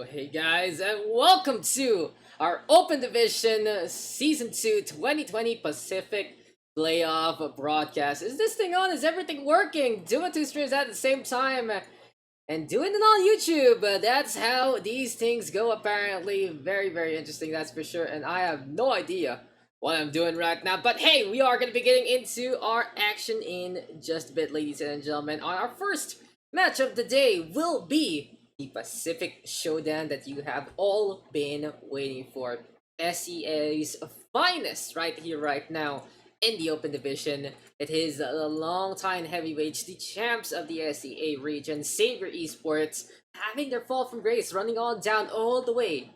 Hey guys, and welcome to our Open Division Season 2 2020 Pacific Playoff broadcast. Is this thing on? Is everything working? Doing two streams at the same time and doing it on YouTube. That's how these things go, apparently. Very, very interesting, that's for sure. And I have no idea what I'm doing right now. But hey, we are going to be getting into our action in just a bit, ladies and gentlemen. Our first match of the day will be the Pacific Showdown that you have all been waiting for. SEA's finest right here, right now in the Open Division. It is the long-time heavyweights, the champs of the SEA region, Savior Esports, having their fall from grace, running on down all the way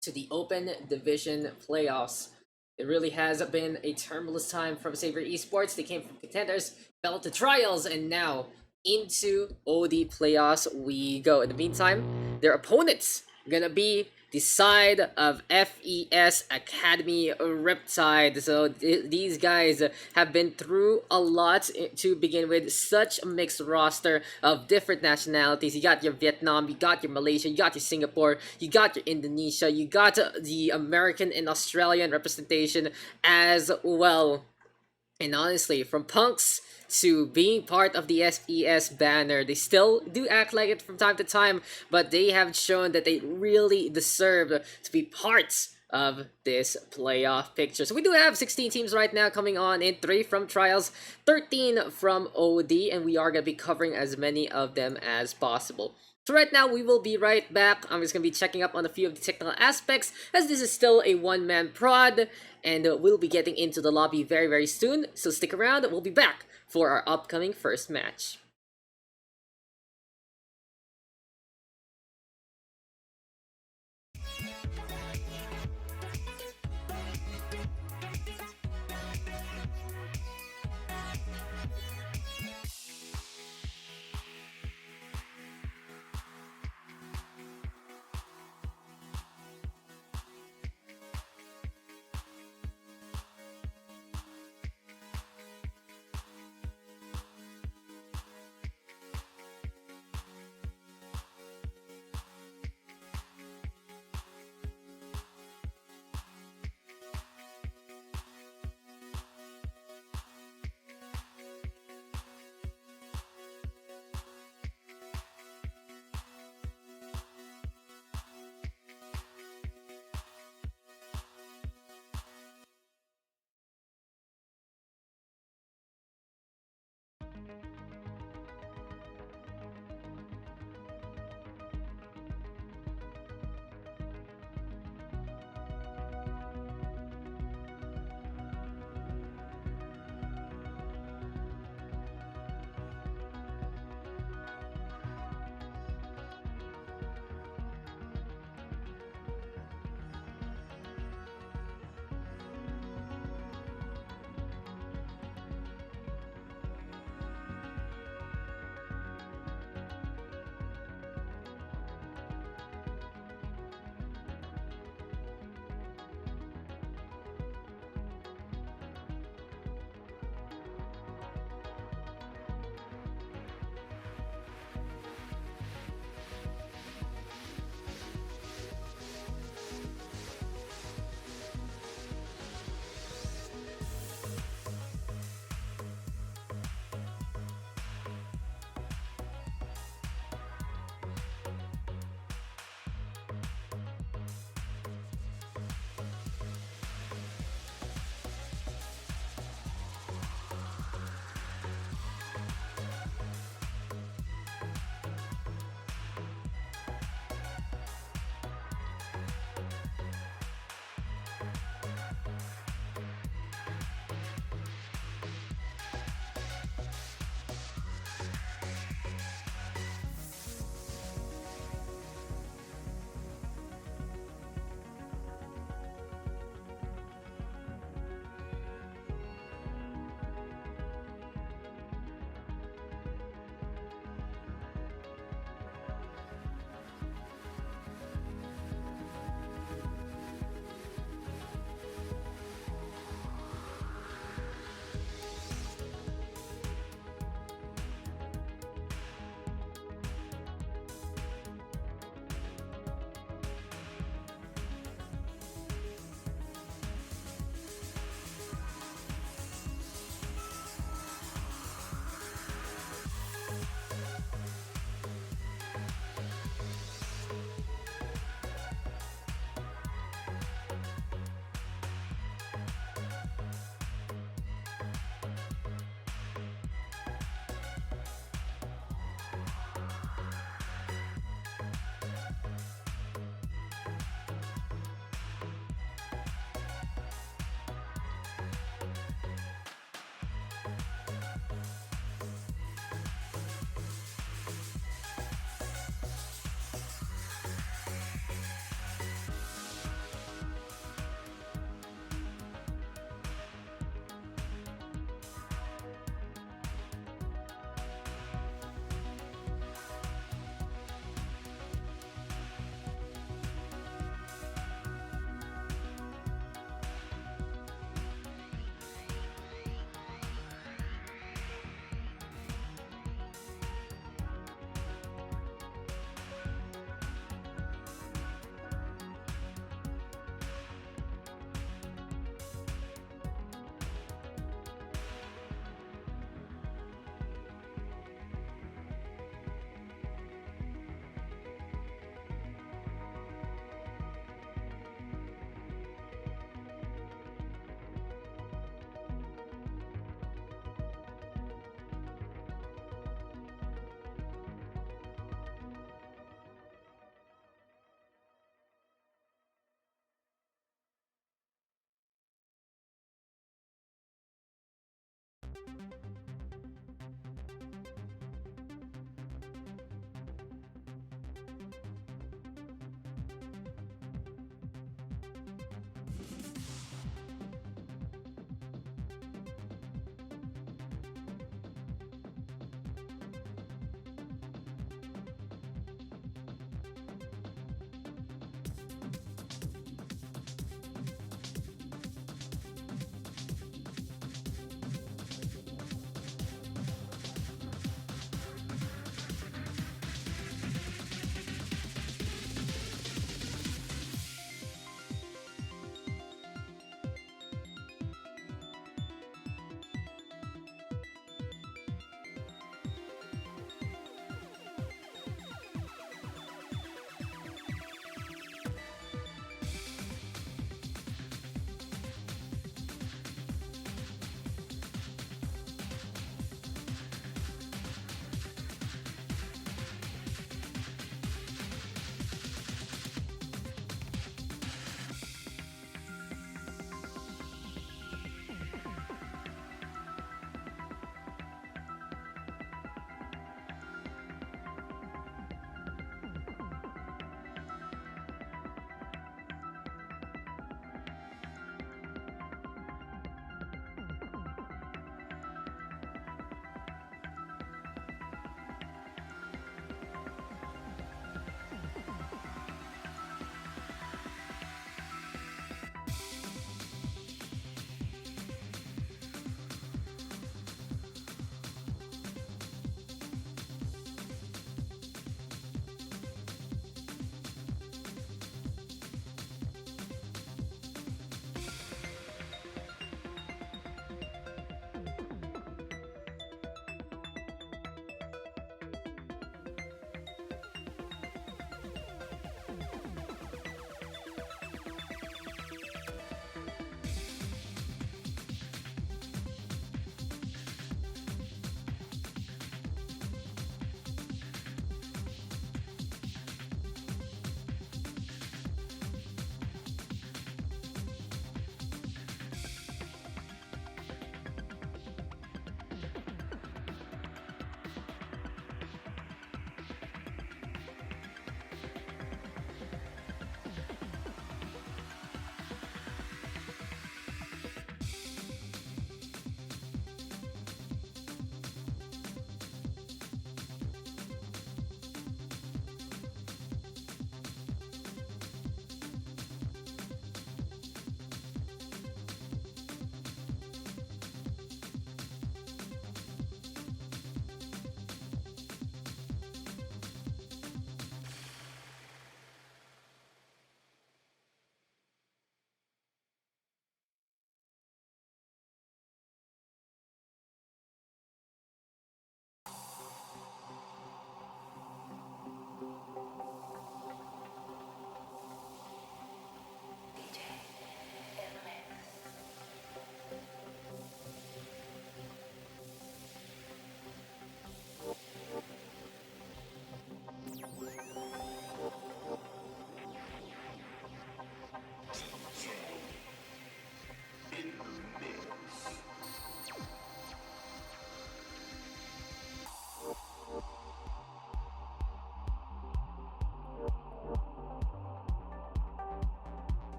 to the Open Division playoffs. It really has been a tumultuous time from Savior Esports. They came from contenders, fell to trials, and now into OD playoffs we go. In the meantime, their opponents gonna be the side of FES Academy Riptide. So these guys have been through a lot to begin with. Such a mixed roster of different nationalities. You got your Vietnam, you got your Malaysia, you got your Singapore, you got your Indonesia, you got the American and Australian representation as well. And honestly, from punks to being part of the SES banner, they still do act like it from time to time, but they have shown that they really deserve to be parts of this playoff picture. So we do have 16 teams right now coming on in, 3 from Trials, 13 from OD, and we are going to be covering as many of them as possible. So right now, we will be right back. I'm just going to be checking up on a few of the technical aspects, as this is still a one-man prod, and we'll be getting into the lobby very, very soon. So stick around, we'll be back for our upcoming first match.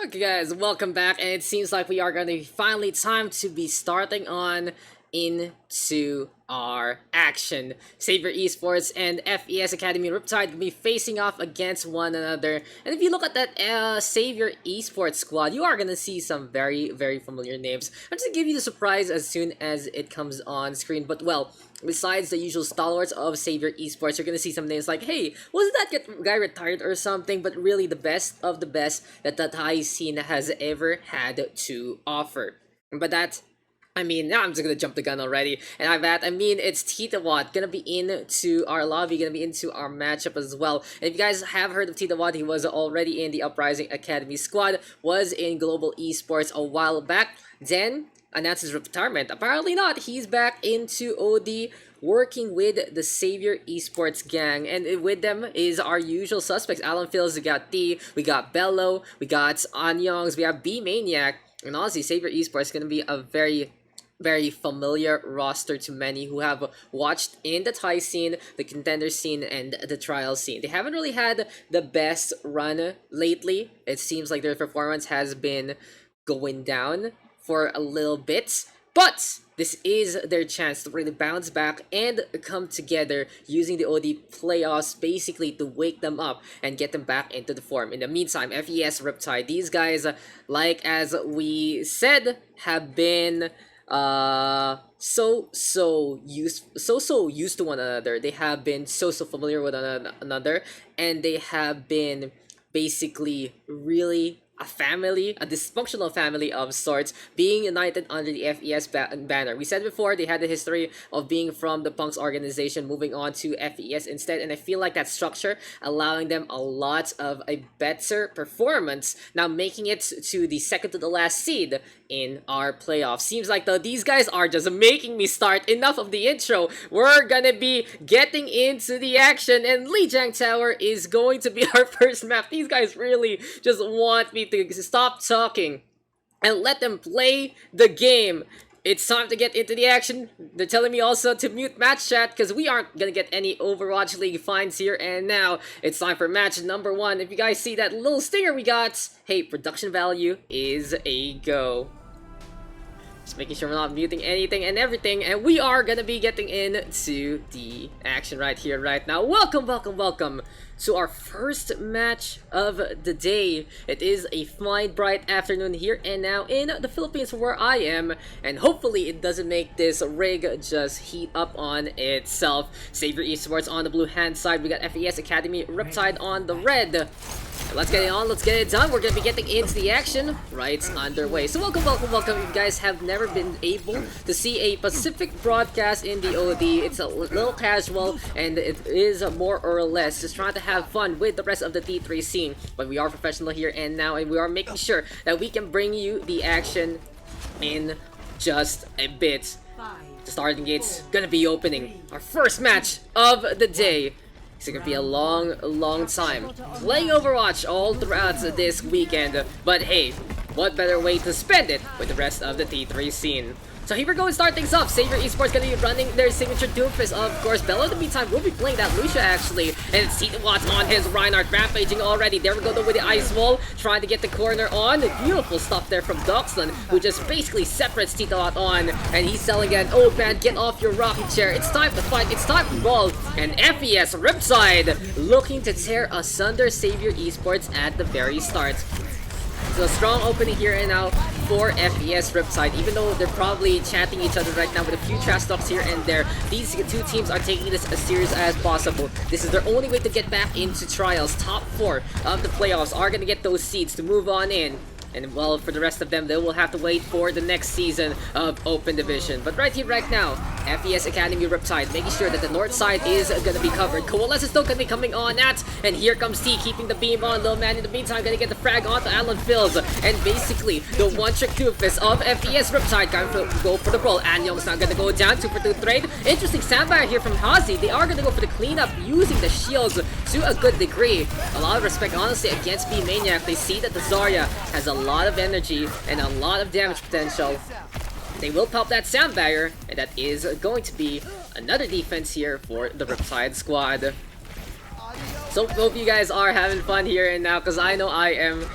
Okay guys, welcome back, and it seems like we are gonna finally time to be starting on into our action. Saber Esports and FES Academy Riptide will be facing off against one another. And if you look at that Saber Esports squad, you are gonna see some very familiar names. I'm just gonna give you the surprise as soon as it comes on screen. But well, besides the usual stalwarts of Saber Esports, you're gonna see some names like, hey, wasn't that guy retired or something? But really the best of the best that the Thai scene has ever had to offer. But that now I'm just gonna jump the gun already. And by that, it's Tita Watt gonna be into our lobby, gonna be into our matchup as well. And if you guys have heard of Tita Watt, he was already in the Uprising Academy squad, was in Global Esports a while back, then announced his retirement. Apparently not, he's back into OD, working with the Savior Esports gang, and with them is our usual suspects. Alan Fields, we got T, we got Bello, we got Anyongs, we have B Maniac, and honestly, Savior Esports is gonna be a very familiar roster to many who have watched in the Thai scene, the contender scene, and the trial scene. They haven't really had the best run lately. It seems like their performance has been going down for a little bit, but this is their chance to really bounce back and come together using the OD playoffs basically to wake them up and get them back into the form. In the meantime, FES Riptide, these guys, like as we said, have been so used to one another. They have been so familiar with one another, and they have been basically really a family, a dysfunctional family of sorts, being united under the FES banner. We said before they had the history of being from the Punks organization, moving on to FES instead, and I feel like that structure allowing them a lot of a better performance, now making it to the second to the last seed in our playoffs. Seems like though these guys are just making me start. Enough of the intro. We're gonna be getting into the action, and Lijiang Tower is going to be our first map. These guys really just want me to stop talking and let them play the game. It's time to get into the action. They're telling me also to mute match chat because we aren't gonna get any Overwatch League fines here. And now it's time for match number one. If you guys see that little stinger we got, hey, production value is a go. Just making sure we're not muting anything and everything, and we are gonna be getting into the action right here, right now. Welcome to our first match of the day. It is a fine, bright afternoon here and now in the Philippines where I am, and hopefully it doesn't make this rig just heat up on itself. Saber Esports on the blue hand side, we got FES Academy Riptide on the red. Let's get it on, let's get it done. We're gonna be getting into the action right underway. So welcome. If you guys have never been able to see a Pacific broadcast in the OD, it's a little casual and it is more or less just trying to have fun with the rest of the T3 scene. But we are professional here and now, and we are making sure that we can bring you the action in just a bit. The starting gate's gonna be opening our first match of the day. It's gonna be a long time playing Overwatch all throughout this weekend, but hey, what better way to spend it with the rest of the T3 scene. So here we go and start things off. Saber Esports gonna be running their signature Doomfist, of course. Bello in the meantime will be playing that Lucia actually, and it's Tita Watt on his Reinhardt, rampaging already. There we go though with the ice wall, trying to get the corner on. Beautiful stuff there from Doxic, who just basically separates Tita Watt on, and he's selling it. Oh man, get off your rocking chair. It's time to fight, it's time to brawl. And FES Riptide looking to tear asunder Savior Esports at the very start. So a strong opening here and now for FES Riptide, even though they're probably chatting each other right now with a few trash talks here and there. These two teams are taking this as serious as possible. This is their only way to get back into trials. Top 4 of the playoffs are going to get those seeds to move on in. And well, for the rest of them, they will have to wait for the next season of Open Division. But right here, right now, FES Academy Riptide, making sure that the north side is going to be covered. Coalesce is still going to be coming on at, and here comes T, keeping the beam on. Little man in the meantime, going to get the frag onto Alan Fields. And basically, the one-trick Doofus of FES Riptide going to go for the brawl. Anyong's not going to go down, 2-for-2 trade. Interesting standby here from Hazi. They are going to go for the cleanup using the shields to a good degree. A lot of respect, honestly, against B Maniac. They see that the Zarya has a lot of energy and a lot of damage potential. They will pop that sound barrier, and that is going to be another defense here for the Riptide squad. So hope you guys are having fun here and now, because I know I am.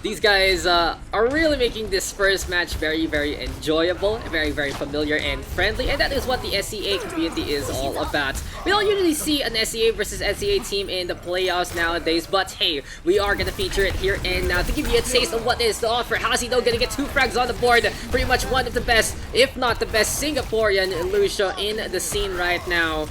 These guys are really making this first match very, very enjoyable, very, very familiar and friendly, and that is what the SEA community is all about. We don't usually see an SEA versus SEA team in the playoffs nowadays, but hey, we are gonna feature it here and now to give you a taste of what is to offer. Hazy though gonna get 2 frags on the board, pretty much one of the best, if not the best Singaporean Lucio in the scene right now.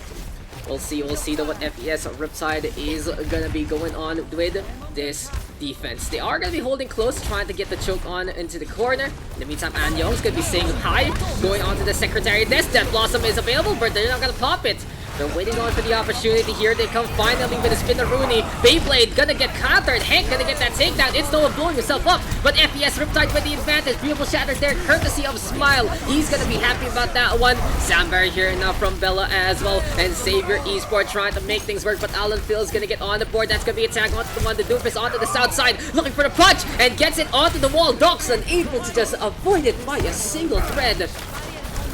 We'll see though what FES Riptide is gonna be going on with this defense. They are gonna be holding close, trying to get the choke on into the corner. In the meantime, Anyong's gonna be saying hi, going on to the secretary desk. Death Blossom is available, but they're not gonna pop it. They're waiting on for the opportunity. Here they come finally with a Spinaroonie. Beyblade gonna get countered. Hank gonna get that takedown. It's Noah blowing himself up, but FES Riptide with the advantage. Beautiful shatter there, courtesy of Smile. He's gonna be happy about that one. Soundberry here now from Bella as well, and Savior Esport trying to make things work, but Alan Phil's gonna get on the board. That's gonna be a tag onto the one. The Doofus onto the south side, looking for the punch, and gets it onto the wall. Doxic able to just avoid it by a single thread.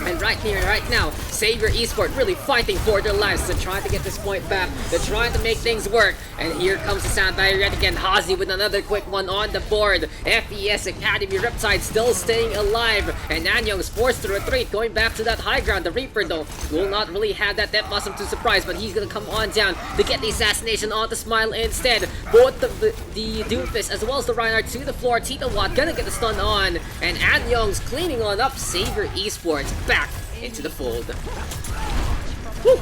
And right here, right now, Savior Esport really fighting for their lives. They're trying to get this point back. They're trying to make things work. And here comes the sound barrier yet again. Hazy with another quick one on the board. FES Academy Riptide still staying alive. And Nanyong's forced to retreat, going back to that high ground. The Reaper, though, will not really have that Death Blossom to surprise, but he's gonna come on down to get the assassination onto Smile instead. Both the Doofus as well as the Reinhardt to the floor. Tito Watt gonna get the stun on. And Anyong's cleaning on up Savior Esports back into the fold. Woo.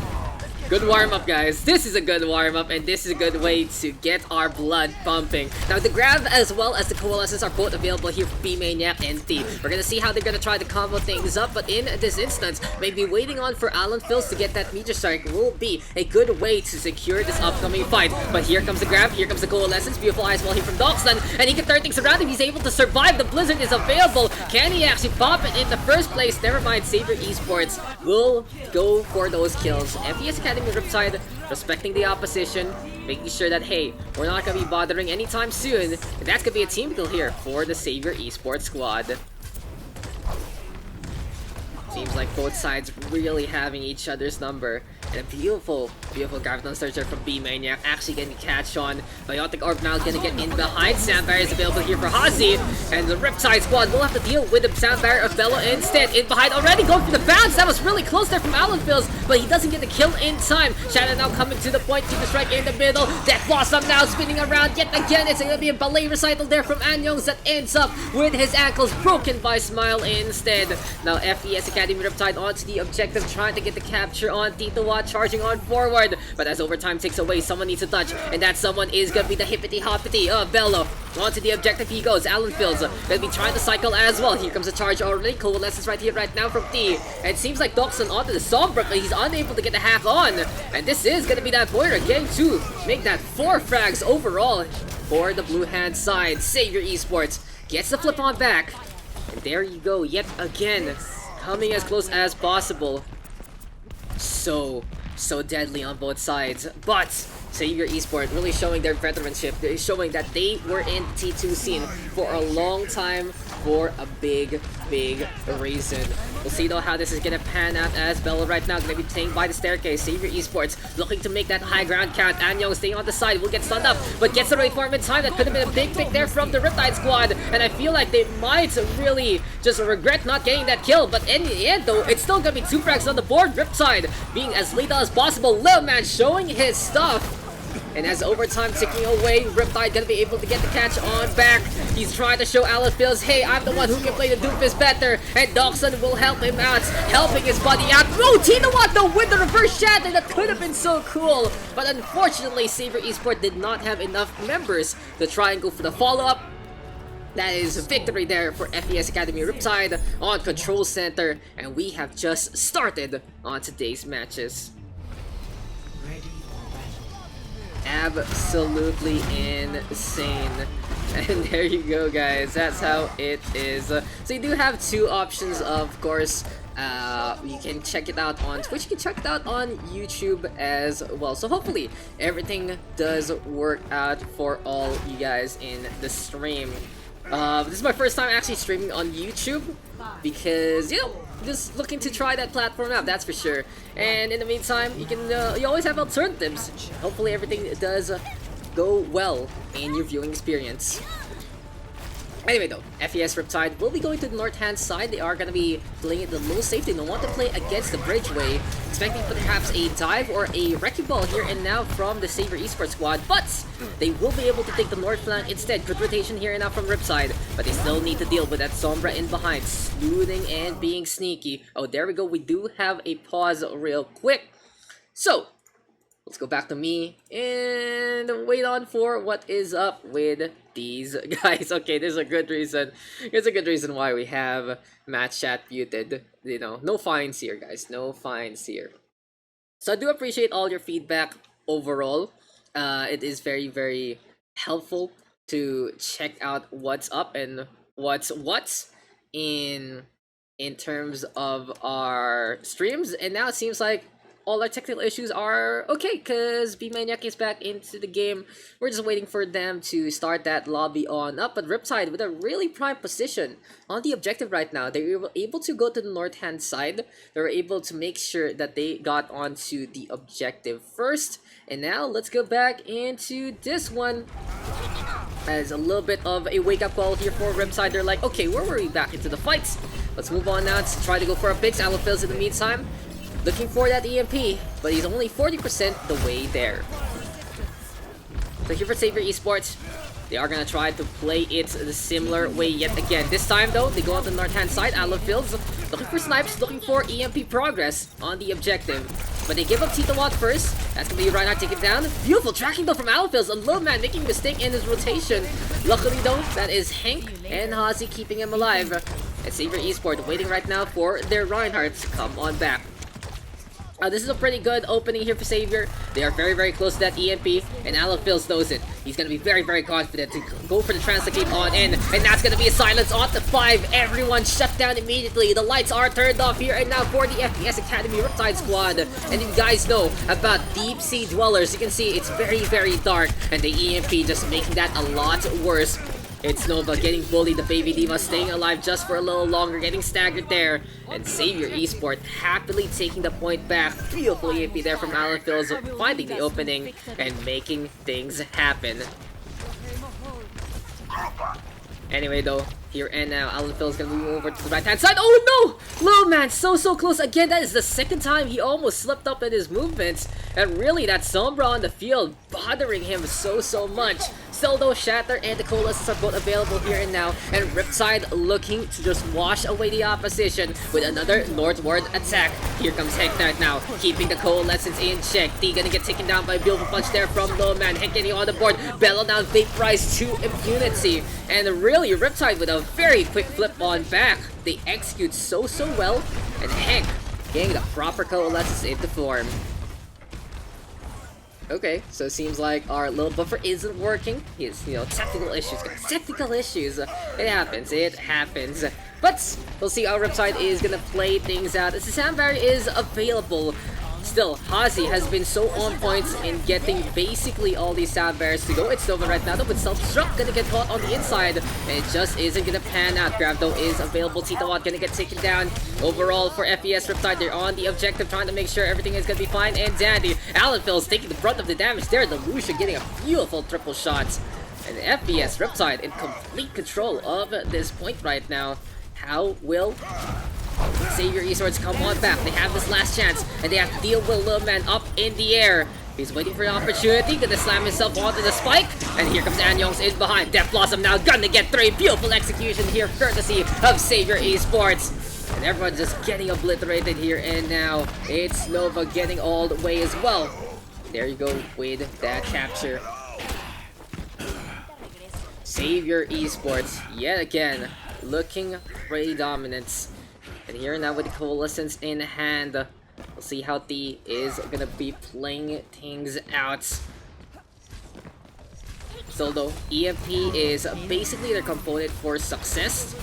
Good warm-up, guys. This is a good warm-up, and this is a good way to get our blood pumping. Now, the grab as well as the coalescence are both available here for B-Maniac and T. We're gonna see how they're gonna try to combo things up, but in this instance, maybe waiting on for Alan Phils to get that Meteor Strike will be a good way to secure this upcoming fight. But here comes the grab, here comes the coalescence. Beautiful ice wall here from Doxic, and he can turn things around if he's able to survive. The Blizzard is available. Can he actually pop it in the first place? Never mind, Savior Esports will go for those kills. FES Academy Riptide respecting the opposition, making sure that, hey, we're not gonna be bothering anytime soon. And that's gonna be a team kill here for the Savior Esports squad. Seems like both sides really having each other's number. And a beautiful, beautiful Graviton Searcher from B-Maniac actually getting catch on. Biotic Orb now gonna get in behind. Sound Barrier is available here for Hazy. And the Riptide squad will have to deal with the Sound Barrier of Bella instead. In behind already, going for the bounce. That was really close there from Alan Phils, but he doesn't get the kill in time. Shadow now coming to the point, to the strike in the middle. Death Blossom now spinning around yet again. It's gonna be a ballet recital there from Anyongs that ends up with his ankles broken by Smile instead. Now FES Academy Riptide onto the objective, trying to get the capture on Tito Watt, charging on forward, but as overtime takes away, someone needs to touch, and that someone is gonna be the hippity hoppity of Bello. Onto the objective he goes. Alan Phils gonna be trying to cycle as well. Here comes a charge already. Coalescence right here, right now from T. And it seems like Doxic onto the Sombra, but he's unable to get the hack on. And this is gonna be that pointer getting to make that 4 frags overall for the blue hand side. Savior Esports gets the flip on back. And there you go, yet again, coming as close as possible. So deadly on both sides, but Savior Esport really showing their veteranship. They're showing that they were in T2 scene for a long time for a big reason. We'll see though how this is gonna pan out, as Bella right now gonna be playing by the staircase. Savior Esports looking to make that high ground count. Anyong staying on the side, will get stunned up, but gets the right form in time. That could have been a big pick there from the Riptide squad, and I feel like they might really just regret not getting that kill. But in the end though, it's still gonna be 2 frags on the board. Riptide being as lethal as possible. Lil Man showing his stuff. And as overtime ticking away, Riptide gonna be able to get the catch on back. He's trying to show Alan Phils, hey, I'm the one who can play the Doofus better. And Doxic will help him out, helping his buddy out. Oh, Tino Watt though with the reverse shatter. That could have been so cool. But unfortunately, Savior Esport did not have enough members to try and go for the follow-up. That is a victory there for FES Academy Riptide on Control Center. And we have just started on today's matches. Absolutely insane. And there you go, guys, that's how it is. So you do have 2 options, of course. You can check it out on Twitch, you can check it out on YouTube as well. So hopefully everything does work out for all you guys in the stream. This is my first time actually streaming on YouTube, because, you know, just looking to try that platform out, that's for sure. And in the meantime, you can you always have alternatives. Hopefully everything does go well in your viewing experience. Anyway though, FES Riptide will be going to the north-hand side. They are going to be playing at the low safety. They don't want to play against the bridgeway, expecting perhaps a dive or a wrecking ball here and now from the Saber Esports squad, but they will be able to take the north flank instead. Good rotation here and now from Riptide, but they still need to deal with that Sombra in behind, sleuthing and being sneaky. Oh, there we go. We do have a pause real quick. So, let's go back to me and wait on for what is up with these guys. Okay, there's a good reason. There's a good reason why we have match chat muted. You know, no fines here, guys. No fines here. So I do appreciate all your feedback overall. It is very, very helpful to check out what's up and what's in terms of our streams. And now it seems like all our technical issues are okay, because B-Maniac is back into the game. We're just waiting for them to start that lobby on up. But Riptide with a really prime position on the objective right now. They were able to go to the north-hand side. They were able to make sure that they got onto the objective first. And now let's go back into this one. As a little bit of a wake-up call here for Riptide. They're like, okay, we're already back into the fights. Let's move on now to try to go for a picks. Alofils in the meantime, looking for that EMP, but he's only 40% the way there. So here for Saber Esports, they are gonna try to play it the similar way yet again. This time though, they go on the north-hand side. Alofils looking for snipes, looking for EMP progress on the objective. But they give up Tito Watt first. That's gonna be Reinhardt taking it down. Beautiful tracking though from Alofils. A little man making a mistake in his rotation. Luckily though, that is Hank and Hazi keeping him alive. And Saber Esports waiting right now for their Reinhardt to come on back. This is a pretty good opening here for Savior. They are very, very close to that EMP, and Alofils knows it. He's going to be very, very confident to go for the translocate on in, and that's going to be a silence on the 5. Everyone shut down immediately. The lights are turned off here, and now for the FPS Academy Riptide squad. And you guys know about Deep Sea Dwellers. You can see it's very, very dark, and the EMP just making that a lot worse. It's Nova getting bullied, the baby diva staying alive just for a little longer, getting staggered there. And Savior Esports happily taking the point back. Beautiful EMP there from Alofils, finding the opening and making things happen. Anyway though, here and now, Alofils is gonna move over to the right-hand side. Oh no! Little man, so close. Again, that is the second time he almost slipped up in his movements. And really, that Sombra on the field bothering him so much. Still though, Shatter and the Coalescence are both available here and now. And Riptide looking to just wash away the opposition with another northward attack. Here comes Hank right now, keeping the Coalescence in check. D gonna get taken down by a beautiful punch there from Little man. Hank getting on the board. Bellow now vaporized to impunity. And really, Riptide with a very quick flip on back. They execute so well, and Hank getting the proper Coalescence into form. Okay, so it seems like our little buffer isn't working. He's, technical issues, guys. Technical issues. It happens. But we'll see how Riptide is gonna play things out. As the sound barrier is available. Still, Hazi has been so on point in getting basically all these sound barriers to go. It's Nova right now though, with self-destruct gonna get caught on the inside, and it just isn't gonna pan out. Grab though is available. Tito Watt gonna get taken down. Overall for FES Riptide, they're on the objective, trying to make sure everything is gonna be fine and dandy. Alofils taking the brunt of the damage there. The Lucia getting a beautiful triple shot. And FES Riptide in complete control of this point right now. How will Savior Esports come on back? They have this last chance, and they have to deal with Little Man up in the air. He's waiting for an opportunity, gonna slam himself onto the spike, and here comes Anyong's in behind. Death Blossom now gonna get 3. Beautiful execution here, courtesy of Savior Esports. And everyone just getting obliterated here, and now it's Nova getting all the way as well. There you go with that capture. Savior Esports, yet again, looking pretty dominant. And here now with the Coalescence in hand, we'll see how D is gonna be playing things out. So though, EMP is basically their component for success.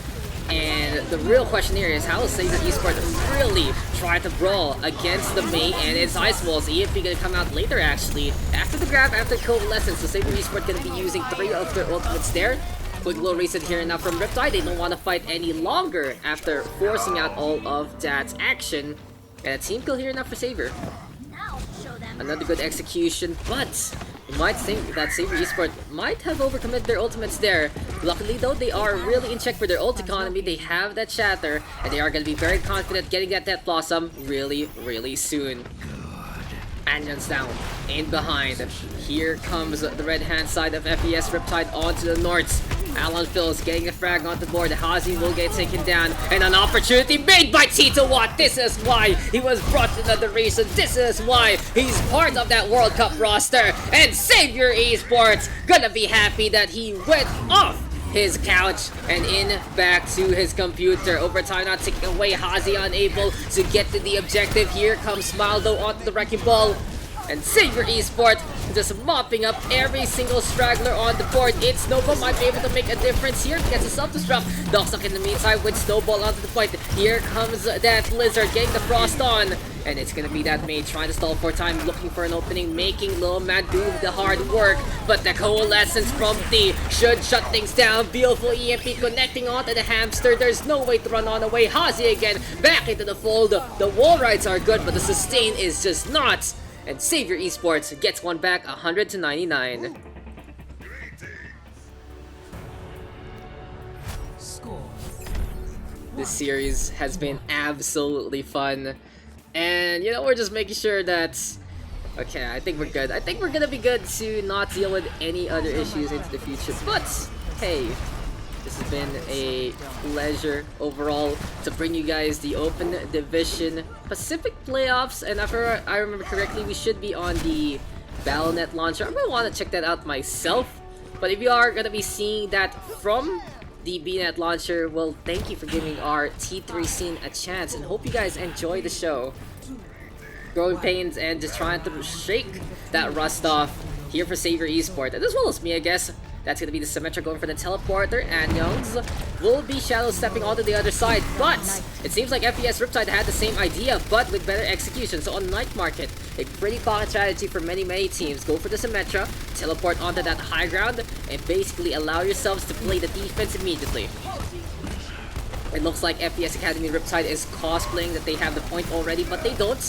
And the real question here is, how will Saber Esports really try to brawl against the Mei and its Ice Walls? EMP gonna come out later actually, after the grab, after Coalescence. So Saber Esports gonna be using 3 of their ultimates there. Quick little reset here now from Riptide. They don't want to fight any longer after forcing out all of that action. And a team kill here now for Saber. Another good execution, but might think that Saber Esports might have overcommitted their ultimates there. Luckily though, they are really in check for their ult economy. They have that Shatter, and they are going to be very confident getting that Death Blossom really soon. Anion's down, in behind. Here comes the red hand side of FES Riptide onto the north. Alan Phil's getting a frag on the board. Hazi will get taken down, and an opportunity made by Tito Watt. This is why he was brought to the region. This is why he's part of that World Cup roster. And Savior Esports gonna be happy that he went off his couch and in back to his computer. Overtime not taking away. Hazi unable to get to the objective. Here comes Smaldo onto the wrecking ball. And Savior Esports just mopping up every single straggler on the board. It's Snowball might be able to make a difference here. Gets a self-destruct. Doxic in the meantime with Snowball onto the point. Here comes that Lizard getting the frost on. And it's gonna be that Mage trying to stall for time, looking for an opening, making Lil Man do the hard work. But the Coalescence from D should shut things down. Beautiful EMP connecting onto the hamster. There's no way to run on away. Hazi again, back into the fold. The wall rides are good, but the sustain is just not. And Savior Esports gets one back, 100 to 99. This series has been absolutely fun. And, you know, we're just making sure that... Okay, I think we're good. I think we're gonna be good to not deal with any other issues into the future. But, hey, this has been a pleasure overall to bring you guys the Open Division Pacific playoffs. And if I remember correctly, we should be on the Battle.net launcher. I'm gonna want to check that out myself. But if you are gonna be seeing that from the BNet launcher, well, thank you for giving our T3 scene a chance, and hope you guys enjoy the show. Growing pains and just trying to shake that rust off here for Savior Esports, and as well as me, I guess. That's going to be the Symmetra going for the teleporter, and Youngs will be shadow stepping onto the other side. But it seems like FES Riptide had the same idea, but with better execution. So on Night Market, a pretty pocket strategy for many teams. Go for the Symmetra, teleport onto that high ground, and basically allow yourselves to play the defense immediately. It looks like FES Academy Riptide is cosplaying that they have the point already, but they don't.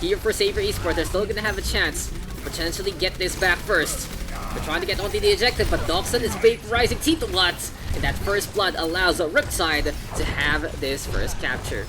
Here for Savior Esports, they're still going to have a chance to potentially get this back first. They're trying to get onto the objective, but Doxic is vaporizing Tito Watt, and that first blood allows a Riptide to have this first capture.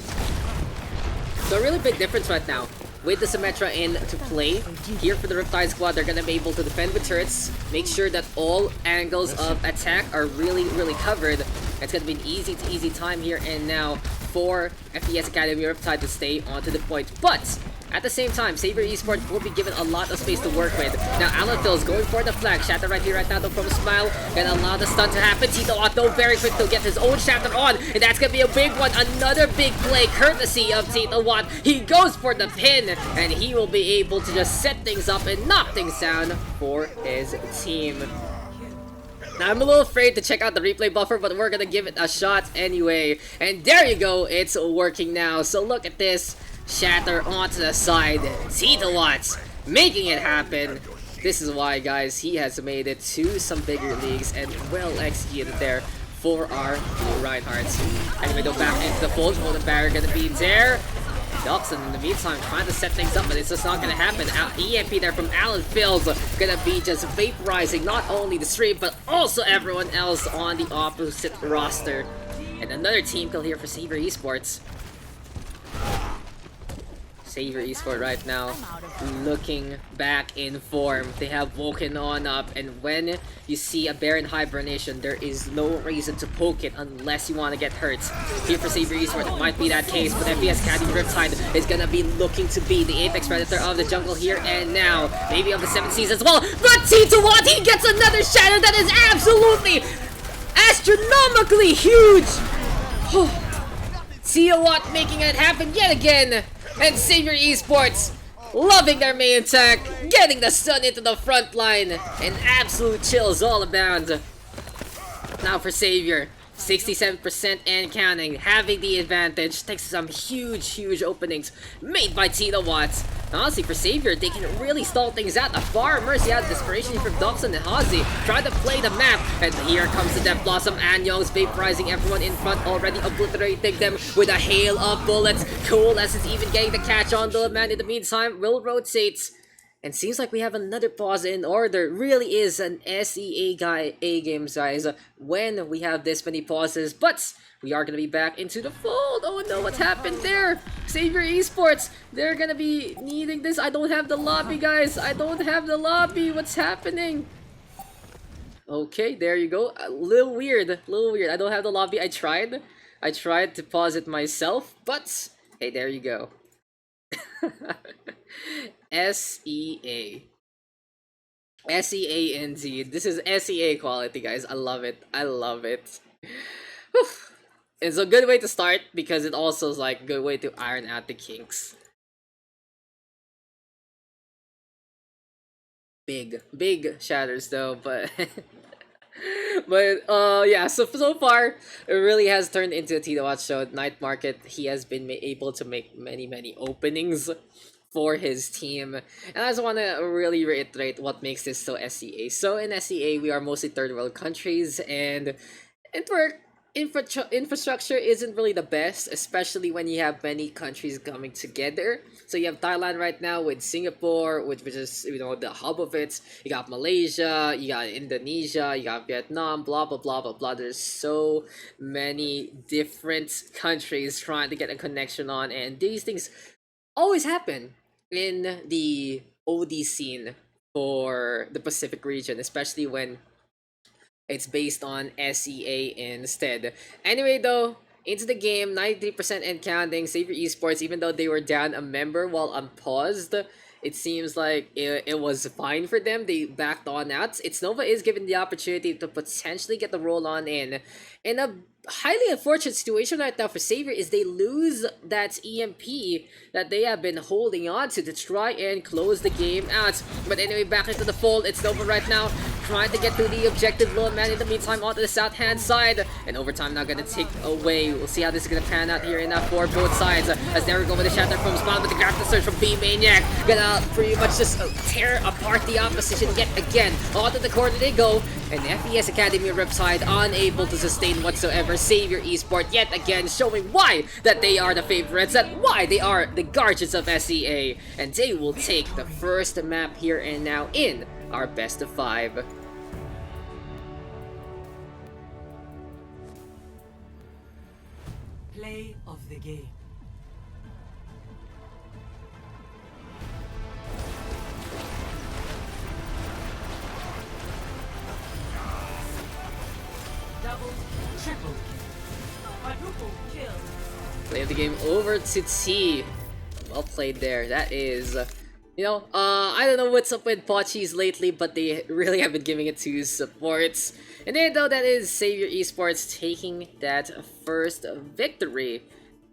So a really big difference right now. With the Symmetra in to play, here for the Riptide squad, they're going to be able to defend with turrets, make sure that all angles of attack are really covered. It's going to be an easy time here and now for FES Academy Riptide to stay onto the point. But at the same time, Savior Esports will be given a lot of space to work with. Now, Alan Phil's going for the flag. Shatter right here, right now, though, from Smile. Gonna allow the stun to happen. Tito Otto very quick to get his own Shatter on. And that's gonna be a big one. Another big play, courtesy of Tito Watt. He goes for the pin, and he will be able to just set things up and knock things down for his team. Now, I'm a little afraid to check out the replay buffer, but we're gonna give it a shot anyway. And there you go, it's working now. So look at this. Shatter onto the side. Tito Watt making it happen. This is why, guys, he has made it to some bigger leagues and well executed there for our Blue Reinhardts. Anyway, though, back into the fold. The barrier gonna be there. Doxic in the meantime trying to set things up, but it's just not gonna happen. EMP there from Alan Phil's gonna be just vaporizing not only the stream but also everyone else on the opposite roster. And another team kill here for Savior Esports. Savior Esports right now looking back in form. They have woken on up, and when you see a bear in hibernation, there is no reason to poke it unless you want to get hurt. Here for Savior Esports, it might be that case, but FES Academy Riptide is gonna be looking to be the apex predator of the jungle here and now. Maybe of the 7th season as well, but Tito Watt, he gets another shadow that is absolutely astronomically huge! Tito Watt making it happen yet again! And Savior Esports loving their main attack, getting the stun into the front line, and absolute chills all abound. Now for Savior, 67% and counting, having the advantage, thanks to some huge openings made by Tito Watt. Honestly, for Savior, they can really stall things out. A far mercy out of desperation from Doxic and Hazi, trying to play the map, and here comes the Death Blossom. Anyong's vaporizing everyone in front, already obliterating them with a hail of bullets. Coalescence is even getting the catch on the man in the meantime will rotate. And seems like we have another pause in order. Really is an SEA guy A games, guys. When we have this many pauses, but we are gonna be back into the fold. Oh no, what happened there? Savior Esports, they're gonna be needing this. I don't have the lobby, guys. I don't have the lobby. What's happening? Okay, there you go. A little weird, a little weird. I don't have the lobby. I tried to pause it myself, but hey, there you go. SEA. SEA indeed. This is SEA quality, guys. I love it. I love it. Whew. It's a good way to start because it also is like a good way to iron out the kinks. Big shatters though, but but yeah, so far it really has turned into a Tito Watch show. Night Market, he has been able to make many openings for his team, and I just want to really reiterate what makes this so SEA. So in SEA, we are mostly third world countries, and for infrastructure isn't really the best, especially when you have many countries coming together. So you have Thailand right now with Singapore, which is the hub of it. You got Malaysia, you got Indonesia, you got Vietnam, blah blah blah blah blah. There's so many different countries trying to get a connection on, and these things always happen in the OD scene for the Pacific region, especially when it's based on SEA instead. Anyway, though, into the game, 93% and counting. Savior Esports, even though they were down a member while unpaused, it seems like it was fine for them. They backed on out. It's Nova is given the opportunity to potentially get the roll on in a highly unfortunate situation right now for Savior is they lose that EMP that they have been holding on to try and close the game out. But anyway, back into the fold. It's Nova right now trying to get to the objective. Lone Man in the meantime onto the south hand side, and overtime now gonna take away. We'll see how this is gonna pan out here and for both sides as there we go with the shatter from spawn, but the grab the surge from B Maniac gonna pretty much just tear apart the opposition yet again. Onto the corner they go, and FES Academy Riptide unable to sustain whatsoever. Savior Esport yet again showing why that they are the favorites, that why they are the guardians of SEA, and they will take the first map here and now in our best of 5. Play of the game. Double, triple kill. Quadruple kill. Play of the game over to T. Well played there. That is, I don't know what's up with Pochis lately, but they really have been giving it to supports. And then though, that is Savior Esports taking that first victory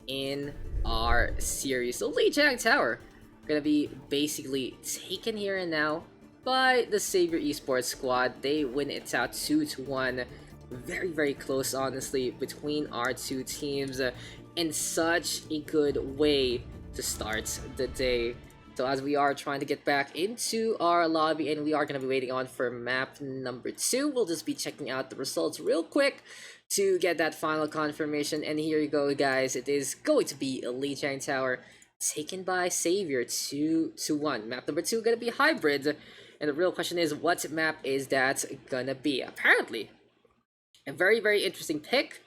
in our series. So Lijiang Tower gonna be basically taken here and now by the Savior Esports squad. They win it out 2-1. Very close, honestly, between our two teams, in such a good way to start the day. So as we are trying to get back into our lobby, and we are going to be waiting on for map number 2, we'll just be checking out the results real quick to get that final confirmation. And here you go, guys. It is going to be Lijiang Tower taken by Savior 2-1. Map number 2 going to be hybrid, and the real question is, what map is that gonna be? Apparently a very interesting pick.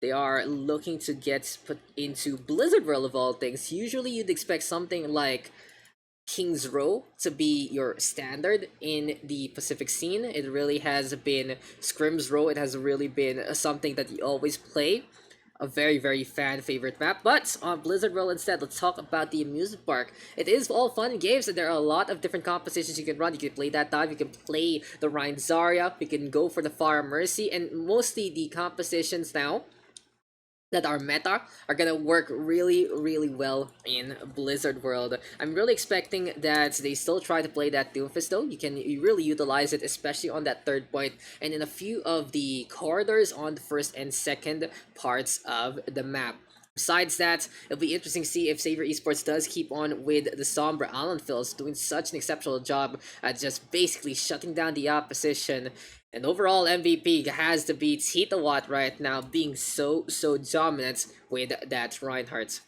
They are looking to get put into Blizzard World of all things. Usually you'd expect something like King's Row to be your standard in the Pacific scene. It really has been Scrim's Row. It has really been something that you always play. A very fan favorite map. But on Blizzard World instead, let's talk about the amusement park. It is all fun and games, and there are a lot of different compositions you can run. You can play that dive, you can play the Rhine Zarya, you can go for the Fire Mercy, and mostly the compositions now that are meta are gonna work really well in Blizzard World. I'm really expecting that they still try to play that Doomfist though. You really utilize it, especially on that third point and in a few of the corridors on the first and second parts of the map. Besides that, it'll be interesting to see if Savior Esports does keep on with the Sombra. Alan Phil's doing such an exceptional job at just basically shutting down the opposition. And overall MVP has to be Tito Watt right now, being so dominant with that Reinhardt.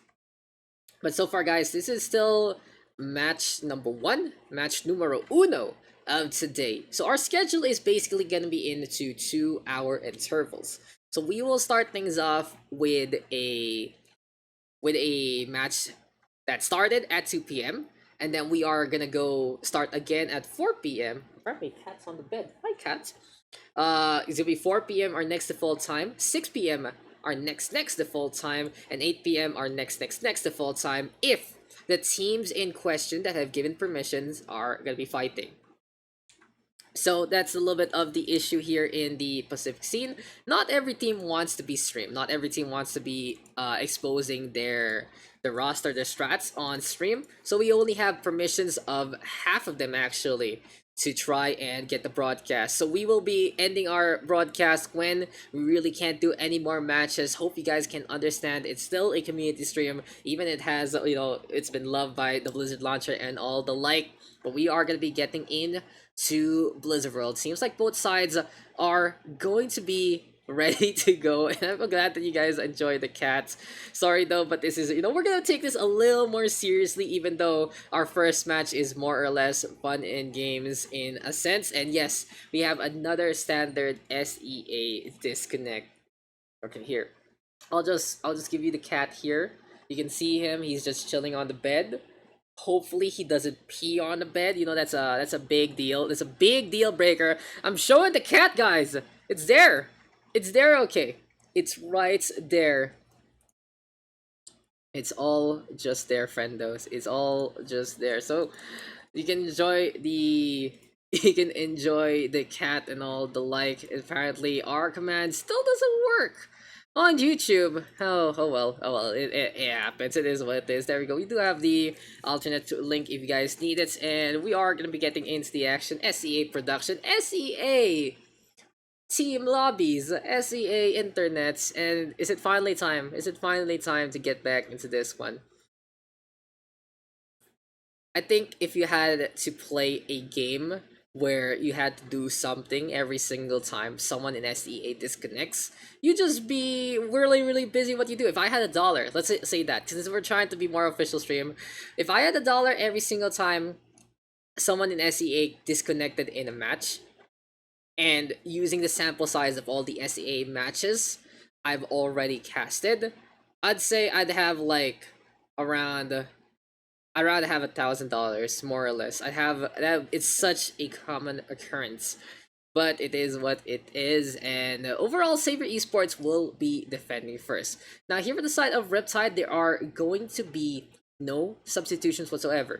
But so far, guys, this is still match number 1, match numero uno of today. So our schedule is basically going to be into 2-hour intervals. So we will start things off with a match that started at 2 p.m. and then we are gonna go start again at 4 p.m. Apparently, cat's on the bed. Hi, cat. It's gonna be 4 p.m. our next default time, 6 p.m. our next default time, and 8 p.m. our next default time if the teams in question that have given permissions are gonna be fighting. So that's a little bit of the issue here in the Pacific scene. Not every team wants to be streamed. Not every team wants to be exposing the roster, their strats on stream. So we only have permissions of half of them actually to try and get the broadcast. So we will be ending our broadcast when we really can't do any more matches. Hope you guys can understand. It's still a community stream. Even it has, it's been loved by the Blizzard launcher and all the like. But we are going to be getting in to Blizzard World. Seems like both sides are going to be ready to go, and I'm glad that you guys enjoy the cats. Sorry though, but this is, we're gonna take this a little more seriously, even though our first match is more or less fun in games in a sense. And yes, we have another standard SEA disconnect. Okay, here, I'll just give you the cat here. You can see him, he's just chilling on the bed. Hopefully he doesn't pee on the bed. That's a big deal. That's a big deal breaker. I'm showing the cat, guys. It's there. It's there, okay. It's right there. It's all just there, friendos. It's all just there. So you can enjoy the cat and all the like. Apparently our command still doesn't work on YouTube. Oh well, it happens. It is what it is. There we go. We do have the alternate link if you guys need it, and we are gonna be getting into the action. SEA production, SEA team lobbies, SEA internets, and is it finally time? Is it finally time to get back into this one? I think if you had to play a game where you had to do something every single time someone in SEA disconnects, you just be really busy what you do. If I had $1, let's say that, since we're trying to be more official stream, if I had $1 every single time someone in SEA disconnected in a match, and using the sample size of all the SEA matches I've already casted, I'd say I'd have like around $1,000 more or less. I have that. It's such a common occurrence, but it is what it is. And overall, Saber Esports will be defending first. Now here for the side of Riptide, there are going to be no substitutions whatsoever.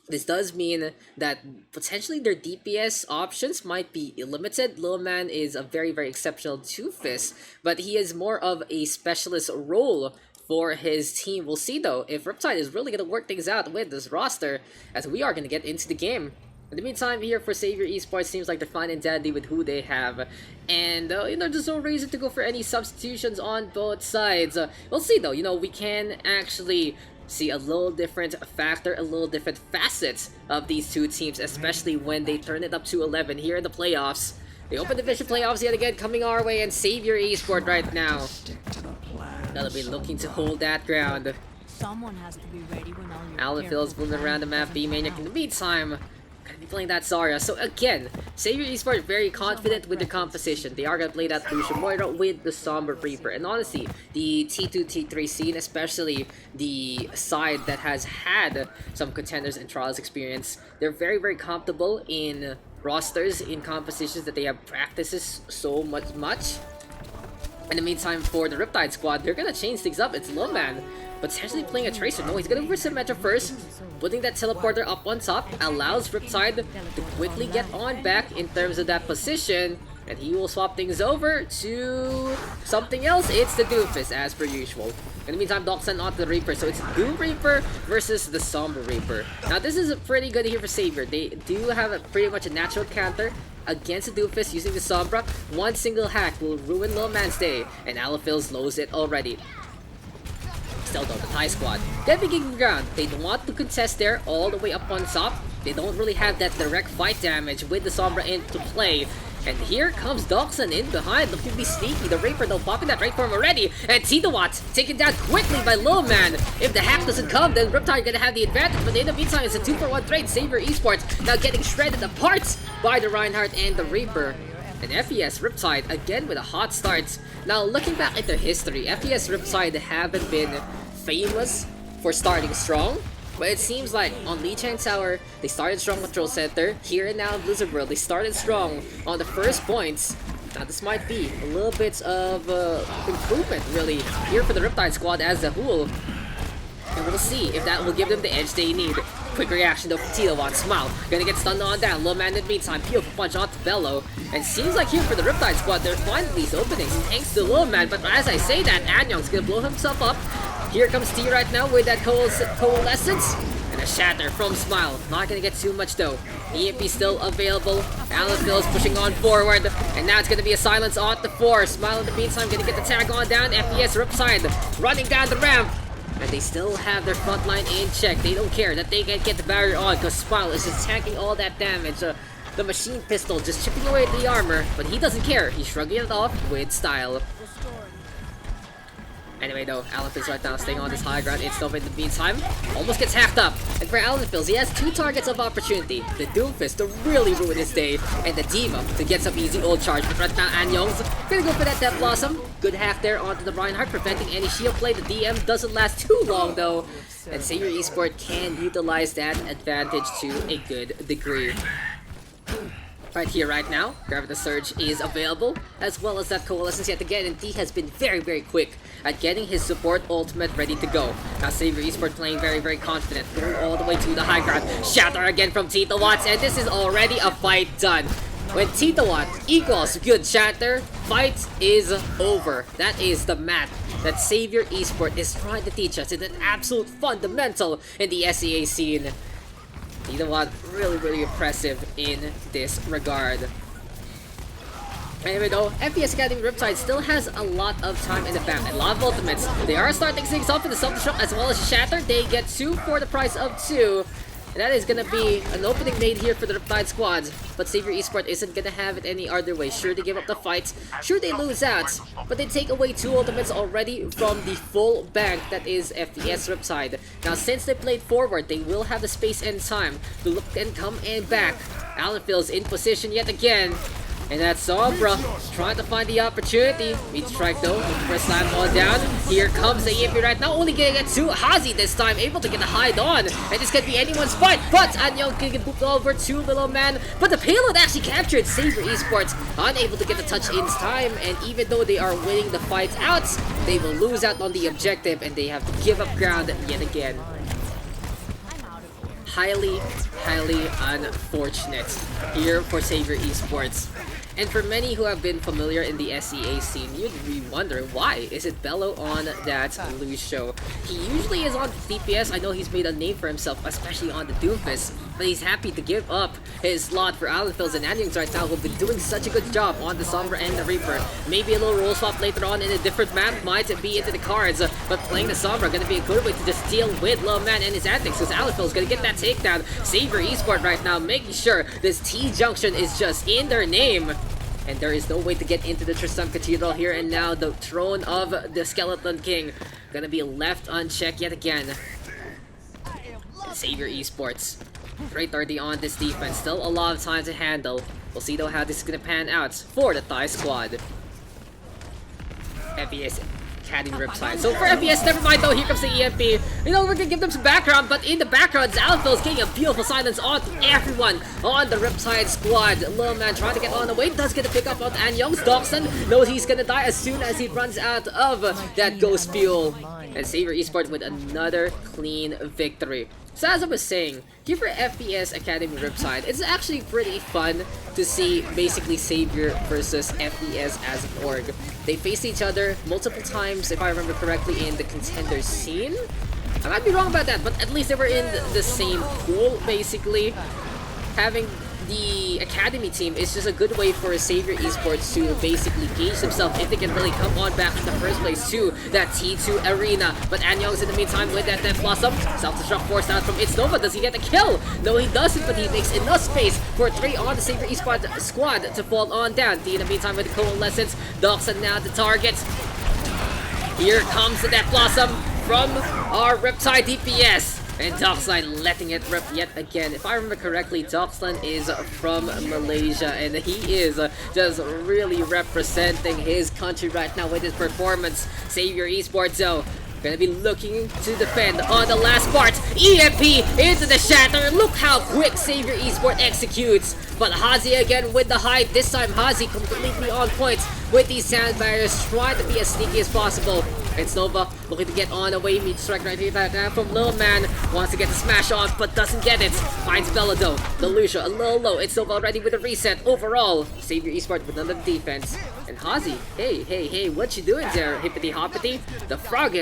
This does mean that potentially their DPS options might be limited. Lil Man is a very exceptional Doofus, but he is more of a specialist role for his team. We'll see though if Riptide is really going to work things out with this roster, as we are going to get into the game. In the meantime, here for Savior Esports, seems like they're fine and dandy with who they have, and there's no reason to go for any substitutions on both sides. We'll see though. We can actually see a little different factor, a little different facets of these two teams, especially when they turn it up to 11 here in the playoffs. The Open Division playoffs yet again coming our way, and Savior Esports right now gonna be looking to hold that ground. Someone has to be ready when all your Alphil's moving around the map, B-Maniac in the meantime gonna be playing that Zarya. So again, Savior Esports very confident with the composition. They are gonna play that Lucian Moira with the Somber Reaper. And honestly, the T2, T3 scene, especially the side that has had some contenders and trials experience, they're very comfortable in rosters, in compositions that they have practices so much. In the meantime, for the Riptide squad, they're gonna change things up. It's Lil Man potentially playing a Tracer. No, he's gonna go for Symmetra first. Putting that teleporter up on top allows Riptide to quickly get on back in terms of that position. And he will swap things over to something else. It's the Doofus, as per usual. In the meantime, Doxic not the Reaper. So it's Doom Reaper versus the Somber Reaper. Now, this is pretty good here for Savior. They do have pretty much a natural counter against the Doofus using the Sombra. One single hack will ruin Lil Man's day, and Alphil knows it already. Still though, the Thai squad, they're picking the ground. They don't want to contest there all the way up on top. They don't really have that direct fight damage with the Sombra into play. And here comes Doxic in behind, looking to be sneaky. The Reaper though popping that right for him already. And Titawat taken down quickly by Lil Man. If the hack doesn't come, then Riptide gonna have the advantage. But in the meantime, it's a 2-for-1 trade. Savior Esports now getting shredded apart by the Reinhardt and the Reaper. And FES Riptide again with a hot start. Now looking back at their history, FES Riptide haven't been famous for starting strong. But it seems like on Lee Chang Tower, they started strong with Troll Center. Here and now in Blizzard World, they started strong on the first points. Now this might be a little bit of improvement really here for the Riptide squad as a whole. And we'll see if that will give them the edge they need. Quick reaction though from Tito on Smile. Gonna get stunned on down. Low man in the meantime. Beautiful punch onto Bello. And seems like here for the Riptide squad, they're finding these openings thanks to Low man. But as I say that, Anyong's gonna blow himself up. Here comes T right now with that coalescence. And a shatter from Smile. Not gonna get too much though. EMP still available. Alan Phil's pushing on forward. And now it's gonna be a silence on the 4. Smile in the meantime gonna get the tag on down. FES Riptide running down the ramp. And they still have their front line in check. They don't care that they can get the barrier on because Smile is just tanking all that damage. The machine pistol just chipping away at the armor. But he doesn't care. He's shrugging it off with style. Anyway though, Alan Phil's right now staying on this high ground. It's over in the meantime. Almost gets hacked up. And for Alan Phil's, he has 2 targets of opportunity. The Doomfist to really ruin his day. And the Diva to get some easy ult charge. But right now, Anyong's gonna go for that Death Blossom. Good hack there onto the Reinhardt, preventing any shield play. The DM doesn't last too long though. And Savior Esports can utilize that advantage to a good degree. Right here, right now, Gravity Surge is available, as well as that Coalescence yet again, and D has been very quick at getting his support ultimate ready to go. Now Savior Esports playing very confident, going all the way to the high ground. Shatter again from Tito Watts, and this is already a fight done. When Tito Watts equals good shatter, fight is over. That is the math that Savior Esports is trying to teach us. It's an absolute fundamental in the SEA scene. Tito Watts really impressive in this regard. Anyway though, FES Academy Riptide still has a lot of time in the bank, a lot of ultimates. They are starting things off in the self-destruct as well as Shatter. They get 2 for the price of 2. And that is gonna be an opening made here for the Riptide squad. But Savior Esports isn't gonna have it any other way. Sure, they give up the fight. Sure, they lose out. But they take away 2 ultimates already from the full bank that is FES Riptide. Now, since they played forward, they will have the space and time to look and come and back. Alan Phil's in position yet again. And that's Sombra trying to find the opportunity. Meet strike though, looking for a slam all down. Here comes the EMP right now, only gonna get to Hazi this time, able to get a hide on. And this could be anyone's fight, but Anyong can get booped over to Little Man. But the payload actually captured Savior Esports, unable to get the touch in time. And even though they are winning the fight out, they will lose out on the objective and they have to give up ground yet again. Highly unfortunate here for Savior Esports. And for many who have been familiar in the SEA scene, you'd be wondering why is it Bello on that Lose show? He usually is on DPS. I know he's made a name for himself, especially on the Doomfist, but he's happy to give up his slot for Alan Phil's and Anyongs right now, who've been doing such a good job on the Sombra and the Reaper. Maybe a little role swap later on in a different map might be into the cards, but playing the Sombra gonna be a good way to just deal with Low Man and his antics, because Alan Phil's gonna get that takedown. Savior Esports right now making sure this T-Junction is just in their name. And there is no way to get into the Tristan Cathedral here and now. The throne of the Skeleton King gonna be left unchecked yet again. Savior Esports. 330 on this defense. Still a lot of time to handle. We'll see though how this is gonna pan out for the Thai squad. FES Academy Riptide. So for FES, never mind though, here comes the EMP. You know, we're gonna give them some background, but in the background, Zalphil's getting a beautiful silence on everyone on the Riptide squad. Little Man trying to get on the way, does get a pick up on Anyong's. Doxic knows he's gonna die as soon as he runs out of that ghost fuel. And Savior Esports with another clean victory. So as I was saying, here for FES Academy Riptide, it's actually pretty fun to see basically Savior versus FES as an org. They faced each other multiple times, if I remember correctly, in the contender scene. I might be wrong about that, but at least they were in the same pool, basically. Having the Academy team is just a good way for Savior Esports to basically gauge themselves if they can really come on back in the first place to that T2 arena. But Anyong's in the meantime with that Death Blossom. Self-destruct forced out from It's Nova. Does he get the kill? No, he doesn't, but he makes enough space for 3 on the Savior Esports squad to fall on down. D in the meantime with the Coalescence. Doxic now the target. Here comes the Death Blossom from our Riptide DPS. And Doxic letting it rip yet again. If I remember correctly, Doxic is from Malaysia, and he is just really representing his country right now with his performance. Savior Esports though, gonna be looking to defend on the last part. EMP into the shatter. Look how quick Savior Esports executes. But Hazi again with the hide. This time Hazi completely on point with these sand barriers, trying to be as sneaky as possible. It's Nova looking to get on away. Meat strike right here from Little Man. Wants to get the smash on, but doesn't get it. Finds Bella though. The Lucia a little low. It's Nova already with a reset. Overall, Savior Esports with another defense. And Hazi, hey, what you doing there? Hippity hoppity. The frog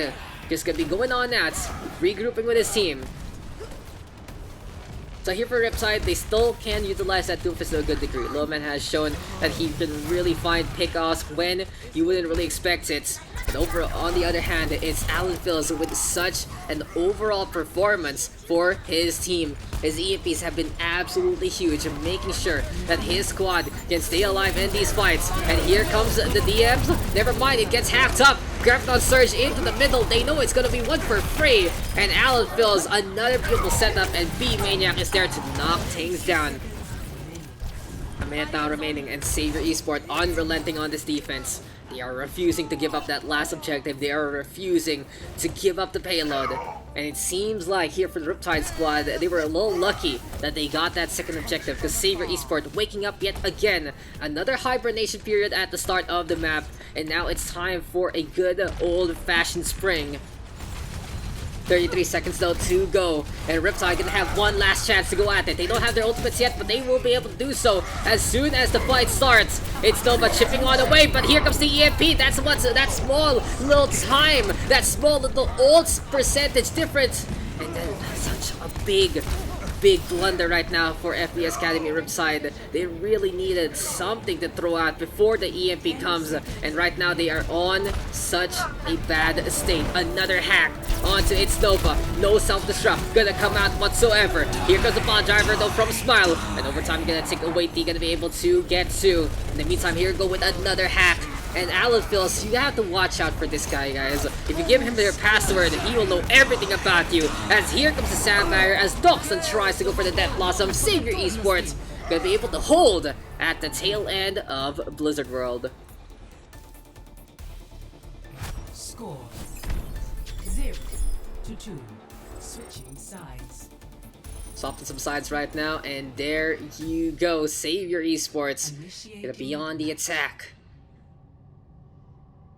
just gonna be going on that, regrouping with his team. So here for Riptide, they still can utilize that Doomfist to a good degree. Little Man has shown that he can really find pickoffs when you wouldn't really expect it. But over on the other hand, it's Alan Phils with such an overall performance for his team. His EMPs have been absolutely huge, making sure that his squad can stay alive in these fights. And here comes the DMs. Never mind, it gets hacked up. Graviton Surge into the middle. They know it's gonna be one for free. And Alan Phils another beautiful setup, and B Maniac is there to knock things down. A minute now remaining, and Savior Esports unrelenting on this defense. They are refusing to give up that last objective. They are refusing to give up the payload. And it seems like here for the Riptide squad, they were a little lucky that they got that second objective, because Savior Esports waking up yet again. Another hibernation period at the start of the map, and now it's time for a good old-fashioned spring. 33 seconds though to go, and Riptide gonna have one last chance to go at it. They don't have their ultimates yet, but they will be able to do so as soon as the fight starts. It's Nova chipping on the way, but here comes the EMP. That's what's that small little time, that small little ult percentage difference, and then such a big blunder right now for FPS Academy Riptide. They really needed something to throw out before the EMP comes, and right now they are on such a bad state. Another hack onto It's Nova. No self-destruct gonna come out whatsoever. Here comes the ball driver though from Smile, and overtime gonna take away T, gonna be able to get to. In the meantime, here go with another hack. And Alan Phils, you have to watch out for this guy, guys. If you give him their password, he will know everything about you. As here comes the Sand Barrier, as Doxic tries to go for the Death Blossom. Savior Esports gonna be able to hold at the tail end of Blizzard World. Score 0-2. Switching sides. Swapping some sides right now, and there you go. Savior Esports gonna be on the attack.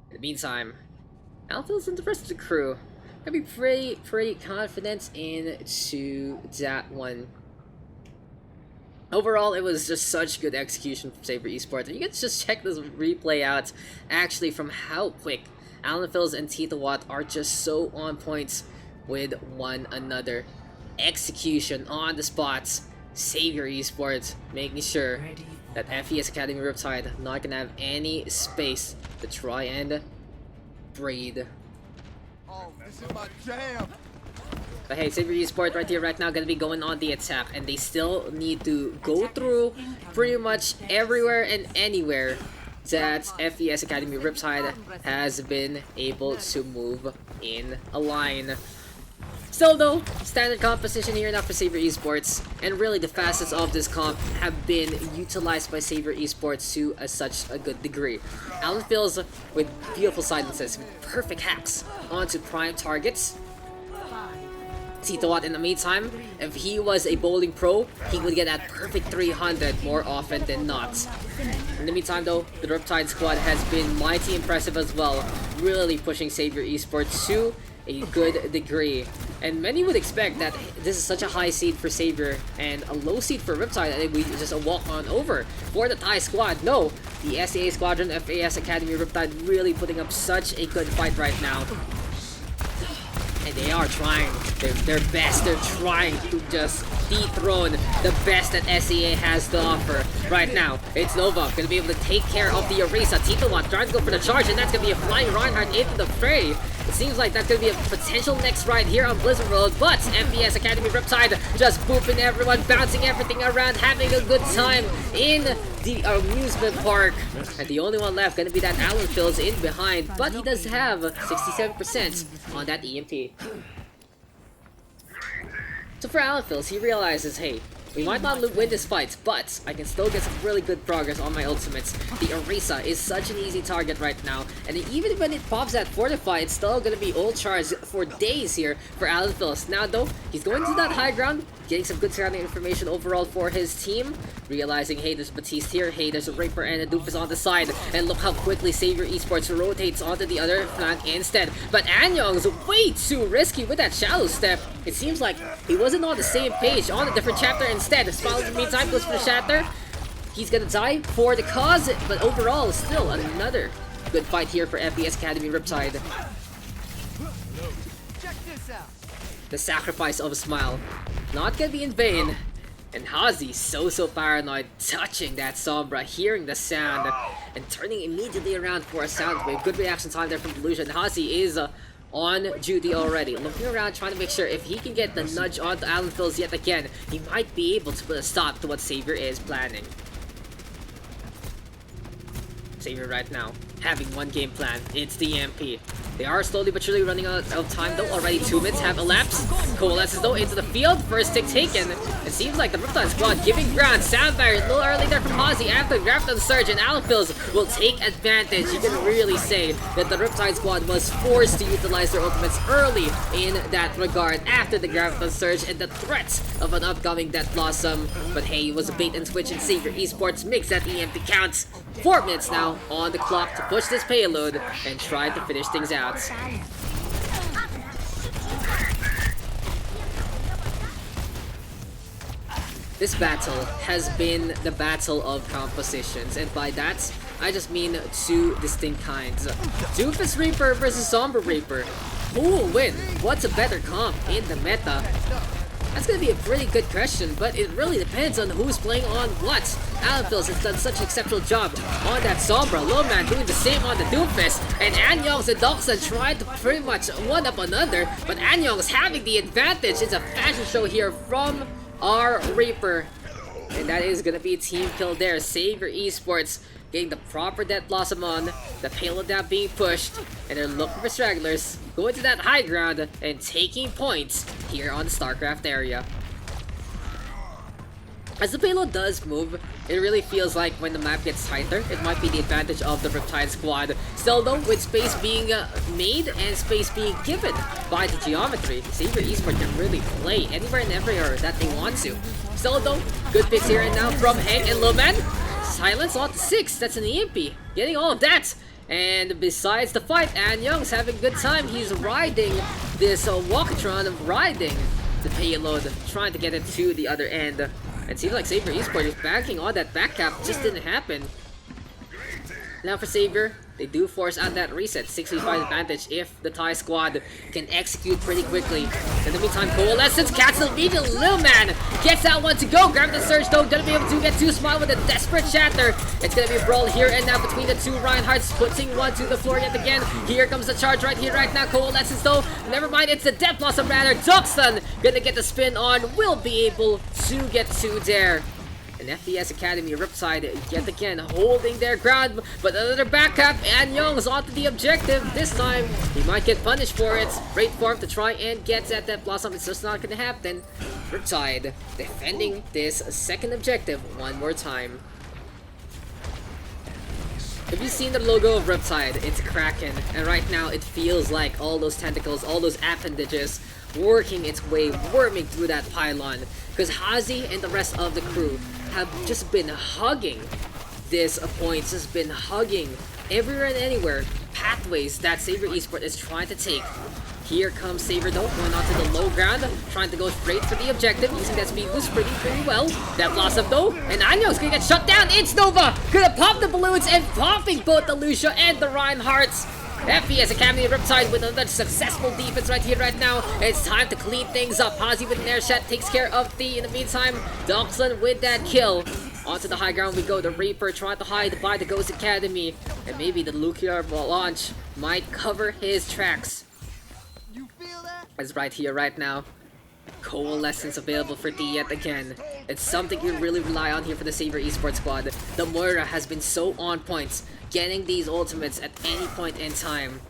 In the meantime, Alphil's and the rest of the crew gonna be pretty confident into that one. Overall, it was just such good execution from Saber Esports. And you can just check this replay out actually from how quick Alan Phils and Tita Watt are just so on point with one another. Execution on the spots. Savior Esports making sure that FES Academy Riptide not gonna have any space to try and breed. Oh, this is my jam. But hey, Savior Esports right here, right now, gonna be going on the attack, and they still need to go through pretty much everywhere and anywhere that FES Academy Riptide has been able to move in a line. Still though, standard composition here now for Saber Esports, and really the facets of this comp have been utilized by Saber Esports to such a good degree. Alan Phils with beautiful silences, with perfect hacks onto prime targets. Tita Watt in the meantime, if he was a bowling pro, he would get that perfect 300 more often than not. In the meantime though, the Riptide squad has been mighty impressive as well, really pushing Saber Esports to a good degree. And many would expect that this is such a high seed for Saber and a low seed for Riptide, and we just walk on over for the Thai squad. No, the SEA Squadron, FAS Academy Riptide really putting up such a good fight right now. And they are trying their best. They're trying to just dethrone the best that SEA has to offer. Right now, it's Nova gonna be able to take care of the Orisa. Tito1 trying to go for the charge, and that's gonna be a flying Reinhardt into the fray. It seems like that's gonna be a potential next ride here on Blizzard World, but FPS Academy Riptide just booping everyone, bouncing everything around, having a good time in the amusement park. And the only one left gonna be that Alan Phil's in behind, but he does have 67% on that EMP. So for Alan Phil's, he realizes, hey, we might not win this fight, but I can still get some really good progress on my ultimates. The Orisa is such an easy target right now, and even when it pops that Fortify, it's still gonna be ult charged for days here for Alan Phil's. Now though, he's going to that high ground, getting some good surrounding information overall for his team, realizing, hey, there's Batiste here, hey, there's a Reaper and a Doofus on the side, and look how quickly Savior Esports rotates onto the other flank instead. But Anyong's way too risky with that shallow step. It seems like he wasn't on the same page, on a different chapter instead. Smile in the meantime goes for the shatter. He's gonna die for the cause, but overall, still another good fight here for FPS Academy Riptide. Check this out. The sacrifice of a smile, not gonna be in vain. And Hazi so paranoid, touching that Sombra, hearing the sound, and turning immediately around for a sound wave. Good reaction time there from Delusion. Hazi is on duty already, looking around, trying to make sure if he can get the nudge onto Alan Phil's yet again, he might be able to put a stop to what Savior is planning. Savior right now, having one game plan, it's the EMP. They are slowly but surely running out of time though, already 2 minutes have elapsed. Coalesces though into the field, first tick taken. It seems like the Riptide squad giving ground. Sound barrier a little early there from Hazi after the Grafton Surge, and Alan Phil's will take advantage. You can really say that the Riptide squad was forced to utilize their ultimates early in that regard after the Grafton Surge and the threat of an upcoming Death Blossom. But hey, it was a bait and switch, and Savior Esports makes that EMP count. 4 minutes now on the clock to push this payload and try to finish things out. This battle has been the battle of compositions, and by that, I just mean 2 distinct kinds. Doofus Reaper versus Sombra Reaper. Who will win? What's a better comp in the meta? That's gonna be a pretty good question, but it really depends on who's playing on what. Alan Phil's has done such an exceptional job on that Sombra. Lowman doing the same on the Doomfist, and Anyong's and Doxic trying to pretty much one up another, but Anyong's having the advantage. It's a fashion show here from our Reaper, and that is gonna be a team kill there. Savior Esports getting the proper Death Blossom on, the payload down being pushed, and they're looking for stragglers, going to that high ground and taking points here on the StarCraft area. As the payload does move, it really feels like when the map gets tighter, it might be the advantage of the Riptide squad. Still though, with space being made and space being given by the geometry, Savior Esports can really play anywhere and everywhere that they want to. Still though, good picks here and now from Hank and Lowman. Silence on 6, that's an EMP, getting all of that. And besides the fight, Anyong's having a good time. He's riding this walkatron, riding the payload, trying to get it to the other end. It seems like Savior Esports is banking on that back cap, just didn't happen. Now for Savior, they do force out that reset, 65 advantage if the Thai squad can execute pretty quickly. In the meantime, Coalescence catches the lead, and Lil Man gets that one to go. Grab the Surge though, gonna be able to get 2 Smile with a desperate shatter. It's gonna be a brawl here and now between the 2 Reinhardts, putting one to the floor yet again. Here comes the charge right here, right now. Coalescence though, never mind, it's the Death Blossom rather. Doxic gonna get the spin on, will be able to get 2 there. And FPS Academy Riptide yet again holding their ground, but another back cap, and Young's onto the objective. This time, he might get punished for it. Great form to try and get at that Blossom. It's just not gonna happen. Riptide defending this second objective one more time. Have you seen the logo of Riptide? It's Kraken, and right now it feels like all those tentacles, all those appendages working its way, worming through that pylon. Because Hazi and the rest of the crew have just been hugging this point, just been hugging everywhere and anywhere pathways that Savior Esports is trying to take. Here comes Savior though, going onto the low ground, trying to go straight for the objective, using that speed boost pretty well. That Blossom though, and Anyong's gonna get shut down. It's Nova gonna pop the balloons and popping both the Lucia and the Reinhardts. FPS Academy Riptide with another successful defense right here, right now. It's time to clean things up. Hazi with an air shot takes care of the. In the meantime, Doxic with that kill. Onto the high ground we go. The Reaper trying to hide by the Ghost Academy. And maybe the nuclear launch might cover his tracks. You feel that? It's right here, right now. Coalescence available for D yet again. It's something you really rely on here for the Saber Esports squad. The Moira has been so on point, getting these ultimates at any point in time.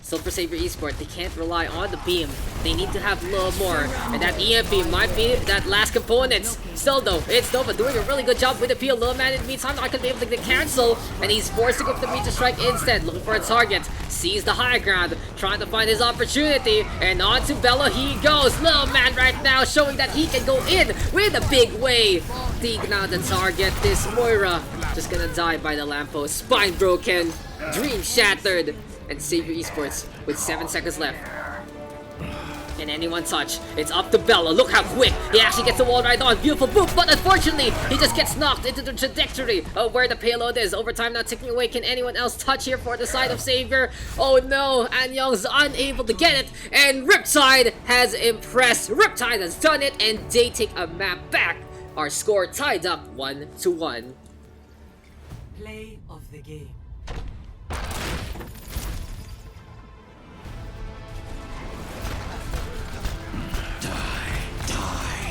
So for Saber Esports, they can't rely on the beam. They need to have a little more. And that EMP might be that last component. Still though, it's Nova doing a really good job with the peel. Little man in the meantime not gonna be able to cancel. And he's forced to go for the meteor strike instead. Looking for a target. Sees the high ground. Trying to find his opportunity. And on to Bella he goes. Little man right now showing that he can go in with a big wave. Taking out the target. This Moira just gonna die by the lamppost. Spine broken. Dream shattered. And Saber Esports with 7 seconds left. Can anyone touch? It's up to Bella. Look how quick he actually gets the wall right on. Beautiful move, but unfortunately, he just gets knocked into the trajectory of where the payload is. Overtime now ticking away. Can anyone else touch here for the side of Savior? Oh no, Anyong's unable to get it. And Riptide has impressed. Riptide has done it, and they take a map back. Our score tied up 1-1. Play of the game.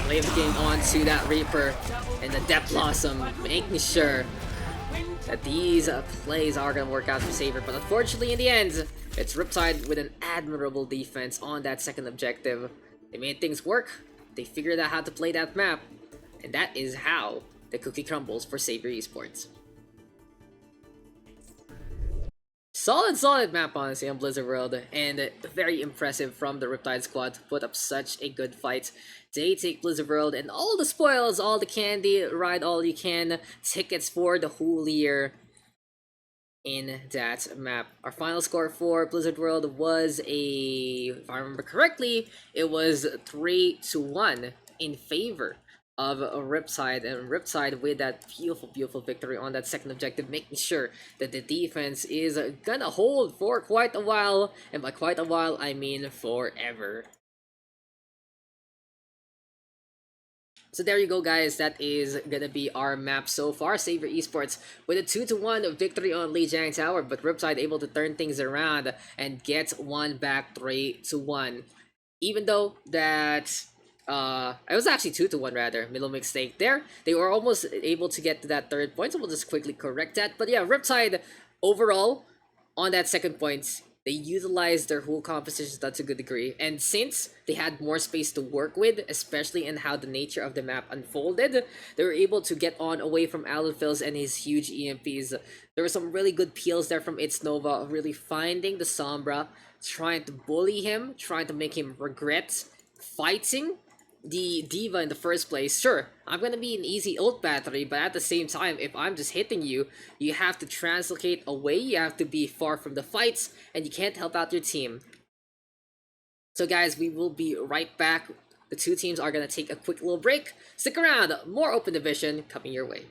Play the game onto that Reaper and the Depth Blossom, making sure that these plays are going to work out for Saber. But unfortunately, in the end, it's Riptide with an admirable defense on that second objective. They made things work. They figured out how to play that map. And that is how the cookie crumbles for Saber Esports. Solid map, honestly, on Blizzard World, and very impressive from the Riptide squad to put up such a good fight. They take Blizzard World and all the spoils, all the candy, ride all you can, tickets for the whole year in that map. Our final score for Blizzard World was if I remember correctly, it was 3-1 in favor of Riptide, and Riptide with that beautiful victory on that second objective, making sure that the defense is gonna hold for quite a while, and by quite a while I mean forever. So there you go, guys. That is gonna be our map so far. Saber Esports with a 2-1 victory on Lijiang Tower, but Riptide able to turn things around and get one back 3-1. Even though that it was actually 2-1 rather. Middle mistake there. They were almost able to get to that third point, so we'll just quickly correct that. But yeah, Riptide overall on that second point, they utilized their whole compositions to a good degree. And since they had more space to work with, especially in how the nature of the map unfolded, they were able to get on away from Alphils and his huge EMPs. There were some really good peels there from It's Nova, really finding the Sombra, trying to bully him, trying to make him regret fighting the Diva in the first place. Sure, I'm gonna be an easy ult battery, but at the same time, if I'm just hitting you, you have to translocate away, you have to be far from the fights, and you can't help out your team. So guys, we will be right back. The two teams are gonna take a quick little break. Stick around, more Open Division coming your way.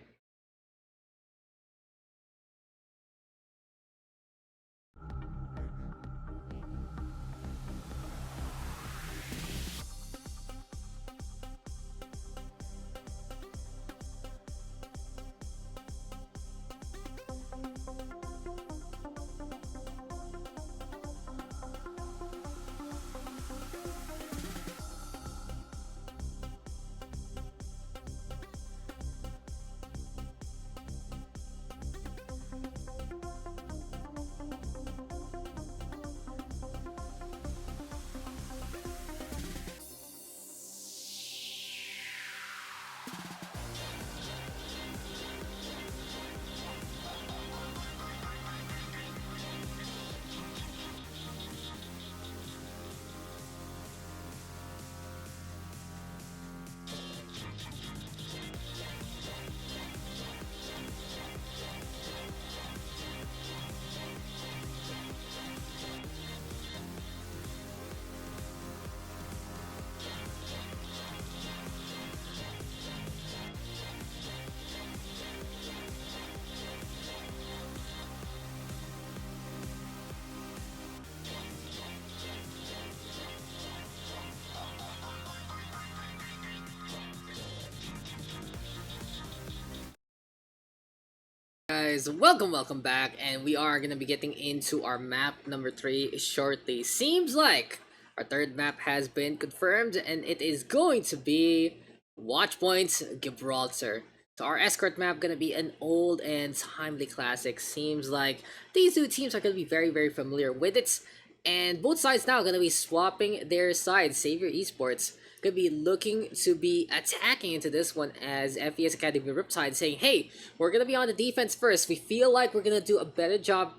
guys, welcome back, and we are gonna be getting into our map number 3 shortly. Seems like our third map has been confirmed, and it is going to be Watchpoint Gibraltar. So our escort map gonna be an old and timely classic. Seems like these two teams are gonna be very familiar with it, and both sides now gonna be swapping their sides. Savior Esports could be looking to be attacking into this one as FES Academy Riptide saying, hey, we're going to be on the defense first. We feel like we're going to do a better job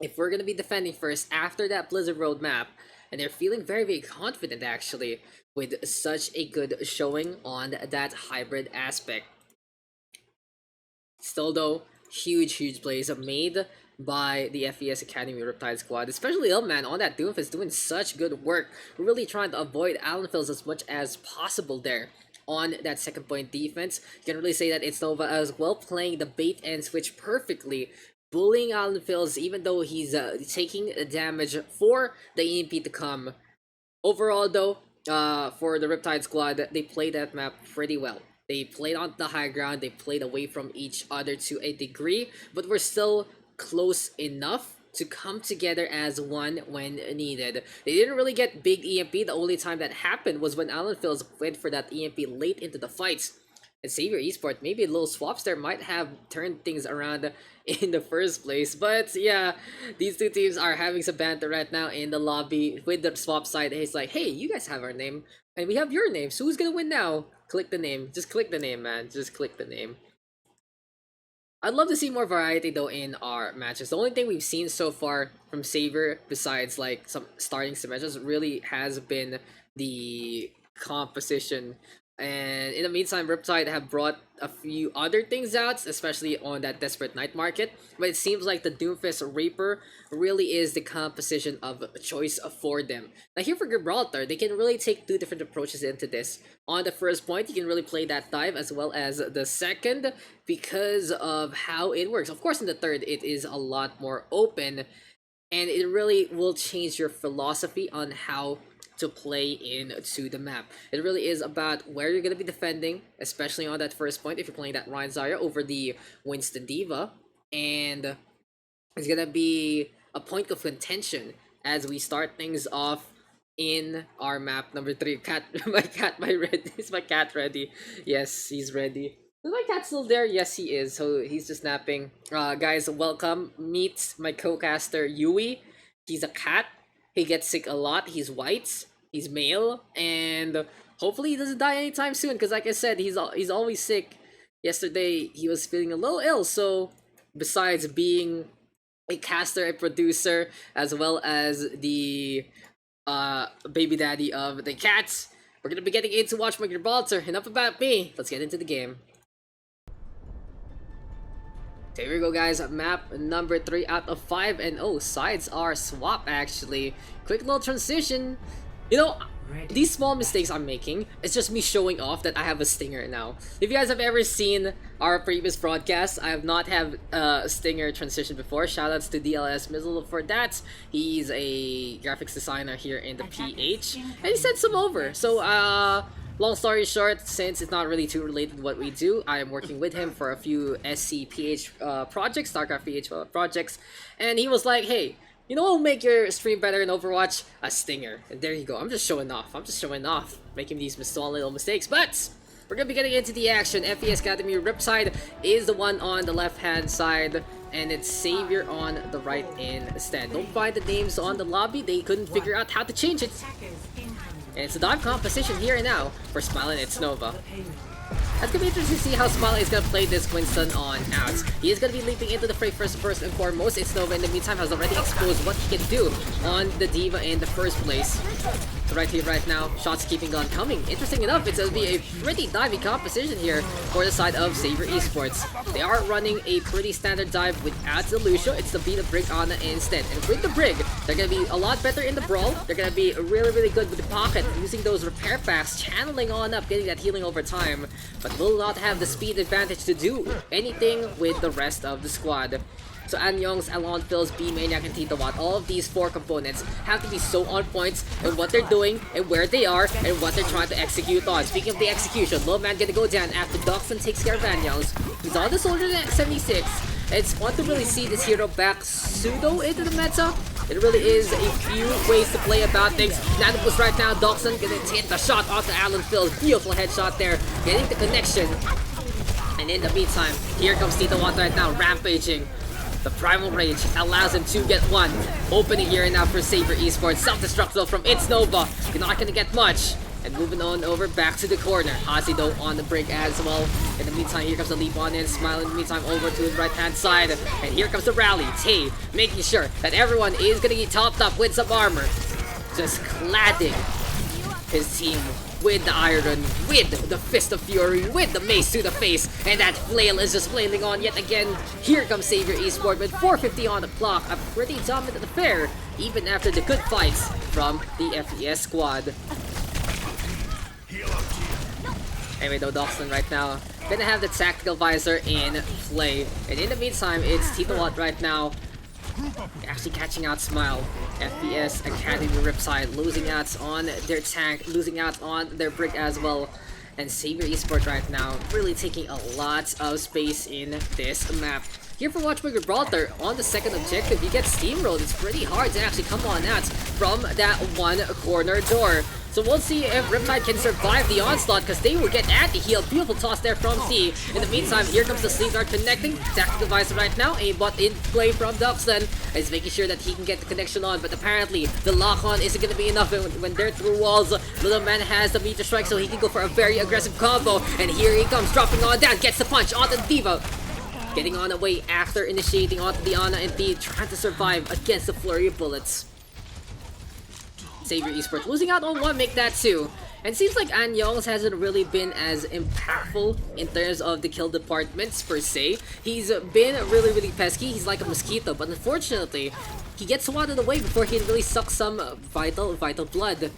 if we're going to be defending first after that Blizzard roadmap. And they're feeling very confident actually with such a good showing on that hybrid aspect. Still though, huge plays made by the FES Academy Riptide squad, especially Illman on that Doomfist doing such good work, really trying to avoid Allenfills as much as possible there on that second point defense. You can really say that it's Nova as well, playing the bait and switch perfectly, bullying Allenfills even though he's taking damage for the EMP to come. Overall though, for the Riptide squad, they played that map pretty well. They played on the high ground, they played away from each other to a degree, but we're still close enough to come together as one when needed. They didn't really get big EMP. The only time that happened was when Allenfills went for that EMP late into the fights. And Savior Esports, maybe a little swaps there might have turned things around in the first place. But yeah, these two teams are having some banter right now in the lobby with the swap side. He's like, hey, you guys have our name and we have your name, so who's gonna win now? Click the name. Just click the name, man. Just click the name. I'd love to see more variety though in our matches. The only thing we've seen so far from Savior, besides like some starting matches, really has been the composition. And in the meantime, Riptide have brought a few other things out, especially on that Desperate Night market. But it seems like the Doomfist Reaper really is the composition of choice for them. Now here for Gibraltar, they can really take two different approaches into this. On the first point, you can really play that dive as well as the second because of how it works. Of course, in the third, it is a lot more open. And it really will change your philosophy on how to play into the map. It really is about where you're going to be defending, especially on that first point if you're playing that Ryan Zarya over the Winston Diva. And it's going to be a point of contention as we start things off in our map number 3. Is my cat ready? Yes, he's ready. Is my cat still there? Yes, he is. So he's just napping. Guys, welcome. Meet my co-caster, Yui. He's a cat. He gets sick a lot. He's white. He's male, and hopefully he doesn't die anytime soon. Because, like I said, he's always sick. Yesterday he was feeling a little ill. So, besides being a caster, a producer, as well as the baby daddy of the cats, we're gonna be getting into Watchpoint Gibraltar. Enough about me. Let's get into the game. So here we go, guys. Map number 3 out of 5, and oh, sides are swap actually. Quick little transition. You know, these small mistakes I'm making, it's just me showing off that I have a stinger now. If you guys have ever seen our previous broadcasts, I have not had a stinger transition before. Shoutouts to DLS Mizzle for that. He's a graphics designer here in the PH, and he sent some over. So, long story short, since it's not really too related to what we do, I am working with him for a few SCPH projects, StarCraft PH projects, and he was like, hey, you know what will make your stream better in Overwatch? A stinger. And there you go. I'm just showing off. Making these small little mistakes. But we're going to be getting into the action. FES Academy Riptide is the one on the left-hand side. And it's Savior on the right instead. Don't find the names on the lobby. They couldn't figure out how to change it. And it's a dive composition here and now for Smile and it's Nova. That's gonna be interesting to see how Smiley is gonna play this Winston on out. He is gonna be leaping into the fray first and foremost. It's Nova in the meantime has already exposed what he can do on the Diva in the first place. So right here, right now, shots keeping on coming. Interesting enough, it's gonna be a pretty divey composition here for the side of Savior Esports. They are running a pretty standard dive without the Lucio. It's the Beat the Brig on instead. And with the Brig, they're gonna be a lot better in the brawl. They're gonna be really good with the pocket, using those repair packs, channeling on up, getting that healing over time. But will not have the speed advantage to do anything with the rest of the squad. So Anyong's, Alonfil's, B-Maniac, and Tito Watt, all of these 4 components have to be so on point in what they're doing and where they are and what they're trying to execute on. Speaking of the execution, Low Man gonna go down after Doxic takes care of Anyong's. He's on the Soldier 76. It's fun to really see this hero back pseudo into the meta. It really is a few ways to play about things. Nanoboost right now, Doxic gonna hit the shot onto Alan Phil. Beautiful headshot there, getting the connection. And in the meantime, here comes Tito Watt right now, rampaging. The Primal Rage allows him to get one. Opening here now for Saber Esports. Self-destruct though from It's Nova. You're not gonna get much. And moving on over back to the corner. Hazi though on the break as well. In the meantime, here comes the leap on in. Smile in the meantime over to his right hand side. And here comes the rally. Tay making sure that everyone is gonna get topped up with some armor. Just cladding his team with the iron, with the Fist of Fury, with the mace to the face, and that flail is just flailing on yet again. Here comes Savior Esports with 4:50 on the clock, a pretty dominant affair, even after the good fights from the FES squad. Anyway though, Doxic right now gonna have the tactical visor in play, and in the meantime, it's Tito Watt right now actually catching out Smile. FPS Academy Ripside losing out on their tank, losing out on their brick as well. And Saber Esports right now really taking a lot of space in this map. Here for Watchpoint Gibraltar, on the second objective, you get steamrolled. It's pretty hard to actually come on out from that one corner door. So we'll see if Riptide can survive the onslaught, because they will get anti-heal. Beautiful toss there from C. In the meantime, here comes the sleep guard connecting. Tactical device right now. Aimbot in play from Doxic. He's making sure that he can get the connection on, but apparently the lock-on isn't going to be enough when they're through walls. Little man has the meter strike, so he can go for a very aggressive combo. And here he comes, dropping on down, gets the punch onto the Diva. Getting on away after initiating onto the Ana and D, trying to survive against the flurry of bullets. Savior Esports losing out on one, make that two. And it seems like Anyong's hasn't really been as impactful in terms of the kill departments per se. He's been really pesky, he's like a mosquito, but unfortunately, he gets swatted away before he can really suck some vital blood.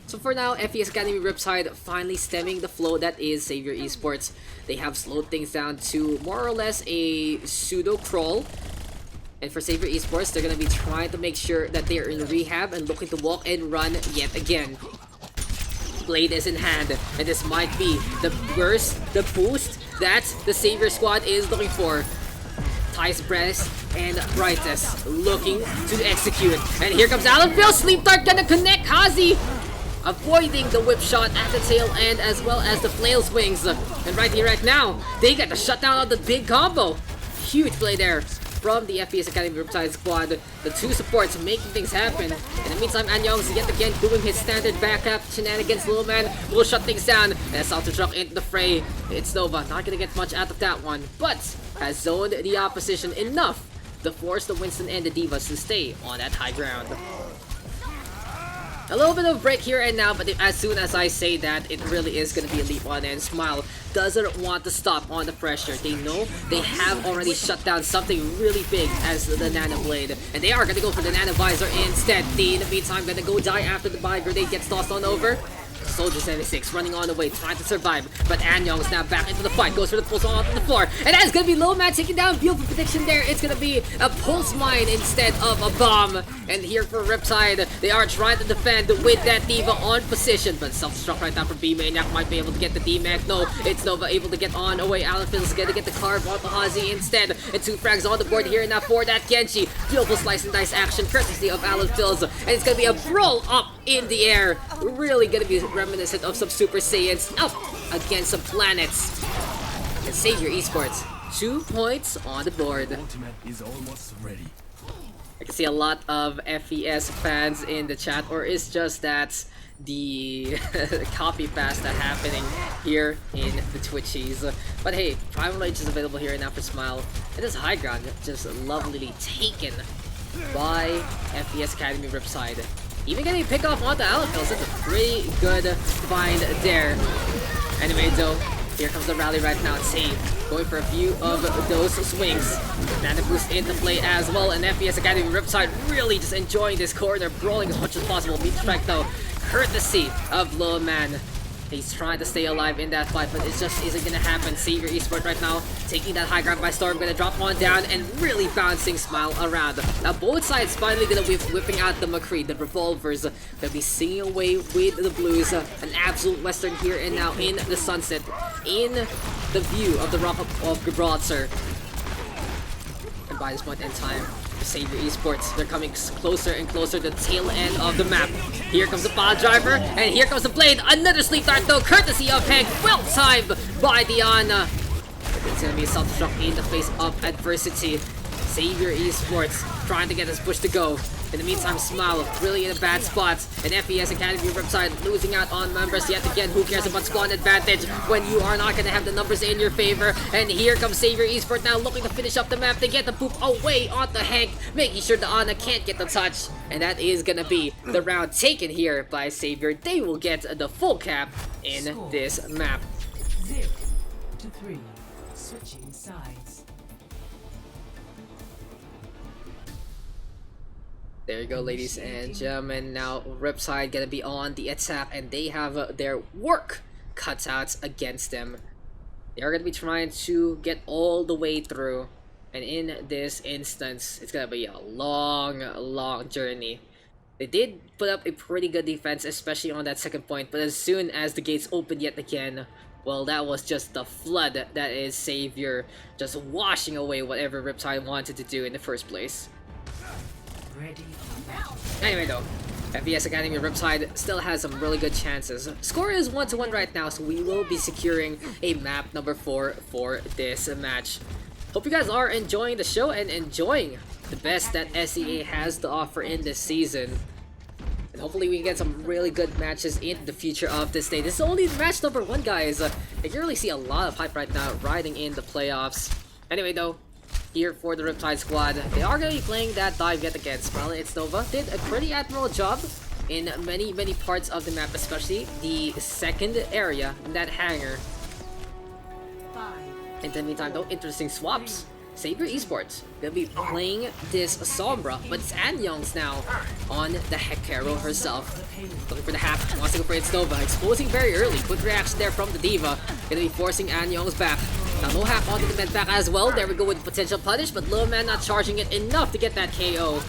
So for now, FES Academy Ripside finally stemming the flow that is Savior Esports. They have slowed things down to more or less a pseudo crawl. And for Savior Esports, they're going to be trying to make sure that they are in rehab and looking to walk and run yet again. Blade is in hand, and this might be the burst, the boost that the Savior squad is looking for. Ty's Breast and Brightest looking to execute. And here comes Alan Phil, Sleep Dart gonna connect Hazi, avoiding the whip shot at the tail end as well as the flail swings. And right here, right now, they get the shutdown of the big combo. Huge play there from the FES Academy Riptide squad. The two supports making things happen. In the meantime, Anyong's yet again doing his standard backup shenanigans. Little man will shut things down. And Salto Truck into the fray. It's Nova, not gonna get much out of that one, but has zoned the opposition enough to force the Winston and the Divas to stay on that high ground. A little bit of break here and now, but as soon as I say that, it really is going to be a leap on, and Smile doesn't want to stop on the pressure. They know they have already shut down something really big as the Nano Blade, and they are going to go for the Nano Visor instead. D, in the meantime, going to go die after the Bio Grenade gets tossed on over. Soldier 76 running on the way, trying to survive, but Anyong is now back into the fight, goes for the pulse on the floor, and that is going to be Low Man taking down. Beautiful prediction there. It's going to be a pulse mine instead of a bomb. And here for Riptide, they are trying to defend with that Diva on position, but self-destruct right now for B-Maniac might be able to get the D-Mac. No, it's Nova able to get on away. Alan Phil's going to get the carve on Hazi instead, and two frags on the board here now for that Genji. Beautiful slice and dice action courtesy of Alan Phil's, and it's going to be a brawl up in the air. Really going to be reminiscent of some Super Saiyans up against some planets. And Savior Esports, 2 points on the board. Ultimate is almost ready. I can see a lot of FES fans in the chat, or is just that the copy paste that happening here in the Twitchies. But hey, Primal Rage is available here now for Smile. And this high ground just lovelily taken by FES Academy Ripside. Even getting a pick off onto Alapils, that's a pretty good find there. Anyway though, here comes the rally right now. Save, going for a few of those swings. Nano boost into play as well, and FES Academy Ripside really just enjoying this corner, brawling as much as possible. Meat strike though, courtesy of Low Man. He's trying to stay alive in that fight, but it just isn't gonna happen. Savior Esports right now taking that high ground by storm, gonna drop one down and really bouncing Smile around. Now both sides finally gonna be whipping out the McCree, the revolvers. Gonna be singing away with the blues. An absolute western here and now in the sunset, in the view of the Rock of Gibraltar. by this point in time. Savior Esports, they're coming closer and closer to the tail end of the map. Here comes the pile driver, and here comes the blade. Another sleep dart though, courtesy of Hank. Well timed by Diana. It's gonna be a self-destruct in the face of adversity. Savior Esports trying to get this push to go. In the meantime, Smile really in a bad spot. And FES Academy Riptide losing out on members yet again. Who cares about spawn advantage when you are not going to have the numbers in your favor? And here comes Savior Esports now looking to finish up the map. They get the poop away onto Hank, making sure the Ana can't get the touch. And that is going to be the round taken here by Savior. They will get the full cap in this map. 0-3. Switching sides. There you go, ladies and gentlemen. Now Riptide gonna be on the attack, and they have their work cut out against them. They are gonna be trying to get all the way through, and in this instance, it's gonna be a long journey. They did put up a pretty good defense, especially on that second point, but as soon as the gates opened yet again, well, that was just the flood that is Savior, just washing away whatever Riptide wanted to do in the first place. Ready for battle. Anyway though, FES Academy Riptide still has some really good chances. Score is 1-1 right now, so we will be securing a map number 4 for this match. Hope you guys are enjoying the show and enjoying the best that SEA has to offer in this season. And hopefully we can get some really good matches in the future of this day. This is only match number 1, guys. You can really see a lot of hype right now riding in the playoffs. Anyway though, here for the Riptide squad, they are going to be playing that dive yet again. Smiley It's Nova did a pretty admirable job in many parts of the map, especially the second area in that hangar. In the meantime though, interesting swaps. Savior Esports gonna be playing this Sombra, but it's Anyong's now on the Hekaro herself. Looking for the half, wants to go for It's Nova, exposing very early. Good reaction there from the Diva. Gonna be forcing Anyong's back. Now no hack onto the med back as well. There we go with potential punish, but Little Man not charging it enough to get that KO.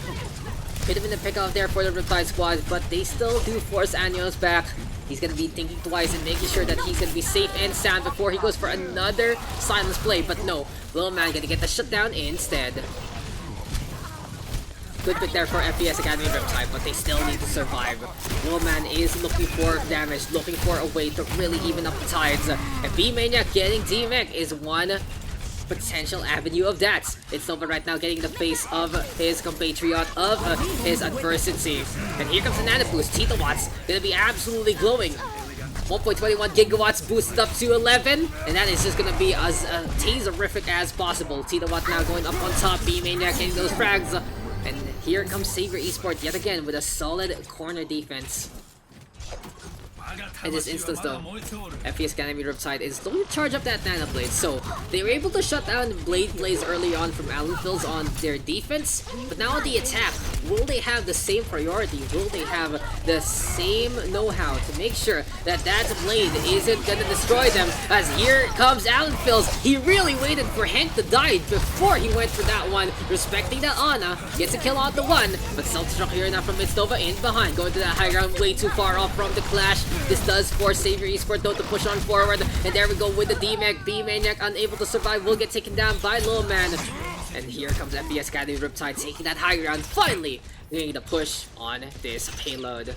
Could have been a pick off there for the Riptide squad, but they still do force Anyong's back. He's gonna be thinking twice and making sure that he's gonna be safe and sound before he goes for another silence play, but no, Little Man gonna get the shutdown instead. Good pick there for FES Academy Riptide, but they still need to survive. Little Man is looking for damage, looking for a way to really even up the tides. And B-Maniac getting D-Mech is one potential avenue of that. It's Nova right now getting the face of his compatriot of his adversity. And here comes the Nano Boost. Tita Watts gonna be absolutely glowing. 1.21 gigawatts boosted up to 11, and that is just gonna be as taserific as possible. Tita Watt now going up on top. B-Maniac getting those frags. And here comes Savior Esports yet again with a solid corner defense. In this instance though, FES Academy Riptide is looking to charge up that Nano Blade, so they were able to shut down Blade Blaze early on from Allenfills on their defense, but now on the attack, will they have the same priority? Will they have the same know-how to make sure that that Blade isn't gonna destroy them? As here comes Allenfills, he really waited for Hank to die before he went for that one, respecting that Ana, gets a kill on the one, but self-destruct here now from It's Nova in behind, going to that high ground way too far off from the clash. This does force Savior Esports though to push on forward, and there we go with the D-Mech. B-Maniac unable to survive, will get taken down by Little Man. And here comes FES Academy Riptide taking that high ground, finally getting the push on this payload.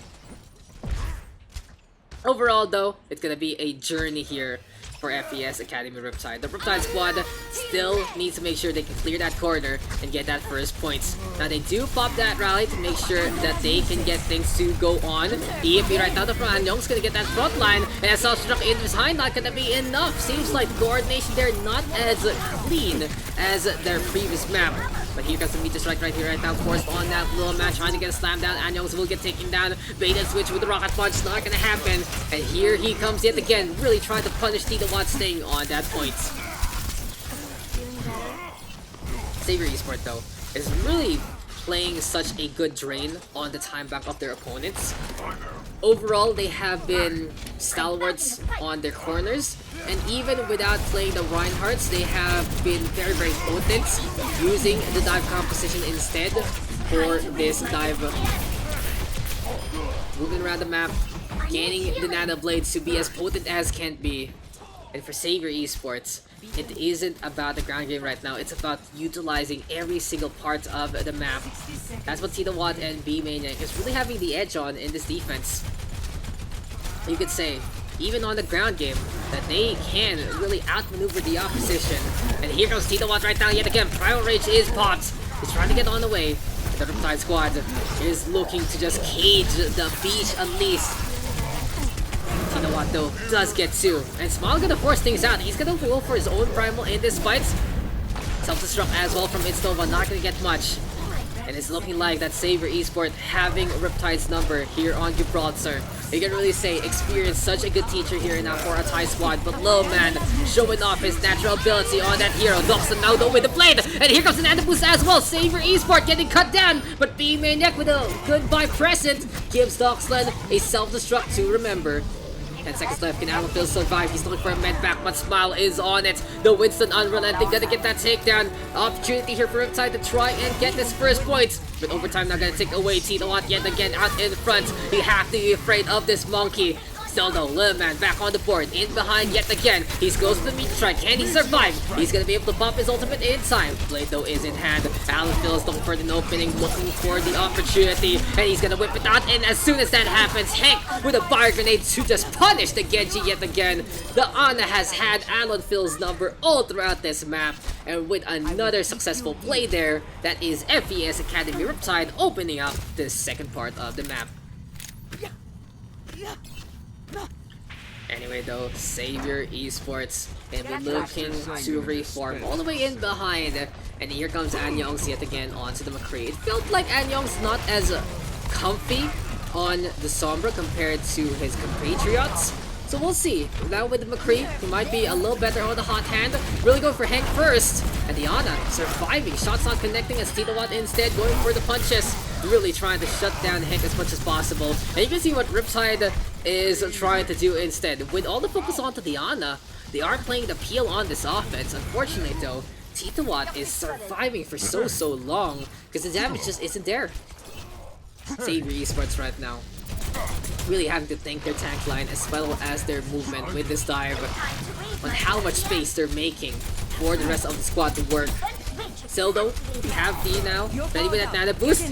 Overall though, it's gonna be a journey here for FES Academy Riptide. The Riptide squad still needs to make sure they can clear that corner and get that first points. Now they do pop that rally to make sure that they can get things to go on. EFP right now, the front Young's gonna get that front line, and as self-destruct in behind, not gonna be enough. Seems like coordination there not as clean as their previous map. But here comes the meter strike right here, right now, forced on that Little Man, trying to get a slam down. Anyongs will get taken down. Beta switch with the rocket punch, not gonna happen. And here he comes yet again, really trying to punish Tita Watt, staying on that point. Savior Esports though is really playing such a good drain on the time back of their opponents. Overall, they have been stalwarts on their corners, and even without playing the Reinhardts, they have been very potent, using the dive composition instead for this dive. Moving around the map, gaining the Nano Blades to be as potent as can be. And for Savior Esports, it isn't about the ground game right now, it's about utilizing every single part of the map. That's what Tito Watt and B Maniac is really having the edge on in this defense. You could say, even on the ground game, that they can really outmaneuver the opposition. And here comes Tito Watt right now yet again. Primal Rage is popped. He's trying to get on the way. The Riptide squad is looking to just cage the Beach Unleashed. Tito Watt though does get 2. And Smile gonna force things out. He's gonna go for his own Primal in this fight. Self-destruct as well from Nova, not gonna get much. And it's looking like that Savior Esports having Riptide's number here on Gibraltar. You can really say experience such a good teacher here now for a Thai squad. But Lil Man showing off his natural ability on that hero. Doxic now though with the blade. And here comes an Antaboost as well. Savior Esports getting cut down. But B-Maniac with a goodbye present gives Doxic a self-destruct to remember. 10 seconds left. Can Alan survive? He's looking for a med back, but Smile is on it. The Winston unrelenting, gonna get that takedown. Opportunity here for Riptide to try and get this first point. But overtime now gonna take away Tito Watt yet again out in front. You have to be afraid of this monkey. Still though, Lil Man back on the board. In behind yet again. He's close to the meat strike. Can he survive? He's gonna be able to pop his ultimate in time. Blade though is in hand. Alan Phil's looking for an opening, looking for the opportunity. And he's gonna whip it out. And as soon as that happens, Hank with a fire grenade to just punish the Genji yet again. The Ana has had Alan Phil's number all throughout this map. And with another successful play there, that is FES Academy Riptide opening up the second part of the map. Anyway though, Savior Esports and we're looking to reform all the way in behind. And here comes Anyong's yet again onto the McCree. It felt like Anyong's not as comfy on the Sombra compared to his compatriots. So we'll see. Now with the McCree, he might be a little better on the hot hand. Really going for Hank first. And the Ana surviving. Shots not connecting as Tito Watt instead going for the punches. Really trying to shut down Hank as much as possible. And you can see what Riptide is trying to do instead. With all the focus onto the Ana, they are playing the peel on this offense. Unfortunately though, Tito Watt is surviving for so long because the damage just isn't there. Savior Esports right now really having to thank their tank line as well as their movement with this dive on how much space they're making for the rest of the squad to work. Still though, we have D now, ready with that nano boost.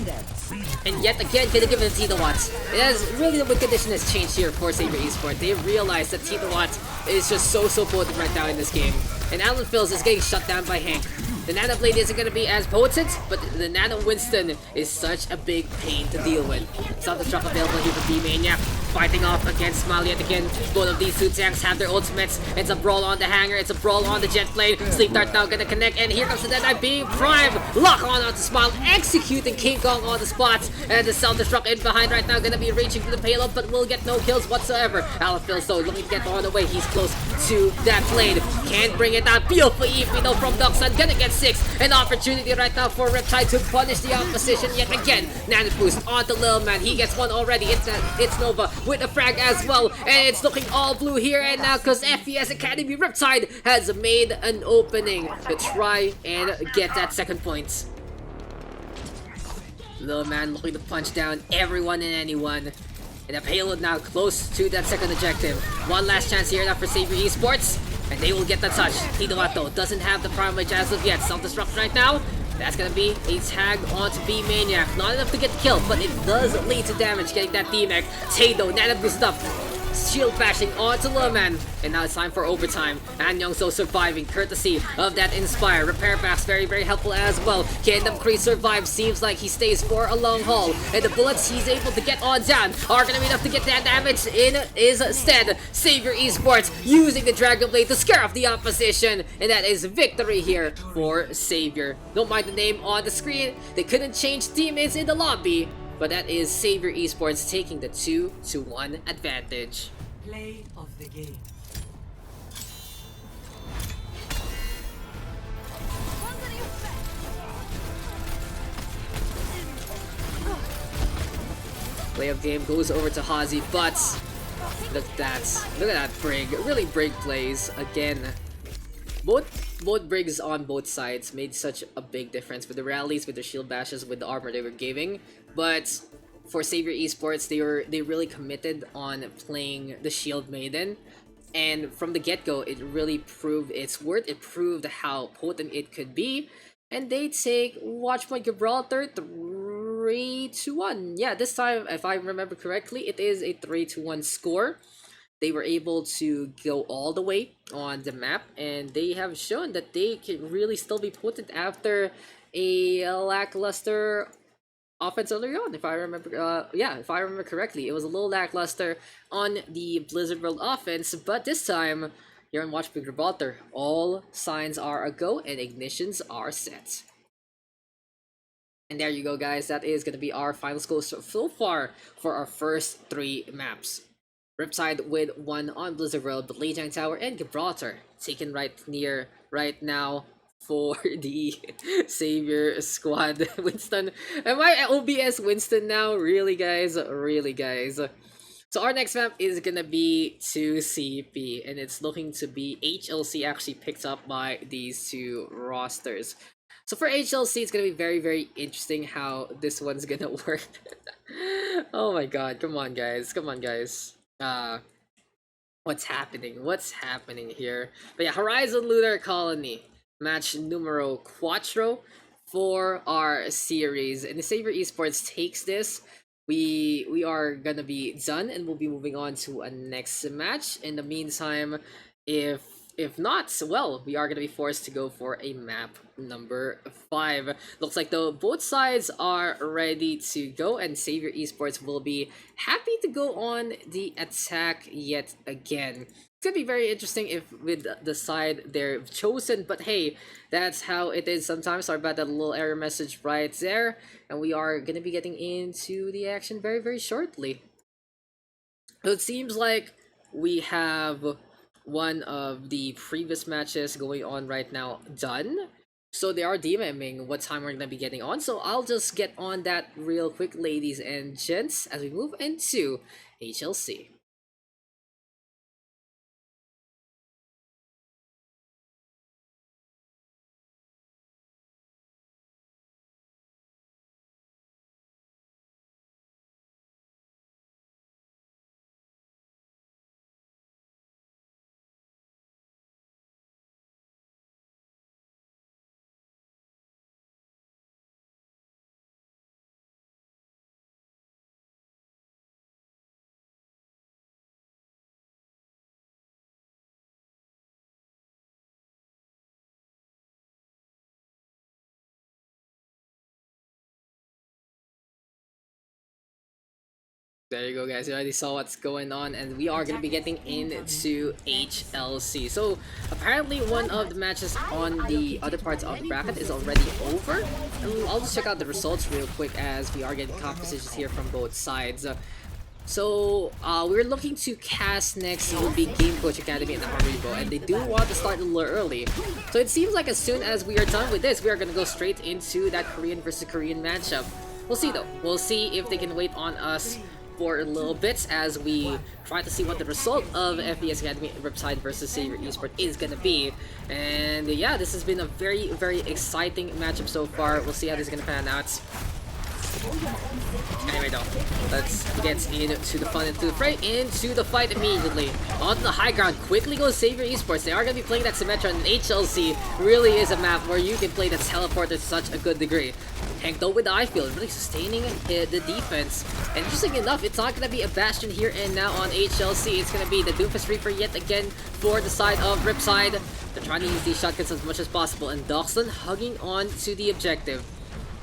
And yet again, gonna give it to Tito Watt. It has really, the win condition has changed here for Savior Esports. They realize that Tito Watt is just so potent right now in this game. And Alan Phil's is getting shut down by Hank. The Nano Blade isn't going to be as potent, but the Nano Winston is such a big pain to deal with. Self-destruct available here for B-Maniac. Fighting off against Smile yet again. Both of these two tanks have their ultimates. It's a brawl on the hanger. It's a brawl on the jet blade. Sleep Dart now going to connect. And here comes the Deadeye being primed. Lock on onto Smile. Executing King Kong on the spot. And the self-destruct in behind right now going to be reaching for the payload, but will get no kills whatsoever. Alan Phil's though looking to get on the way. He's close to that blade. Can't bring it down. Beautiful EP though from Doxic. Gonna get 6. An opportunity right now for Riptide to punish the opposition yet again. Nano boost onto Lil Man. He gets one already. It's Nova with a frag as well. And it's looking all blue here and now because FES Academy Riptide has made an opening to try and get that second point. Lil Man looking to punch down everyone and anyone. And the payload now close to that second objective. One last chance here now for Savior Esports. And they will get the touch. Tito Watt though doesn't have the Primal Rage as of yet. Self-destruct right now. That's gonna be a tag onto B-Maniac. Not enough to get the kill, but it does lead to damage getting that D-Mech. Tado, Nano boost up. Shield bashing onto Lumen. And now it's time for overtime. And Youngso surviving courtesy of that Inspire. Repair Pack's very helpful as well. Can McCree survive? Seems like he stays for a long haul. And the bullets he's able to get on down are going to be enough to get that damage in instead. Savior Esports using the Dragon Blade to scare off the opposition. And that is victory here for Savior. Don't mind the name on the screen. They couldn't change teammates in the lobby. But that is Savior Esports taking the 2-1 advantage. Play of the game. Play of game goes over to Hazi, but look at that Brig. Really Brig plays again. Both Brigs on both sides made such a big difference with the rallies, with the shield bashes, with the armor they were giving. But for Savior Esports, they really committed on playing the Shield Maiden. And from the get-go, it really proved its worth. It proved how potent it could be. And they take Watchpoint Gibraltar 3-1. Yeah, this time, if I remember correctly, it is a 3-1 score. They were able to go all the way on the map, and they have shown that they can really still be potent after a lackluster offense earlier on. If I remember, if I remember correctly, it was a little lackluster on the Blizzard World offense, but this time here in Watchpoint Gibraltar, all signs are a go and ignitions are set. And there you go, guys. That is going to be our final score so far for our first 3 maps. Riptide with 1 on Blizzard World, but Lijiang Tower and Gibraltar taken right now for the Savior squad. Winston, am I OBS Winston now? Really, guys? Really, guys? So our next map is gonna be 2CP, and it's looking to be HLC actually picked up by these 2 rosters. So for HLC, it's gonna be very, very interesting how this one's gonna work. Oh my god, come on guys, come on guys. What's happening? What's happening here? But yeah, Horizon Lunar Colony, match numero 4 for our series, and the Saber Esports takes this. We are gonna be done, and we'll be moving on to a next match. In the meantime, if not, well, we are gonna be forced to go for a map number 5. Looks like though both sides are ready to go, and Savior Esports will be happy to go on the attack yet again. It's gonna be very interesting if with the side they're chosen, but hey, that's how it is sometimes. Sorry about that little error message right there, and we are gonna be getting into the action very, very shortly. So it seems like we have one of the previous matches going on right now done. So they are DMing what time we're gonna be getting on. So I'll just get on that real quick, ladies and gents, as we move into HLC. There you go, guys. You already saw what's going on, and we are going to be getting into HLC. So apparently one of the matches on the other parts of the bracket is already over. And I'll just check out the results real quick as we are getting compositions here from both sides. So we're looking to cast next will be Game Coach Academy and Harbo, and they do want to start a little early. So it seems like as soon as we are done with this, we are going to go straight into that Korean versus Korean matchup. We'll see though. We'll see if they can wait on us for a little bit as we try to see what the result of FPS Academy Riptide versus Savior Esports is gonna be. And yeah, this has been a very, very exciting matchup so far. We'll see how this is gonna pan out. Anyway though, let's get into the fun, into the fray, into the fight immediately. Onto the high ground, quickly goes Savior Esports. They are going to be playing that Symmetra, and HLC really is a map where you can play the teleporter to such a good degree. Hank though with the eye field, really sustaining the defense. And interesting enough, it's not going to be a Bastion here and now on HLC. It's going to be the Doomfist Reaper yet again for the side of Riptide. They're trying to use these shotguns as much as possible, and Doxic hugging on to the objective.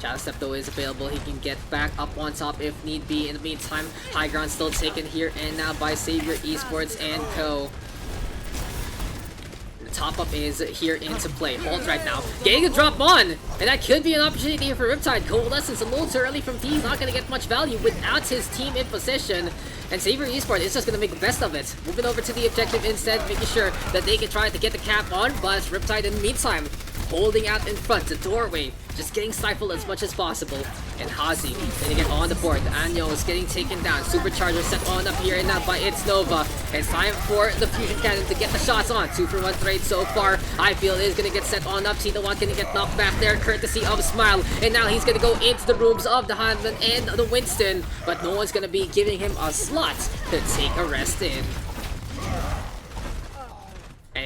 Shadow Step though is available, he can get back up on top if need be. In the meantime, high ground still taken here and now by Savior Esports and co. The top up is here into play. Hold right now, getting a drop on, and that could be an opportunity here for Riptide. Coalescence a little too early from T, he's not going to get much value without his team in position. And Savior Esports is just going to make the best of it. Moving over to the objective instead, making sure that they can try to get the cap on, but Riptide in the meantime holding out in front, the doorway, just getting stifled as much as possible. And Hazi getting it on the board. Anyo is getting taken down. Supercharger set on up here and now by It's Nova. It's time for the Fusion Cannon to get the shots on. 2-for-1 trade so far. I feel is going to get set on up. Tino1 going to get knocked back there courtesy of Smile. And now he's going to go into the rooms of the Hanman and the Winston. But no one's going to be giving him a slot to take a rest in.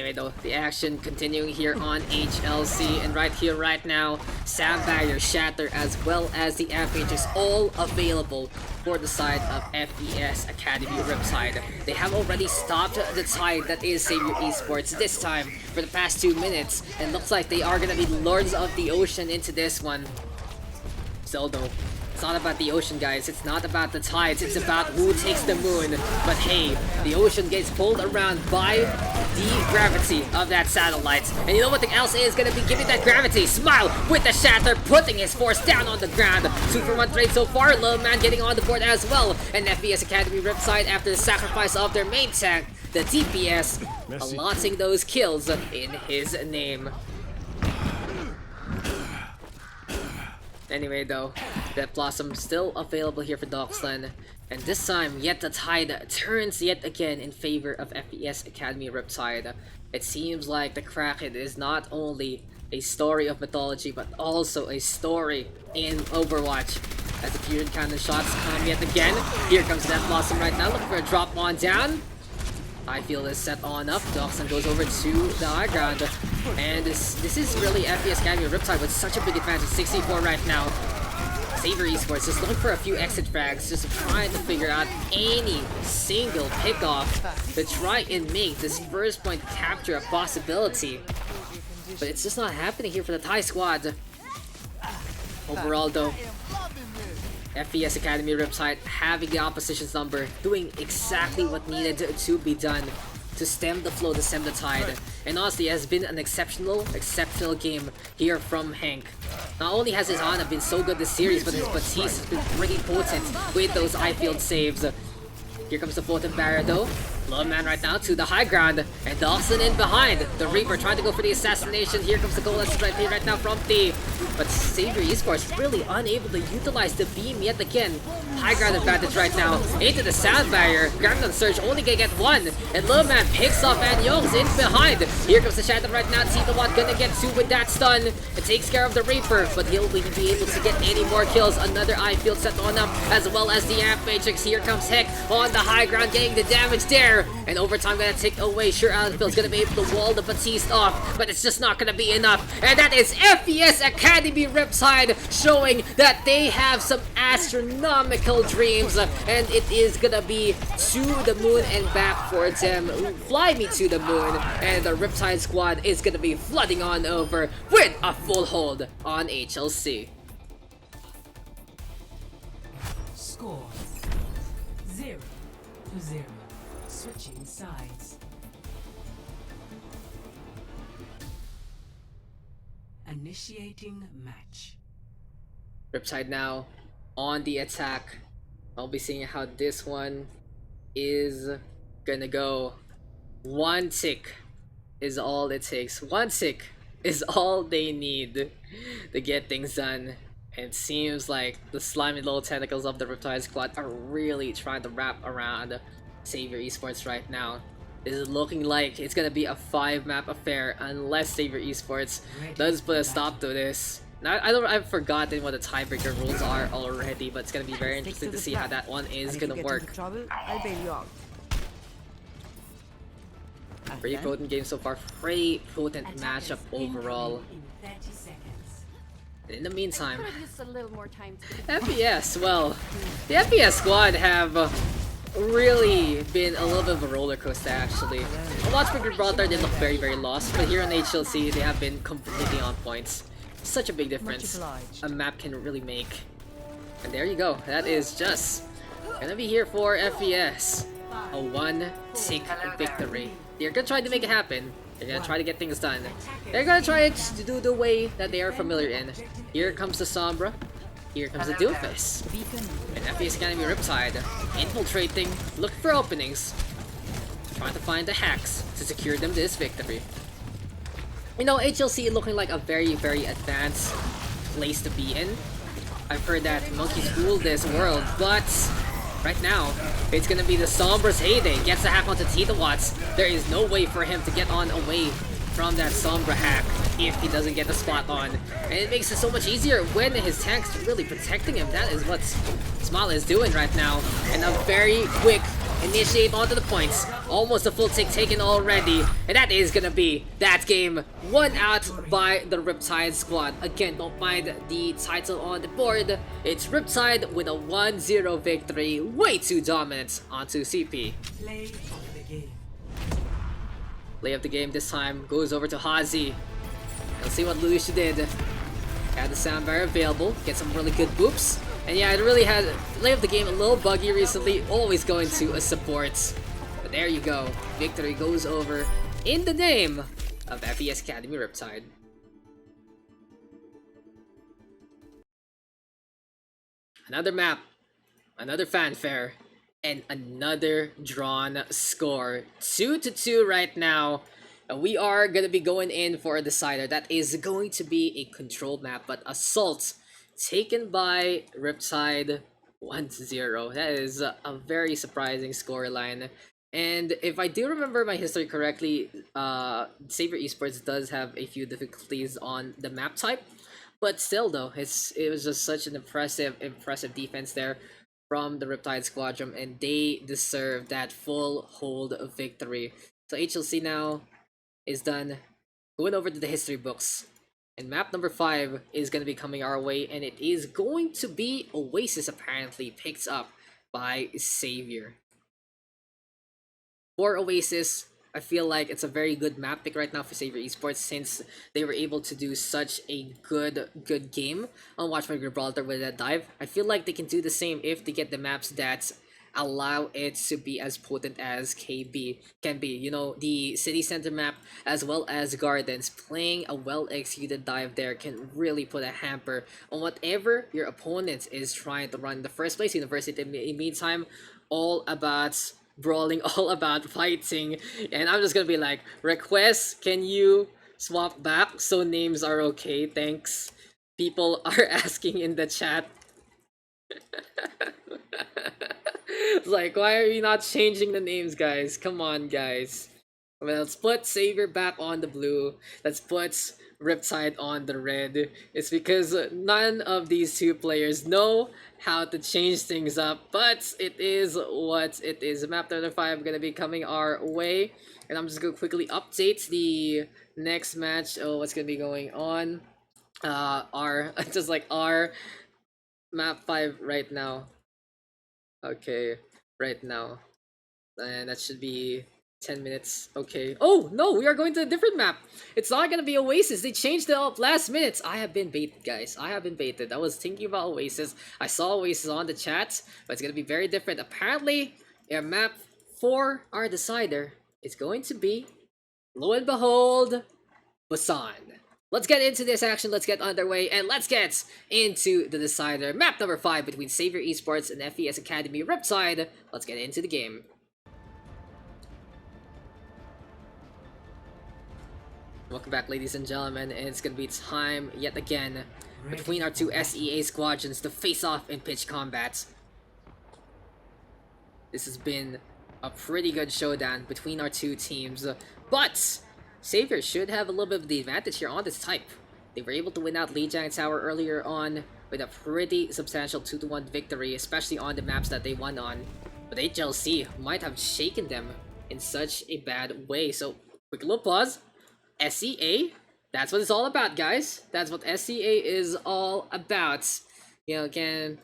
Anyway though, the action continuing here on HLC, and right here, right now, Sound Barrier, Shatter, as well as the Ampagers all available for the side of FES Academy Riptide. They have already stopped the tide that is Savior Esports this time for the past 2 minutes, and looks like they are gonna be Lords of the Ocean into this one. Still though, it's not about the ocean, guys. It's not about the tides. It's about who takes the moon. But hey, the ocean gets pulled around by the gravity of that satellite. And you know what else is going to be giving that gravity? Smile with the Shatter, putting his force down on the ground. 2 for 1 trade so far. Little Man getting on the board as well. And FES Academy Riptide, after the sacrifice of their main tank, the DPS, allotting those kills in his name. Anyway though, that Blossom still available here for Doxic, and this time yet the tide turns yet again in favor of FES Academy Riptide. It seems like the Kraken is not only a story of mythology but also a story in Overwatch. As the fusion cannon shots come yet again, here comes that Blossom right now, looking for a drop on down. I feel is set on up. Doxic goes over to the high ground. And this is really FES Academy Riptide with such a big advantage. 64 right now. Savior Esports just looking for a few exit frags, just trying to figure out any single pickoff to try and make this first point capture a possibility. But it's just not happening here for the Thai squad. Overall though, FES Academy Riptide having the opposition's number, doing exactly what needed to be done to stem the flow, to stem the tide. And honestly, it has been an exceptional game here from Hank. Not only has his Ana been so good this series, but his Batiste has been pretty potent with those I-field saves. Here comes the Photon Barrier though. Little Man right now to the high ground, and Doxic in behind. The Reaper trying to go for the assassination. Here comes the goal right now from the... But Savior Esports really unable to utilize the beam yet again. High ground advantage right now. Into the Sound Barrier. Ground on Surge only gonna get 1. And Little Man picks off and Young's in behind. Here comes the Shadow right now. Tita gonna get 2 with that stun. It takes care of the Reaper, but he'll be able to get any more kills. Another I-field set on up, as well as the Amp Matrix. Here comes Heck on the high ground, getting the damage there. And overtime gonna take away. Sure, Alanfield's gonna be able to wall the Batiste off, but it's just not gonna be enough. And that is FES Academy Riptide showing that they have some astronomical dreams, and it is gonna be to the moon and back for them. Fly me to the moon, and the Riptide squad is gonna be flooding on over with a full hold on HLC. Score 0-0. Switching sides. Initiating match. Riptide now on the attack. I'll be seeing how this one is gonna go. 1 tick is all it takes. 1 tick is all they need to get things done. And it seems like the slimy little tentacles of the Riptide squad are really trying to wrap around Savior Esports right now. This is looking like it's gonna be a 5-map affair unless Savior Esports does put a stop to this. Now, I've forgotten what the tiebreaker rules are already, but it's gonna be very interesting to see how that one is gonna work. Pretty potent game so far. Pretty potent matchup overall. In the meantime, FES, well, the FES squad have really been a little bit of a roller coaster actually. Watchpoint Gibraltar did look very lost, but here on HLC they have been completely on points. Such a big difference a map can really make. And there you go, that is just gonna be here for FES. A 1-tick victory. They're gonna try to make it happen. They're gonna try to get things done. They're gonna try it to do the way that they are familiar in. Here comes the Sombra. Here comes the Doofus. And FES Academy Riptide infiltrating, looking for openings, trying to find the hacks to secure them this victory. You know, HLC looking like a very advanced place to be in. I've heard that monkeys rule this world, but right now, it's gonna be the Sombra's heyday. Gets a hack onto Tita Watts. There is no way for him to get on away from that Sombra hack if he doesn't get the spot on. And it makes it so much easier when his tank's really protecting him. That is what Smile is doing right now. And a very quick initiate onto the points. Almost a full take taken already. And that is gonna be that game. One out by the Riptide squad. Again, don't mind the title on the board. It's Riptide with a 1-0 victory. Way too dominant onto CP. Play of the game. Play of the game this time goes over to Hazi. Let's see what Lucia did. Had the soundbar available, get some really good boops. And yeah, it really had play of the game a little buggy recently, always going to a support. But there you go, victory goes over in the name of FES Academy Riptide. Another map, another fanfare, and another drawn score. 2-2 right now. We are gonna be going in for a decider. That is going to be a controlled map, but Assault taken by Riptide 1-0. That is a very surprising scoreline. And if I do remember my history correctly, Saber Esports does have a few difficulties on the map type. But still though, it was just such an impressive defense there from the Riptide Squadron, and they deserve that full hold of victory. So HLC now is done going over to the history books. And map number 5 is going to be coming our way, and it is going to be Oasis, apparently picked up by Savior. For Oasis, I feel like it's a very good map pick right now for Savior Esports, since they were able to do such a good game on Watchpoint Gibraltar with that dive. I feel like they can do the same if they get the maps that allow it to be as potent as KB can be. You know, the city center map as well as gardens. Playing a well-executed dive there can really put a hamper on whatever your opponent is trying to run in the first place. University in the meantime, all about brawling, all about fighting. And I'm just gonna be like, request, can you swap back so names are okay? Thanks. People are asking in the chat. Like, why are you not changing the names, guys? Come on, guys. Well, let's put Savior back on the blue. Let's put Riptide on the red. It's because none of these two players know how to change things up, but it is what it is. Map number 5 gonna be coming our way, and I'm just gonna quickly update the next match. Oh, what's gonna be going on? Our just like our map 5 right now. Okay, right now. And that should be 10 minutes. Okay. Oh, no, we are going to a different map. It's not gonna be Oasis. They changed it up last minute. I have been baited, guys. I have been baited. I was thinking about Oasis. I saw Oasis on the chat, but it's gonna be very different. Apparently, our map for our decider is going to be, lo and behold, Busan. Let's get into this action, let's get underway, and let's get into the decider. Map number 5 between Savior Esports and FES Academy Riptide. Let's get into the game. Welcome back, ladies and gentlemen, and it's gonna be time yet again between our two SEA squadrons to face off in pitch combat. This has been a pretty good showdown between our two teams, but Savior should have a little bit of the advantage here on this type. They were able to win out Lee Giant Tower earlier on with a pretty substantial 2-1 victory, especially on the maps that they won on. But HLC might have shaken them in such a bad way. So, quick little pause. SEA, that's what it's all about, guys. That's what SEA is all about. You know, again,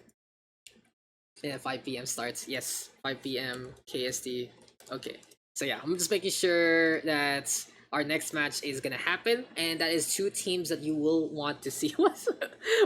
yeah, 5 p.m. starts. Yes, 5 p.m. KST. Okay. So yeah, I'm just making sure that our next match is gonna happen, and that is two teams that you will want to see. Why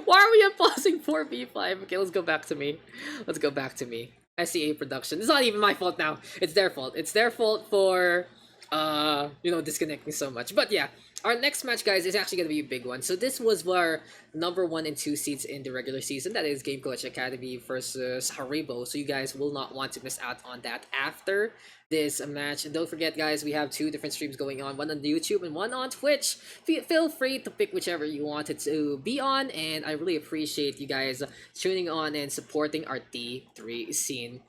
are we pausing 4v5? Okay, let's go back to me. Let's go back to me. SEA production. It's not even my fault now. It's their fault. It's their fault for you know, disconnecting so much. But yeah, our next match, guys, is actually gonna be a big one. So this was our number 1 and 2 seeds in the regular season. That is Game Coach Academy versus Harbo. So you guys will not want to miss out on that after this match. And don't forget, guys, we have 2 different streams going on, one on YouTube and one on Twitch. Feel free to pick whichever you wanted to be on, and I really appreciate you guys tuning on and supporting our D3 scene.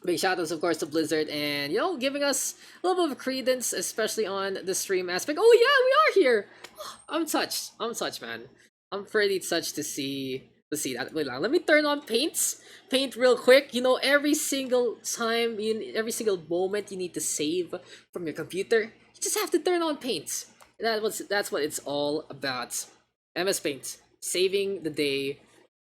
Big shoutouts, of course, to Blizzard, and, you know, giving us a little bit of credence, especially on the stream aspect. Oh yeah, we are here! I'm touched, man. I'm pretty touched to see Let's see that. Wait lang. Let me turn on paint real quick. You know, every single time, every single moment you need to save from your computer, you just have to turn on paint. That's what it's all about. MS Paint, saving the day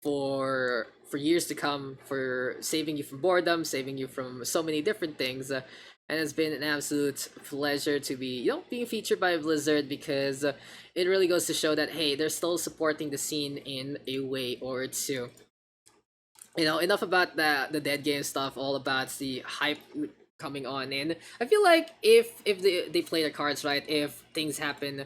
for years to come, for saving you from boredom, saving you from so many different things. And it's been an absolute pleasure to be, being featured by Blizzard, because it really goes to show that, hey, they're still supporting the scene in a way or two. Enough about the dead game stuff, all about the hype coming on in. I feel like if they play their cards right, if things happen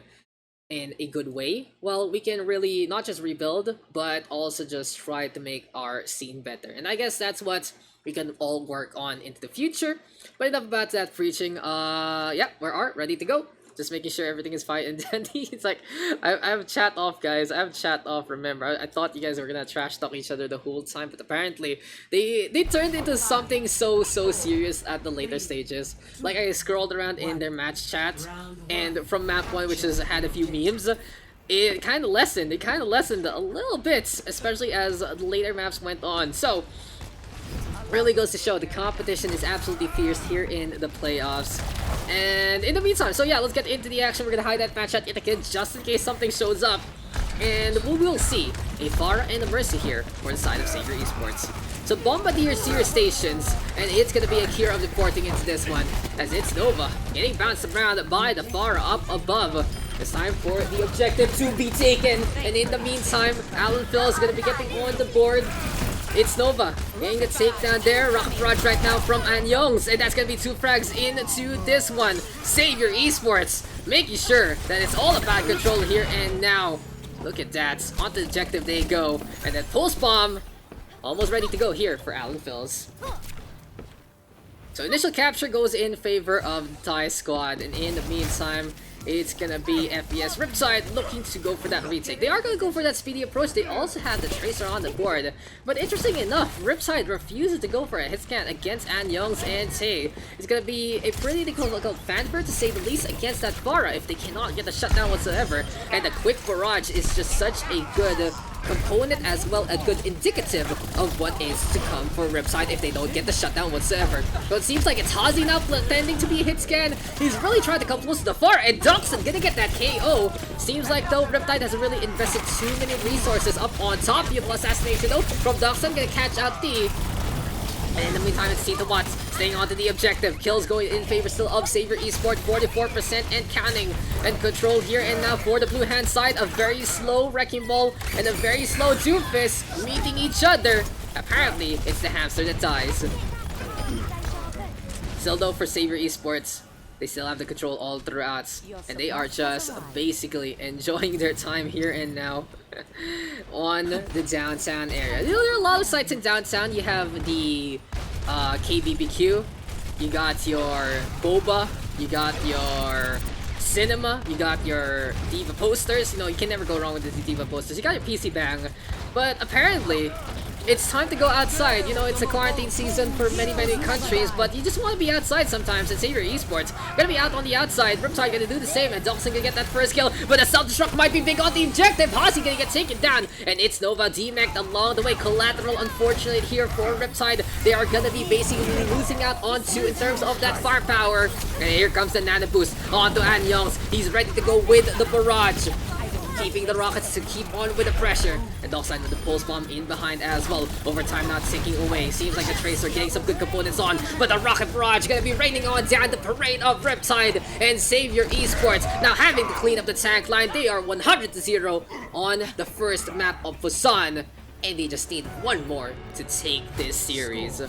in a good way, well, we can really not just rebuild, but also just try to make our scene better. And I guess that's what we can all work on into the future. But enough about that preaching. Yeah, we're Art, ready to go. Just making sure everything is fine and dandy. It's like, I have chat off, guys. I have chat off, remember. I thought you guys were gonna trash talk each other the whole time, but apparently, they turned into something so serious at the later stages. Like, I scrolled around in their match chat, and from map 1, which has had a few memes, it kind of lessened. It kind of lessened a little bit, especially as the later maps went on. So, really goes to show the competition is absolutely fierce here in the playoffs. And in the meantime, so yeah, let's get into the action. We're gonna hide that match at yet again just in case something shows up. And we will see a Pharah and a Mercy here for the side of Savior Esports. So Bombardier Seer stations, and it's gonna be Akira reporting into this one, as it's Nova getting bounced around by the Pharah up above. It's time for the objective to be taken, and in the meantime, Alan Phil is gonna be getting on the board. It's Nova getting the takedown there. Rocket Barrage right now from Anyongs, and that's gonna be 2 frags into this one. Savior Esports making sure that it's all about control here and now. Look at that. On the objective they go, and then Pulse Bomb almost ready to go here for Alan Phils. So initial capture goes in favor of the Thai squad, and in the meantime, it's gonna be FPS Riptide looking to go for that retake. They are gonna go for that speedy approach. They also have the Tracer on the board. But interesting enough, Riptide refuses to go for a hit scan against Anyongs and Tay. It's gonna be a pretty difficult fanfare to say the least against that Pharah if they cannot get the shutdown whatsoever. And the quick barrage is just such a good component, as well a good indicative of what is to come for Riptide if they don't get the shutdown whatsoever. So it seems like it's Hazi now pretending to be a hit scan. He's really trying to come close to the Pharah, and Doxic gonna get that KO. Seems like though Riptide hasn't really invested too many resources up on top. Beautiful assassination though from Doxic, gonna catch out the. And in the meantime, it's Tita Watts staying onto the objective. Kills going in favor still of Savior Esports, 44% and counting. And control here and now for the blue hand side. A very slow Wrecking Ball and a very slow Doomfist meeting each other. Apparently, it's the hamster that dies. Still though for Savior Esports, they still have the control all throughout. And they are just basically enjoying their time here and now on the downtown area. There are a lot of sites in downtown. You have the KBBQ, you got your Boba, you got your Cinema, you got your Diva posters. You can never go wrong with the Diva posters. You got your PC Bang. But apparently, it's time to go outside. It's a quarantine season for many countries, but you just want to be outside sometimes, and Savior Esports gonna be out on the outside. Riptide gonna do the same, and Doxic gonna get that first kill, but a self-destruct might be big on the objective. Hazi gonna get taken down, and it's Nova DMAC'd along the way. Collateral, unfortunate here for Riptide. They are gonna be basically losing out onto in terms of that firepower. And here comes the Nano Boost onto Anyongs. He's ready to go with the barrage, keeping the Rockets to keep on with the pressure. And also with the Pulse Bomb in behind as well. Overtime not ticking away. Seems like the Tracer getting some good components on, but the Rocket Barrage gonna be raining on down the parade of Riptide and Savior Esports. Now having to clean up the tank line, they are 100-0 on the first map of Busan. And they just need one more to take this series.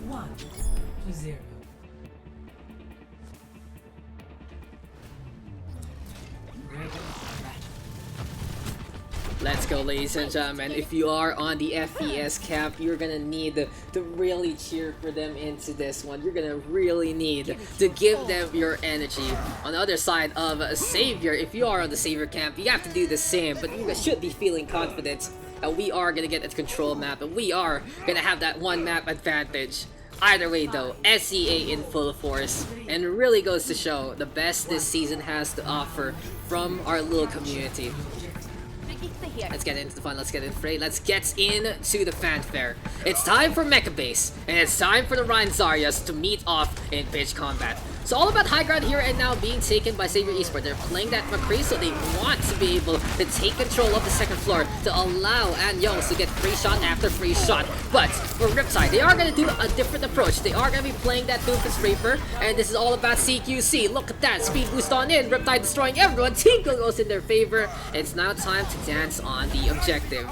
1-0. Let's go, ladies and gentlemen. If you are on the FES camp, you're gonna need to really cheer for them into this one. You're gonna really need to give them your energy. On the other side of Savior, if you are on the Savior camp, you have to do the same, but you should be feeling confident that we are gonna get a control map, and we are gonna have that one map advantage. Either way though, SEA in full force, and it really goes to show the best this season has to offer from our little community. Let's get into the fun, let's get into the fray, let's get into the fanfare. It's time for Mecha Base, and it's time for the Ryan Zaryas to meet off in pitch combat. So all about high ground here and now being taken by Savior Esports. They're playing that McCree, so they want to be able to take control of the second floor to allow Anyongs to get free shot after free shot. But for Riptide, they are going to do a different approach. They are going to be playing that Doofus Reaper, and this is all about CQC. Look at that, speed boost on in, Riptide destroying everyone, Tinkle goes in their favor. It's now time to dance on the objective.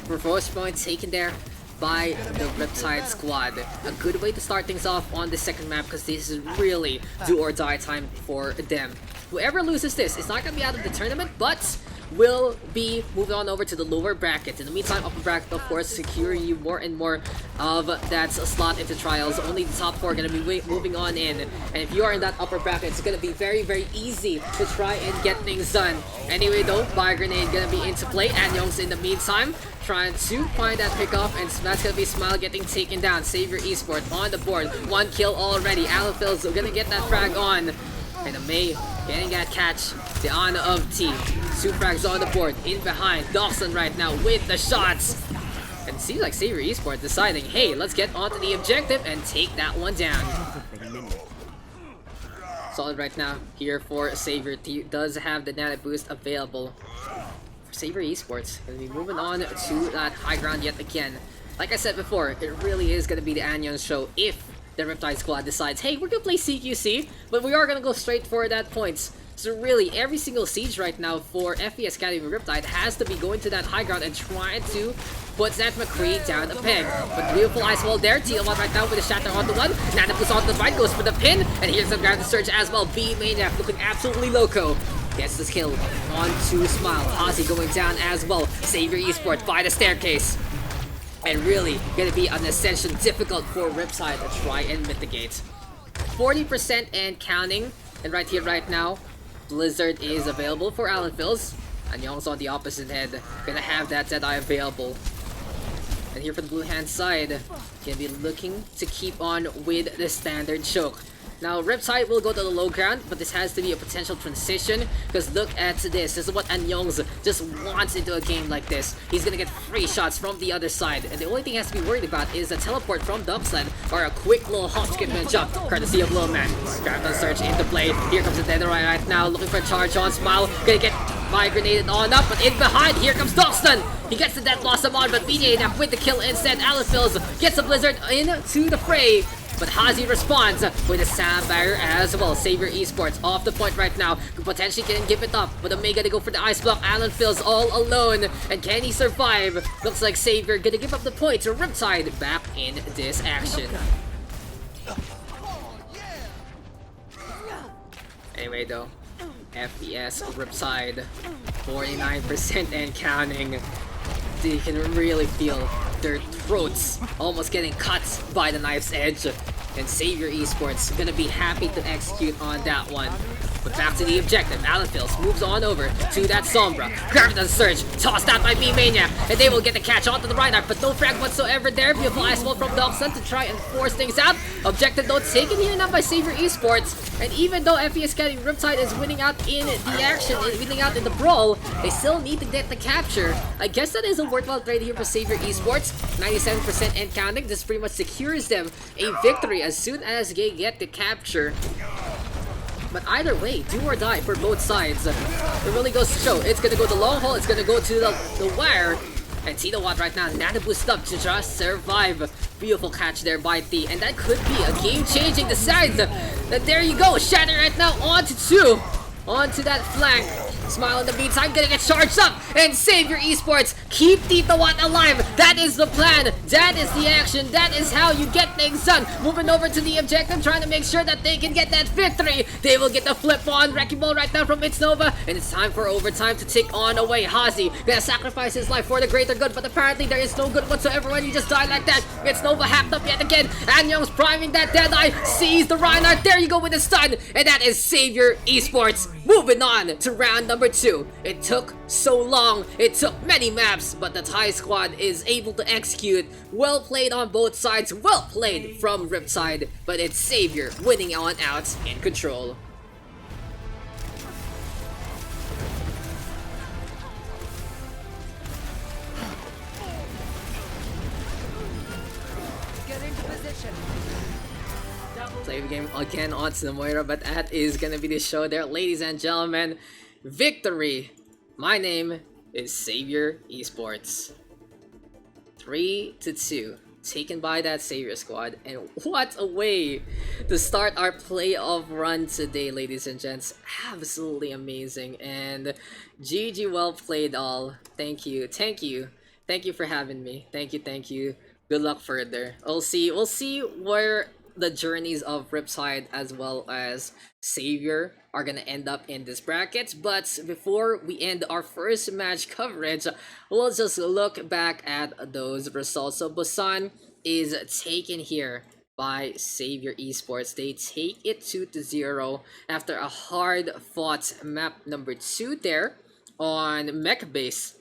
For Watchpoint taken there by the Riptide squad. A good way to start things off on the second map, because this is really do or die time for them. Whoever loses this is not going to be out of the tournament, but will be moving on over to the lower bracket. In the meantime, upper bracket, of course, securing you more and more of that slot into trials. Only the top four are going to be moving on in. And if you are in that upper bracket, it's going to be very, very easy to try and get things done. Anyway, though, Fire Grenade going to be into play. Anyongs in the meantime trying to find that pickoff, and that's gonna be Smile getting taken down. Savior Esports on the board, 1 kill already. Alphil's gonna get that frag on, and May getting that catch. The honor of T. 2 frags on the board, in behind. Doxic right now with the shots. And it seems like Savior Esports deciding, hey, let's get onto the objective and take that one down. Solid right now here for Savior. T does have the nano boost available. Savior Esports gonna be moving on to that high ground yet again. Like I said before, it really is gonna be the Anyon's show if the Riptide squad decides, hey, we're gonna play CQC, but we are gonna go straight for that points. So really, every single siege right now for FES Academy Riptide has to be going to that high ground and trying to put that McCree down a peg. But beautiful ice wall there, T1 right now with a shatter on the one. Nana puts on the right, goes for the pin, and here's the ground surge as well. B Maniac looking absolutely loco. Gets this kill onto Smile. Hazy going down as well. Savior Esports by the staircase. And really gonna be an ascension difficult for Riptide to try and mitigate. 40% and counting. And right here, right now, Blizzard is available for Allenfils. And Young's on the opposite head. Gonna have that Deadeye available. And here for the blue hand side, gonna be looking to keep on with the standard choke. Now, Riptide will go to the low ground, but this has to be a potential transition, because look at this. This is what Anyongs just wants into a game like this. He's gonna get free shots from the other side, and the only thing he has to be worried about is a teleport from Doxic or a quick little hop, skip, and jump, courtesy of Little Man. Grab Surge into play. Here comes the Deadeye right now, looking for a charge on Smile. Gonna get Fire Grenade on up, but in behind, here comes Doxic. He gets the Death Blossom on, but BJ with the kill instead. Alphils gets the Blizzard into the fray. But Hazy responds with a Sound Barrier as well. Savior Esports off the point right now. Potentially can give it up, but Omega to go for the Ice Block. Alan feels all alone. And can he survive? Looks like Savior gonna give up the point to Riptide back in this action. Anyway though, FES Riptide 49% and counting. You can really feel their throats almost getting cut by the knife's edge. And Savior Esports gonna be happy to execute on that one. But back to the objective, Allenfils moves on over to that Sombra. Grab the surge, tossed out by B-Maniac, and they will get the catch onto the Reinhardt, but no frag whatsoever there. Beautiful ice wall from Doxic to try and force things out. Objective though taken here now by Savior Esports. And even though FES Academy Riptide is winning out in the action, winning out in the brawl, they still need to get the capture. I guess that is a worthwhile trade here for Savior Esports. 97% and counting. This pretty much secures them a victory as soon as they get the capture. But either way, do or die for both sides. It really goes to show. It's gonna go the long haul, it's gonna go to the wire. And Tito Watt right now, nano boost up to just survive. Beautiful catch there by T. And that could be a game-changing decision. And there you go, Shatter right now onto 2. Onto that flank. Smile in the meantime, gonna get charged up. And Savior Esports, keep Tito Watt alive. That is the plan. That is the action. That is how you get things done. Moving over to the objective, trying to make sure that they can get that victory. They will get the flip on Wrecking Ball right now from It's Nova. And it's time for overtime to tick on away. Hazy gonna sacrifice his life for the greater good, but apparently there is no good whatsoever when you just die like that. It's Nova hacked up yet again. And Young's priming that Deadeye. Sees the Reinhardt. There you go with the stun. And that is Savior Esports. Moving on to round number 2. It took so long, it took many maps, but the Thai squad is able to execute. Well played on both sides, well played from Riptide, but it's Savior winning on out in control. Play the game again on to the Moira, but that is gonna be the show there, ladies and gentlemen. Victory! My name is Savior Esports. 3-2, taken by that Savior squad, and what a way to start our playoff run today, ladies and gents. Absolutely amazing, and GG, well played all. Thank you, thank you for having me. Thank you. Good luck further. We'll see where the journeys of Ripside as well as Savior are gonna end up in this bracket. But before we end our first match coverage, we'll just look back at those results. So Busan is taken here by Savior Esports. They take it 2-0 after a hard fought map number 2 there on Mech Base.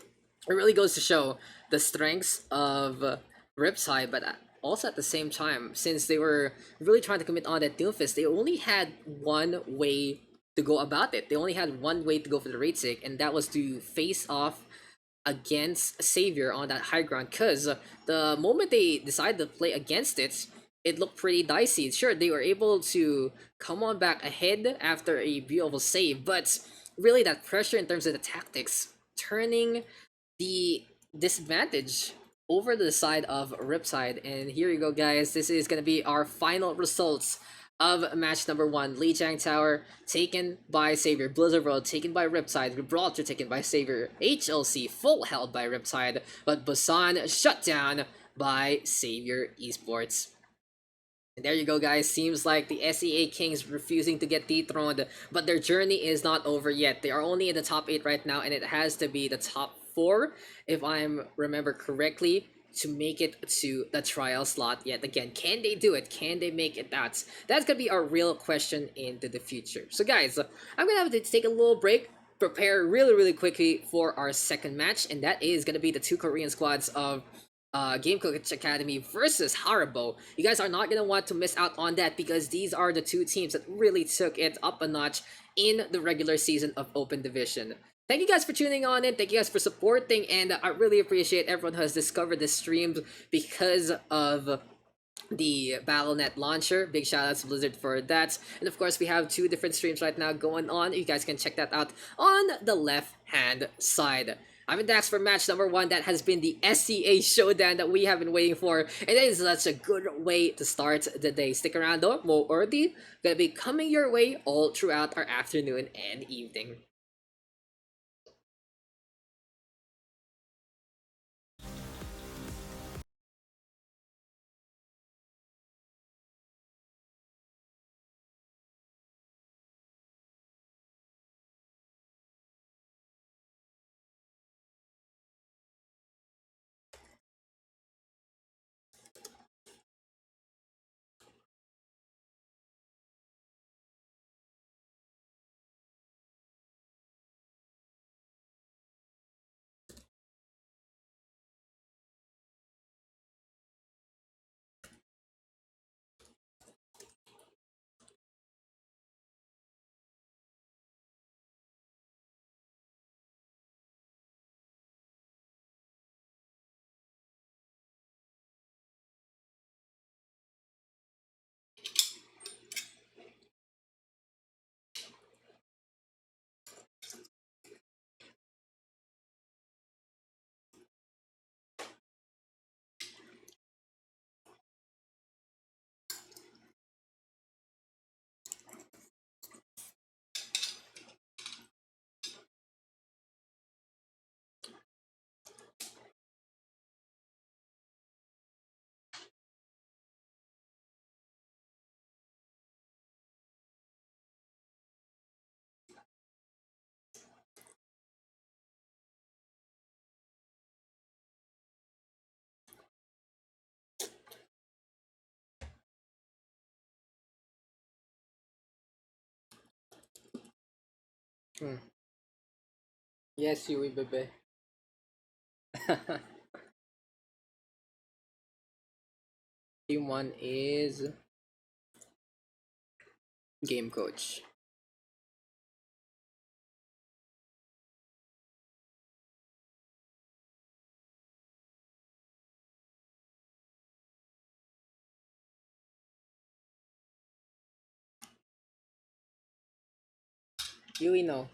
It really goes to show the strengths of Riptide, but also at the same time, since they were really trying to commit on that Doomfist, they only had one way to go about it. They only had one way to go for the raid sig, and that was to face off against Savior on that high ground, because the moment they decided to play against it, it looked pretty dicey. Sure, they were able to come on back ahead after a beautiful save, but really that pressure in terms of the tactics, turning the disadvantage over the side of Riptide. And here you go, guys. This is going to be our final results of match number 1. Lijiang Tower taken by Savior, Blizzard World taken by Riptide, Gibraltar taken by Savior, HLC full held by Riptide, but Busan shut down by Savior Esports. And there you go, guys. Seems like the SEA Kings refusing to get dethroned, but their journey is not over yet. They are only in the top 8 right now, and it has to be the top 4, if I remember correctly, to make it to the trial slot yet again. Can they do it? Can they make it? That's gonna be our real question into the future. So guys, I'm gonna have to take a little break, prepare really quickly for our second match, and that is gonna be the 2 Korean squads of Game Coach Academy versus Harbo. You guys are not gonna want to miss out on that, because these are the 2 teams that really took it up a notch in the regular season of Open Division. Thank you guys for tuning on in. Thank you guys for supporting, and I really appreciate everyone who has discovered this stream because of the Battle.net launcher. Big shout out to Blizzard for that. And of course, we have 2 different streams right now going on. You guys can check that out on the left hand side. I'm in Dax for match number 1. That has been the SCA showdown that we have been waiting for. And it is such a good way to start the day. Stick around though, more already gonna be coming your way all throughout our afternoon and evening. Yes, Yui bebe. Team 1 is Game Coach. Yui no.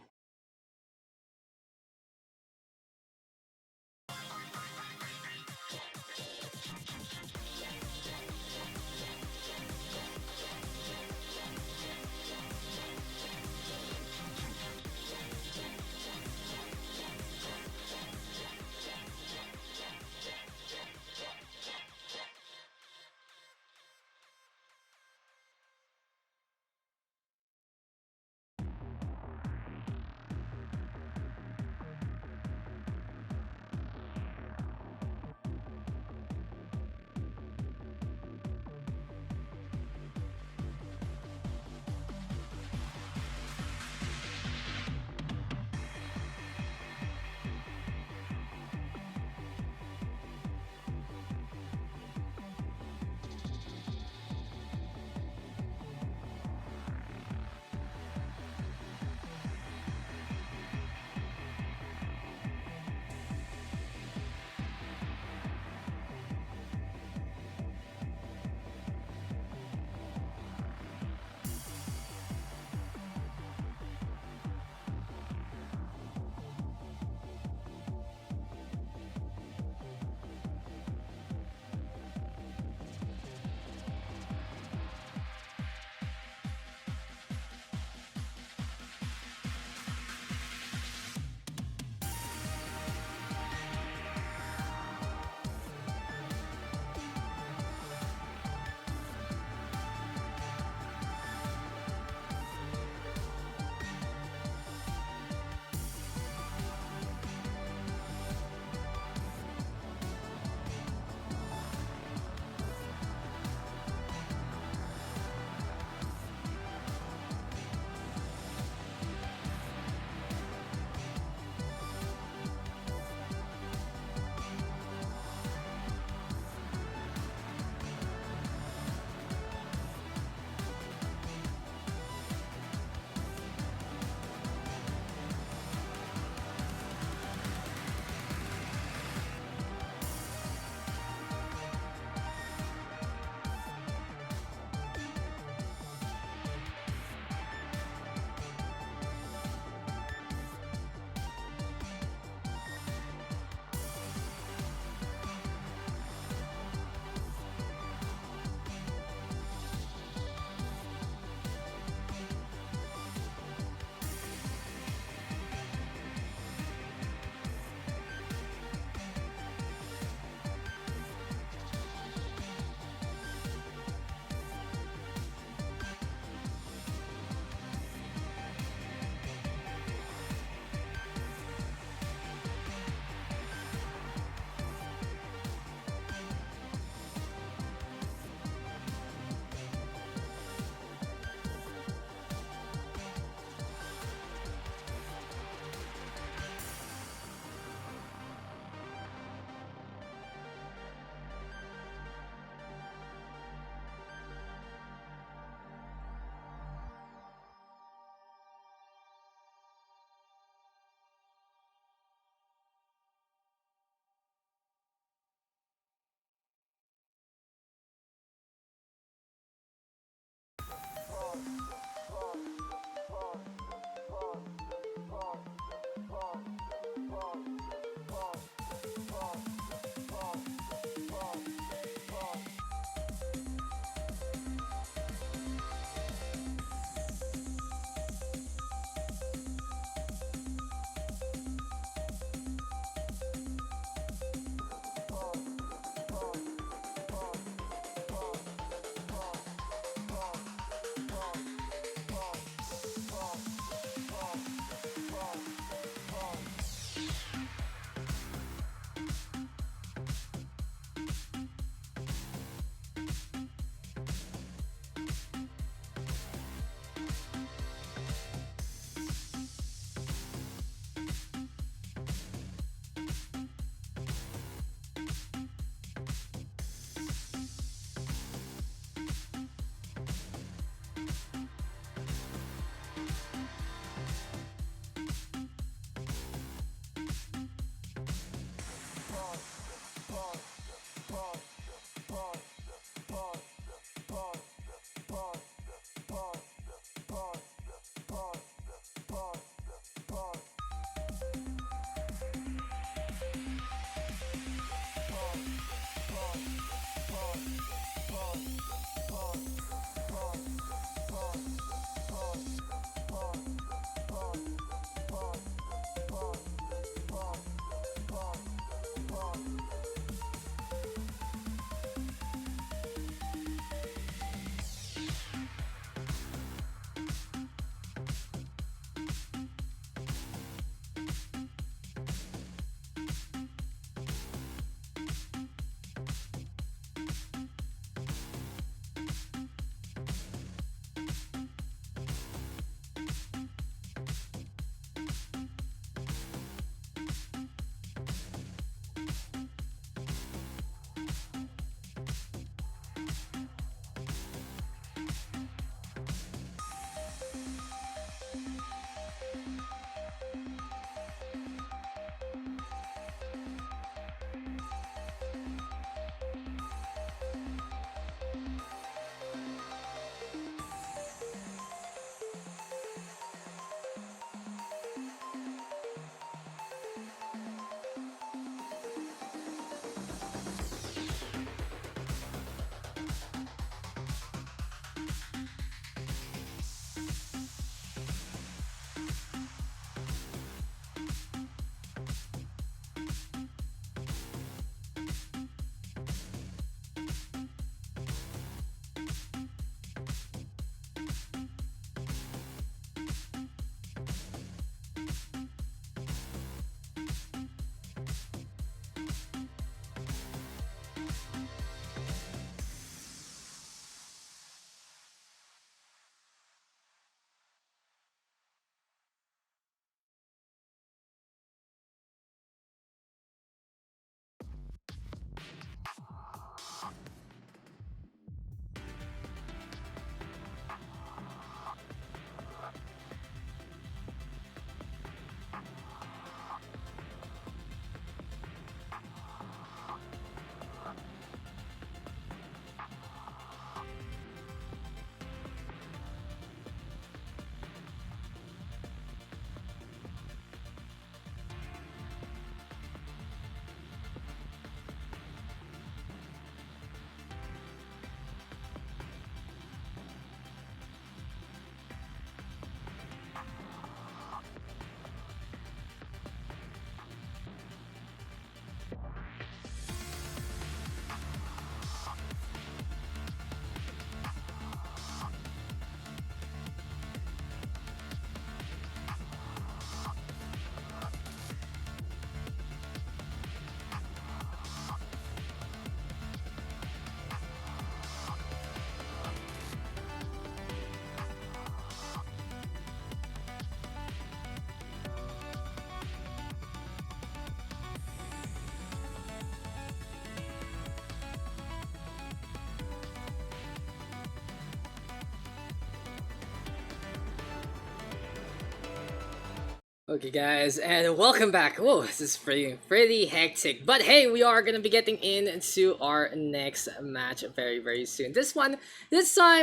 Okay, guys, and welcome back. Whoa, this is pretty hectic. But hey, we are gonna be getting into our next match very soon. This time,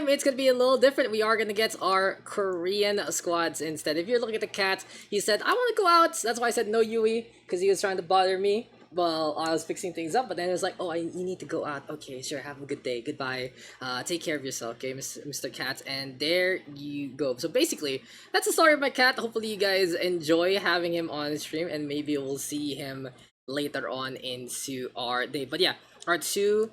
it's gonna be a little different. We are gonna get our Korean squads instead. If you're looking at the cat, he said, "I want to go out." That's why I said no Yui, because he was trying to bother me. Well, I was fixing things up, but then it was like, "Oh, you need to go out." Okay, sure. Have a good day. Goodbye. Take care of yourself, okay, Mr. Cat. And there you go. So basically, that's the story of my cat. Hopefully, you guys enjoy having him on the stream, and maybe we'll see him later on into our day. But yeah, our two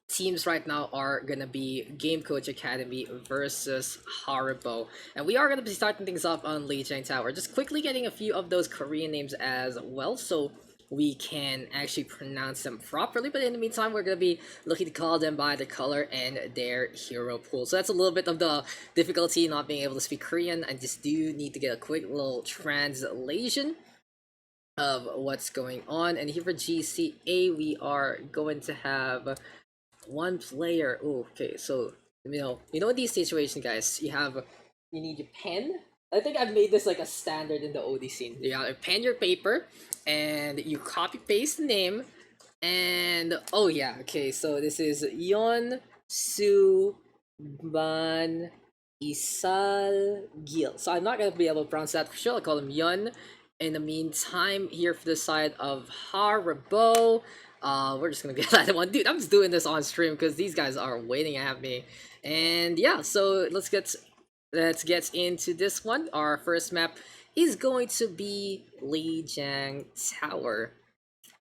teams right now are gonna be Game Coach Academy versus Haribo, and we are gonna be starting things off on Lijiang Tower. Just quickly getting a few of those Korean names as well, so we can actually pronounce them properly. But in the meantime, we're gonna be looking to call them by their color and their hero pool. So that's a little bit of the difficulty not being able to speak Korean. I just do need to get a quick little translation of what's going on. And here for GCA, we are going to have one player. Oh, okay, so in these situations, guys, you need your pen. I think I've made this like a standard in the OD scene. You have pen, your paper, and you copy paste the name. And oh yeah, okay, so this is Yon Su Ban Isal Gil. So I'm not gonna be able to pronounce that for sure. I'll call him Yon. In the meantime, here for the side of Haribo, we're just gonna get that one. Dude, I'm just doing this on stream because these guys are waiting at me. And yeah, so let's get into this one. Our first map is going to be Lijiang Tower.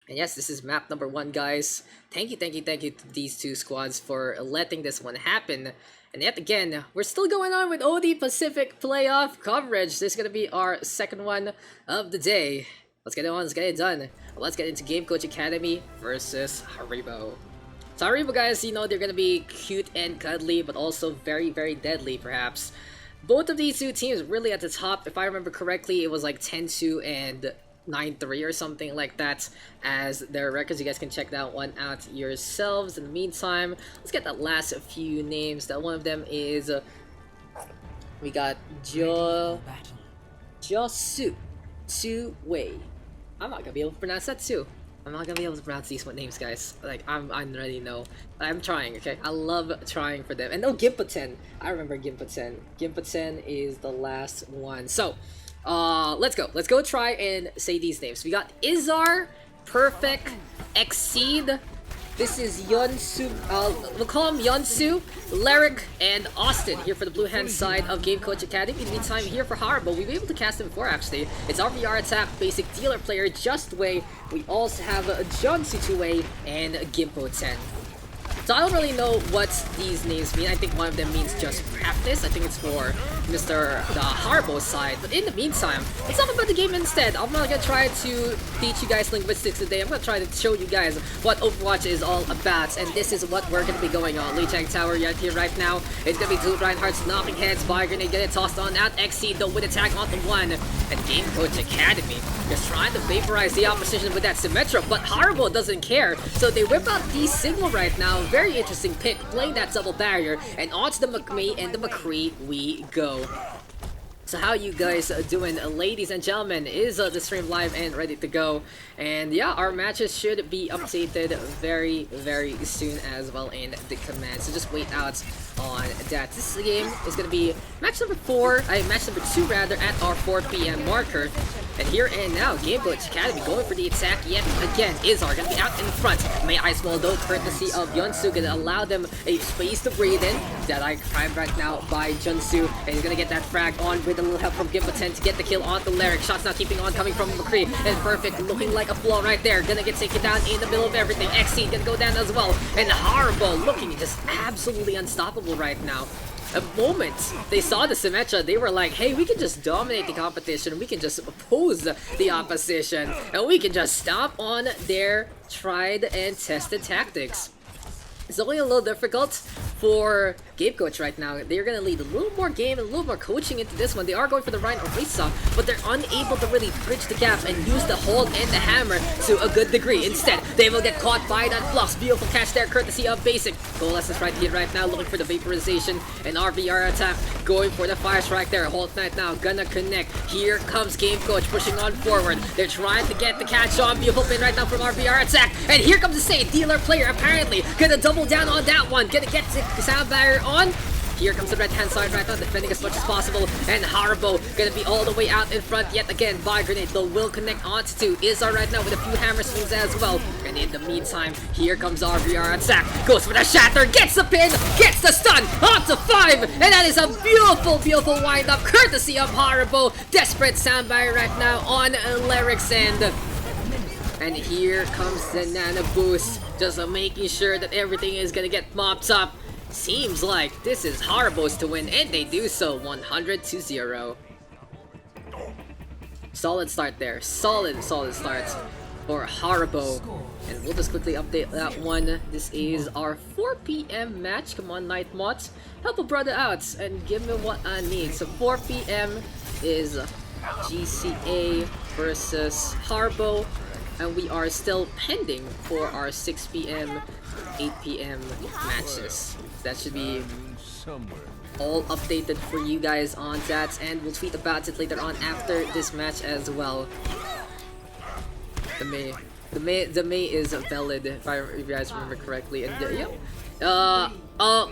And yes, this is map number 1, guys. Thank you to these two squads for letting this one happen. And yet again, we're still going on with OD Pacific playoff coverage. This is gonna be our second one of the day. Let's get it on, let's get it done. Let's get into Game Coach Academy versus Haribo. So Haribo, guys, they're gonna be cute and cuddly, but also very deadly, perhaps. Both of these two teams really at the top. If I remember correctly, it was like 10-2 and 9-3 or something like that as their records. You guys can check that one out yourselves. In the meantime, let's get the last few names. That one of them is we got Josu Wei. I'm not gonna be able to pronounce that too. I'm not gonna be able to pronounce these names, guys. Like, I already know. I'm trying, okay? I love trying for them. And oh, Gimputen. I remember Gimputen. Gimputen is the last one. So, let's go. Let's go try and say these names. We got Izar, Perfect, Exceed. This is Yunsu, we'll call him Yunsu, Lyric, and Austin here for the blue hand side of Game Coach Academy. In the meantime, here for Harbo, we've been able to cast him before actually. It's our VR attack, basic dealer player, Just Way. We also have Junsu 2-way and Gimpo 10. So I don't really know what these names mean. I think one of them means just practice. I think it's for the Harbo side. But in the meantime, let's talk about the game instead. I'm not gonna try to teach you guys linguistics today. I'm gonna try to show you guys what Overwatch is all about. And this is what we're gonna be going on. Lijiang Tower here right now. It's gonna be two Reinhardt's knocking heads. Fire grenade, get it tossed on out. Exceed though with attack on the one. And Game Coach Academy just trying to vaporize the opposition with that Symmetra. But Harbo doesn't care. So they whip out the signal right now. Very interesting pick, playing that double barrier, and onto the McMee and the McCree we go. So how you guys doing, ladies and gentlemen? Is the stream live and ready to go? And yeah, our matches should be updated very soon as well in the command. So just wait out on that. This game is gonna be match number 2 rather, at our 4 PM marker. And here and now, Game Coach Academy going for the attack yet again. Izar gonna be out in front. May Ice Wall though, courtesy of Yunsu, gonna allow them a space to breathe in. Deadeye primed right now by Junsu, and he's gonna get that frag on with a little help from Gimpo10 to get the kill on the Lyric. Shots now keeping on, coming from McCree, and Perfect looking like a flaw right there. Gonna get taken down in the middle of everything. Exceed gonna go down as well, and Harbo looking just absolutely unstoppable right now. The moment they saw the Symmetra, they were like, hey, we can just dominate the competition, we can just oppose the opposition, and we can just stomp on their tried and tested tactics. It's only a little difficult for Game Coach right now. They're gonna lead a little more game and a little more coaching into this one. They are going for the Ryan Orisa, but they're unable to really bridge the gap and use the hold and the hammer to a good degree. Instead, they will get caught by that Flux. Beautiful catch there, courtesy of Basic. Coalescence right here, right now, looking for the vaporization and RVR attack, going for the fire strike there. Hold Knight now, gonna connect. Here comes Game Coach pushing on forward. They're trying to get the catch on. Beautiful pin right now from RVR attack, and here comes the save. Dealer player apparently gonna double down on that one. Gonna get the sound barrier on. Here comes the red hand side right now, defending as much as possible, and Harbo gonna be all the way out in front yet again by Grenade. They will connect onto two. Izar right now with a few hammer swings as well. And in the meantime, here comes RVR attack. Goes for the shatter, gets the pin, gets the stun, up to 5, and that is a beautiful, beautiful wind up courtesy of Harbo. Desperate sound barrier right now on Lyric's end. And here comes the Nano Boost, just making sure that everything is gonna get mopped up. Seems like this is Harbo's to win, and they do so, 100-0. Solid start there, solid start for Harbo. And we'll just quickly update that one. This is our 4 p.m. match. Come on, Night Mods, help a brother out and give me what I need. So 4 p.m. is GCA versus Harbo. And we are still pending for our 6 p.m., 8 p.m. matches. That should be all updated for you guys on that, and we'll tweet about it later on after this match as well. The May is valid if you guys remember correctly, and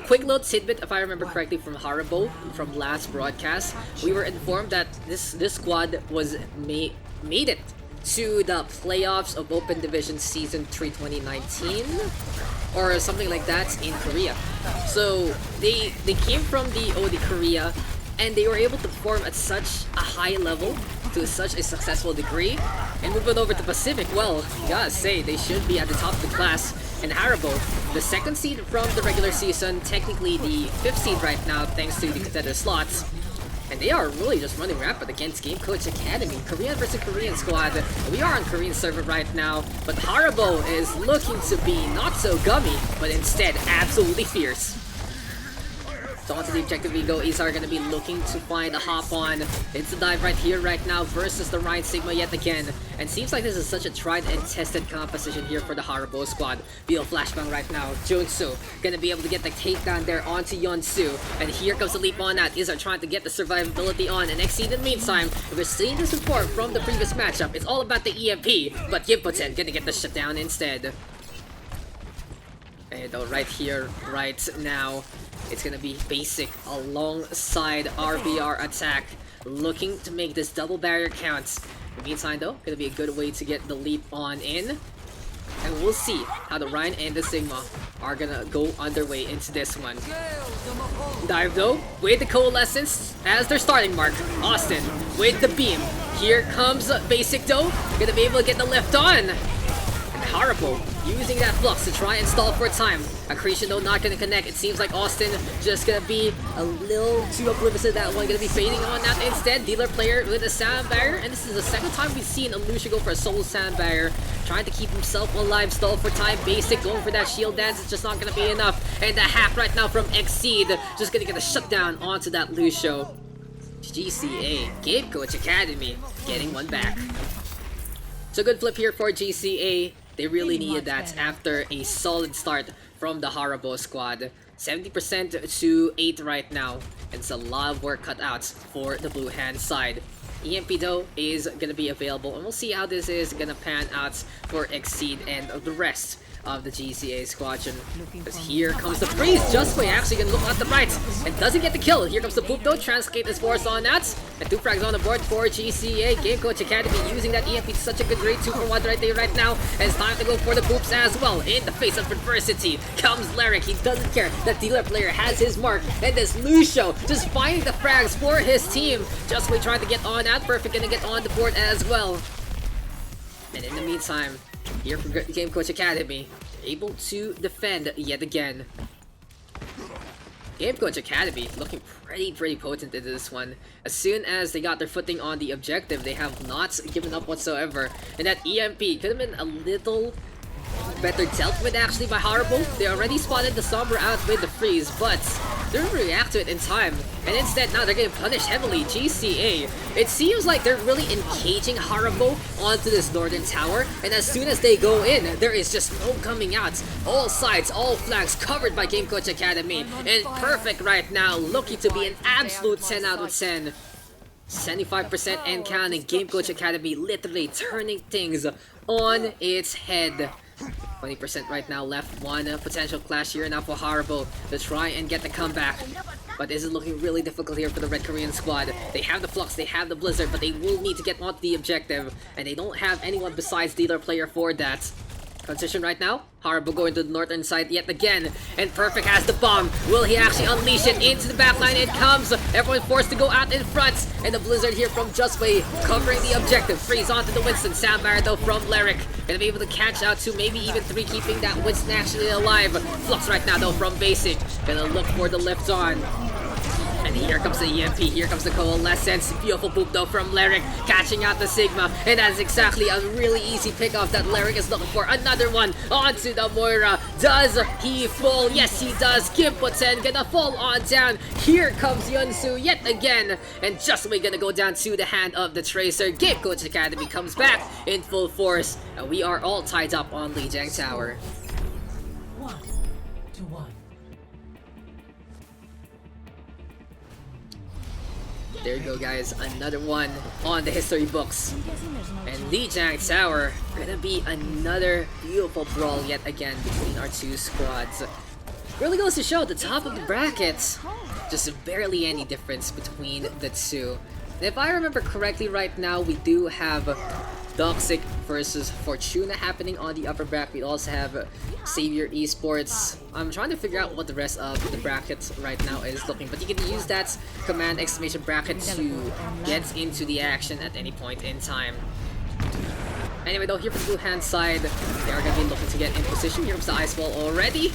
quick little tidbit, if I remember correctly, from Harbo from last broadcast, we were informed that this squad was made it to the playoffs of Open Division Season 3 2019 or something like that in Korea. So they came from the OD Korea, and they were able to perform at such a high level to such a successful degree, and moving over to Pacific, well, you gotta say they should be at the top of the class. And Harbo, the 2nd seed from the regular season, technically the 5th seed right now thanks to the competitive slots. And they are really just running rapid against Game Coach Academy. Korean versus Korean squad. We are on Korean server right now, but Harbo is looking to be not so gummy, but instead absolutely fierce. So onto the objective we go. Izar gonna be looking to find a hop on. It's a dive right here, right now, versus the Ryan Sigma yet again. And seems like this is such a tried and tested composition here for the Harbo squad. Beal flashbang right now. Junsu gonna be able to get the takedown there onto Yonsu. And here comes the leap on that. Izar trying to get the survivability on. And Exceed in the meantime, we've seen this before from the previous matchup. It's all about the EMP, but Gibraltar gonna get the shutdown instead. And right here, right now, it's gonna be Basic alongside RBR attack, looking to make this double barrier count. In the meantime though, gonna be a good way to get the leap on in. And we'll see how the Ryan and the Sigma are gonna go underway into this one. Dive though, with the Coalescence as their starting mark. Austin with the beam. Here comes Basic though, gonna be able to get the lift on. Harbo using that flux to try and stall for time. Accretion though not gonna connect. It seems like Austin just gonna be a little too oblivious to that one. Gonna be fading on that instead. Dealer player with a sound barrier, and this is the 2nd time we've seen Alusha go for a solo sound barrier, trying to keep himself alive. Stall for time. Basic going for that shield dance. It's just not gonna be enough. And the hack right now from Exceed, just gonna get a shutdown onto that Lucio. GCA Game Coach Academy getting one back. So good flip here for GCA. They really needed that after a solid start from the Harbo squad. 70% to 8 right now. It's a lot of work cut out for the blue hand side. EMP though is gonna be available, and we'll see how this is gonna pan out for Exceed and the rest of the GCA squadron. Because here comes the freeze. Justway actually gonna look at the right and doesn't get the kill. Here comes the poop though. Transcate his force on that. And 2 frags on the board for GCA. Game Coach Academy using that EMP to such a good rate. 2 for 1 right there right now. And it's time to go for the poops as well. In the face of adversity comes Lyric. He doesn't care. That dealer player has his mark. And this Lucio just finding the frags for his team. Justway trying to get on that. Perfect gonna get on the board as well. And in the meantime, here for Game Coach Academy, able to defend yet again. Game Coach Academy looking pretty potent into this one. As soon as they got their footing on the objective, they have not given up whatsoever. And that EMP could have been a little better dealt with actually by Harbo. They already spotted the Sombra out with the freeze, but they didn't react to it in time. And instead now they're getting punished heavily. GCA. It seems like they're really encaging Harbo onto this northern tower, and as soon as they go in, there is just no coming out. All sides, all flanks covered by Game Coach Academy. And Perfect right now looking to be an absolute 10 out of 10. 75% and counting. Game Coach Academy literally turning things on its head. 20% right now left. One potential clash here now for Harbo to try and get the comeback. But this is looking really difficult here for the Red Korean squad. They have the Flux, they have the Blizzard, but they will need to get onto the objective. And they don't have anyone besides Dealer Player for that. Transition right now. Harbo going to the northern side yet again. And Perfect has the bomb. Will he actually unleash it into the backline? It comes. Everyone forced to go out in front. And the Blizzard here from Justway covering the objective. Freeze onto the Winston. Soundbarrier though from Lyric. Gonna be able to catch out to maybe even 3, keeping that Winston actually alive. Flux right now though from Basic. Gonna look for the lift on. And here comes the EMP, here comes the Coalescence. Beautiful poop though from Lyric, catching out the Sigma. And that is exactly a really easy pickoff that Lyric is looking for. Another one onto the Moira. Does he fall? Yes, he does. Gibraltar gonna fall on down. Here comes Yunsu yet again. And Justly gonna go down to the hand of the Tracer. Game Coach Academy comes back in full force. And we are all tied up on Lijiang Tower. 1-1. There you go, guys. Another one on the history books. And Lijiang Tower gonna be another beautiful brawl yet again between our two squads. Really goes to show at the top of the bracket, just barely any difference between the two. And if I remember correctly right now, we do have Doxic versus Fortuna happening on the upper bracket. We also have Savior Esports. I'm trying to figure out what the rest of the bracket right now is looking, but you can use that command exclamation bracket to get into the action at any point in time. Anyway though, here for the blue hand side, they are going to be looking to get in position. Here comes the Ice Wall already.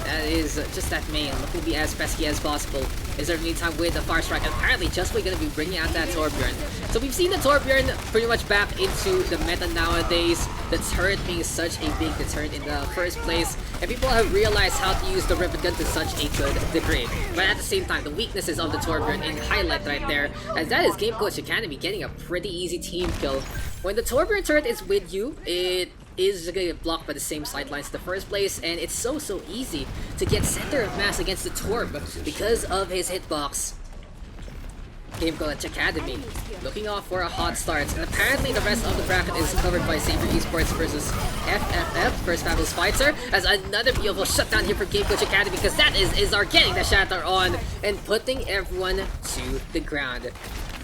That is just that main, looking to be as pesky as possible. Is there any time with the Fire Strike? And apparently Justly going to be bringing out that Torbjorn. So we've seen the Torbjorn pretty much back into the meta nowadays. The turret being such a big deterrent in the first place. And people have realized how to use the Rivet Gun to such a good degree. But at the same time, the weaknesses of the Torbjorn in highlight right there, as that is Game Coach Academy getting a pretty easy team kill. When the Torbjorn turret is with you, it is gonna get blocked by the same sidelines in the first place, and it's so easy to get center of mass against the Torb because of his hitbox. Game Coach Academy looking off for a hot start, and apparently the rest of the bracket is covered by Savior Esports versus FFF, First Fabulous Fighter, as another beautiful shutdown here for Game Coach Academy, because that is Izar getting the shatter on and putting everyone to the ground.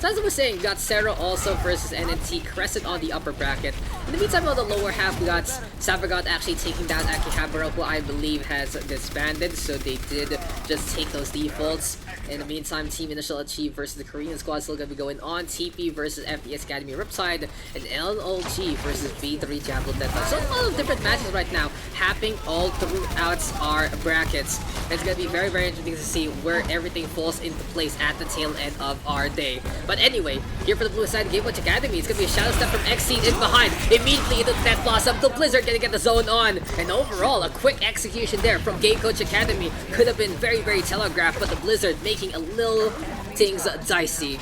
So as I was saying, we got Sarah also versus NNT Crescent on the upper bracket. In the meantime, on the lower half, we got Savagot actually taking down Akihabara, who I believe has disbanded, so they did just take those defaults. In the meantime, Team Initial Achieve versus the Korean squad still gonna be going on. TP versus FPS Academy Riptide, and LOG versus B3 Javelin Deathmatch. So a lot of different matches right now happening all throughout our brackets. It's gonna be very interesting to see where everything falls into place at the tail end of our day. But anyway, here for the blue side, Game Coach Academy, it's gonna be a shadow step from Xseed in behind. Immediately into Death Blossom, the Blizzard gonna get the zone on. And overall, a quick execution there from Game Coach Academy. Could have been very telegraphed, but the Blizzard making a little things dicey.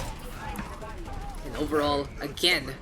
And overall, again,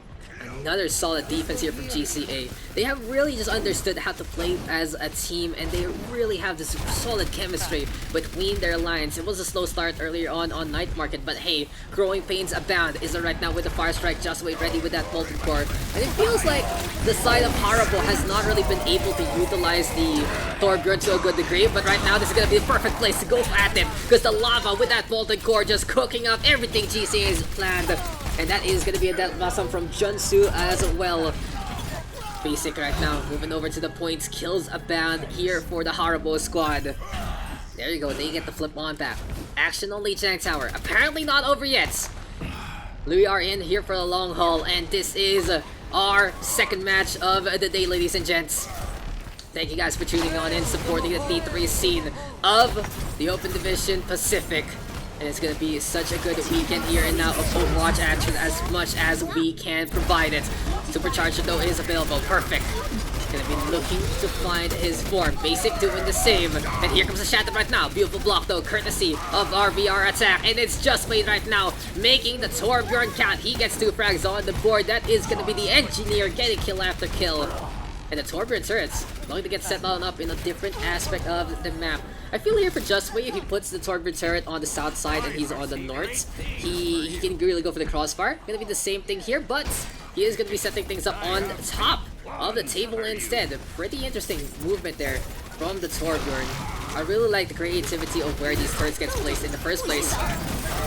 another solid defense here from GCA. They have really just understood how to play as a team, and they really have this solid chemistry between their lines. It was a slow start earlier on Night Market, but hey, growing pains abound. Is it right now with the Fire Strike, just wait ready with that Molten Core. And it feels like the side of Harbo has not really been able to utilize the Torbjorn to a good degree, but right now this is going to be the perfect place to go at him, because the lava with that Molten Core just cooking up everything GCA has planned. And that is going to be a Death Blossom from Junsu as well. Basic right now, moving over to the points. Kills abound here for the Harbo squad. There you go, they get the flip on back. Action on Lijiang Tower. Apparently not over yet. We are in here for the long haul, and this is our second match of the day, ladies and gents. Thank you guys for tuning on and supporting the D3 scene of the Open Division Pacific. And it's gonna be such a good weekend here and now of Overwatch action as much as we can provide it. Supercharger though is available. Perfect. Gonna be looking to find his form. Basic doing the same. And here comes the Shatter right now. Beautiful block though, courtesy of our VR attack. And it's just made right now, making the Torbjorn count. He gets 2 frags on the board. That is gonna be the Engineer getting kill after kill. And the Torbjorn turrets going to get set on up in a different aspect of the map. I feel here for Justway, if he puts the Torbjorn turret on the south side and he's on the north, he can really go for the crossfire. Gonna be the same thing here, but he is gonna be setting things up on top of the table instead. Pretty interesting movement there from the Torbjorn. I really like the creativity of where these turrets gets placed in the first place.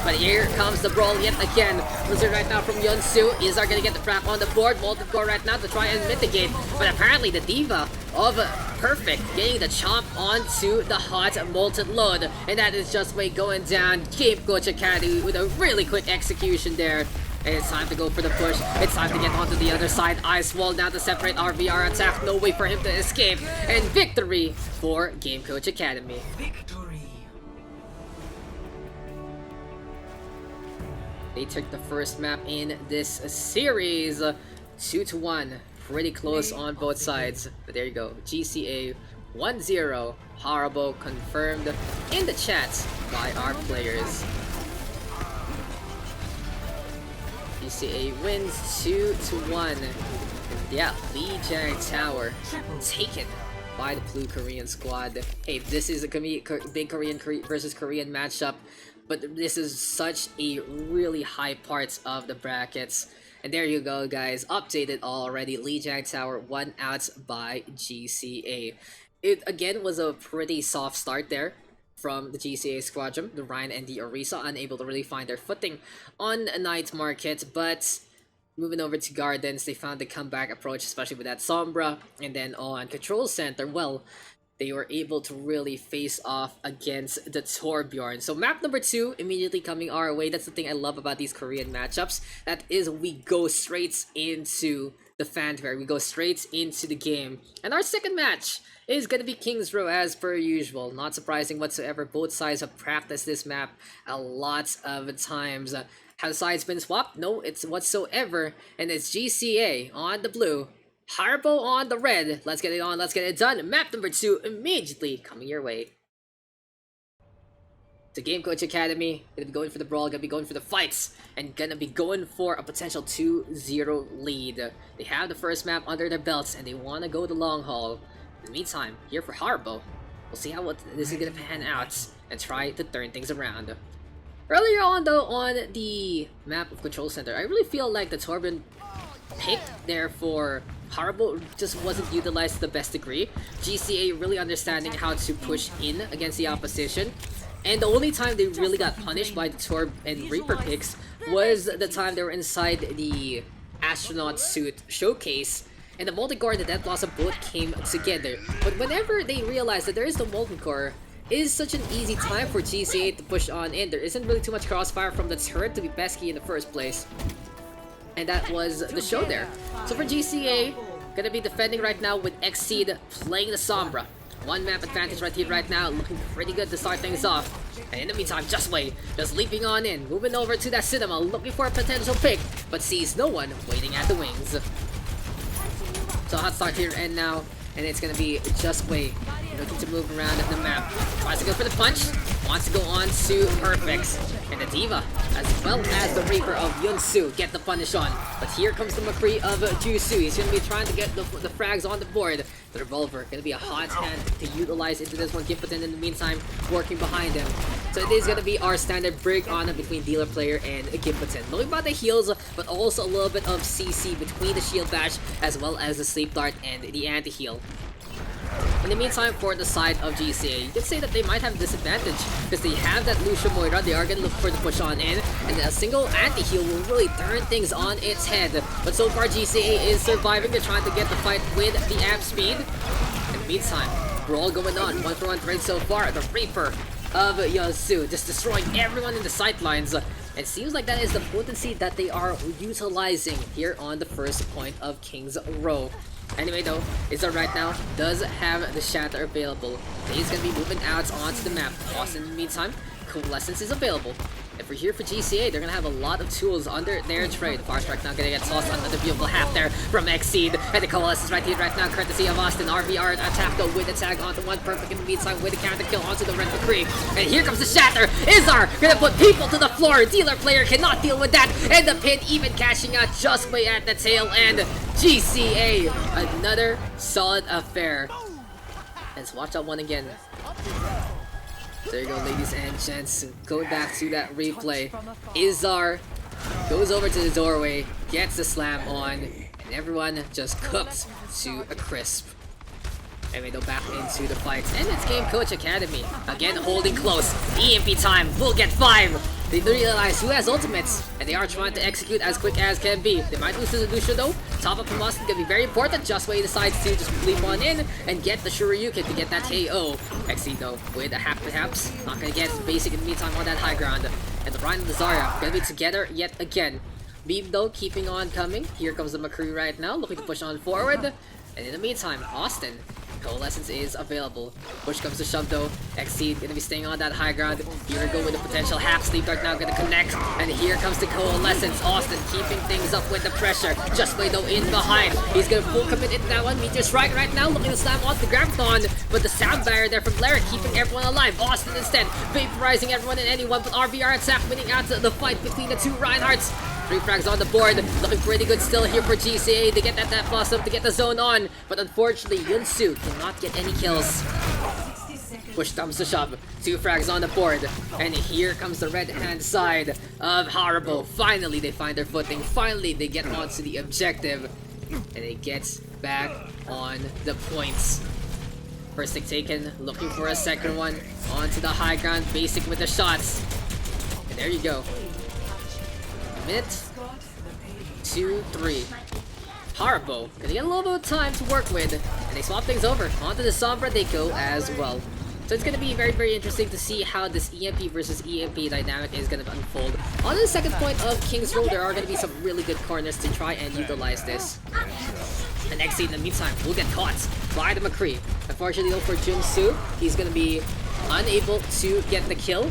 But here comes the brawl yet again. Blizzard right now from Yunsu. Izar gonna get the frag on the board. Molten Core right now to try and mitigate. But apparently the Diva of Perfect getting the chomp onto the hot Molten Load. And that is just way going down. Game Coach Academy with a really quick execution there. And it's time to go for the push. It's time to get onto the other side. Ice wall now to separate our VR attack. No way for him to escape. And victory for Game Coach Academy. Victory. They took the first map in this series. 2-1. Pretty close on both sides. But there you go. GCA 1-0. Harbo confirmed in the chat by our players. GCA wins 2-1. Yeah, Lijiang Tower taken by the Blue Korean squad. Hey, this is a big Korean versus Korean matchup, but this is such a really high parts of the brackets. And there you go, guys. Updated already. Lijiang Tower won out by GCA. It again was a pretty soft start there from the GCA squadron. The Ryan and the Orisa unable to really find their footing on a night market, but moving over to Gardens, they found the comeback approach, especially with that Sombra. And then on Control Center, well, they were able to really face off against the Torbjorn. So map number 2 immediately coming our way. That's the thing I love about these Korean matchups. That is, we go straight into the fanfare. We go straight into the game. And our second match is gonna be King's Row as per usual. Not surprising whatsoever. Both sides have practiced this map a lot of times. Have the sides been swapped? No, it's whatsoever. And it's GCA on the blue, Harbo on the red. Let's get it on, let's get it done. Map number 2 immediately coming your way. The Game Coach Academy, gonna be going for the brawl, gonna be going for the fights, and gonna be going for a potential 2-0 lead. They have the first map under their belts, and they wanna go the long haul. In the meantime, here for Harbo, we'll see how this is gonna pan out, and try to turn things around. Earlier on though, on the map of Control Center, I really feel like the Torbjorn pick there for Harbo just wasn't utilized to the best degree. GCA really understanding how to push in against the opposition. And the only time they really got punished by the Torb and Reaper picks was the time they were inside the astronaut suit showcase. And the Molten Core and the Death Blossom both came together. But whenever they realized that there is no Molten Core, it is such an easy time for GCA to push on in. There isn't really too much crossfire from the turret to be pesky in the first place. And that was the show there. So for GCA, gonna be defending right now with Exceed playing the Sombra. One map advantage right here right now, looking pretty good to start things off. And in the meantime, Justway just leaping on in, moving over to that Cinema, looking for a potential pick, but sees no one waiting at the wings. So hot start here and now, and it's gonna be Justway looking to move around the map. Tries to go for the punch, wants to go on to Perfect. And the Diva, as well as the Reaper of Yunsu, get the punish on. But here comes the McCree of Jusu. He's gonna be trying to get the frags on the board. The Revolver, gonna be a hot hand to utilize into this one. Gimpoten in the meantime, working behind him. So it is gonna be our standard brig on between Dealer Player and Gimpoten. Knowing about the heals, but also a little bit of CC between the Shield Bash, as well as the Sleep Dart and the Anti-Heal. In the meantime, for the side of GCA, you could say that they might have a disadvantage because they have that Lucia Moira. They are going to look for the push on in, and a single anti-heal will really turn things on its head. But so far, GCA is surviving. They're trying to get the fight with the amp speed. In the meantime, brawl going on. 1-for-1 trade so far. The Reaper of Yasu just destroying everyone in the sightlines. It seems like that is the potency that they are utilizing here on the first point of King's Row. Anyway though, Izar right now does have the Shatter available. He's gonna be moving out onto the map. Lost in the meantime, Coalescence is available. And for here for GCA, they're gonna have a lot of tools under their tray. The Fire Strike now gonna get tossed on another beautiful half there from Exceed. And the Coalescence right here, right now, courtesy of Austin. RVR attack though with a tag onto one perfect in the meantime with a counter kill onto the Red McCree. And here comes the Shatter. Izar gonna put people to the floor. Dealer player cannot deal with that. And the pin even cashing out just way at the tail end. GCA, another solid affair. Let's watch that one again. There you go, ladies and gents. Going back to that replay. Izar goes over to the doorway, gets the slam on, and everyone just cooked to a crisp. Anyway, they'll back into the fight. And it's Game Coach Academy. Again, holding close. EMP time. We'll get 5. They realize who has ultimates, and they are trying to execute as quick as can be. They might lose to the Lucio though. Top up from Austin gonna be very important. Just where he decides to just leap on in and get the Shoryuken to get that KO. XC though, with a half perhaps. Not gonna get basic in the meantime on that high ground. And the Ryan and the Zarya gonna be together yet again. Beam though, keeping on coming. Here comes the McCree right now, looking to push on forward. And in the meantime, Austin, Coalescence is available. Push comes to shove though. Exceed gonna be staying on that high ground. Here we go with the potential half sleep dart now gonna connect. And here comes the Coalescence. Austin keeping things up with the pressure. Just way though in behind. He's gonna full commit into that one. Meteor Strike right now looking to slam off the Graviton. But the sound barrier there from Larry keeping everyone alive. Austin instead vaporizing everyone and anyone. But RVR attack winning out the fight between the two Reinhardts. 3 frags on the board, looking pretty good still here for GCA. They get that blossom to get the zone on, but unfortunately Yunsu cannot get any kills. Push thumbs to shove, 2 frags on the board, and here comes the red hand side of Harbo. Finally they find their footing, finally they get onto the objective, and it gets back on the points. First stick taken, looking for a second one, onto the high ground, basic with the shots, and there you go. Minute 2, 3. Harbo gonna get a little bit of time to work with, and they swap things over. Onto the Sombra they go as well. So it's gonna be very, very interesting to see how this EMP versus EMP dynamic is gonna unfold. On the second point of King's Row, there are gonna be some really good corners to try and utilize this. The next scene in the meantime will get caught by the McCree. Unfortunately though for Junsu, he's gonna be unable to get the kill.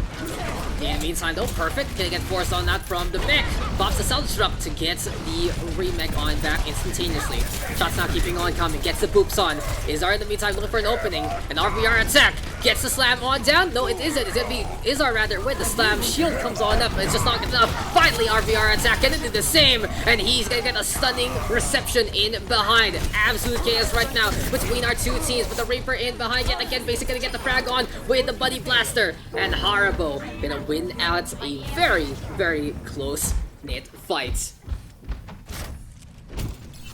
In the meantime though, perfect. Gonna get forced on that from the mech. Pops the self-destruct to get the remake on back instantaneously. Shots now keeping on coming. Gets the boops on. Izar in the meantime looking for an opening. An RVR attack. Gets the slam on down. No, it isn't. It's gonna be Izar rather with the slam. Shield comes on up. It's just not enough. Finally, RVR attack. Gonna do the same. And he's gonna get a stunning reception in behind. Absolute chaos right now between our two teams. But the Reaper in behind yet again. Basically gonna get the frag on with the Buddy Blaster. And Harbo gonna win out a very, very close knit fight.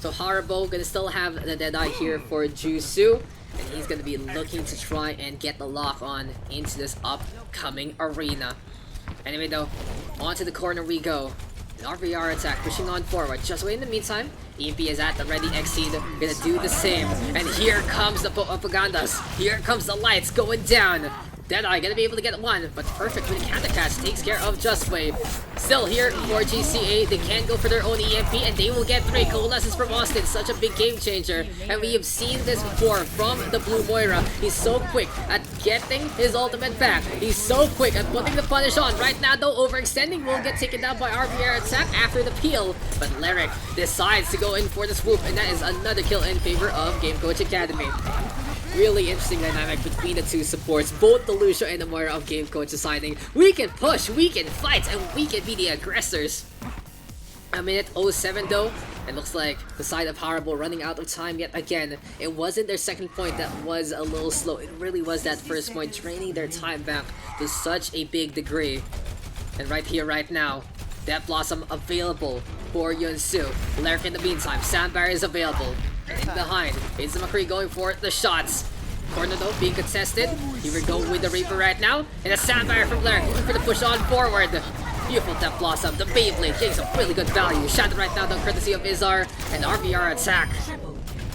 So Harbo gonna still have the Deadeye here for Jusu, and he's gonna be looking to try and get the lock on into this upcoming arena. Anyway though, onto the corner we go. An RVR attack pushing on forward. Just wait in the meantime. EMP is at the ready. Exceed gonna do the same. And here comes the propagandas. Here comes the lights going down. Deadeye gonna be able to get one, but perfect with the counter catch takes care of Just Wave. Still here for GCA, they can go for their own EMP and they will get 3. Coalescence from Austin, such a big game changer. And we have seen this before from the Blue Moira. He's so quick at getting his ultimate back. He's so quick at putting the punish on. Right now though, overextending will get taken down by RVR attack after the peel. But Lyric decides to go in for the swoop, and that is another kill in favor of Game Coach Academy. Really interesting dynamic between the two supports, both the Lucio and the Moira of Game Coach deciding we can push, we can fight, and we can be the aggressors. A minute 07 though, it looks like the side of Harbo running out of time yet again. It wasn't their second point that was a little slow, it really was that first point, draining their time back to such a big degree. And right here, right now, Death Blossom available for Yunsu. Lurk in the meantime, Sandbar is available. And in behind, it's the McCree going for the shots. Corner though being contested. Here we go with the Reaper right now. And a Sandfire from Lurk looking for the push on forward. Beautiful Death Blossom, the Beyblade getting some really good value. Shot right now though courtesy of Izar. And RVR attack.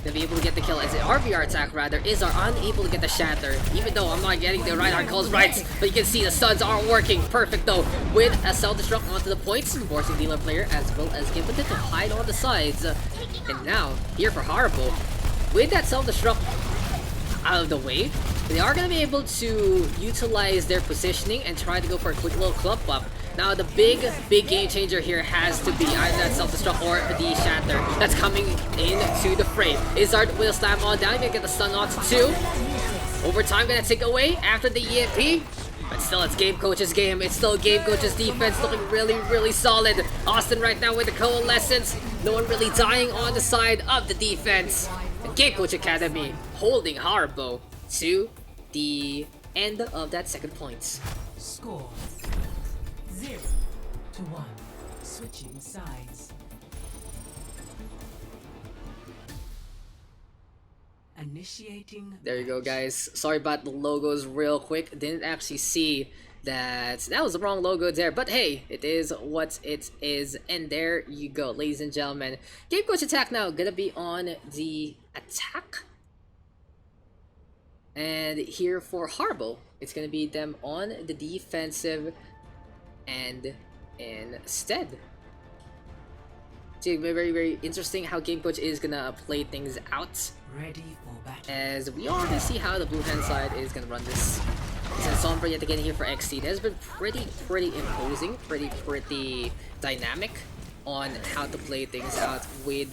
Gonna be able to get the kill. As an RVR attack rather, Izar unable to get the shatter. Even though I'm not getting the Reinhardt calls right. But you can see the stuns are working. Perfect though. With a self-destruct onto the points. Forcing dealer player as well as Gibraltar to hide on the sides. And now, here for Harbo. With that self-destruct out of the way, they are going to be able to utilize their positioning and try to go for a quick little clump up. Now the big game changer here has to be either that self-destruct or the shatter that's coming into the frame. Izzard will slam on down, gonna get the stun on to 2. Overtime gonna take away after the EMP. But still, it's Game Coach's game. It's still Game Coach's defense looking really solid. Austin right now with the Coalescence. No one really dying on the side of the defense. And Game Coach Academy holding Harbo to the end of that second point. Score 0-1. Switching sides. Initiating. There you go, guys. Sorry about the logos real quick. Didn't actually see that was the wrong logo there. But hey, it is what it is. And there you go, ladies and gentlemen. Game Coach Attack now gonna be on the attack. And here for Harbo, it's gonna be them on the defensive and instead. So very interesting how Game Coach is gonna play things out. Ready for battle. As we already see how the blue hand side is gonna run this. Since Sombra yet again here for XT, that has been pretty imposing, pretty dynamic on how to play things out with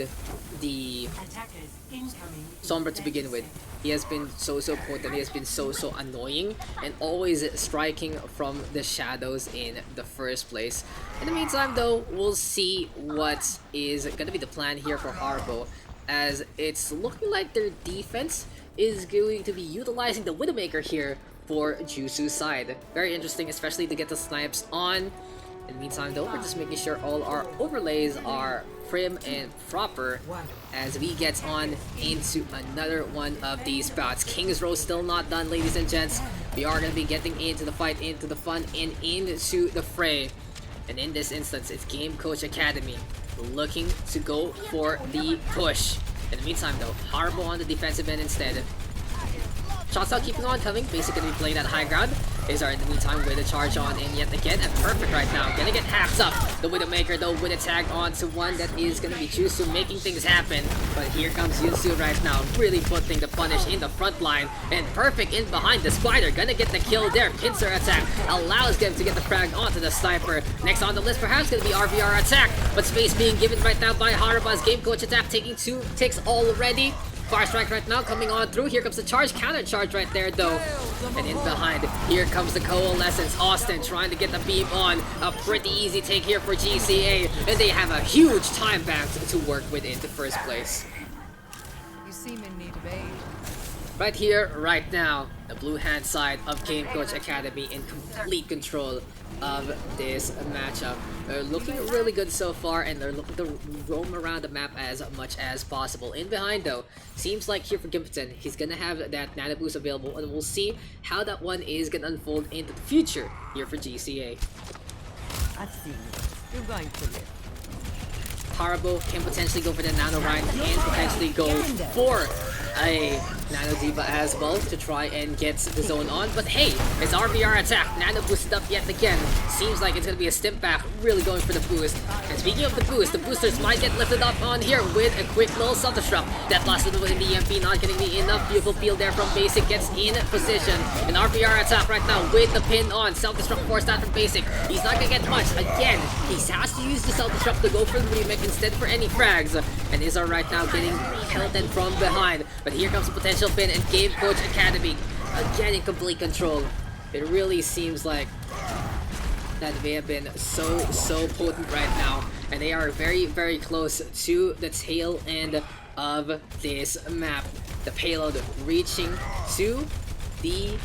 the Attackers incoming. Sombra to begin with. He has been so potent, he has been so annoying, and always striking from the shadows in the first place. In the meantime though, we'll see what is gonna be the plan here for Harbo, as it's looking like their defense is going to be utilizing the Widowmaker here for Jusu's side. Very interesting, especially to get the snipes on. In the meantime though, we're just making sure all our overlays are prim and proper as we get on into another one of these bouts. King's Row still not done, ladies and gents. We are going to be getting into the fight, into the fun, and into the fray. And in this instance, it's Game Coach Academy looking to go for the push. In the meantime though, Harbo on the defensive end instead. Shots out keeping on coming, basically gonna be playing that high ground. Izzard in the meantime with a charge on in yet again, and perfect right now. Gonna get hacked up. The Widowmaker though with a tag on to one that is gonna be Jusu making things happen. But here comes Yunsu right now, really putting the punish in the front line. And perfect in behind the spider, gonna get the kill there. Pincer attack allows them to get the frag onto the sniper. Next on the list perhaps gonna be RVR attack, but space being given right now by Harbo's Game Coach Attack, taking 2 ticks already. Fire strike right now coming on through. Here comes the charge, counter charge right there though. And in behind, here comes the Coalescence. Austin trying to get the beam on. A pretty easy take here for GCA. And they have a huge time bank to work with in the first place. You seem in need of aid. Right here, right now, the blue hand side of Game Coach Academy in complete control of this matchup. They're looking really good so far, and they're looking to roam around the map as much as possible. In behind though, seems like here for Gimpton, he's gonna have that nano boost available, and we'll see how that one is gonna unfold into the future here for GCA. I see you. You're going to live. Harbo can potentially go for the Nano Ryan and potentially go for a Nano Diva as well to try and get the zone on. But hey, it's RVR attack. Nano boosted up yet again. Seems like it's going to be a stim back, really going for the boost. And speaking of the boost, the boosters might get lifted up on here with a quick little self-destruct. That blasted in the EMP, not getting the enough. Beautiful peel there from Basic, gets in position. An RVR attack right now with the pin on. Self-destruct forced out from Basic. He's not going to get much. Again, he has to use the self-destruct to go for the remake instead for any frags. And Izzard right now getting pelted from behind. But here comes a potential pin, and Game Coach Academy again in complete control. It really seems like that they have been so potent right now, and they are very close to the tail end of this map. The payload reaching to the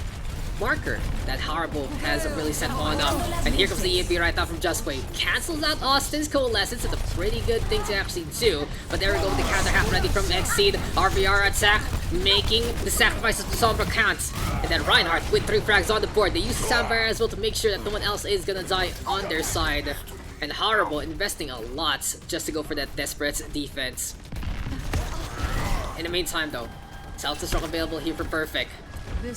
marker that Harbo has really set on up. And here comes the EMP right now from Just Wait. Cancels out Austin's Coalescence. It's a pretty good thing to actually do. But there we go with the counter half ready from Exceed. RVR attack, making the sacrifices for Sombra count. And then Reinhardt with 3 frags on the board. They use the sound barrier as well to make sure that no one else is gonna die on their side. And Harbo investing a lot just to go for that desperate defense. In the meantime though, self-destruct available here for Perfect.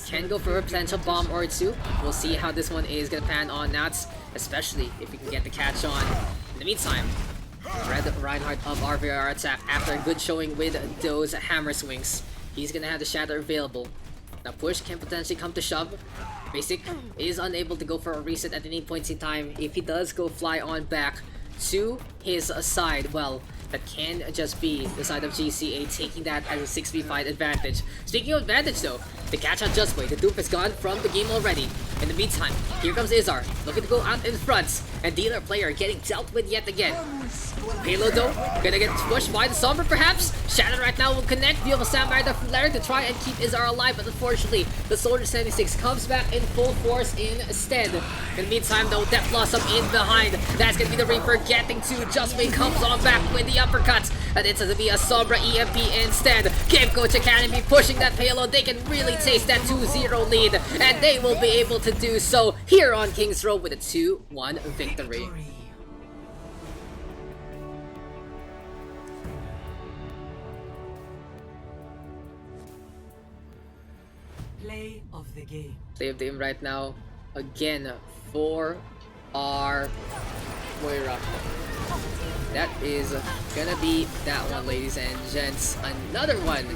Can go for a potential bomb or 2. We'll see how this one is gonna pan on Nats, especially if we can get the catch on. In the meantime, Red Reinhardt of RVR attack after a good showing with those hammer swings. He's gonna have the shatter available. Now push can potentially come to shove, Basic is unable to go for a reset at any point in time. If he does go fly on back to his side, well, that can just be the side of GCA taking that as a 6v5 advantage. Speaking of advantage though, the catch out just way. The dupe is gone from the game already. In the meantime, here comes Izar, looking to go out in front, and Dealer player getting dealt with yet again. Payload though, gonna get pushed by the Sombra perhaps. Shannon right now will connect, beautiful Samurai the flare to try and keep Izar alive, but unfortunately, the Soldier 76 comes back in full force instead. In the meantime though, Death Blossom in behind. That's gonna be the Reaper getting to Justway, comes on back with the uppercut. And it's gonna be a Sombra EMP instead. Game Coach Academy pushing that payload. They can really taste that 2-0 lead, and they will be able to do so here on King's Row with a 2-1 victory. Play of the game. Play of the game right now, again, for our Moira. That is gonna be that one, ladies and gents. Another one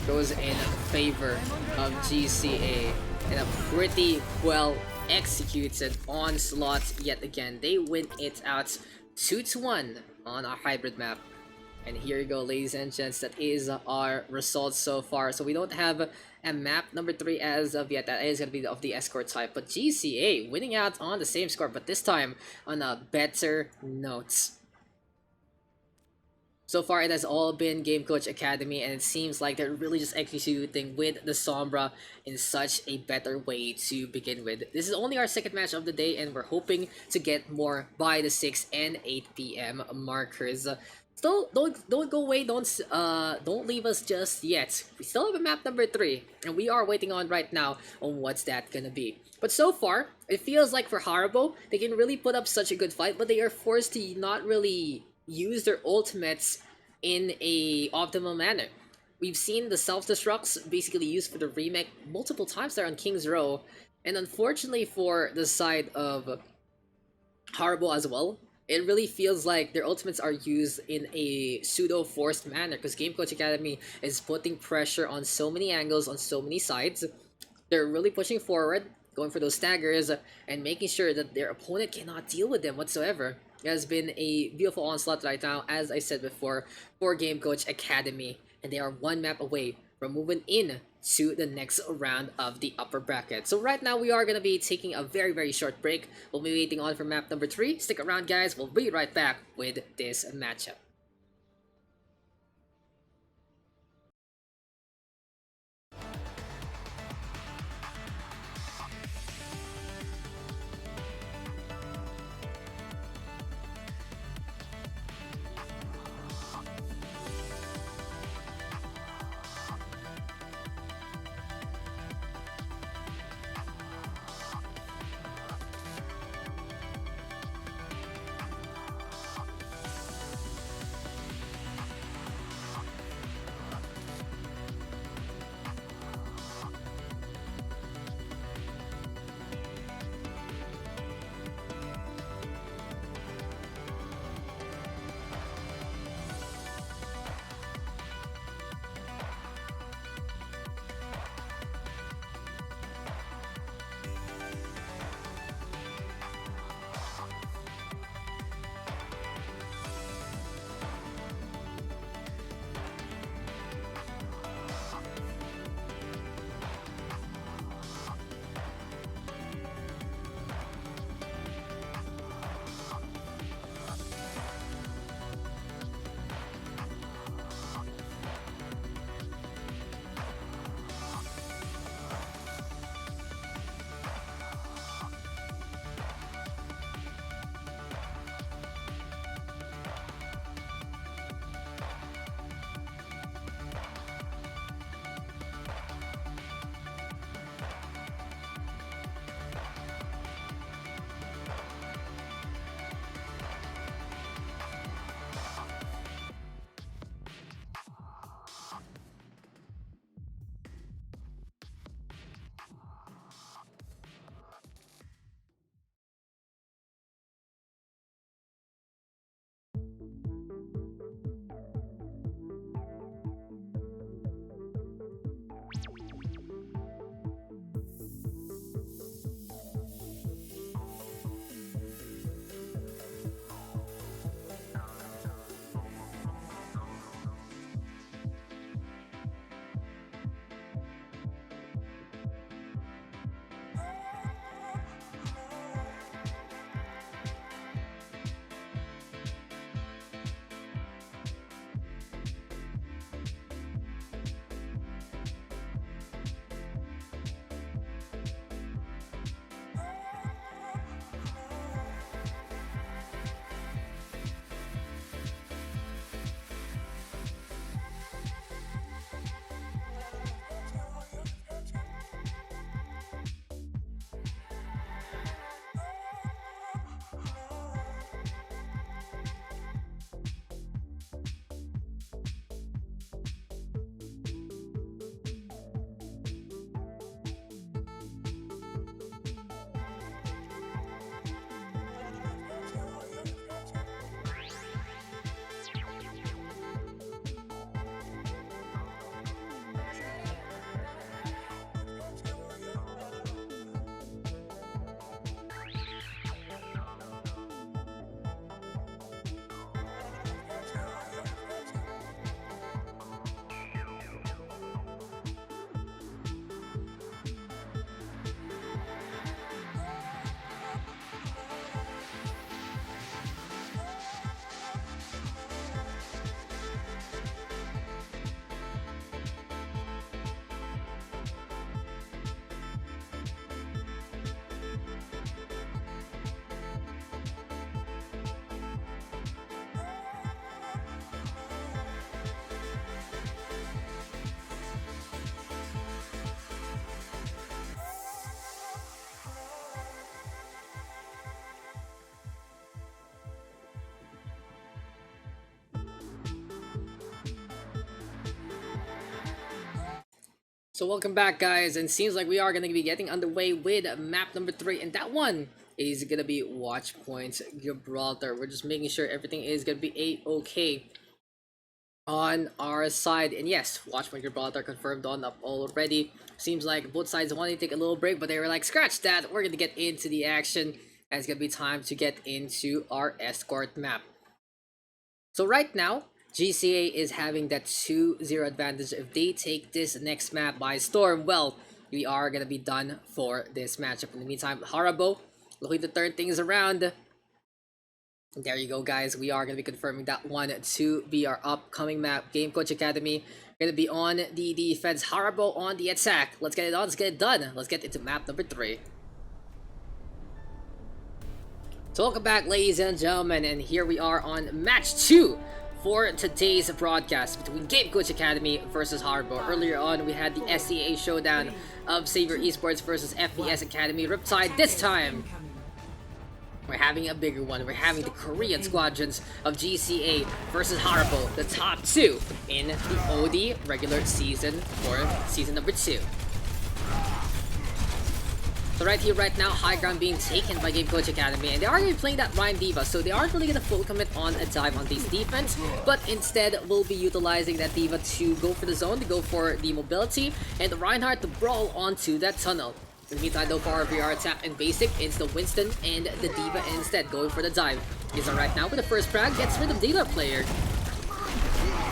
goes in favor of GCA, and a pretty well executed onslaught yet again. They win it out 2-1 on our hybrid map. And here you go, ladies and gents, that is our results so far. So we don't have a map number 3 as of yet. That is going to be of the escort type. But GCA winning out on the same score, but this time on a better note. So far, it has all been Game Coach Academy, and it seems like they're really just executing with the Sombra in such a better way to begin with. This is only our second match of the day, and we're hoping to get more by the 6 and 8 p.m. markers. Still, don't go away. Don't leave us just yet. We still have a map number 3, and we are waiting on right now on what's that gonna be. But so far, it feels like for Harbo, they can really put up such a good fight, but they are forced to not really use their ultimates in a optimal manner. We've seen the self-destructs basically used for the remake multiple times there on King's Row, and unfortunately for the side of Harbo as well, it really feels like their ultimates are used in a pseudo-forced manner, because Game Coach Academy is putting pressure on so many angles, on so many sides. They're really pushing forward, going for those staggers, and making sure that their opponent cannot deal with them whatsoever. It has been a beautiful onslaught right now, as I said before, for Game Coach Academy, and they are one map away from moving in to the next round of the upper bracket. So right now we are going to be taking a very short break. We'll be waiting on for map number 3. Stick around, guys. We'll be right back with this matchup. So welcome back, guys, and seems like we are going to be getting underway with map number 3, and that one is going to be Watchpoint Gibraltar. We're just making sure everything is going to be a-okay on our side. And yes, Watchpoint Gibraltar confirmed on up already. Seems like both sides wanted to take a little break, but they were like, scratch that, we're going to get into the action, and it's going to be time to get into our escort map. So right now, GCA is having that 2-0 advantage. If they take this next map by storm, well, we are going to be done for this matchup. In the meantime, Harbo looking to turn things around. There you go, guys. We are going to be confirming that one to be our upcoming map. Game Coach Academy going to be on the defense. Harbo on the attack. Let's get it on. Let's get it done. Let's get into map number 3. So welcome back, ladies and gentlemen. And here we are on match 2 for today's broadcast between Game Coach Academy versus Harbo. Earlier on, we had the SEA showdown of Savior Esports versus FES Academy. Riptide this time. We're having a bigger one. We're having the Korean squadrons of GCA versus Harbo, the top 2 in the OD regular season for season number 2. So right here, right now, high ground being taken by Game Coach Academy, and they are going to be playing that Ryan D.Va, so they aren't really going to full commit on a dive on this defense, but instead will be utilizing that D.Va to go for the zone, to go for the mobility, and the Reinhardt to brawl onto that tunnel. In the meantime, though, for our VR attack and basic, it's the Winston and the D.Va instead going for the dive. Is right now with the first frag, gets rid of Dealer player.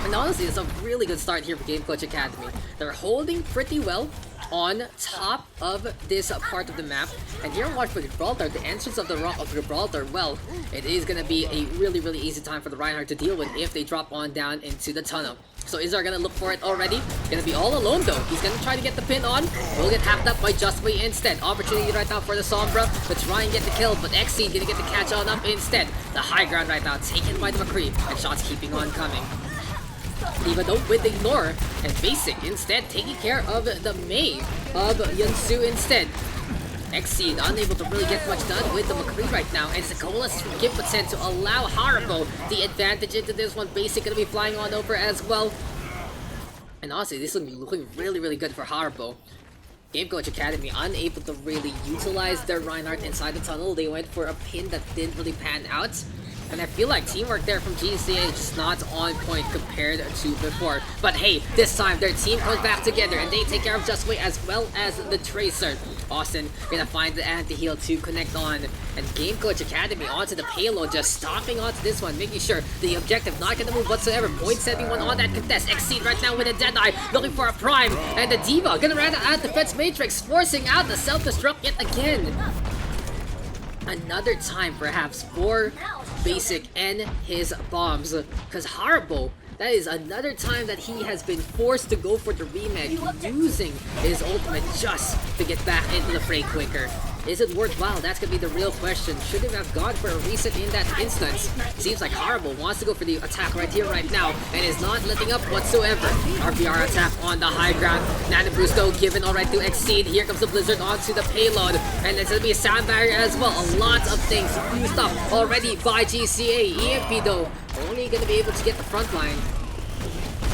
And honestly, it's a really good start here for Game Coach Academy. They're holding pretty well on top of this part of the map, and here on Watchpoint Gibraltar, the entrance of the Rock of Gibraltar, well, it is going to be a really easy time for the Reinhardt to deal with if they drop on down into the tunnel. So Izar gonna look for it already. Gonna be all alone though. He's gonna try to get the pin on. Will get hacked up by Justway instead. Opportunity right now for the Sombra to try and get the kill, but Xseed gonna get the catch on up instead. The high ground right now taken by the McCree, and shots keeping on coming. D.Va though with the ignore, and Basic instead taking care of the Mei of Yunsu instead. Xseed unable to really get much done with the McCree right now, and Zakolas from Gibraltar to allow Harbo the advantage into this one. Basic gonna be flying on over as well. And honestly, this is looking really good for Harbo. Game Coach Academy unable to really utilize their Reinhardt inside the tunnel. They went for a pin that didn't really pan out. And I feel like teamwork there from GCA is just not on point compared to before. But hey, this time their team comes back together and they take care of Justway as well as the Tracer. Austin gonna find the anti-heal to connect on. And Game Coach Academy onto the payload, just stomping onto this one, making sure the objective not gonna move whatsoever. 0.71 on that contest. Xseed right now with a Deadeye, looking for a Prime. And the D.Va gonna run out Defense Matrix, forcing out the self-destruct yet again. Another time perhaps for Basic and his bombs, because Harbo, that is another time that he has been forced to go for the remake, using his ultimate just to get back into the fray quicker. Is it worthwhile? That's gonna be the real question. Should they have gone for a reset in that instance? Seems like Harbo wants to go for the attack right here, right now, and is not letting up whatsoever. RPR attack on the high ground. Nana Brusto given alright to Xseed. Here comes the Blizzard onto the payload, and it's gonna be a sound barrier as well. A lot of things used up already by GCA. EMP though, only gonna be able to get the front line.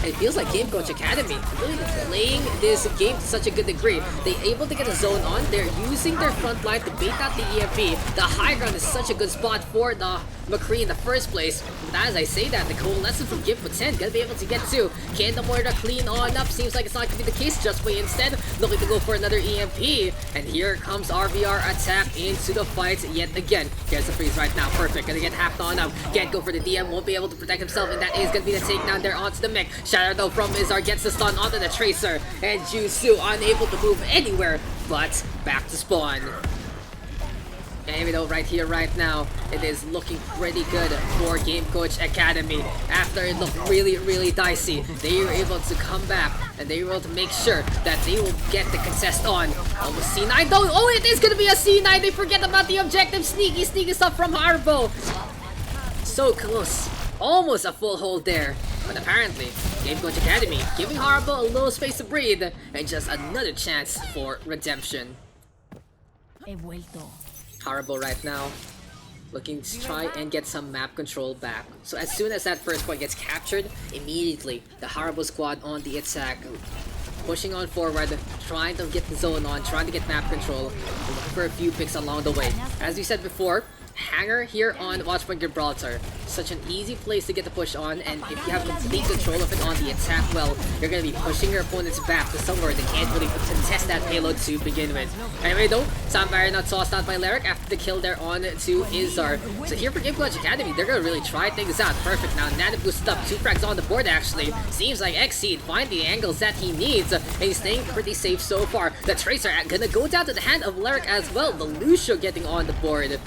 It feels like Game Coach Academy really playing this game to such a good degree. They're able to get a zone on. They're using their front line to bait out the EMP. The high ground is such a good spot for the McCree in the first place. But as I say that, the coalescence from Gibraltar gonna be able to get to. Can the Moira clean on up? Seems like it's not gonna be the case. Justway instead looking to go for another EMP. And here comes RVR attack into the fight yet again. Here's the freeze right now. Perfect. Gonna get hacked on up. Can't go for the DM. Won't be able to protect himself. And that is gonna be the takedown there onto the mech. Shatter though from Izar gets the stun onto the Tracer. And Jusu unable to move anywhere but back to spawn. And even though right here, right now, it is looking pretty good for Game Coach Academy. After it looked really dicey, they were able to come back and they were able to make sure that they will get the contest on. Almost C9 though. Oh, it is going to be a C9. They forget about the objective. Sneaky stuff from Harbo. So close. Almost a full hold there. But apparently, Game Coach Academy giving Harbo a little space to breathe and just another chance for redemption. He vuelto. Harbo right now looking to try and get some map control back. So as soon as that first point gets captured, immediately the Harbo squad on the attack pushing on forward, trying to get the zone on, trying to get map control, looking for a few picks along the way. As we said before, Hangar here on Watchpoint Gibraltar. Such an easy place to get the push on, and if you have complete control of it on the attack, well, you're going to be pushing your opponents back to somewhere they can't really contest that payload to begin with. Anyway though, Sambar not tossed out by Lyric after the kill there on to Izar. So here for Overwatch Academy, they're going to really try things out. Perfect, now Nana boosted up, 2 frags on the board actually. Seems like Xseed find the angles that he needs, and he's staying pretty safe so far. The Tracer going to go down to the hand of Lyric as well, the Lucio getting on the board.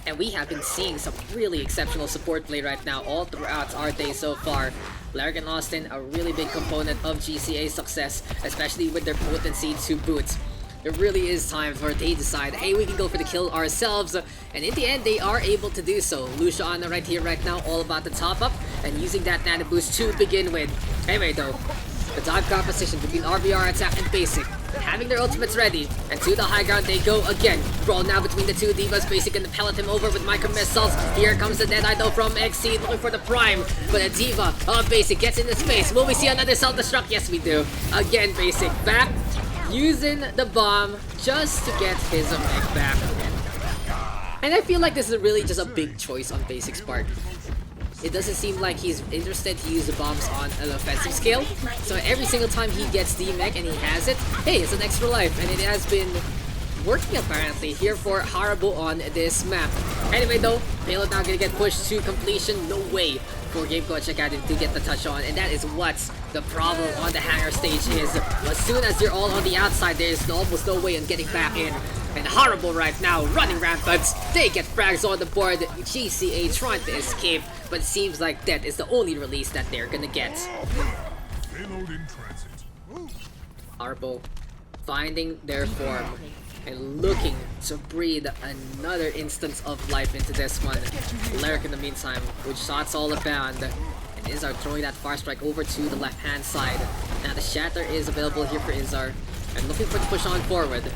And we have been seeing some really exceptional support play right now all throughout our day so far. Lyric and Austin, a really big component of GCA's success, especially with their potency to boot. It really is time for they decide, hey, we can go for the kill ourselves, and in the end, they are able to do so. Lucia on the right here right now, all about the top up, and using that nano boost to begin with. Anyway though, the dive composition between RBR attack and basic, having their ultimates ready, and to the high ground they go again. Brawl now between the two divas, basic and pellet him over with micro missiles. Here comes the Deadeye though from Xseed, looking for the prime, but a diva of basic gets into space. Will we see another self-destruct? Yes we do. Again basic back, using the bomb just to get his mech back. And I feel like this is really just a big choice on Basic's part. It doesn't seem like he's interested to use the bombs on an offensive scale. So every single time he gets the mech and he has it, hey, it's an extra life. And it has been working apparently here for Harbo on this map. Anyway though, payload now gonna get pushed to completion. No way for Overwatch Academy to get the touch on, and that is what the problem on the hangar stage is. As soon as you're all on the outside, there's almost no way in getting back in. And Horrible right now, running rampant. They get frags on the board. GCA trying to escape, but it seems like that is the only release that they're gonna get. Payload in transit. Harbo finding their form and looking to breathe another instance of life into this one. Lyric in the meantime, with shots all abound. And Izar throwing that far strike over to the left hand side. Now the Shatter is available here for Izar, and looking for the push on forward.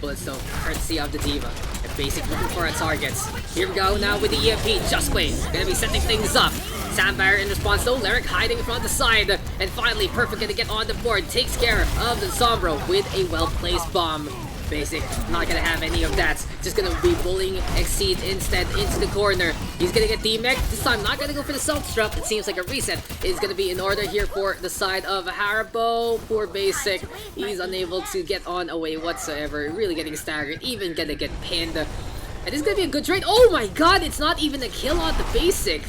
Bullets though, courtesy of the Diva. And Basic looking for our targets. Here we go now with the EMP. Just wait, gonna be setting things up. Sandfire in response though, Lyric hiding from the side. And finally, Perfect gonna get on the board. Takes care of the Sombra with a well-placed bomb. Basic, not gonna have any of that. Just gonna be bullying Xseed instead into the corner. He's gonna get D-Mech. This time, not gonna go for the self-destruct. It seems like a reset is gonna be in order here for the side of Harbo. Poor Basic. He's unable to get on away whatsoever. Really getting staggered. Even gonna get pinned. And this is gonna be a good trade. Oh my god, it's not even a kill on the Basic.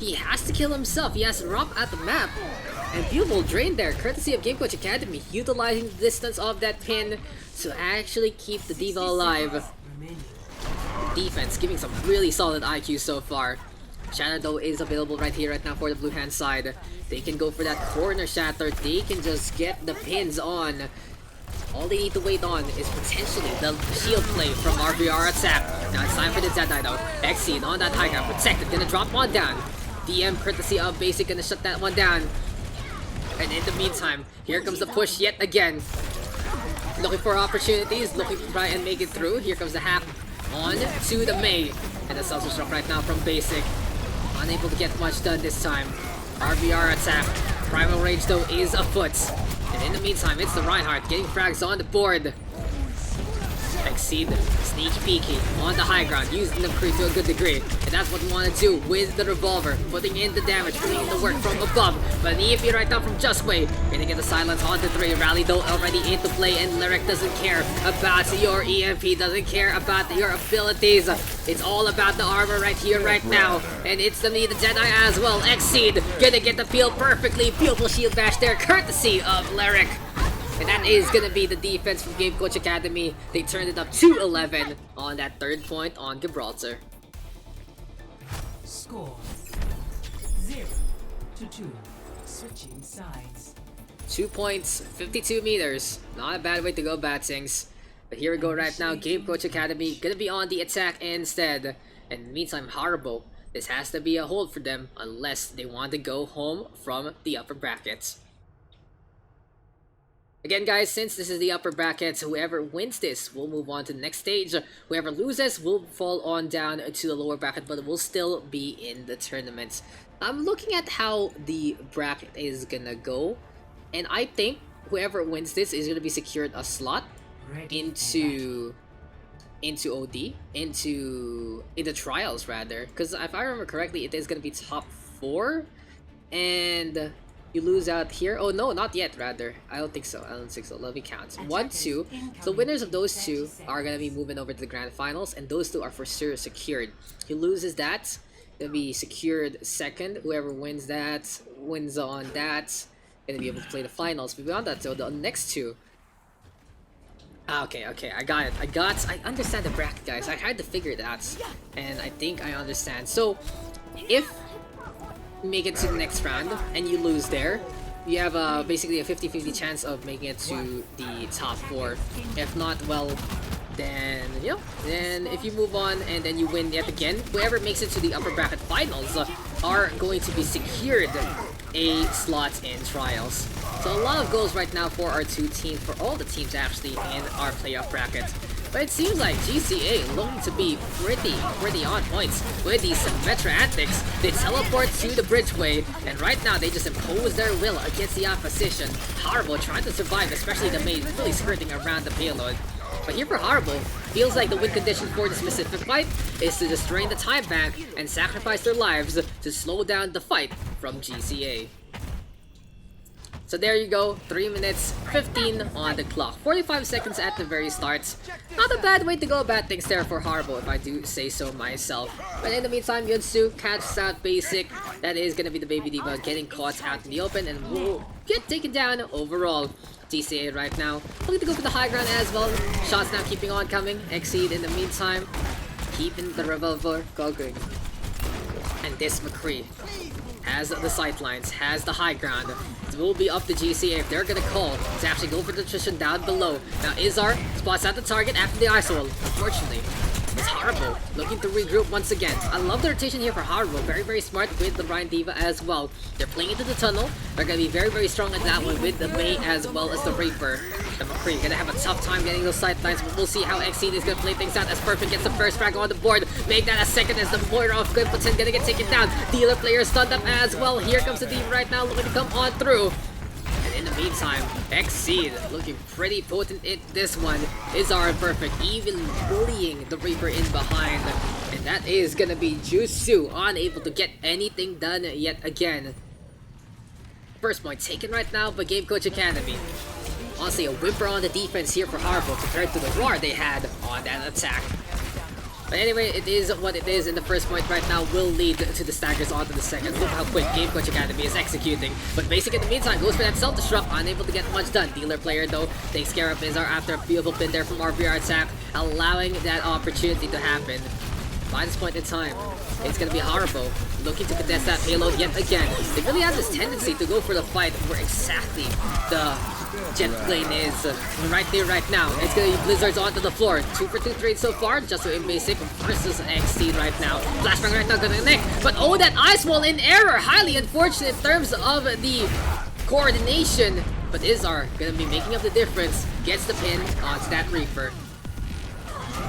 He has to kill himself. He has to drop at the map. And beautiful drain there, courtesy of Overwatch Academy, utilizing the distance of that pin to actually keep the Diva alive. Defense giving some really solid IQ so far. Shatter though is available right here, right now for the blue hand side. They can go for that corner Shatter. They can just get the pins on. All they need to wait on is potentially the shield play from RBR attack. Now it's time for the Deadeye though. Xseed on that high ground, protected, gonna drop one down. DM courtesy of Basic gonna shut that one down. And in the meantime, here comes the push yet again. Looking for opportunities, looking to try and make it through. Here comes the hack on to the May. And the self-destruct right now from Basic. Unable to get much done this time. RBR attack. Primal Rage though is afoot. And in the meantime, it's the Reinhardt getting frags on the board. Xseed, sneaky peeky on the high ground, using the creep to a good degree. And that's what we want to do with the revolver. Putting in the damage, putting in the work from above. But an EMP right now from Justway. Gonna get the silence on the 3. Rally though already into play, and Lyric doesn't care about your EMP, doesn't care about your abilities. It's all about the armor right here, right now. And it's the Deadeye as well. Xseed gonna get the peel perfectly. Beautiful shield bash there, courtesy of Lyric. And that is gonna be the defense from Overwatch Academy. They turned it up to 11 on that third point on Gibraltar. Score 0-2. Switching sides. 2 points, 52 meters. Not a bad way to go, Batsings. But here we go right now. Overwatch Academy gonna be on the attack instead. And in the meantime, Harbo. This has to be a hold for them unless they want to go home from the upper brackets. Again guys, since this is the upper brackets, whoever wins this will move on to the next stage. Whoever loses will fall on down to the lower bracket, but will still be in the tournament. I'm looking at how the bracket is gonna go, And I think whoever wins this is going to be secured a slot into OD, into trials rather. Because if I remember correctly, it is going to be top 4, and you lose out here. Oh no, not yet rather. I don't think so. Let me count. 1, 2. So winners of those 2 are going to be moving over to the grand finals, and those 2 are for sure secured. He loses that, gonna be secured second. Whoever wins that, wins on that, gonna be able to play the finals. But beyond that, so the next 2. Okay, I got it. I understand the bracket, guys. I had to figure it out, and I think I understand. So, if you make it to the next round and you lose there, you have basically a 50-50 chance of making it to the top 4. If not, well, then then if you move on and then you win yet again, whoever makes it to the upper bracket finals are going to be secured a slot in trials. So a lot of goals right now for our 2 teams, for all the teams actually in our playoff bracket. But it seems like GCA looking to be pretty on points with these Metra antics. They teleport to the bridgeway, and right now they just impose their will against the opposition. Harbo trying to survive, especially the maid really skirting around the payload. But here for Harbo, feels like the win condition for this specific fight is to just drain the time bank and sacrifice their lives to slow down the fight from GCA. So there you go, 3 minutes 15 on the clock. 45 seconds at the very start. Not a bad way to go about things there for Harbo, if I do say so myself. But in the meantime, Yunsu catches out basic. That is going to be the Baby Diva getting caught out in the open and will get taken down overall. GCA right now looking to go for the high ground as well. Shots now keeping on coming. Exceed in the meantime, keeping the revolver going. And this McCree has the sightlines, has the high ground. It will be up to GCA if they're gonna call to actually go for the attrition down below. Now Izar spots out the target after the ice wall. Unfortunately, it's Harbo looking to regroup once again. I love the rotation here for Harbo. Very smart with the Ryan Diva as well. They're playing into the tunnel. They're gonna be very strong at that one with the Mei as well as the Reaper. The McCree gonna have a tough time getting those sidelines, but we'll see how Exceed is gonna play things out as Perfect gets the first frag on the board. Make that a second as the Moira of Gibraltar gonna get taken down. The other player stunned up as well. Here comes the Diva right now looking to come on through. In the meantime, Exceed looking pretty potent in this one. Izar and Perfect even bullying the Reaper in behind. And that is gonna be Jusu unable to get anything done yet again. First point taken right now by Game Coach Academy. Honestly, a whimper on the defense here for Harbo compared to the roar they had on that attack. But anyway, it is what it is, and the first point right now will lead to the staggers onto the second. Look how quick Game Coach Academy is executing. But Basic in the meantime goes for that self-destruct, unable to get much done. Dealer player though takes care of Izar after a beautiful pin there from RBR attack, allowing that opportunity to happen. By this point in time, it's going to be Harbo looking to contest that payload yet again. They really have this tendency to go for the fight where exactly the jet plane is right there right now. It's going to be Blizzards onto the floor. 2 for 2 trades so far, just in Basic versus XT right now. Flashbang right now going to connect, but oh, that ice wall in error. Highly unfortunate in terms of the coordination, but Izar going to be making up the difference. Gets the pin onto that Reaper.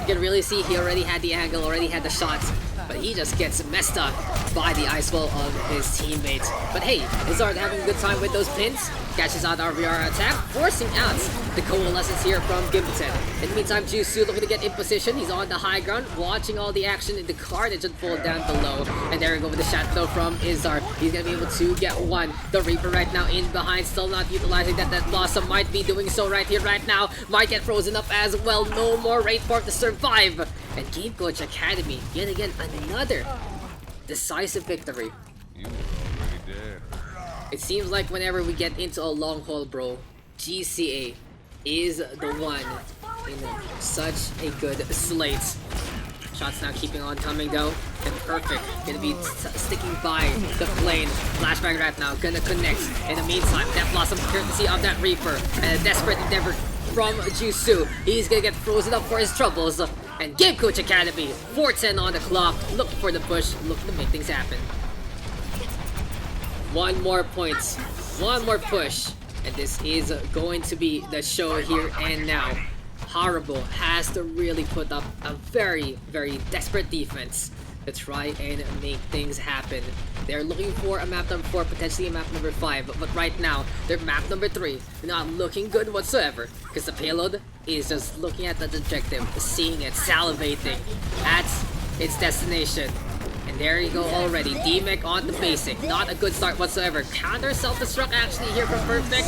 You can really see he already had the angle, already had the shots, but he just gets messed up by the ice wall of his teammates. But hey, Izard having a good time with those pins. Catches out RVR attack, forcing out the coalescence here from Gibraltar. In the meantime, Jusu looking to get in position. He's on the high ground, watching all the action in the carnage unfold down below. And there we go with the shot though from Izard. He's gonna be able to get one. The Reaper right now in behind, still not utilizing that. That Blossom might be doing so right here, right now. Might get frozen up as well. No more rate for him to survive. And Game Coach Academy, yet again, another decisive victory. You already dead. It seems like whenever we get into a long haul, bro, GCA is the one in such a good slate. Shots now keeping on coming though, and Perfect gonna be sticking by the plane. Flashbang right now, gonna connect. In the meantime, that Blossom courtesy of that Reaper, and a desperate endeavor from Jusu. He's gonna get frozen up for his troubles. And Game Coach Academy, 4:10 on the clock, looking for the push, looking to make things happen. One more point, one more push, and this is going to be the show here and now. Harbo has to really put up a very desperate defense to try and make things happen. They're looking for a map number 4, potentially a map number 5, but right now, they're map number 3. Not looking good whatsoever, because the payload is just looking at the objective, seeing it, salivating at its destination. And there you go already, D-Mech on the basic. Not a good start whatsoever. Counter self-destruct actually here from Perfect.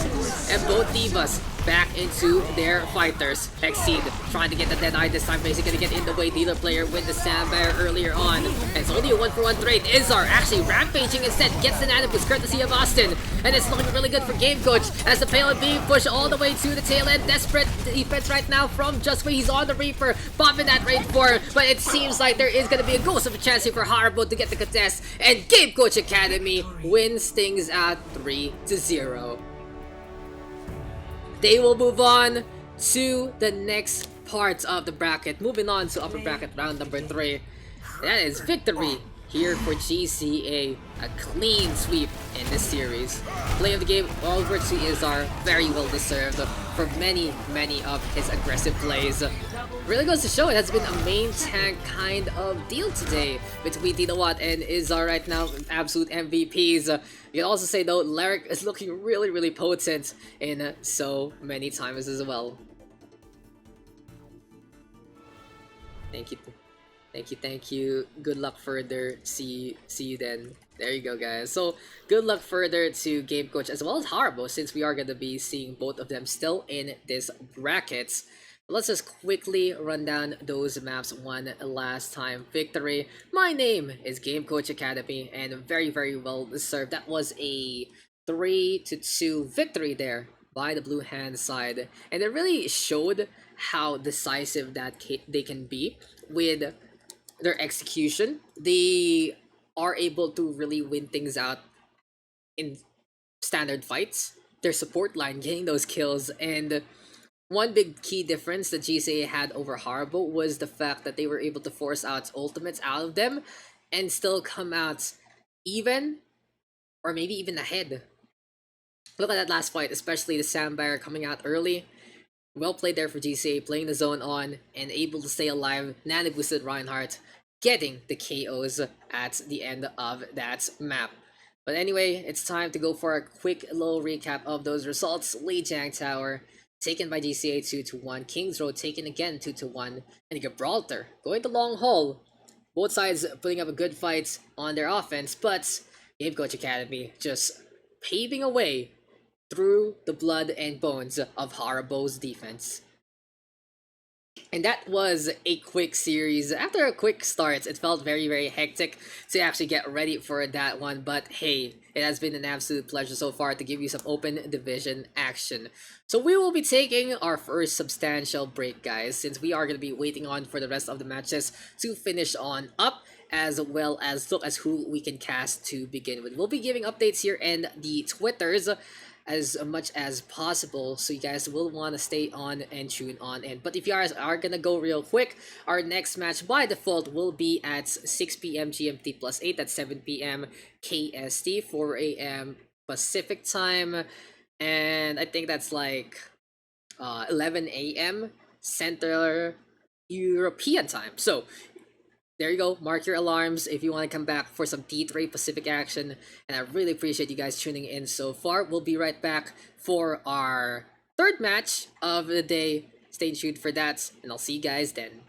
And both Divas back into their fighters. Exceed trying to get the Deadeye this time. Basically gonna get in the way. Dealer player with the Sandbear earlier on. And it's only a 1-for-1 trade. Izzar actually rampaging instead. Gets the Nanobus courtesy of Austin. And it's looking really good for Game Coach as the payload being pushed all the way to the tail end. Desperate defense right now from Justway. He's on the Reaper. Popping that rate 4. But it seems like there is gonna be a ghost of a chance here for Harbo to get the contest. And Game Coach Academy wins things at 3-0. They will move on to the next part of the bracket. Moving on to upper bracket round number 3. That is victory here for GCA. A clean sweep in this series. Play of the game over to Izzar. Very well deserved for many of his aggressive plays. Really goes to show it has been a main tank kind of deal today between Dinawat and Izzar right now. Absolute MVPs. You can also say though, Lyric is looking really potent in so many times as well. Thank you. Good luck further. See you then. There you go, guys. So, good luck further to Game Coach as well as Harbo, since we are going to be seeing both of them still in this bracket. Let's just quickly run down those maps one last time. Victory. My name is Game Coach Academy, and very well deserved. That was a 3-2 victory there by the Blue Hand side, and it really showed how decisive that they can be with their execution. They are able to really win things out in standard fights. Their support line getting those kills, and one big key difference that GCA had over Harbo was the fact that they were able to force out ultimates out of them and still come out even or maybe even ahead. Look at that last fight, especially the Sandbear coming out early. Well played there for GCA, playing the zone on and able to stay alive. Nano boosted Reinhardt, getting the KOs at the end of that map. But anyway, it's time to go for a quick little recap of those results. Lijiang Tower taken by GCA 2-1. Kings Road taken again 2-1. And Gibraltar going the long haul. Both sides putting up a good fight on their offense, but Game Coach Academy just paving a way through the blood and bones of Harbo's defense. And that was a quick series. After a quick start, it felt very hectic to actually get ready for that one. But hey, it has been an absolute pleasure so far to give you some open division action. So we will be taking our first substantial break, guys, since we are going to be waiting on for the rest of the matches to finish on up, as well as look as who we can cast to begin with. We'll be giving updates here in the Twitters as much as possible, so you guys will want to stay on and tune on in. But if you guys are gonna go real quick, our next match by default will be at 6 p.m. GMT plus 8, that's 7 p.m. KST, 4 a.m. Pacific time, and I think that's like 11 a.m. Central European time. So there you go, mark your alarms if you want to come back for some T3 Pacific action, and I really appreciate you guys tuning in so far. We'll be right back for our third match of the day. Stay tuned for that, and I'll see you guys then.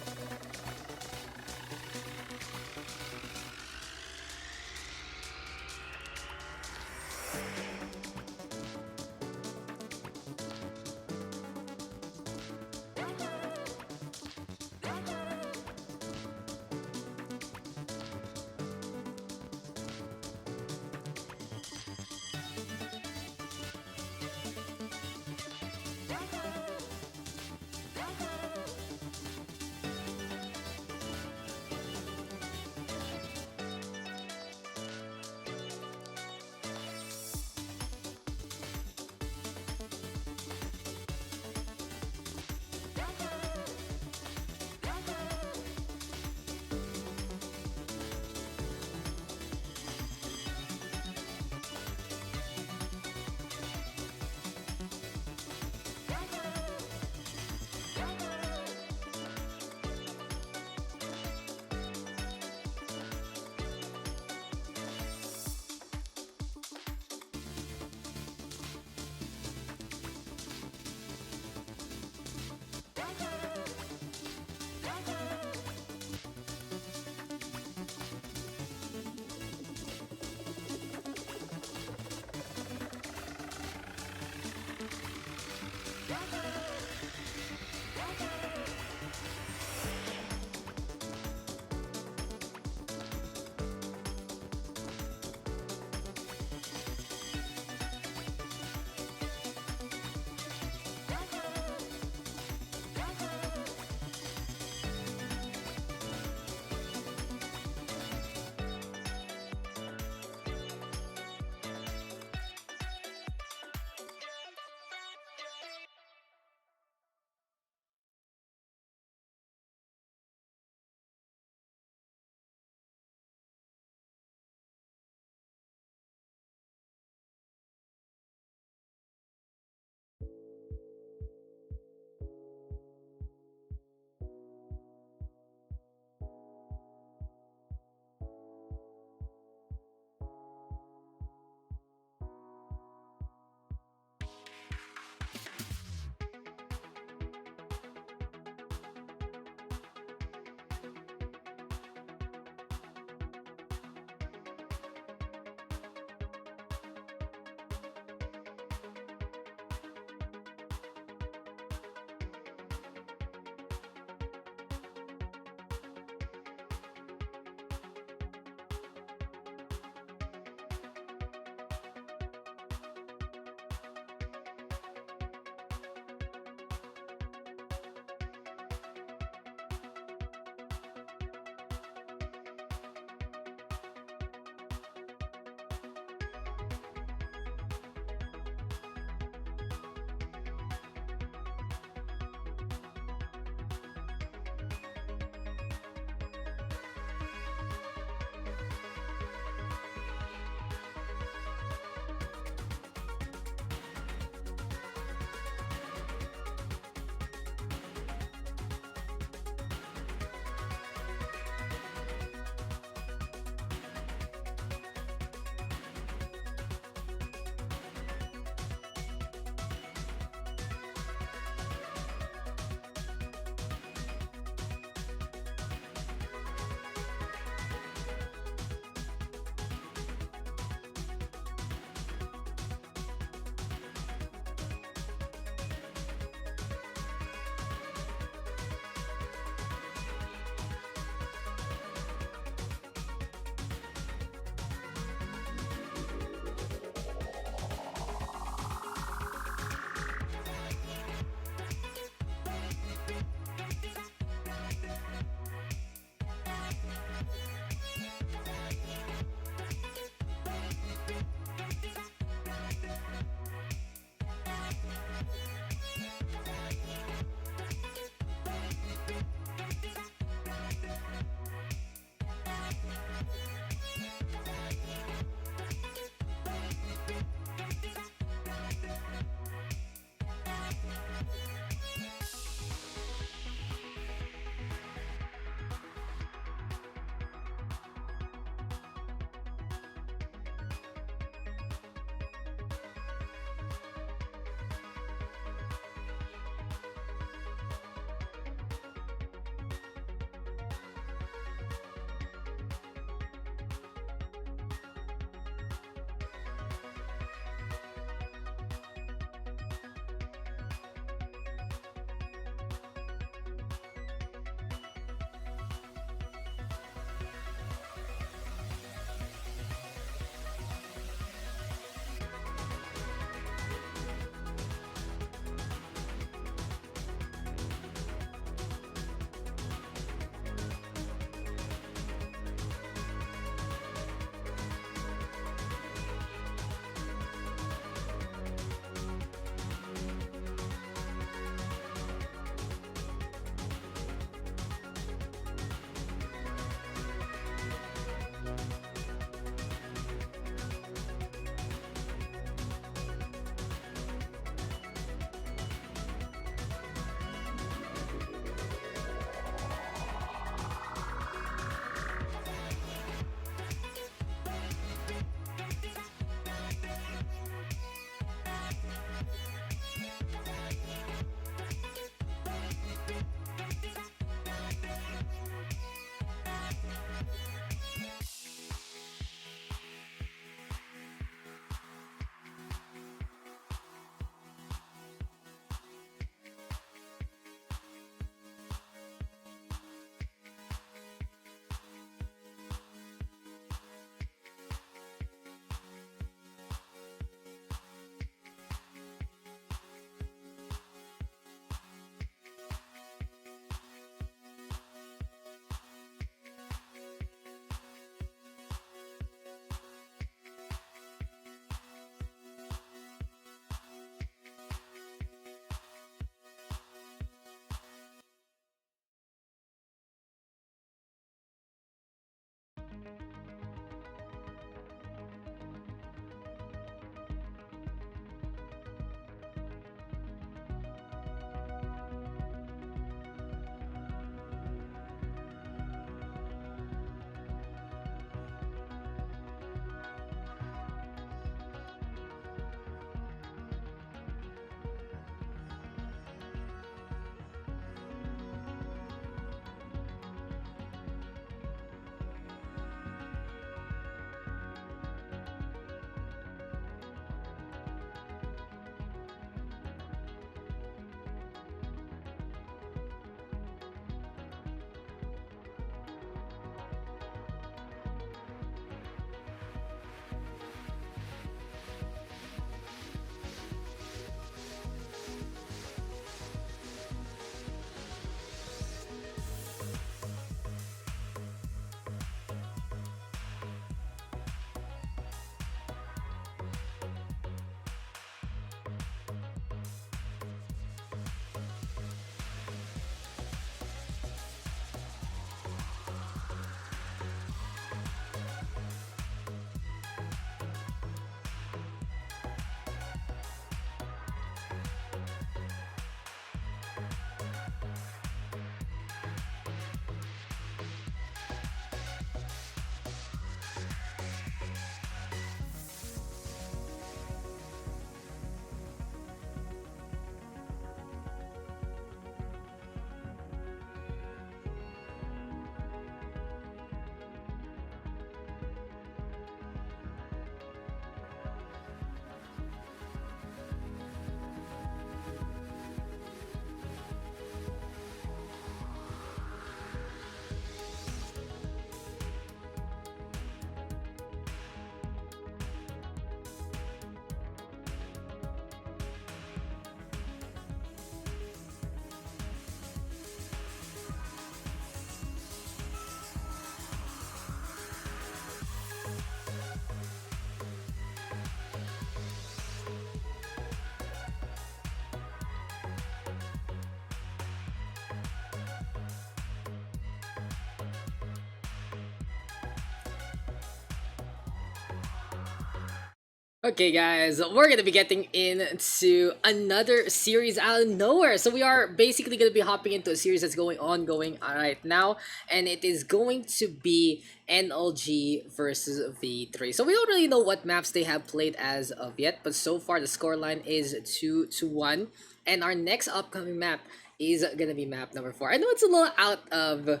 Okay, guys, we're gonna be getting into another series out of nowhere. So we are basically gonna be hopping into a series that's ongoing right now, and it is going to be NLG versus V3. So we don't really know what maps they have played as of yet, but so far the scoreline is 2-1, and our next upcoming map is gonna be map number 4. I know it's a little out of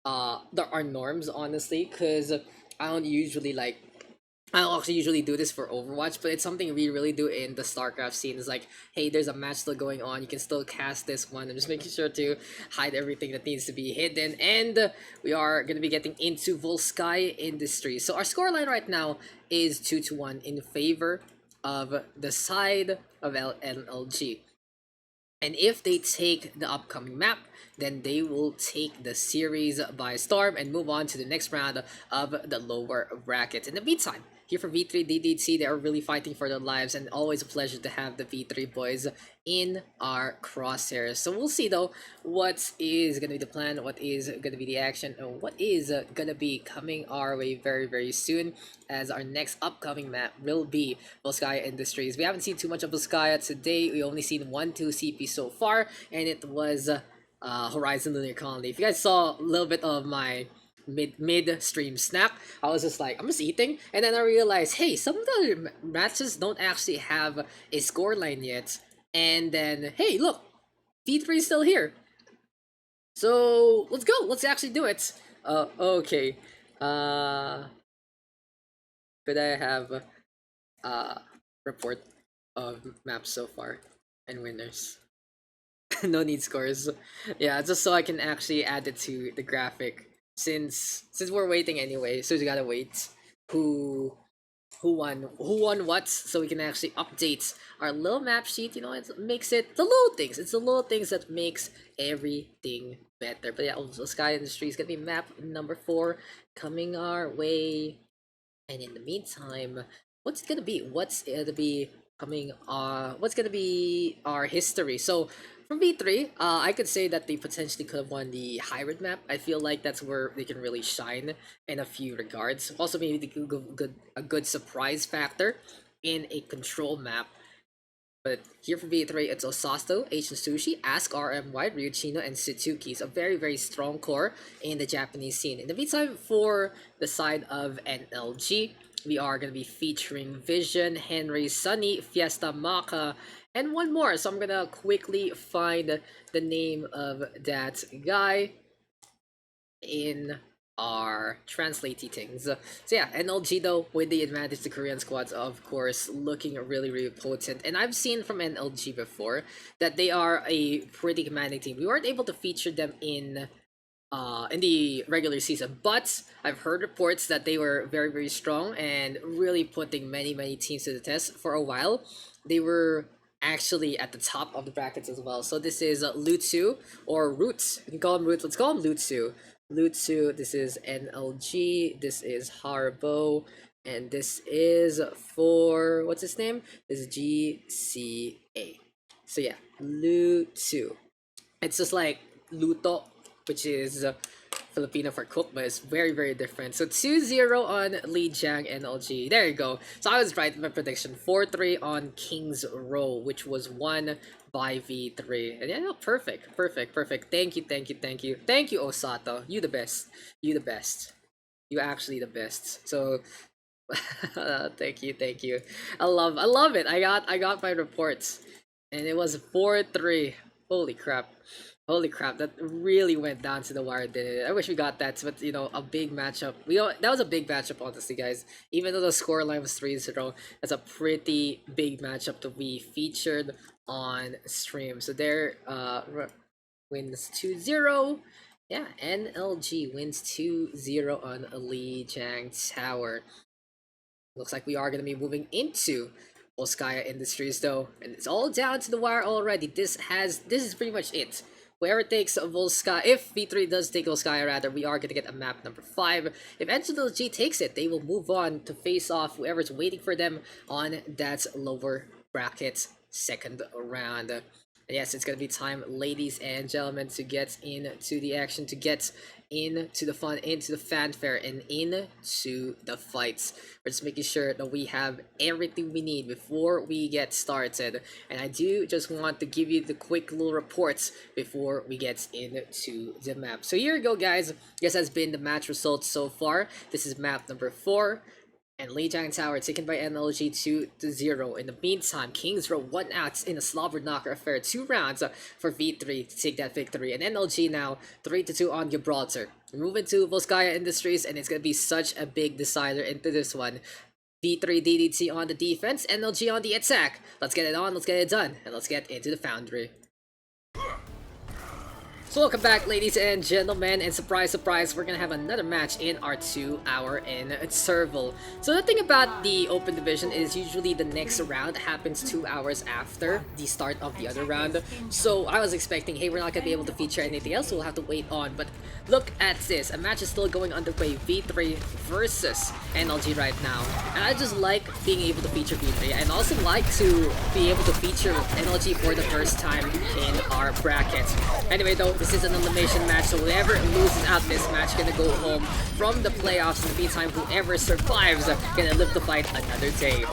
our norms, honestly, because I don't usually like I don't actually usually do this for Overwatch, but it's something we really do in the StarCraft scene. It's like, hey, there's a match still going on. You can still cast this one. I'm just making sure to hide everything that needs to be hidden. And we are going to be getting into Volskaya Industries. So our scoreline right now is 2-1 in favor of the side of NLG. And if they take the upcoming map, then they will take the series by storm and move on to the next round of the lower bracket. In the meantime, here for V3 DDT, they are really fighting for their lives, and always a pleasure to have the V3 boys in our crosshairs. So we'll see though what is going to be the plan, what is going to be the action, and what is going to be coming our way very soon, as our next upcoming map will be Volskaya Industries. We haven't seen too much of Volskaya today. We only seen 1-2 CP so far, and it was Horizon Lunar Colony. If you guys saw a little bit of my mid stream snack, I was just like, I'm just eating, and then I realized, hey, some of the other matches don't actually have a scoreline yet. And then, hey, look, V3 is still here. So let's go. Let's actually do it. Okay. Could I have report of maps so far and winners? No need scores. Yeah, just so I can actually add it to the graphic. Since we're waiting anyway, so we gotta wait. Who won what, so we can actually update our little map sheet. You know, it makes it the little things. It's the little things that makes everything better. But yeah, Sky Industry is gonna be map number 4 coming our way. And in the meantime, what's it gonna be? What's gonna be coming? What's gonna be our history? So from V3, I could say that they potentially could have won the hybrid map. I feel like that's where they can really shine in a few regards. Also, maybe a good surprise factor in a control map. But here for V3, it's Osasto, Asian Sushi, Ask RMY, Ryuchino, and Suzuki. So a very strong core in the Japanese scene. In the meantime, for the side of NLG, we are going to be featuring Vision, Henry, Sunny, Fiesta, Maka, and one more. So I'm going to quickly find the name of that guy in our translating things. So yeah, NLG though, with the advantage, the Korean squads of course looking really potent. And I've seen from NLG before that they are a pretty commanding team. We weren't able to feature them in the regular season, but I've heard reports that they were very strong and really putting many teams to the test for a while. They were actually at the top of the brackets as well. So this is Lutsu, or Roots. You can call him Roots. Let's call him Lutsu. Lutsu, this is NLG, this is Harbo, and this is for, what's his name? This is GCA. So yeah, Lutsu. It's just like Luto, which is Filipino for cook, but it's very different. So 2-0 on Lee Jiang NLG. There you go. So I was right in my prediction. 4-3 on King's Row, which was won by V3. And yeah, no, perfect. Thank you, Osato. You the best. You actually the best. So thank you. I love it. I got my reports. And it was 4-3. Holy crap, that really went down to the wire, didn't it? I wish we got that, but you know, a big matchup. That was a big matchup, honestly, guys. Even though the scoreline was 3-0, that's a pretty big matchup to be featured on stream. So there, wins 2-0. Yeah, NLG wins 2-0 on Lee Jiang Tower. Looks like we are going to be moving into Volskaya Industries though, and it's all down to the wire already. This is pretty much it. Whoever takes Volskaya, if V3 does take Volskaya rather, we are going to get a map number 5. If NLG takes it, they will move on to face off whoever's waiting for them on that lower bracket second round. And yes, it's gonna be time, ladies and gentlemen, to get into the action, to get into the fun, into the fanfare, and into the fights. We're just making sure that we have everything we need before we get started. And I do just want to give you the quick little reports before we get into the map. So here you go, guys. This has been the match results so far. This is map number 4. And Lijiang Tower taken by NLG 2-0. In the meantime, Kings Row won out in a slobber knocker affair. 2 rounds for V3 to take that victory. And NLG now 3-2 on Gibraltar. Moving to Volskaya Industries, and it's going to be such a big decider into this one. V3 DDT on the defense, NLG on the attack. Let's get it on, let's get it done, and let's get into the foundry. So welcome back, ladies and gentlemen, and surprise, surprise, we're gonna have another match in our 2-hour interval. So the thing about the Open Division is usually the next round happens 2 hours after the start of the other round. So I was expecting, hey, we're not gonna be able to feature anything else, so we'll have to wait on. But look at this, a match is still going underway, V3 versus NLG right now. And I just like being able to feature V3, and also like to be able to feature NLG for the first time in our bracket. Anyway though, this is an elimination match, so whoever loses out this match gonna go home from the playoffs. In the meantime, whoever survives gonna live the fight another day.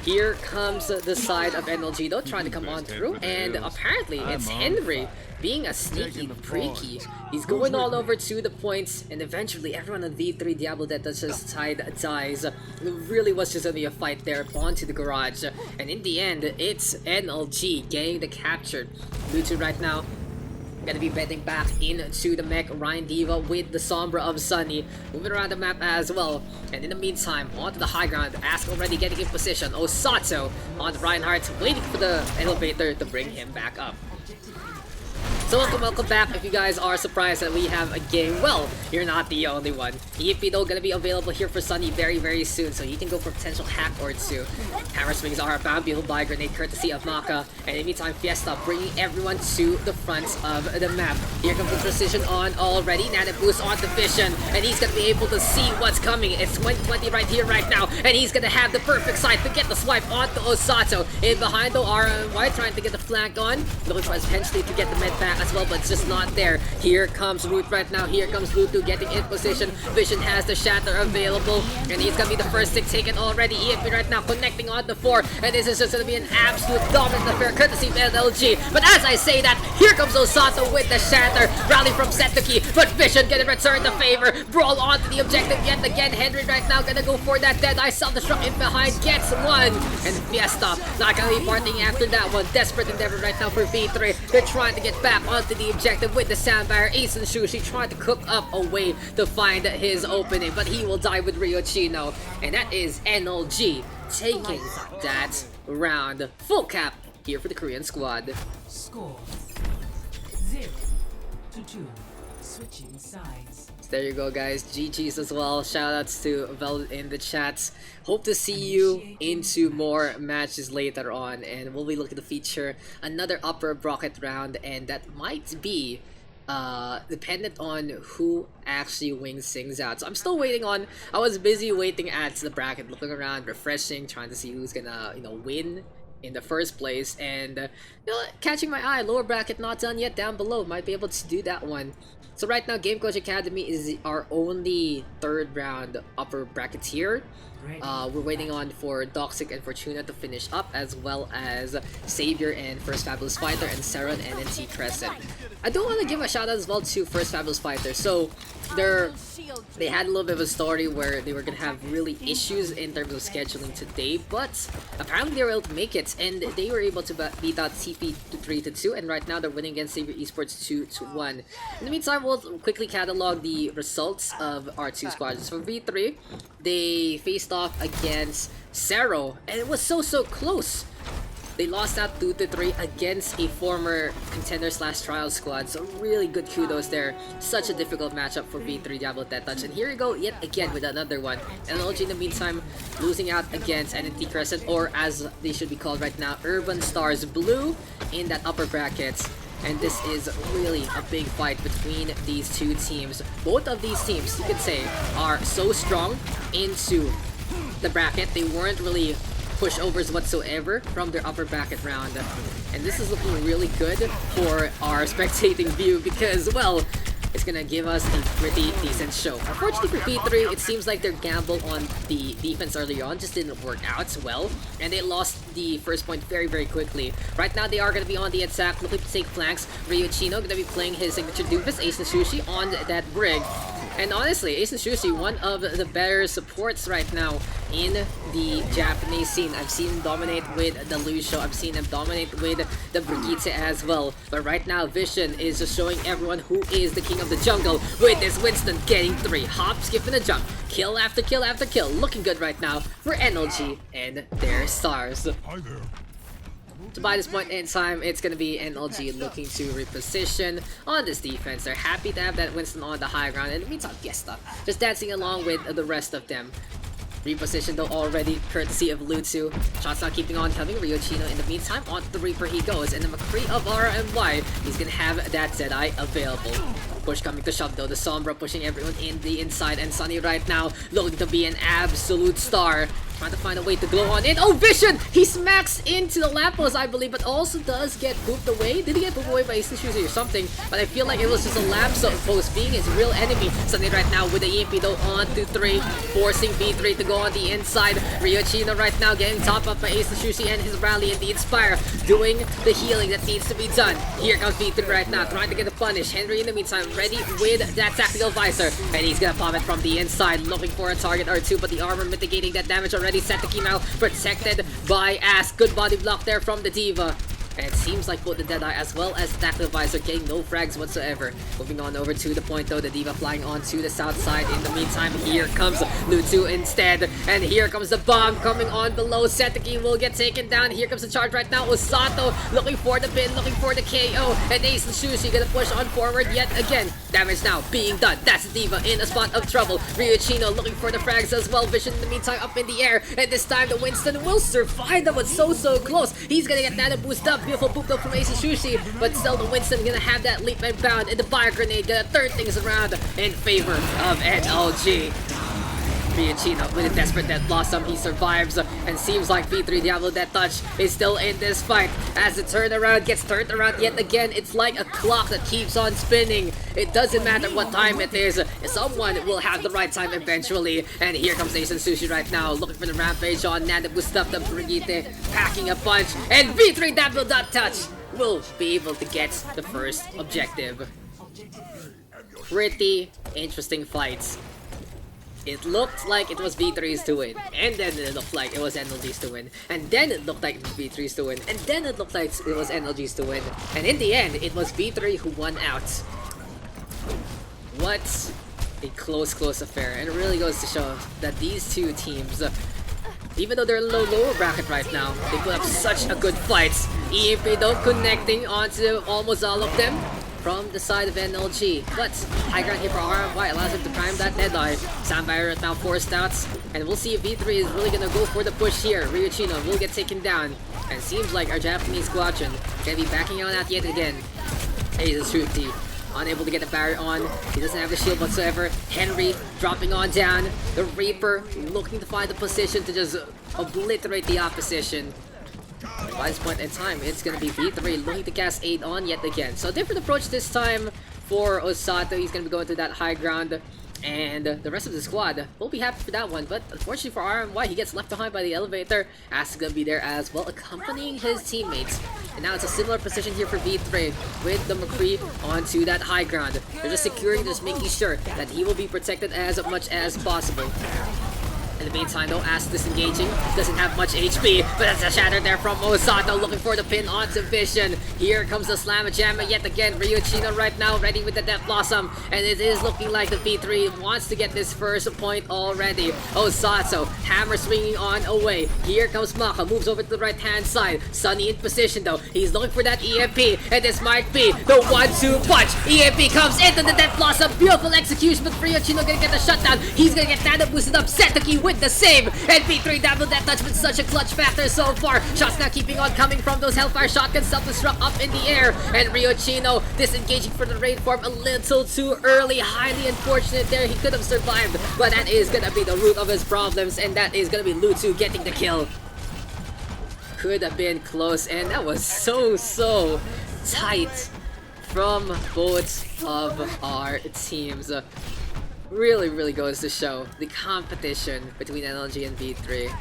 Here comes the side of NLG though, trying to come on through, and apparently it's Henry being a sneaky freaky. He's going all over to the points, and eventually everyone on V3 Diablo that just tied dies. It really was just gonna be a fight there onto the garage, and in the end, it's NLG getting the capture. Bluetooth right now gonna be betting back into the mech. Ryan Diva with the Sombra of Sunny moving around the map as well. And in the meantime, onto the high ground, Ask already getting in position. Osato on Reinhardt, waiting for the elevator to bring him back up. So welcome back. If you guys are surprised that we have a game, well, you're not the only one. EFP though gonna be available here for Sunny very soon, so you can go for a potential hack or 2. Hammer swings are bound behold by grenade courtesy of Maka, and in the meantime Fiesta bringing everyone to the front of the map. Here comes the precision on already. Nana boost onto Vision, and he's gonna be able to see what's coming. It's 2020 right here, right now, and he's gonna have the perfect sight to get the swipe onto Osato. In behind though, RMY trying to get the flank on, looking for potentially to get the med back as well, but it's just not there. Here comes Root right now. Here comes Lutu getting in position. Vision has the shatter available, and he's gonna be the first stick taken already. EFP right now connecting on the 4, and this is just gonna be an absolute dominant affair courtesy of NLG. But as I say that, here comes Osato with the shatter, rally from Setuki, but Vision gonna return the favor. Brawl onto the objective yet again. Henry right now gonna go for that dead eye. Self-destruct in behind, gets one, and Fiesta not gonna be partying after that one. Desperate endeavor right now for V3. They're trying to get back onto the objective with the Sandfire. Ace and Shushi trying to cook up a way to find his opening, but he will die with Ryochino, and that is NLG taking that round. Full cap here for the Korean squad. Score 0-2. Switching sides. There you go, guys. GG's as well. Shoutouts to Vel in the chats. Hope to see you into more matches later on, and we'll be looking to feature another upper bracket round, and that might be dependent on who actually wins things out. So I'm still waiting on. I was busy waiting at the bracket, looking around, refreshing, trying to see who's gonna win in the first place, and catching my eye. Lower bracket not done yet. Down below might be able to do that one. So right now, Game Coach Academy is our only 3rd round upper bracketeer. We're waiting on for Doxic and Fortuna to finish up, as well as Savior and First Fabulous Fighter and Saron and NT Crescent. I do want to give a shout out as well to First Fabulous Fighter. So they had a little bit of a story where they were gonna have really issues in terms of scheduling today, but apparently they were able to make it, and they were able to beat out TP 3-2, and right now they're winning against Savior Esports 2-1. In the meantime, we'll quickly catalog the results of our 2 squads. For V3, they faced off against Sero, and it was so close. They lost out 2-3 against a former contender/trial squad, so really good kudos there. Such a difficult matchup for V3 Diablo Tet Touch, and here you go yet again with another one. NLG in the meantime losing out against NT Crescent, or as they should be called right now, Urban Stars Blue in that upper bracket. And this is really a big fight between these 2 teams. Both of these teams, you could say, are so strong into the bracket. They weren't really pushovers whatsoever from their upper bracket round. And this is looking really good for our spectating view because, well, it's gonna give us a pretty decent show. Unfortunately for V3, it seems like their gamble on the defense early on just didn't work out well, and they lost the first point very, very quickly. Right now, they are gonna be on the attack, looking to take flanks. Ryuchino gonna be playing his signature doofus, Ace and Sushi, on that brig. And honestly, Ace and Sushi, one of the better supports right now in the Japanese scene. I've seen him dominate with the Lucio, I've seen him dominate with the Brigitte as well. But right now, Vision is just showing everyone who is the king of the jungle with this Winston getting 3. Hop, skip, and a jump. Kill after kill after kill. Looking good right now for NLG and their stars. So by this point in time, it's going to be NLG looking to reposition on this defense. They're happy to have that Winston on the high ground. And in the meantime, Gesta just dancing along with the rest of them. Reposition though already, courtesy of Lutsu. Shots not keeping on coming. Ryuchino in the meantime, on the Reaper he goes. And the McCree of RMY, he's going to have that Zedai available. Push coming to shove though, the Sombra pushing everyone in the inside. And Sunny right now looking to be an absolute star. Trying to find a way to glow on in. Oh, Vision! He smacks into the lamppost, I believe, but also does get pooped away. Did he get pooped away by Ace Sushi or something? But I feel like it was just a lamppost being his real enemy. Sunny right now with the EMP though on to 3, forcing V3 to go on the inside. Ryuchino right now getting top up by Ace Sushi and his rally and the Inspire, doing the healing that needs to be done. Here comes V3 right now, trying to get a punish. Henry in the meantime ready with that tactical visor, and he's gonna pop it from the inside, looking for a target or two, but the armor mitigating that damage already. Setaki now protected by Ass. Good body block there from the Diva. And it seems like both the Deadeye as well as the Tactical Visor getting no frags whatsoever. Moving on over to the point though, the Diva flying onto the south side. In the meantime, here comes Lutsu instead. And here comes the bomb coming on below. Setaki will get taken down. Here comes the charge right now. Osato looking for the pin, looking for the KO. And Ace and Sushi gonna push on forward yet again. Damage now being done. That's the Diva in a spot of trouble. Ryuchino looking for the frags as well. Vision in the meantime up in the air. And this time the Winston will survive. That was so close. He's gonna get nano boost up. Beautiful poop though from Ace and Sushi, but still the Winston gonna have that leap and bound, and the fire grenade gonna turn things around in favor of NLG. Ryuchino with a desperate Death Blossom, he survives, and seems like V3 Diablo Death Touch is still in this fight. As the turnaround gets turned around yet again, it's like a clock that keeps on spinning. It doesn't matter what time it is, someone will have the right time eventually. And here comes Ace and Sushi right now, looking for the rampage on Nana boost up the Brigitte, packing a punch, and V3 Diablo Death Touch will be able to get the first objective. Pretty interesting fights. It looked like it was V3's to win, and then it looked like it was NLG's to win, and then it looked like it was V3's to win, and then it looked like it was NLG's to win, and in the end, it was V3 who won out. What a close affair, and it really goes to show that these two teams, even though they're in the lower bracket right now, they put up such a good fight. EMP though connecting onto almost all of them from the side of NLG, but high ground here for RMY allows him to prime that Deadeye. Sound barrier now forced out, and we'll see if V3 is really gonna go for the push here. Ryuchino will get taken down, and it seems like our Japanese squadron gonna be backing out yet again. Hey, the Shruti unable to get the barrier on. He doesn't have the shield whatsoever. Henry dropping on down. The Reaper looking to find the position to just obliterate the opposition. By this point in time, it's gonna be V3 looking to cast 8 on yet again. So different approach this time for Osato. He's gonna be going to that high ground, and the rest of the squad will be happy for that one. But unfortunately for RMY, he gets left behind by the elevator. Ass is gonna be there as well, accompanying his teammates. And now it's a similar position here for V3 with the McCree onto that high ground. They're just securing, just making sure that he will be protected as much as possible. In the meantime though, Ass disengaging, doesn't have much HP, but that's a shatter there from Osato looking for the pin onto Vision. Here comes the Slamma Jamma yet again. Ryuchino right now ready with the Death Blossom, and it is looking like the V3 wants to get this first point already. Osato, hammer swinging on away. Here comes Maka, moves over to the right hand side. Sunny in position though, he's looking for that EMP, and this might be the 1-2 punch. EMP comes into the Death Blossom, beautiful execution, but Ryuchino gonna get the shutdown. He's gonna get nano boosted up, Setaki with the save, and V3 Double Death Touch with such a clutch factor so far. Shots now keeping on coming from those Hellfire Shotguns, self-destruct up in the air, and Ryuchino disengaging for the raid form a little too early. Highly unfortunate there, he could have survived, but that is gonna be the root of his problems, and that is gonna be Lutsu getting the kill. could have been close, and that was so tight from both of our teams. Really goes to show the competition between NLG and V3.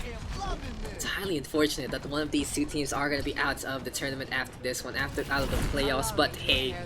It's highly unfortunate that one of these two teams are going to be out of the tournament after this one, out of the playoffs, but hey,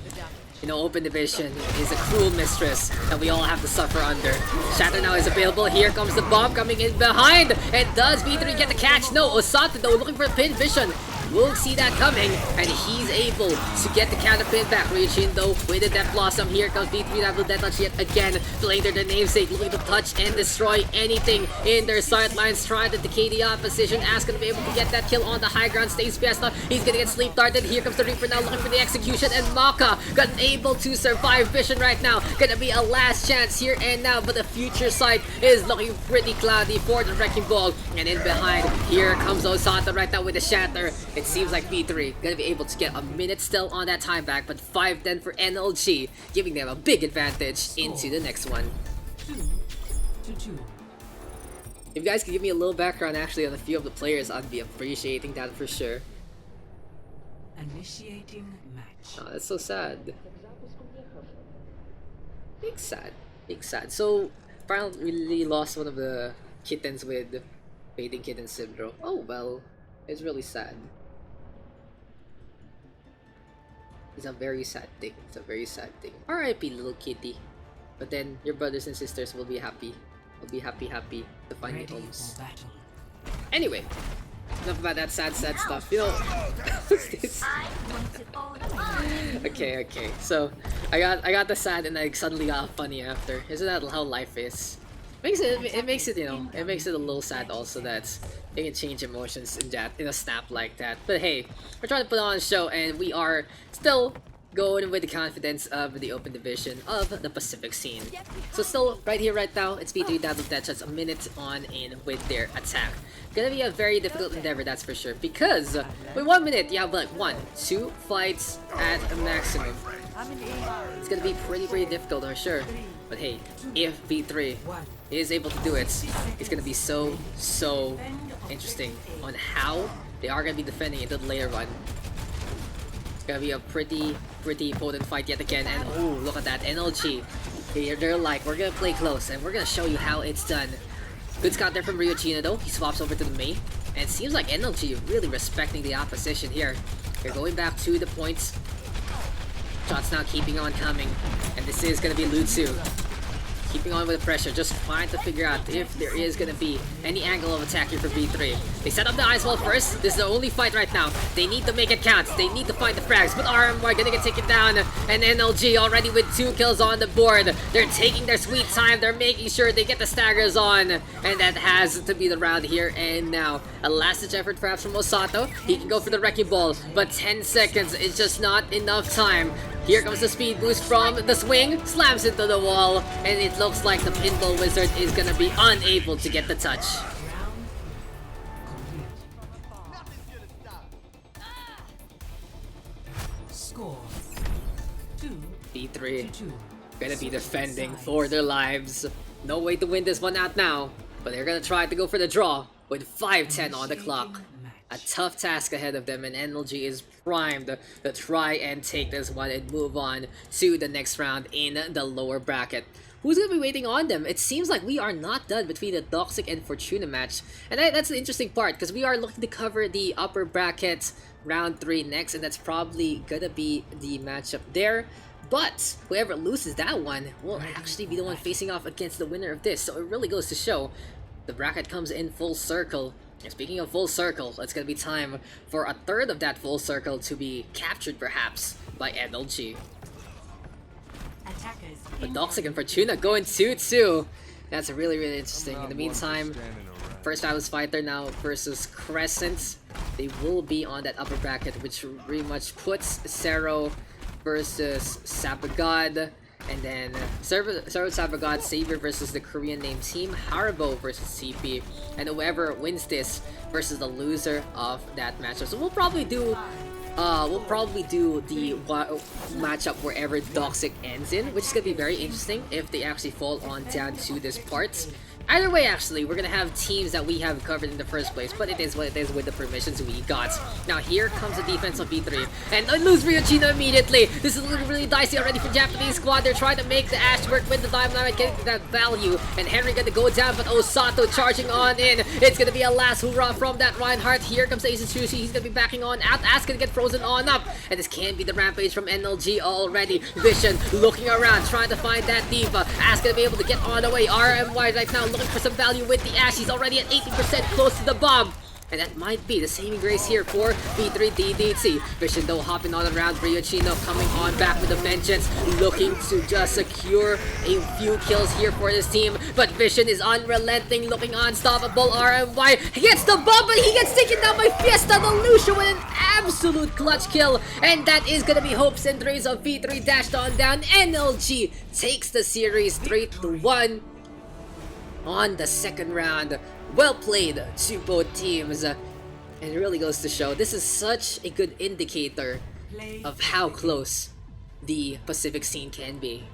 you know, Open Division is a cruel mistress that we all have to suffer under. Shatter now is available. Here comes the bomb coming in behind. And does V3 get the catch? No, Osata though looking for a pin vision. We'll see that coming, and he's able to get the counter pin back. Ryujin though with the Death Blossom. Here comes V3 that will Death Touch yet again. Playing their namesake, looking to touch and destroy anything in their sidelines, trying to decay the opposition. Ask gonna be able to get that kill on the high ground. Stays Fiesta. He's gonna get sleep darted. Here comes the Reaper now looking for the execution, and Maka got able to survive vision right now. Gonna be a last chance here and now, but the future sight is looking pretty cloudy for the Wrecking Ball. And in behind, here comes Osata right now with the Shatter. It seems like V3 gonna be able to get a minute still on that time back, but 5-10 for NLG, giving them a big advantage into the next one. 2-2. If you guys could give me a little background actually on a few of the players, I'd be appreciating that for sure. Initiating match. Oh, that's so sad. Big sad. So, finally really lost one of the kittens with Fading Kitten Syndrome. Oh well, it's really sad. It's a very sad thing. R.I.P. little kitty. But then your brothers and sisters will be happy. Happy to find new homes. Anyway, enough about that sad stuff. You know. Okay. So I got the sad and I suddenly got funny after. Isn't that how life is? It makes it a little sad also that you can change emotions in a snap like that. But hey, we're trying to put on a show and we are still going with the confidence of the Open Division of the Pacific scene. So still right here right now, it's V3 Dazzle Death just a minute on in with their attack. Gonna be a very difficult endeavor, that's for sure, because with 1 minute you have like 1-2 fights at a maximum. It's gonna be pretty difficult, I'm sure. But hey, if V3 is able to do it, it's gonna be so interesting on how they are gonna be defending into the later run. It's gonna be a pretty potent fight yet again, and oh, look at that NLG. They're like, we're gonna play close and we're gonna show you how it's done. Good scout there from Ryujin though. He swaps over to the Mei, and it seems like NLG really respecting the opposition here. They're going back to the points. Shots now keeping on coming, and this is gonna be Lutsu. Keeping on with the pressure, just trying to figure out if there is gonna be any angle of attack here for V3. They set up the ice wall first. This is the only fight right now. They need to make it count. They need to find the frags, but RM are gonna get taken down, and NLG already with 2 kills on the board. They're taking their sweet time. They're making sure they get the staggers on, and that has to be the round here and now. A last-ditch effort perhaps from Osato. He can go for the Wrecking Ball, but 10 seconds is just not enough time. Here comes the speed boost from the swing, slams into the wall, and it looks like the Pinball Wizard is gonna be unable to get the touch. Score 2 V3 2. gonna be defending for their lives. No way to win this one out now, but they're gonna try to go for the draw with 5:10 on the clock. A tough task ahead of them, and NLG is primed to try and take this one and move on to the next round in the lower bracket. Who's going to be waiting on them? It seems like we are not done between the Doxic and Fortuna match. And that's the interesting part, because we are looking to cover the upper bracket round 3 next, and that's probably going to be the matchup there. But whoever loses that one will actually be the one facing off against the winner of this. So it really goes to show the bracket comes in full circle. And speaking of full circle, it's gonna be time for a third of that full circle to be captured perhaps by NLG. But Doxic and Fortuna going 2-2. That's really interesting. In the meantime, first Atlas Fighter now versus Crescent. They will be on that upper bracket, which pretty much puts Zero versus Sabagod. And then Zero Sabagod, Savior versus the Korean name team, Harbo versus CP, and whoever wins this versus the loser of that matchup. So we'll probably do the matchup wherever Doxic ends in, which is gonna be very interesting if they actually fall on down to this part, Either way, actually, we're gonna have teams that we have covered in the first place, but it is what it is with the permissions we got. Now here comes the defense of B3, and they lose Ryujino immediately. This is looking really dicey already for Japanese squad. They're trying to make the Ash work with the Diamond, getting that value, and Henry gonna go down, but Osato charging on in. It's gonna be a last hoorah from that Reinhardt. Here comes Ace Sushi. He's gonna be backing on out. Ash gonna get frozen on up, and this can be the rampage from NLG already. Vision looking around, trying to find that Diva. Ash gonna be able to get on the way. RMY right now looking for some value with the Ash. He's already at 80% close to the bomb. And that might be the saving grace here for B3DDT. Vision though hopping on around. Ryujino coming on back with a vengeance, looking to just secure a few kills here for this team. But Vision is unrelenting, looking unstoppable. RMY gets the bomb, but he gets taken down by Fiesta the Lucio with an absolute clutch kill. And that is gonna be hopes and dreams of B3 dashed on down. NLG takes the series 3-1 on the second round. Well played to both teams, and it really goes to show this is such a good indicator of how close the Pacific scene can be.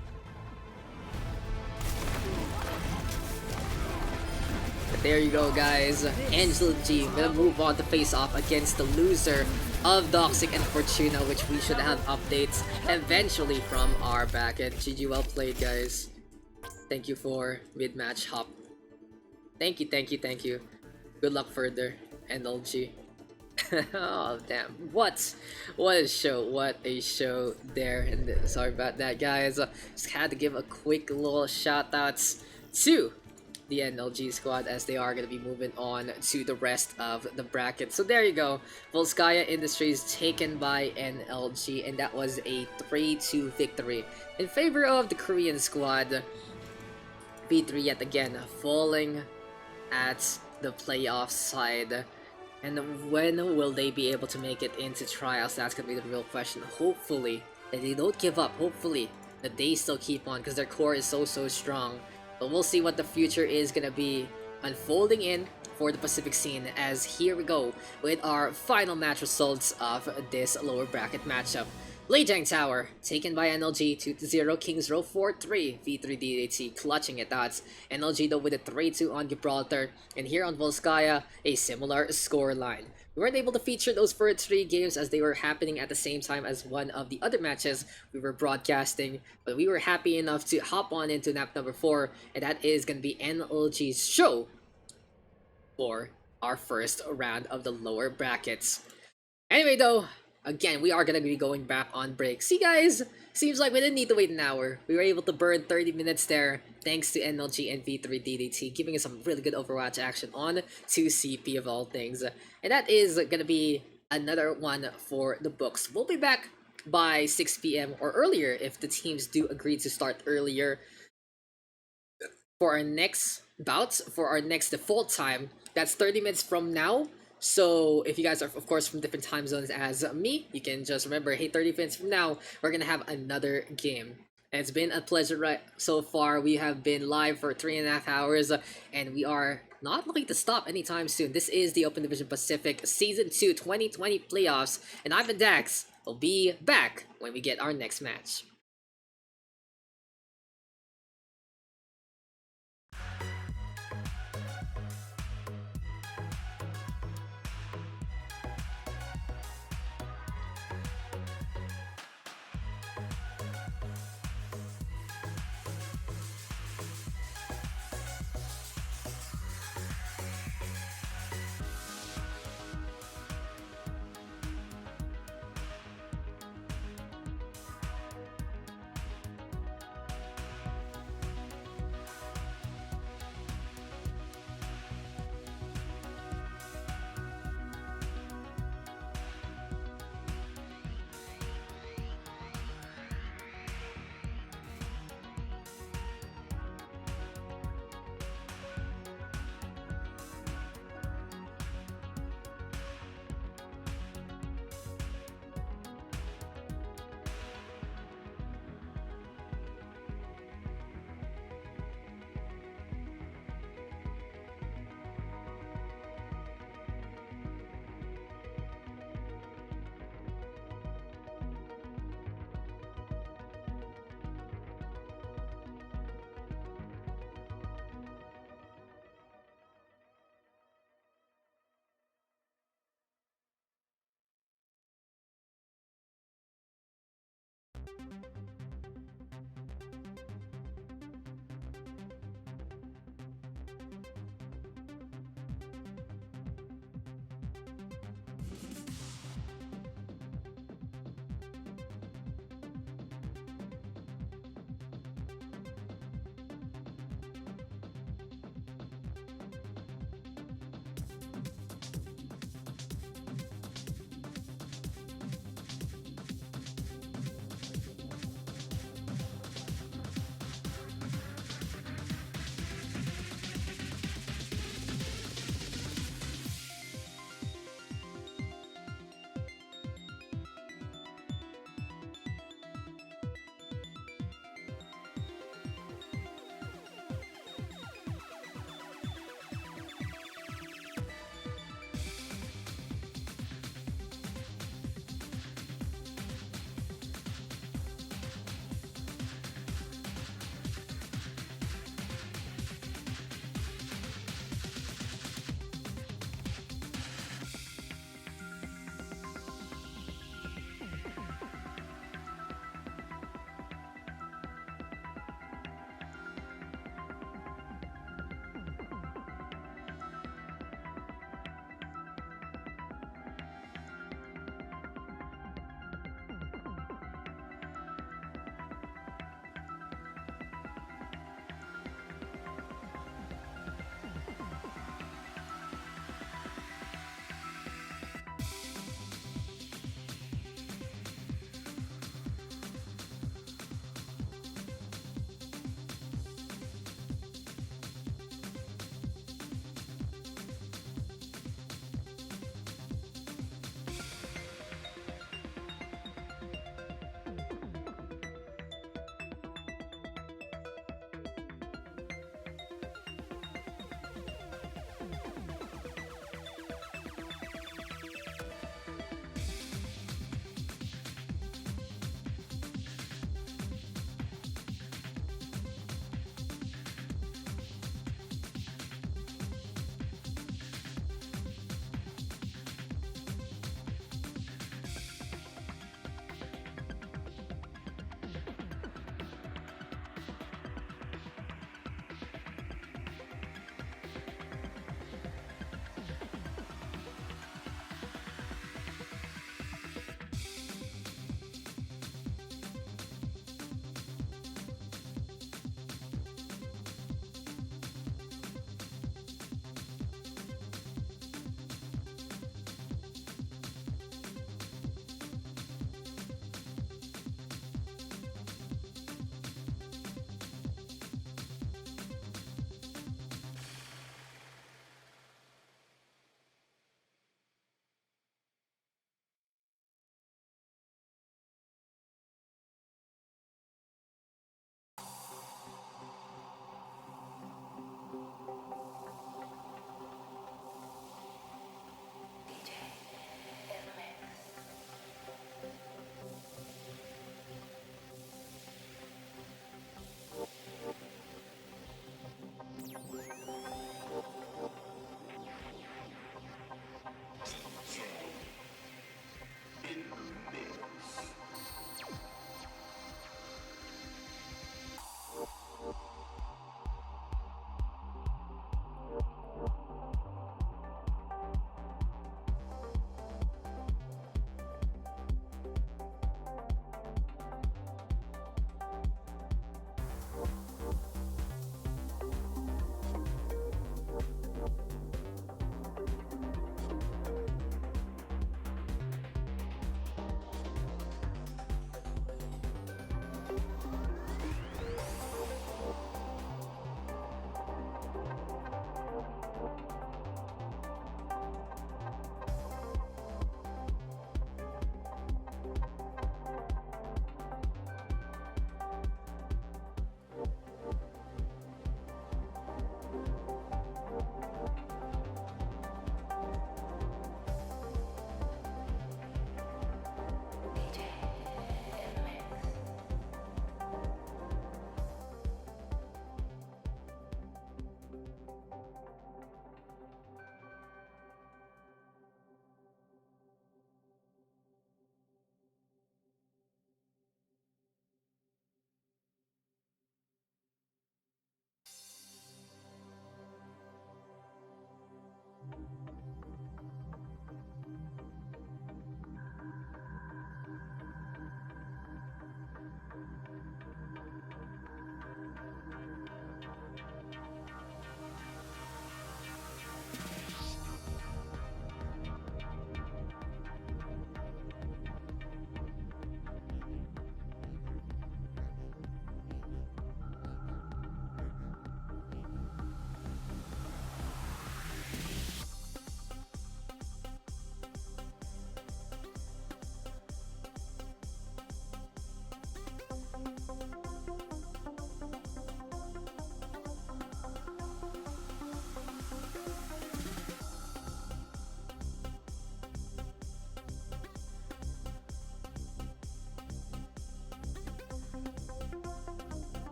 But there you go, guys. Angel G gonna move on to face off against the loser of Doxic and Fortuna, which we should have updates eventually from our bracket. GG, well played, guys. Thank you for mid-match hop. Thank you, thank you, thank you. Good luck further, NLG. Oh, damn. What a show. What a show there. And sorry about that, guys. Just had to give a quick little shout outs to the NLG squad as they are going to be moving on to the rest of the bracket. So there you go. Volskaya Industries taken by NLG, and that was a 3-2 victory in favor of the Korean squad. B3 yet again falling at the playoff side. And when will they be able to make it into trials? That's gonna be the real question. Hopefully that they don't give up. Hopefully that they still keep on, because their core is so strong. But we'll see what the future is gonna be unfolding in for the Pacific scene, as here we go with our final match results of this lower bracket matchup. Lijiang Tower, taken by NLG 2-0, Kings Row 4-3, V3DAT clutching it out. NLG though with a 3-2 on Gibraltar, and here on Volskaya, a similar scoreline. We weren't able to feature those first 3 games as they were happening at the same time as one of the other matches we were broadcasting, but we were happy enough to hop on into map number 4, and that is going to be NLG's show for our first round of the lower brackets. Anyway though, again, we are going to be going back on break. See guys, seems like we didn't need to wait an hour. We were able to burn 30 minutes there thanks to NLG and V3DDT, giving us some really good Overwatch action on 2CP of all things. And that is going to be another one for the books. We'll be back by 6 p.m. or earlier if the teams do agree to start earlier for our next bout, for our next default time. That's 30 minutes from now. So if you guys are, of course, from different time zones as me, you can just remember, hey, 30 minutes from now, we're going to have another game. And it's been a pleasure right so far. We have been live for 3.5 hours, and we are not looking to stop anytime soon. This is the Open Division Pacific Season 2 2020 playoffs, and I've been Dax. We'll be back when we get our next match.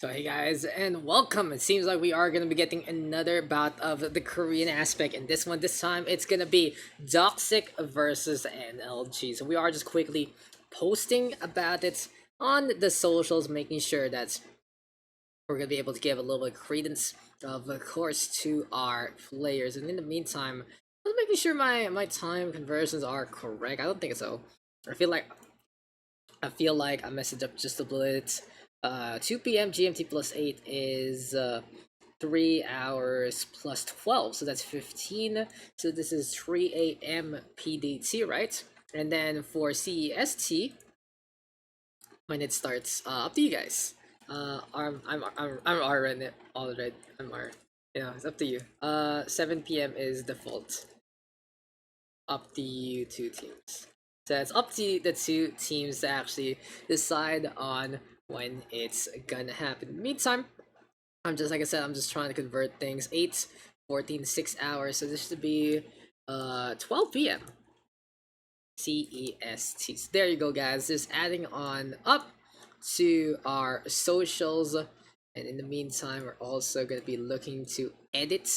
So hey guys, and welcome. It seems like we are gonna be getting another bout of the Korean aspect, and this time it's gonna be Doxic versus NLG. So we are just quickly posting about it on the socials, making sure that we're gonna be able to give a little bit of credence, of course, to our players. And in the meantime, I'm making sure my time conversions are correct. I don't think so. I feel like I messed it up just a bit. 2 p.m. GMT plus 8 is 3 hours plus 12, so that's 15. So this is 3 a.m. PDT, right? And then for CEST, when it starts, up to you guys. I'm already. I'm R. Yeah, it's up to you. 7 p.m. is default. Up to you two teams. So it's up to the two teams to actually decide on when it's gonna happen. In the meantime, I'm just, like I said, I'm just trying to convert things. 8, 14, 6 hours. So this should be 12 p.m. CEST. So there you go, guys. Just adding on up to our socials. And in the meantime, we're also gonna be looking to edit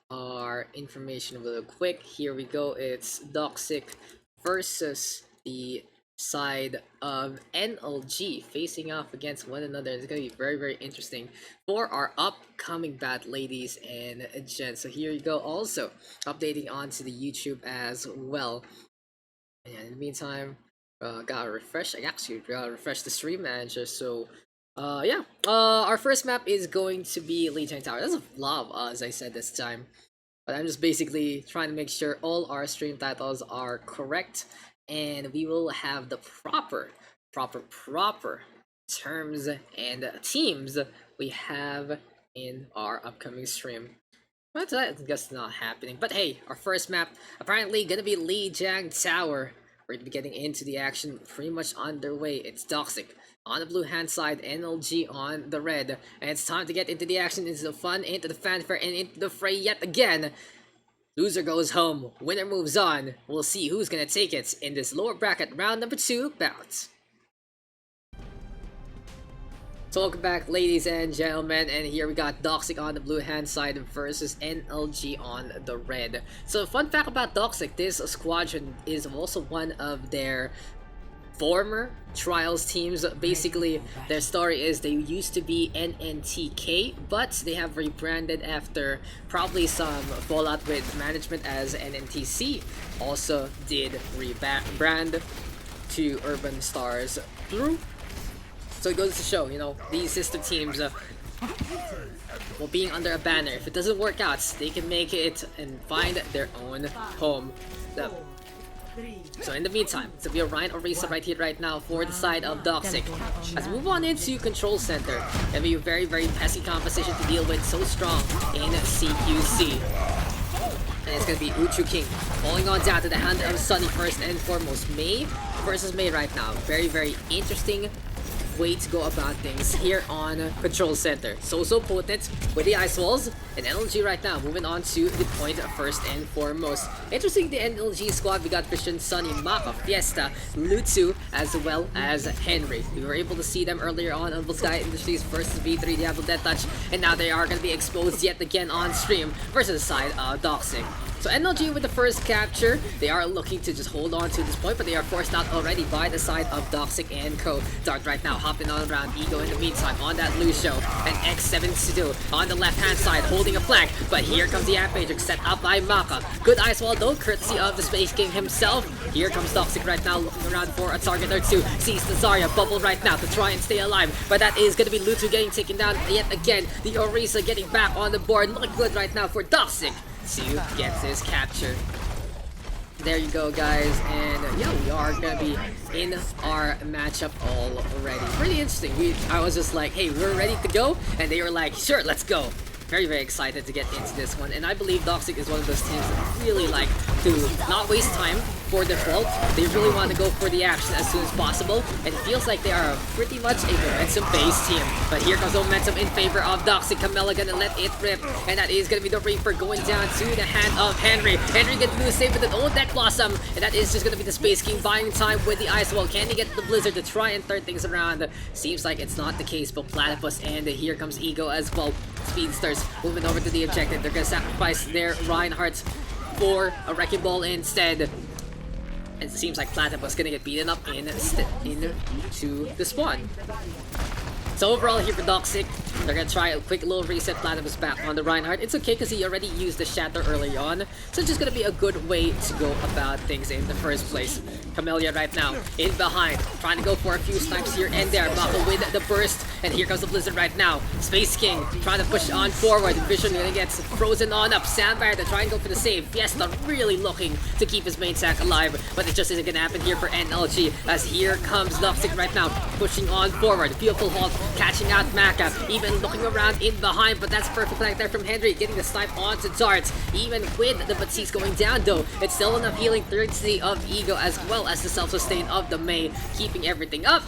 our information real quick. Here we go. It's Doxic versus the side of NLG facing off against one another. It's gonna be very interesting for our upcoming bat, ladies and gents. So here you go. Also updating onto the YouTube as well. And in the meantime, gotta refresh. I actually gotta refresh the stream manager. So yeah, our first map is going to be Legion Tower. There's a lot of as I said this time, but I'm just basically trying to make sure all our stream titles are correct, and we will have the proper terms and teams we have in our upcoming stream. But that's just not happening. But hey, our first map apparently gonna be Lijiang Tower. We're gonna be getting into the action pretty much underway. It's Doxic on the blue hand side, NLG on the red, and it's time to get into the action, into the fun, into the fanfare, and into the fray yet again. Loser goes home, winner moves on. We'll see who's gonna take it in this lower bracket round number 2 bout. So welcome back, ladies and gentlemen, and here we got Doxic on the blue hand side versus NLG on the red. So fun fact about Doxic, this squadron is also one of their former trials teams. Basically, their story is they used to be NNTK, but they have rebranded after probably some fallout with management, as NNTC also did rebrand to Urban Stars through. So it goes to show, you know, these sister teams, well, being under a banner, if it doesn't work out, they can make it and find their own home. So in the meantime, it's gonna be a Ryan Orisa right here, right now, for the side of Doxic. As we move on into Control Center, it'll be a very pesky composition to deal with, so strong in CQC. And it's gonna be Uchu King falling on down to the hand of Sunny first and foremost. Mei versus Mei right now. Very interesting way to go about things here on Control Center. So potent with the ice walls, and NLG right now moving on to the point first and foremost. Interesting, the NLG squad, we got Christian, Sunny, Maka, Fiesta, Lutsu, as well as Henry. We were able to see them earlier on Volskaya Industries versus V3 Diablo Death Touch, and now they are going to be exposed yet again on stream versus the side of Doxic. So NLG with the first capture, they are looking to just hold on to this point, but they are forced out already by the side of Doxic and Co. Dart right now hopping on around Ego in the meantime on that Lucio, and X7 on the left hand side holding a flank, but here comes the Amp Matrix set up by Maka. Good ice wall though, courtesy of the Space King himself. Here comes Doxic right now looking around for a target or two. Sees the Zarya bubble right now to try and stay alive, but that is going to be Lutu getting taken down yet again. The Orisa getting back on the board, looking good right now for Doxic to get this capture. There you go, guys, and yeah, we are gonna be in our matchup already. Pretty interesting. I was just like, hey, we're ready to go, and they were like, sure, let's go. Very excited to get into this one, and I believe Doxic is one of those teams that really like to not waste time for default. They really want to go for the action as soon as possible, and it feels like they are pretty much a momentum-based team. But here comes the momentum in favor of Doxic. Camilla gonna let it rip, and that is gonna be the Reaper going down to the hand of Henry. Henry gonna do the save with an old Death Blossom, and that is just gonna be the Space King buying time with the Ice Wall. Can he get the Blizzard to try and turn things around? Seems like it's not the case, but Platypus, and here comes Ego as well. Speedsters moving over to the objective. They're gonna sacrifice their Reinhardt for a Wrecking Ball instead. It seems like Platypus gonna get beaten up into the spawn. So overall here for Doxic, they're gonna try a quick little reset. Platypus back on the Reinhardt. It's okay because he already used the Shatter early on, so it's just gonna be a good way to go about things in the first place. Camellia right now in behind, trying to go for a few snipes here and there. Bako with the burst, and here comes the Blizzard right now. Space King trying to push on forward. Vision gonna get frozen on up. Sandfire to try and go for the save. Fiesta really looking to keep his main tank alive, but it just isn't gonna happen here for NLG, as here comes Doxic right now, pushing on forward. Beautiful halt, catching out Maka, even looking around in behind, but that's perfect right there from Henry, getting the snipe onto Dart. Even with the Batiste going down though, it's still enough healing courtesy of Ego as well as the self-sustain of the Mei, keeping everything up.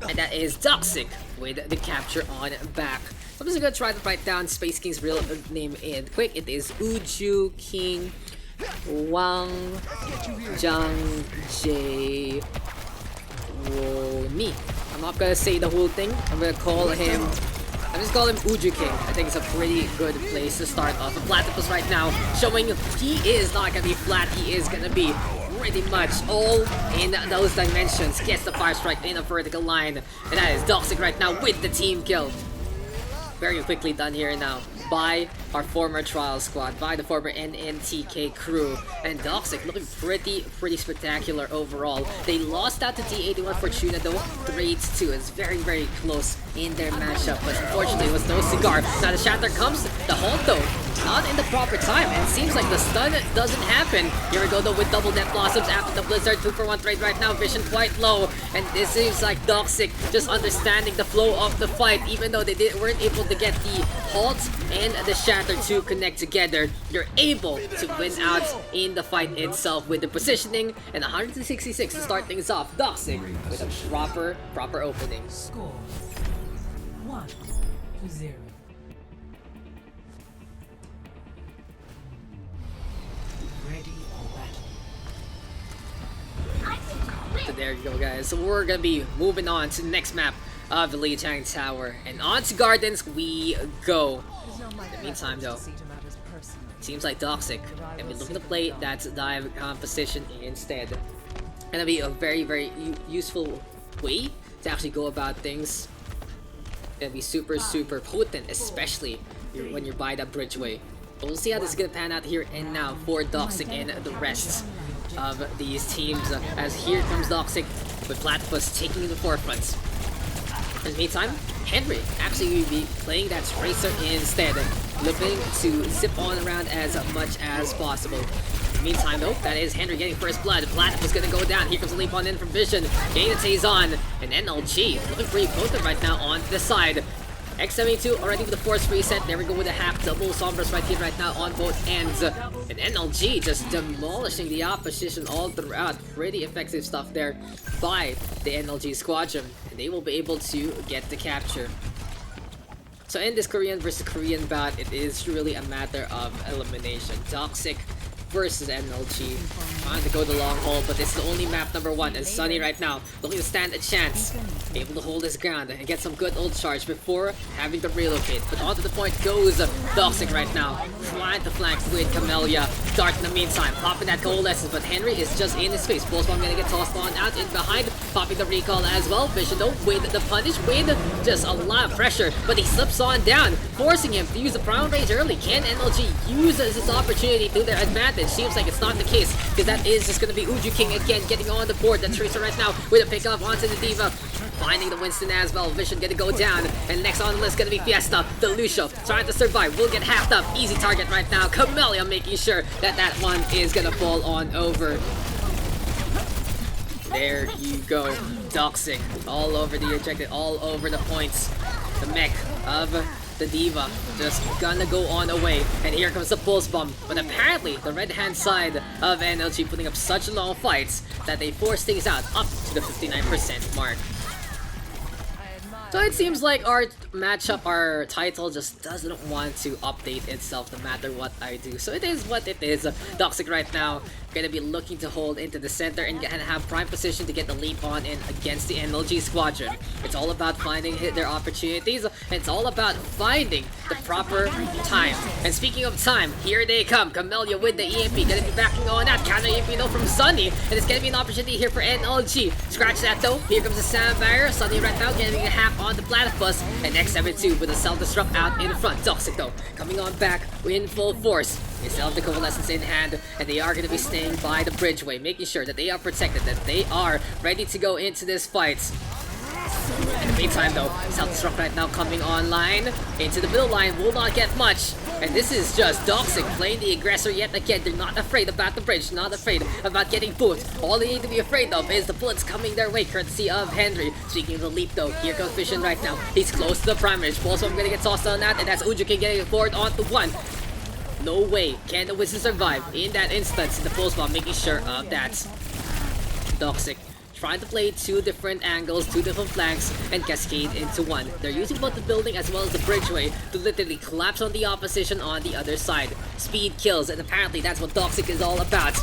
And that is Doxic with the capture on back. I'm just gonna try to write down Space King's real name in quick. It is Uju King Wang Zhang Jie Woni. I'm not gonna say the whole thing. I'm just call him Uju King. I think it's a pretty good place to start off. A Platypus right now showing he is not gonna be flat. He is gonna be pretty much all in those dimensions. Gets the fire strike in a vertical line, and that is Doxic right now with the team kill. Very quickly done here now by our former trial squad, by the former NNTK crew. And Doxic looking pretty spectacular overall. They lost out to D81 Fortuna though, 3-2. It's very close in their matchup, but unfortunately it was no cigar. Now the Shatter comes, the halt though, not in the proper time, and it seems like the stun doesn't happen. Here we go though with double Death Blossoms after the Blizzard, 2-for-1 trade right now, Vision quite low, and this seems like Doxic just understanding the flow of the fight, even though they weren't able to get the halt and the Shatter to connect together. You're able to win out in the fight itself with the positioning and 166 to start things off. Doxic with a proper opening. Score 1-0. Ready for battle. So there you go, guys. So we're gonna be moving on to the next map of the Lijiang Tower, and on to Gardens we go. In the meantime though, seems like Doxic and be looking to play that dive composition instead. Gonna be a very useful way to actually go about things. Gonna be super potent, especially when you're by that bridgeway. But we'll see how this is gonna pan out here and now for Doxic and the rest of these teams, as here comes Doxic with Platypus taking the forefront. In the meantime, Henry actually will be playing that Tracer instead, looking to zip on around as much as possible. In the meantime though, that is Henry getting first blood. Platypus gonna go down. Here comes a leap on in from Vision, getting the Taze on, and NLG looking pretty potent right now on the side. X72 already with the force reset. There we go with a half double Sombras right here right now on both ends. And NLG just demolishing the opposition all throughout. Pretty effective stuff there by the NLG squadron. And they will be able to get the capture. So in this Korean versus Korean bout, it is really a matter of elimination. Doxic versus NLG. Trying to go the long haul, but it's the only map number 1. And Sunny right now looking to stand a chance, able to hold his ground and get some good old charge before having to relocate. But onto the point goes Doxic right now, trying to flank with Camellia. Dart in the meantime, popping that coalescence, but Henry is just in his face. Pulse bomb gonna get tossed on out in behind, popping the recall as well. Vision though with the punish, with just a lot of pressure, but he slips on down, forcing him to use the Primal Rage early. Can NLG use this opportunity to their advantage? Seems like it's not the case, because that is just gonna be Uju King again getting on the board. The Tracer right now with a pickup onto the Diva, finding the Winston as well. Vision gonna go down, and next on the list gonna be Fiesta. The Lucio trying to survive, will get halved up. Easy target right now. Camellia making sure that that one is gonna fall on over. There you go. Doxic all over the objective, all over the points. The mech of the Diva just gonna go on away. And here comes the Pulse Bomb. But apparently, the red-hand side of NLG putting up such long fights that they force things out up to the 59% mark. So it seems like our matchup, our title just doesn't want to update itself no matter what I do. So it is what it is. Doxic right now gonna be looking to hold into the center and have prime position to get the leap on in against the NLG squadron. It's all about finding their opportunities. It's all about finding the proper time. And speaking of time, here they come. Camellia with the EMP, gonna be backing on that counter EMP though from Sunny, and it's gonna be an opportunity here for NLG. Scratch that though. Here comes the Sandfire. Sunny right now getting a half on the Platypus, and X72 with a self-destruct out in front. Doxic though coming on back in full force. They still have the Coalescence in hand, and they are going to be staying by the bridgeway, making sure that they are protected, that they are ready to go into this fight. In the meantime though, self-destruct right now coming online. Into the middle line, will not get much. And this is just Doxic playing the aggressor yet again. They're not afraid about the bridge, not afraid about getting booped. All they need to be afraid of is the bullets coming their way, courtesy of Henry. Speaking of the leap though, here comes Vision right now. He's close to the prime ridge. Also, I'm gonna get tossed on that, and that's Ujuki getting forward onto one. No way can the Wizard survive in that instance. The Pulse Bomb making sure of that. Doxic trying to play two different angles, two different flanks, and cascade into one. They're using both the building as well as the bridgeway to literally collapse on the opposition on the other side. Speed kills, and apparently that's what Doxic is all about.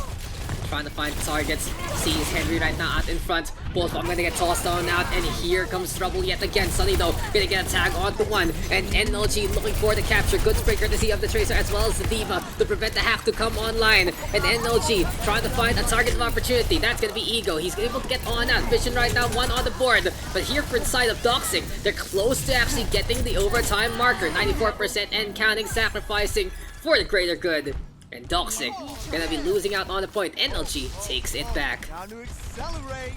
Trying to find targets. Sees Henry right now out in front. Pulse Bomb gonna get tossed on out, and here comes trouble yet again. Sunny though gonna get a tag onto one, and NLG looking for the capture. Good spray courtesy of the Tracer as well as the Diva to prevent the hack to come online. And NLG trying to find a target of opportunity. That's gonna be Ego. He's able to get on out. Vision right now, one on the board. But here for inside of Doxic, they're close to actually getting the overtime marker. 94% and counting, sacrificing for the greater good. And Doxic gonna be losing out on the point. NLG takes it back. Time to accelerate.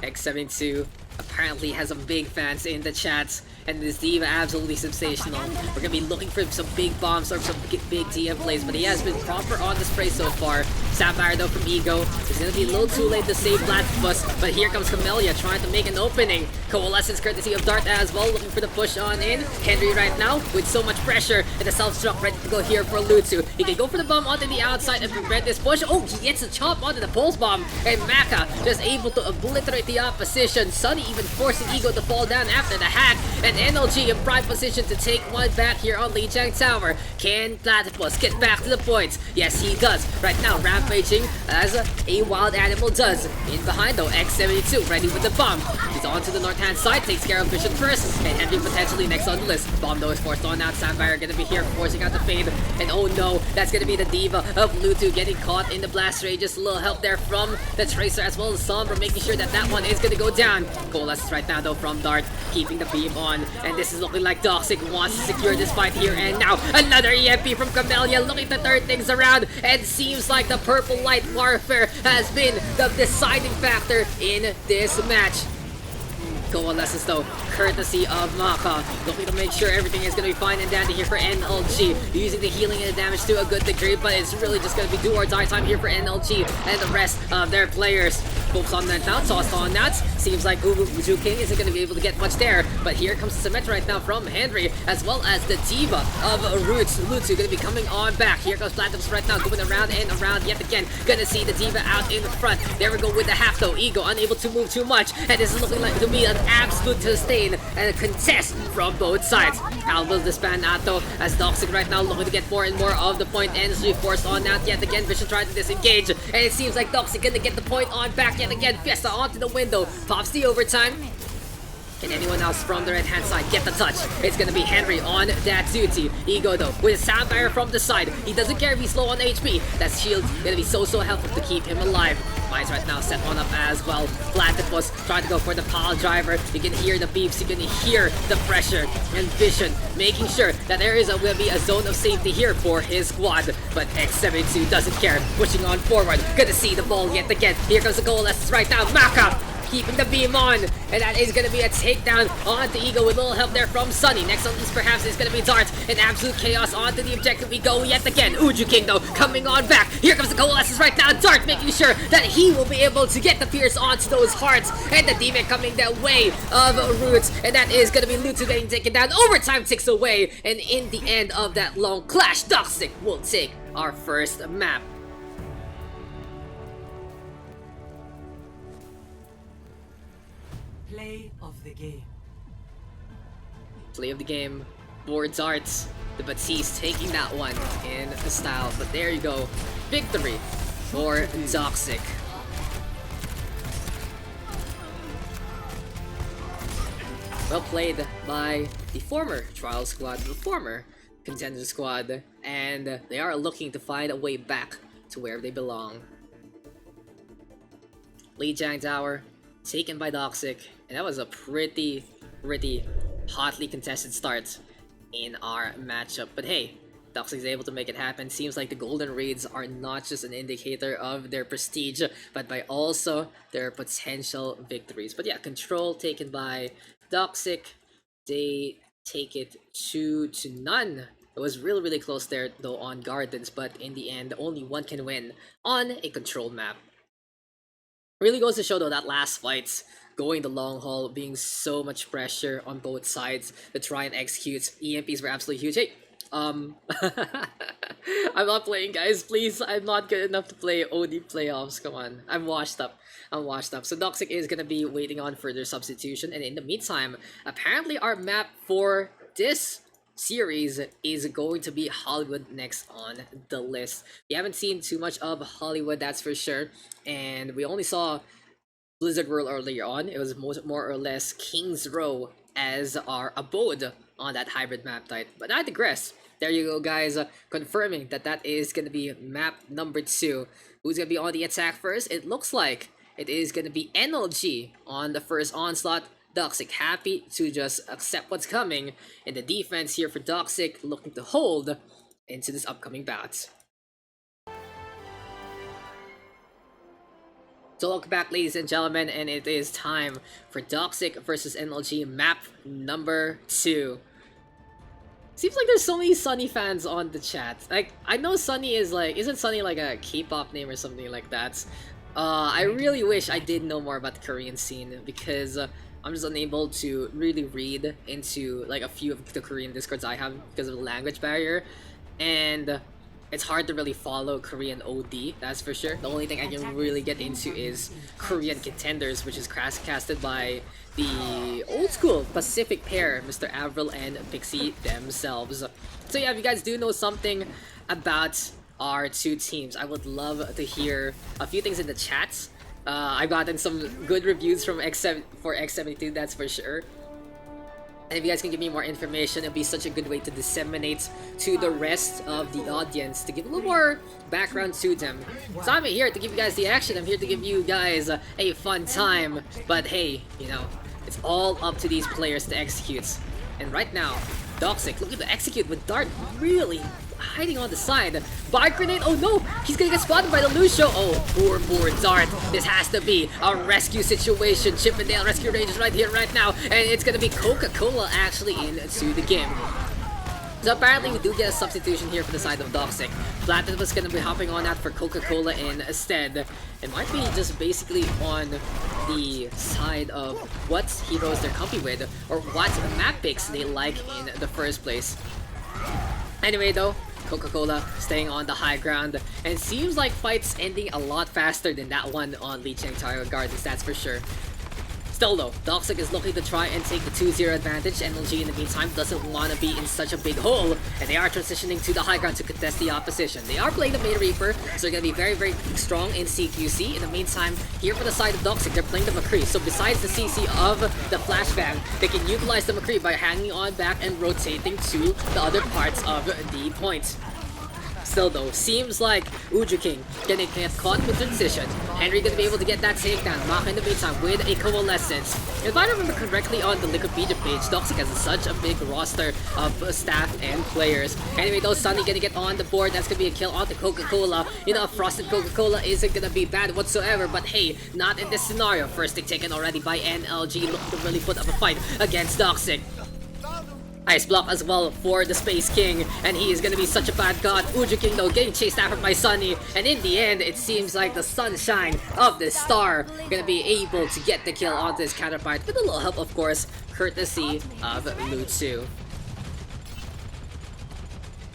X72 apparently has some big fans in the chats, and this Diva absolutely sensational. We're gonna be looking for some big bombs or some big DM plays, but he has been proper on the spray so far. Sapphire though from Ego is gonna be a little too late to save Platypus, but here comes Camellia trying to make an opening. Coalescence courtesy of Dart as well, looking for the push on in. Henry right now with so much pressure, and the self-struck ready to go here for Lutsu. He can go for the bomb onto the outside and prevent this push. Oh, he gets a chop onto the Pulse Bomb, and Maka just able to obliterate the opposition. Sunny even forcing Ego to fall down after the hack, and NLG in prime position to take one back here on Lijiang Tower. Can Platypus get back to the points? Yes, he does. Right now, rampaging as a wild animal does. In behind though, X72 ready with the bomb. He's on to the north-hand side, takes care of Vision first, and Henry potentially next on the list. Bomb though is forced on out. Sapphire gonna be here, forcing out the fade. And oh no, that's gonna be the Diva of Lutu getting caught in the blast ray. Just a little help there from the Tracer as well as Sombra, making sure that that one is gonna go down. Coalesces right now though from Dart, keeping the beam on. And this is looking like Doxic wants to secure this fight here. And now another EMP from Camellia, looking to turn things around. And seems like the purple light warfare has been the deciding factor in this match. Coalescence though, courtesy of Maka, looking to make sure everything is going to be fine and dandy here for NLG, using the healing and the damage to a good degree, but it's really just going to be do or die time here for NLG and the rest of their players. Focus on that now, tossed on that. Seems like Uju King isn't going to be able to get much there, but here comes the cement right now from Henry, as well as the Diva of Roots. Lutsu going to be coming on back. Here comes Platinums right now, going around and around yet again. Gonna see the Diva out in front. There we go with the half though. Ego unable to move too much, and this is looking like to me an absolute sustain and a contest from both sides. How will this pan out though, as Doxic right now looking to get more and more of the point. Energy forced on out yet again. Vision trying to disengage, and it seems like Doxic gonna get the point on back yet again. Fiesta onto the window, pops the overtime. Can anyone else from the right-hand side get the touch? It's gonna be Henry on that duty. Ego though, with a Sapphire from the side. He doesn't care if he's low on HP. That shield gonna be so helpful to keep him alive. Mine's right now set one up as well. Platypus trying to go for the pile driver. You can hear the beeps, you can hear the pressure. And Vision making sure that there is will be a zone of safety here for his squad. But X72 doesn't care, pushing on forward. Gonna see the ball yet again. Here comes the Coalescence right now. Maka keeping the beam on. And that is going to be a takedown onto Eagle with a little help there from Sunny. Next on list perhaps is going to be Dart. And absolute chaos onto the objective we go yet again. Uju King though coming on back. Here comes the Coalescence right now. Dart making sure that he will be able to get the Pierce onto those hearts. And the Demon coming that way of Roots. And that is going to be Lutu getting taken down. Overtime ticks away. And in the end of that long clash, Doxic will take our first map. Play of the game. Play of the game for Darts. The Batiste taking that one in style. But there you go. Victory for Doxic. Well played by the former Trial Squad, the former Contender Squad, and they are looking to find a way back to where they belong. Lee Jang Tower taken by Doxic, and that was a pretty hotly contested start in our matchup. But hey, Doxic is able to make it happen. Seems like the Golden Raids are not just an indicator of their prestige, but by also their potential victories. But yeah, control taken by Doxic. They take it 2-0. It was really close there though on Gardens, but in the end, only one can win on a controlled map. Really goes to show though that last fight, going the long haul, being so much pressure on both sides to try and execute. EMPs were absolutely huge. Hey, I'm not playing, guys. Please, I'm not good enough to play OD playoffs. Come on, I'm washed up. So Doxic is gonna be waiting on further substitution, and in the meantime, apparently our map for this series is going to be Hollywood next on the list. We haven't seen too much of Hollywood, that's for sure, and we only saw Blizzard World earlier on. It was more or less King's Row as our abode on that hybrid map type. But I digress. There you go, guys, confirming that that is going to be map number 2. Who's going to be on the attack first? It looks like it is going to be NLG on the first onslaught. Doxic happy to just accept what's coming. And the defense here for Doxic looking to hold into this upcoming bout. So welcome back, ladies and gentlemen, and it is time for Doxic versus NLG map number 2. Seems like there's so many Sunny fans on the chat. Like, I know Sunny is like, isn't Sunny like a K-pop name or something like that? I really wish I did know more about the Korean scene, because I'm just unable to really read into like a few of the Korean discords I have because of the language barrier, and it's hard to really follow Korean OD, that's for sure. The only thing I can really get into is Korean Contenders, which is casted by the old school Pacific pair, Mr. Avril and Pixie themselves. So yeah, if you guys do know something about our two teams, I would love to hear a few things in the chats. I've gotten some good reviews from X72, that's for sure. And if you guys can give me more information, it'll be such a good way to disseminate to the rest of the audience, to give a little more background to them. So I'm here to give you guys the action, I'm here to give you guys a fun time. But hey, you know, it's all up to these players to execute. And right now, Doxic looking to execute with Dart really hiding on the side. Bar grenade, oh no, he's gonna get spotted by the Lucio. Oh, poor Dart. This has to be a rescue situation. Chippendale Rescue Rangers right here, right now. And it's gonna be Coca-Cola actually into the game. So apparently we do get a substitution here for the side of Doxic. Platinum is gonna be hopping on that for Coca-Cola instead. It might be just basically on the side of what heroes they're comfy with, or what map picks they like in the first place. Anyway though, Coca-Cola staying on the high ground, and it seems like fights ending a lot faster than that one on Lee Cheng Tower Gardens, that's for sure. Still though, Doxic is looking to try and take the 2-0 advantage. NLG in the meantime doesn't want to be in such a big hole, and they are transitioning to the high ground to contest the opposition. They are playing the Maid Reaper, so they're going to be very strong in CQC. In the meantime, here for the side of Doxic, they're playing the McCree. So besides the CC of the flashbang, they can utilize the McCree by hanging on back and rotating to the other parts of the point. Still though, seems like Uju King gonna get caught with transition. Henry gonna be able to get that takedown. Maka in the meantime with a coalescence. If I remember correctly on the Wikipedia page, Doxic has such a big roster of staff and players. Anyway though, Sunny gonna get on the board. That's gonna be a kill on the Coca-Cola. You know, a frosted Coca-Cola isn't gonna be bad whatsoever, but hey, not in this scenario. First take taken already by NLG, looking to really put up a fight against Doxic. Ice block as well for the Space King, and he is gonna be such a bad god. Uju King though getting chased after by Sunny, and in the end it seems like the sunshine of the star gonna be able to get the kill onto his counterpart with a little help, of course, courtesy of Lutsu.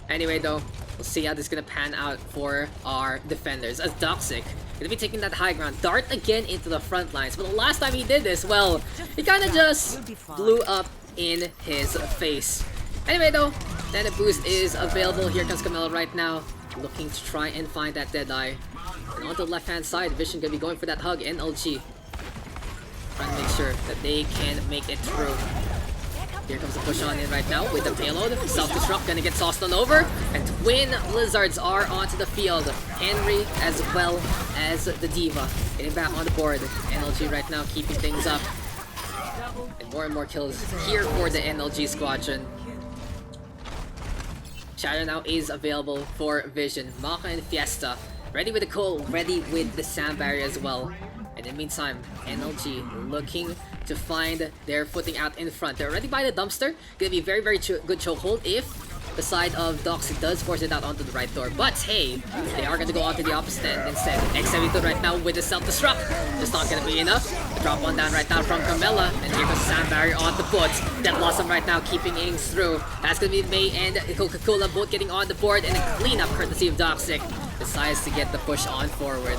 Anyway though, we'll see how this is gonna pan out for our defenders as Doxic gonna be taking that high ground. Dart again into the front lines, but the last time he did this, well, he kinda just blew up in his face. Anyway though, then a boost is available. Here comes Camilla right now, looking to try and find that Deadeye. And on the left hand side, Vision gonna be going for that hug. NLG trying to make sure that they can make it through. Here comes the push on in right now with the payload. Self-destruct gonna get tossed on over, and twin Blizzards are onto the field. Henry as well as the D.Va getting back on the board. NLG right now keeping things up. And more kills here for the NLG squadron. Shadow now is available for Vision. Maka and Fiesta ready with the coal, ready with the sand barrier as well. And in the meantime, NLG looking to find their footing out in front. They're already by the dumpster. Gonna be very good chokehold if the side of Doxic does force it out onto the right door. But hey, they are going to go onto the opposite end instead. X72 right now with the self-destruct. Just not going to be enough. The drop one down right now from Carmella. And here goes Sand Barrier on the foot. Dead Blossom right now keeping Ings through. That's going to be May and Coca-Cola both getting on the board. And a cleanup courtesy of Doxic. Decides to get the push on forward.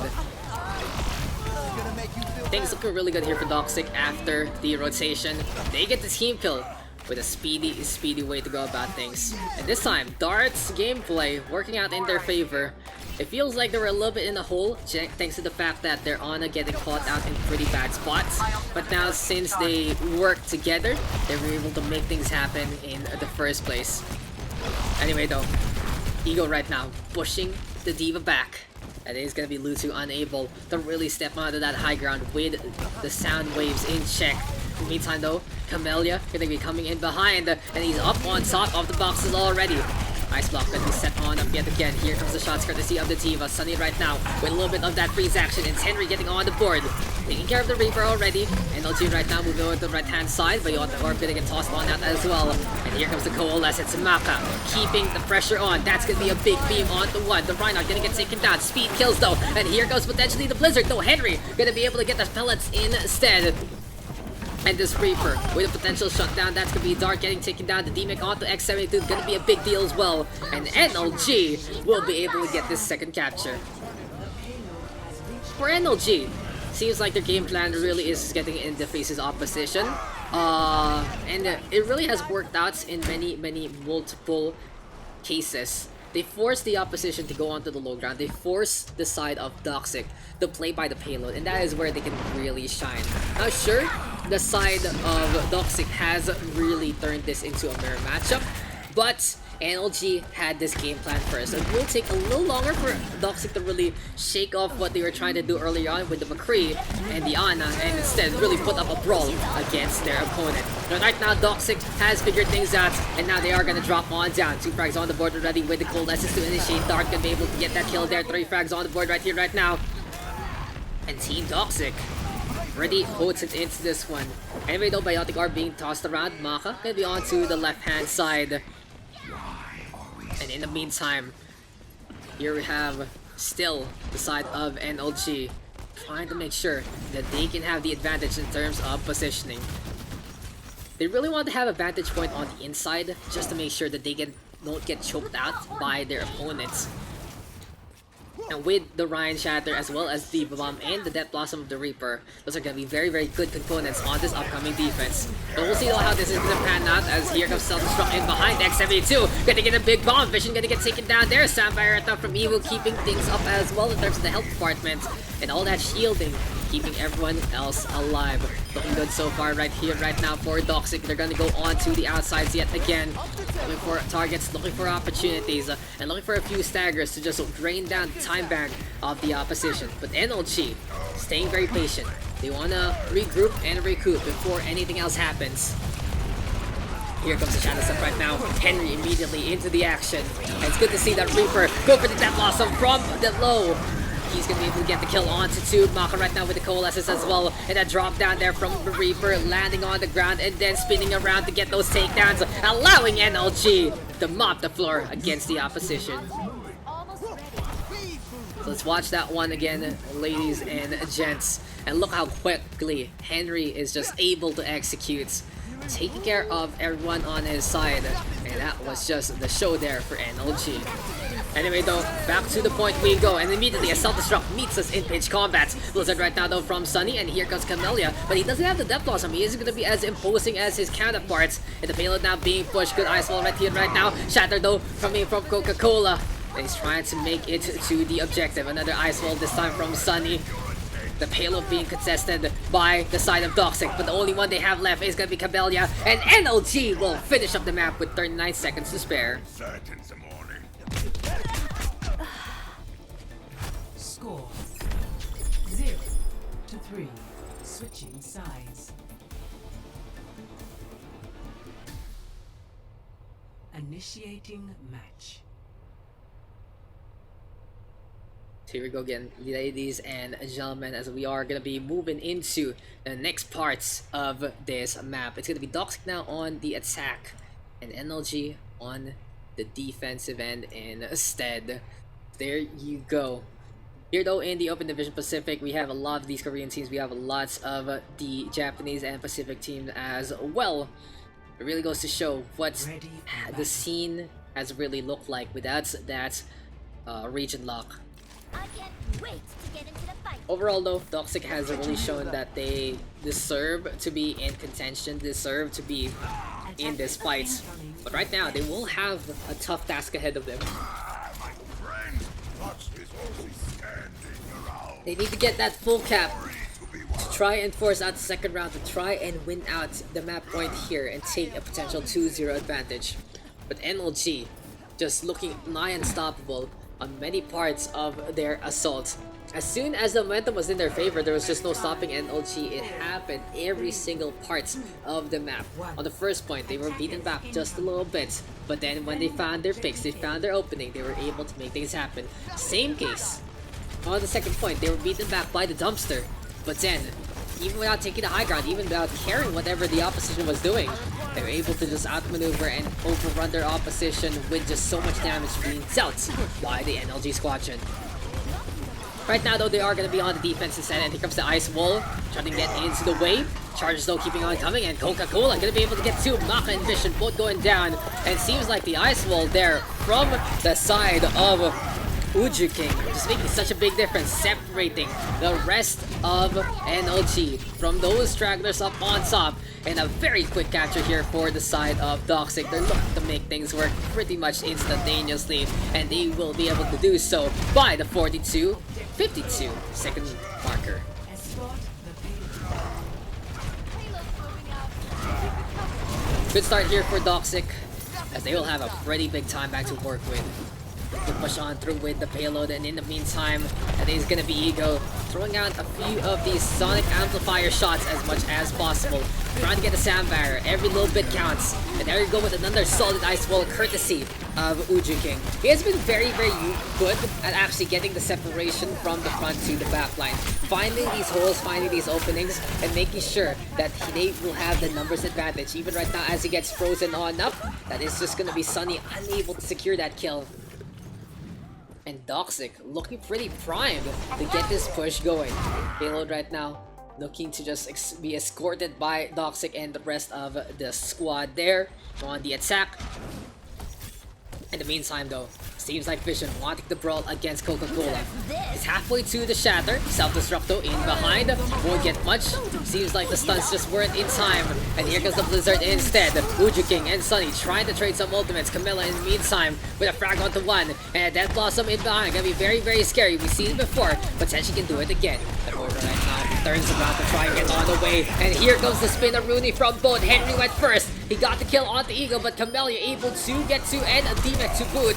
Things looking really good here for Doxic after the rotation. They get the team kill with a speedy way to go about things. And this time, Dart's gameplay working out in their favor. It feels like they were a little bit in the hole, thanks to the fact that they're Ana getting caught out in pretty bad spots. But now, since they worked together, they were able to make things happen in the first place. Anyway though, Ego right now pushing the D.Va back. And it is going to be Lutsu unable to really step onto that high ground with the sound waves in check. In the meantime though, Camellia going to be coming in behind, and he's up on top of the boxes already. Ice block going to be set on up yet again. Here comes the shots courtesy of the D.Va. Sunny right now with a little bit of that freeze action, and Henry getting on the board. Taking care of the Reaper already. NLG right now moving over to the right hand side, but Yacht Orb going to get tossed on that as well. And here comes the Coalesce. It's Maka keeping the pressure on. That's going to be a big beam on the one. The Reinhardt going to get taken down. Speed kills though. And here goes potentially the Blizzard. No, Henry going to be able to get the pellets instead. And this Reaper with a potential shutdown. That's going to be Dark getting taken down. The D-Mech onto X72 is going to be a big deal as well. And NLG will be able to get this second capture. For NLG, seems like their game plan really is getting in the face's opposition. And it really has worked out in many multiple cases. They force the opposition to go onto the low ground. They force the side of Doxic to play by the payload, and that is where they can really shine. Now sure, the side of Doxic has really turned this into a mirror matchup, but NLG had this game plan first. It will take a little longer for Doxic to really shake off what they were trying to do early on with the McCree and the Ana, and instead really put up a brawl against their opponent. But right now, Doxic has figured things out, and now they are going to drop on down. 2 frags on the board already with the Coalescence to initiate. Dark can be able to get that kill there. 3 frags on the board right here, right now. And Team Doxic already potent into this one. Anyway though, Biotic are being tossed around. Maka going to be onto the left-hand side. And in the meantime, here we have still the side of NLG trying to make sure that they can have the advantage in terms of positioning. They really want to have a vantage point on the inside just to make sure that they don't get choked out by their opponents. And with the Ryan Shatter as well as the Bomb and the Death Blossom of the Reaper, those are going to be very good components on this upcoming defense. But we'll see how this is going to pan out as here comes Self-Destruct in behind X72. Gonna get a big bomb. Vision gonna get taken down there. Sapphire right now from Evil keeping things up as well in terms of the health department. And all that shielding, keeping everyone else alive. Looking good so far right here, right now for Doxic. They're gonna go on to the outsides yet again. Looking for targets, looking for opportunities, and looking for a few staggers to just drain down the time bank of the opposition. But NLG, staying very patient. They want to regroup and recoup before anything else happens. Here comes the Shadow Step right now. Henry immediately into the action. And it's good to see that Reaper go for the Death Blossom from the low. He's going to be able to get the kill onto Tube. Maka right now with the Coalescence as well. And that drop down there from the Reaper, landing on the ground and then spinning around to get those takedowns, allowing NLG to mop the floor against the opposition. So let's watch that one again, ladies and gents. And look how quickly Henry is just able to execute, taking care of everyone on his side. And that was just the show there for NLG. Anyway though, back to the point we go, and immediately a self-destruct meets us in pitch combat. Blizzard right now though from Sunny, and here comes Camellia, but he doesn't have the Death Blossom. He isn't going to be as imposing as his counterparts. And the payload now being pushed. Good Ice Wall right here right now. Shatter though coming from Coca-Cola. And he's trying to make it to the objective. Another Ice Wall this time from Sunny. The payload being contested by the side of Doxic, but the only one they have left is going to be Camellia, and NLG will finish up the map with 39 seconds to spare. Score 0-3. Switching sides. Initiating match. Here we go again, ladies and gentlemen, as we are going to be moving into the next parts of this map. It's going to be Doxic now on the attack and NLG on the defensive end instead. There you go. Here though in the Open Division Pacific, we have a lot of these Korean teams. We have lots of the Japanese and Pacific teams as well. It really goes to show what the scene has really looked like without that region lock. I can't wait to get into the fight. Overall though, Doxic has really shown that they deserve to be in contention, deserve to be in this fight. But right now, they will have a tough task ahead of them. They need to get that full cap to try and force out the second round, to try and win out the map point here and take a potential 2-0 advantage. But NLG just looking nigh unstoppable on many parts of their assault. As soon as the momentum was in their favor, there was just no stopping NLG. It happened every single part of the map. On the first point, they were beaten back just a little bit, but then when they found their picks, they found their opening, they were able to make things happen. Same case on the second point, they were beaten back by the dumpster, but then even without taking the high ground, even without caring whatever the opposition was doing, they were able to just outmaneuver and overrun their opposition with just so much damage being dealt by the NLG squadron. Right now though, they are going to be on the defense instead, and here comes the Ice Wall, trying to get into the wave. Charges though keeping on coming, and Coca-Cola going to be able to get two. Maka and Vision both going down, and it seems like the Ice Wall there from the side of Uju King just making such a big difference, separating the rest of NLG from those stragglers up on top. And a very quick capture here for the side of Doxic. They're looking to make things work pretty much instantaneously, and they will be able to do so by the 42-52 second marker. Good start here for Doxic, as they will have a pretty big time back to work with. To push on through with the payload, and in the meantime, it is gonna be Ego throwing out a few of these sonic amplifier shots as much as possible, trying to get a sound barrier. Every little bit counts, and there you go with another solid Ice Wall courtesy of Uju King. He has been very good at actually getting the separation from the front to the back line, finding these holes, finding these openings, and making sure that they will have the numbers advantage. Even right now, as he gets frozen on up, that is just gonna be Sunny unable to secure that kill. And Doxic looking pretty primed to get this push going. Payload right now looking to just be escorted by Doxic and the rest of the squad there on the attack. In the meantime though, seems like Vision wanting to brawl against Coca-Cola. It's halfway to the shatter. Self-destructo in behind. Won't get much. Seems like the stuns just weren't in time. And here comes the Blizzard instead. Uju King and Sunny trying to trade some ultimates. Camilla in the meantime with a frag onto one. And that Blossom in behind. Gonna be very scary. We've seen it before. But then she can do it again. The order right now turns around to try and get on the way. And here comes the spin of Rooney from both. Henry went first. He got the kill on the Eagle, but Camellia able to get to and a Demon to boot.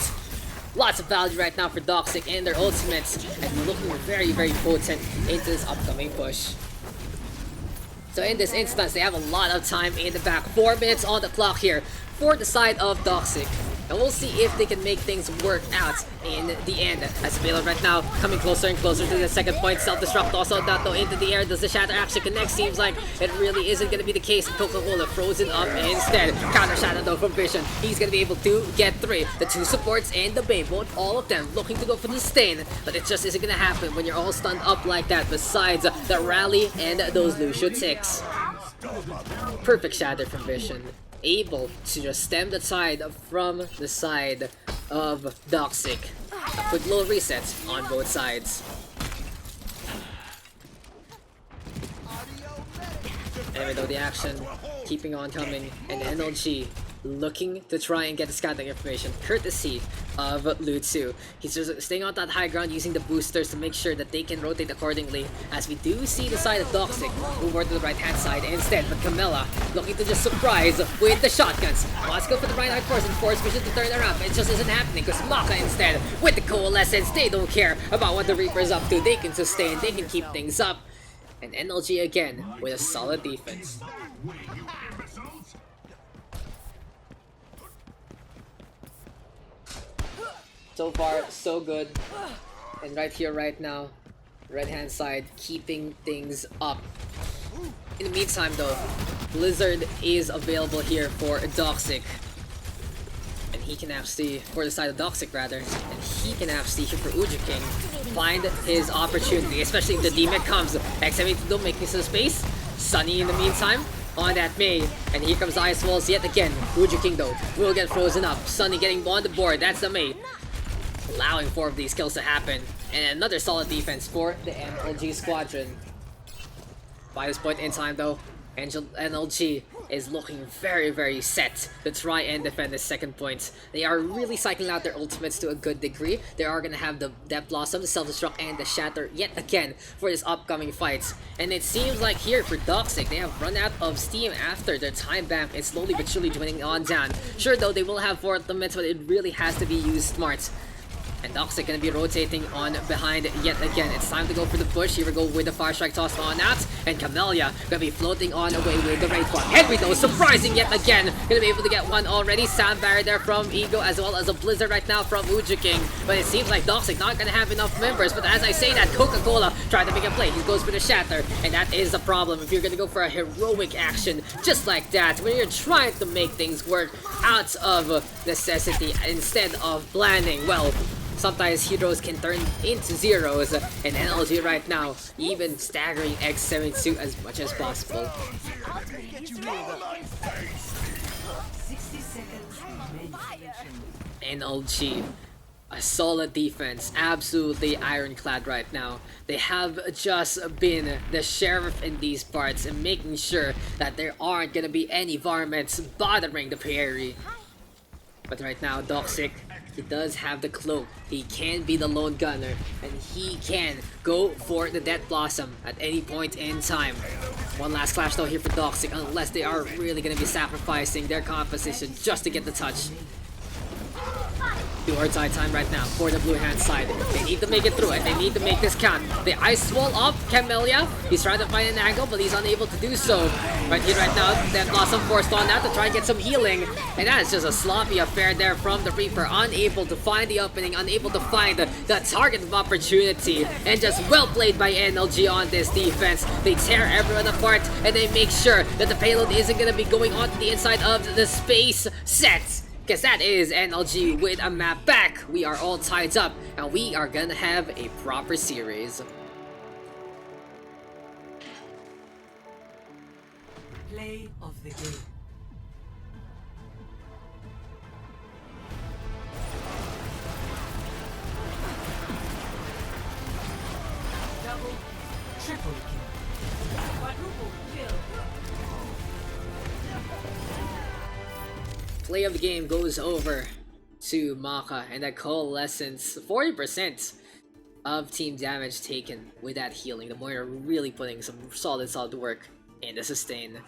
Lots of value right now for Doxic and their ultimates, and looking very, very potent into this upcoming push. So in this instance, they have a lot of time in the back. 4 minutes on the clock here for the side of Doxic. And we'll see if they can make things work out in the end. As Baylor right now coming closer and closer to the second point. Self-destruct also not though into the air. Does the Shatter actually connect? Seems like it really isn't going to be the case. Coca-Cola frozen up instead. Counter Shatter though from Vision. He's going to be able to get 3. The 2 supports and the Bay, both all of them looking to go for the stain. But it just isn't going to happen when you're all stunned up like that. Besides the rally and those Lucio ticks. Perfect Shatter from Vision. Able to just stem the tide from the side of Doxic. Quick little reset on both sides. Anyway though, the action keeping on coming, and NLG looking to try and get the scouting information courtesy of Lutsu. He's just staying on that high ground using the boosters to make sure that they can rotate accordingly, as we do see the side of Doxic move over to the right hand side instead, but Camilla looking to just surprise with the shotguns. Let's go for the right force and force Vision to turn around, but it just isn't happening because Maka instead with the coalescence. They don't care about what the Reaper's up to. They can sustain, they can keep things up, and NLG again with a solid defense. So far, so good. And right here, right now, right hand side, keeping things up. In the meantime though, Blizzard is available here for Doxic. And he can actually, for the side of Doxic rather, and he can actually, here for Uju King, find his opportunity, especially if the D-Mech comes. X72 making some space. Sunny in the meantime on that Mei, and here comes Ice Walls yet again. Uju King though will get frozen up. Sunny getting on the board, that's the Mei. Allowing 4 of these kills to happen, and another solid defense for the NLG squadron. By this point in time though, NLG is looking very, very set to try and defend this second point. They are really cycling out their ultimates to a good degree. They are going to have the Death Blossom, the Self-Destruct, and the Shatter yet again for this upcoming fight. And it seems like here for Doxic, they have run out of steam after their time bank is slowly but surely dwindling on down. Sure though, they will have 4 ultimates, but it really has to be used smart. And Doxic gonna be rotating on behind yet again. It's time to go for the push. Here we go with the Fire Strike toss on that. And Camellia gonna be floating on away with the Wraith one. Henry though, surprising yet again. Gonna be able to get one already. Sound Barrier there from Ego, as well as a Blizzard right now from Uju King. But it seems like Doxic not gonna have enough members. But as I say that, Coca-Cola trying to make a play. He goes for the Shatter. And that is the problem if you're gonna go for a heroic action just like that. When you're trying to make things work out of necessity instead of planning. Well, sometimes heroes can turn into zeros, and NLG right now even staggering X72 as much as possible. 60 seconds remaining. NLG, a solid defense, absolutely ironclad right now. They have just been the sheriff in these parts and making sure that there aren't gonna be any varmints bothering the prairie. But right now, Doxic, he does have the cloak. He can be the lone gunner, and he can go for the Death Blossom at any point in time. One last clash though here for Doxic, unless they are really going to be sacrificing their composition just to get the touch. Do or die time right now for the blue hand side. They need to make it through, and they need to make this count. The Ice Wall up, Camellia. He's trying to find an angle, but he's unable to do so. Right here, right now, Death Blossom forced on that to try and get some healing. And that is just a sloppy affair there from the Reaper. Unable to find the opening, unable to find the target of opportunity. And just well played by NLG on this defense. They tear everyone apart, and they make sure that the payload isn't going to be going onto the inside of the space set. Because that is NLG with a map back. We are all tied up, and we are gonna have a proper series. Play of the game. Double, triple kill. Quadruple kill. Play of the game goes over to Maka, and that coalescence, 40% of team damage taken with that healing. The Moira really putting some solid work in the sustain.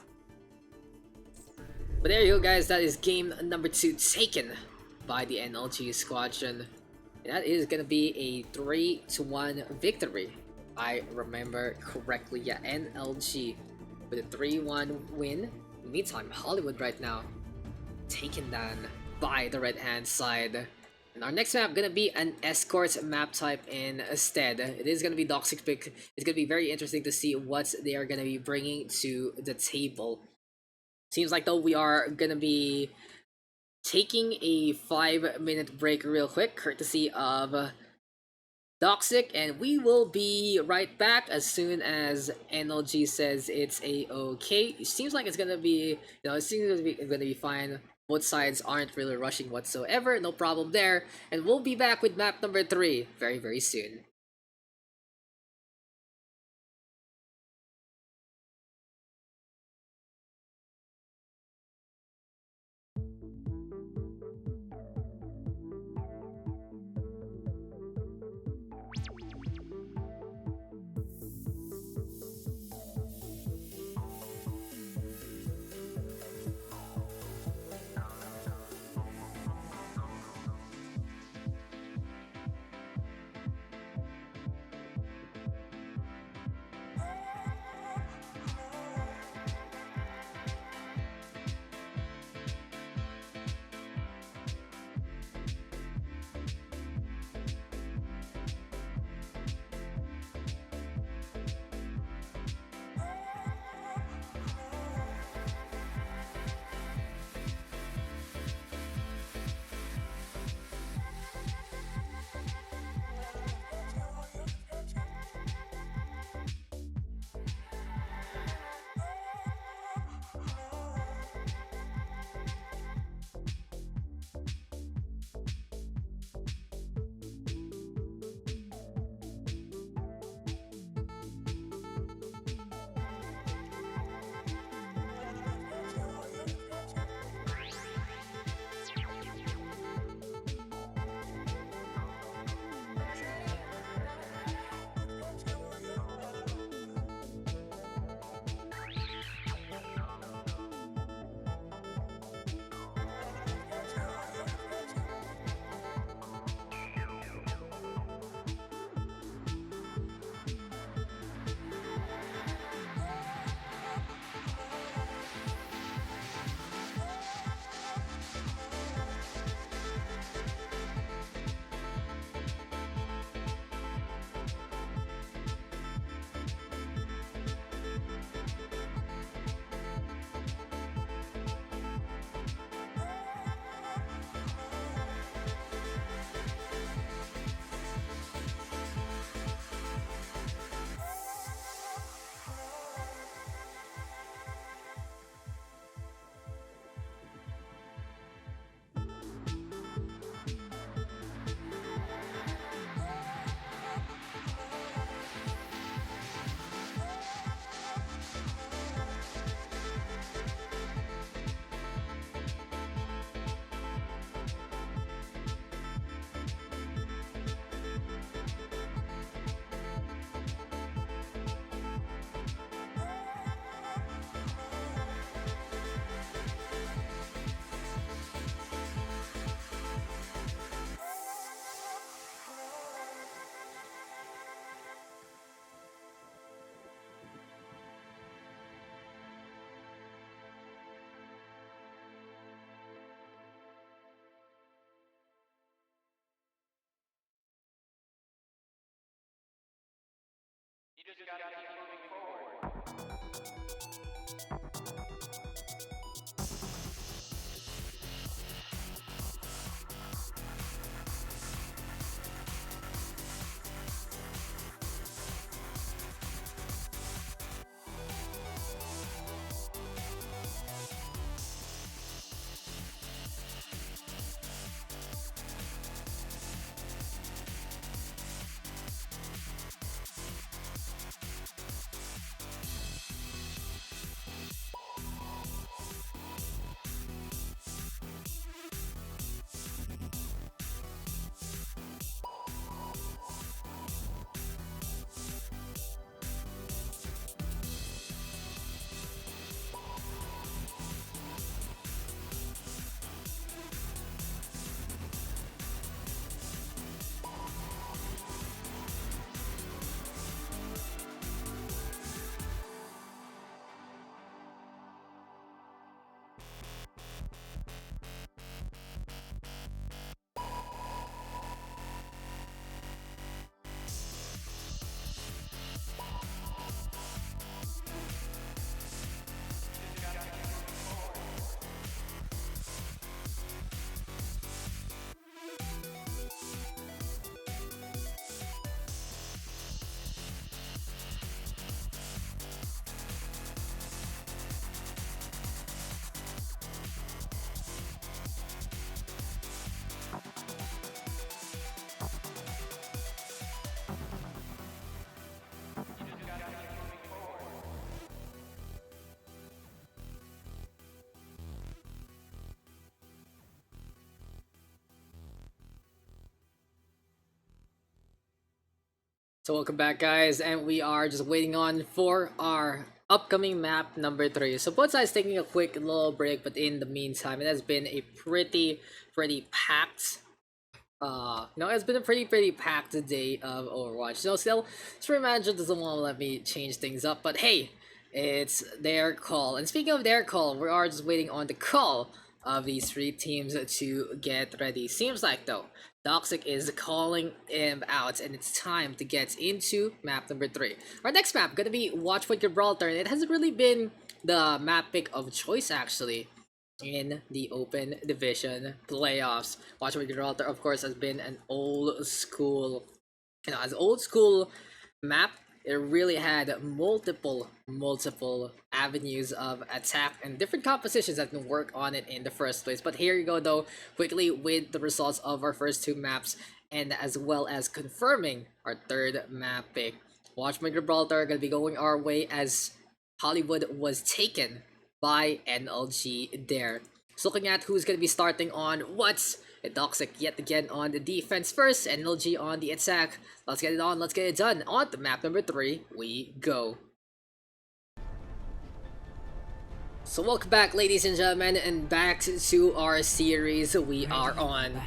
But there you go, guys. That is game number 2 taken by the NLG Squadron. And that is gonna be a 3-1 victory. I remember correctly. Yeah, NLG with a 3-1 win. In the meantime, Hollywood right now taken down by the red hand side. And our next map gonna be an escort map type instead. It is gonna be Doxic pick. It's gonna be very interesting to see what they are gonna be bringing to the table. Seems like though we are gonna be taking a 5-minute break real quick, courtesy of Doxic, and we will be right back as soon as NLG says it's a-okay. It seems like it's gonna be, it seems gonna be fine. Both sides aren't really rushing whatsoever, no problem there. And we'll be back with map number 3 very, very soon. So welcome back, guys, and we are just waiting on for our upcoming map number 3. So both sides taking a quick little break, but in the meantime, it has been a pretty packed it's been a pretty packed day of Overwatch. So still, stream manager doesn't want to let me change things up, but hey, it's their call. And speaking of their call, we are just waiting on the call of these 3 teams to get ready. Seems like though, Doxic is calling him out, and it's time to get into map number 3. Our next map gonna be Watchpoint Gibraltar, and it hasn't really been the map pick of choice actually in the Open Division playoffs. Watchpoint Gibraltar, of course, has been an old school, as old school map. It really had multiple avenues of attack and different compositions that can work on it in the first place. But here you go though, quickly with the results of our first 2 maps, and as well as confirming our 3rd map pick. Watchpoint Gibraltar gonna be going our way as Hollywood was taken by NLG there. So looking at who's gonna be starting on what's Doxic yet again on the defense first, NLG on the attack. Let's get it on, let's get it done. On to map number 3 we go. So welcome back, ladies and gentlemen, and back to our series. We are on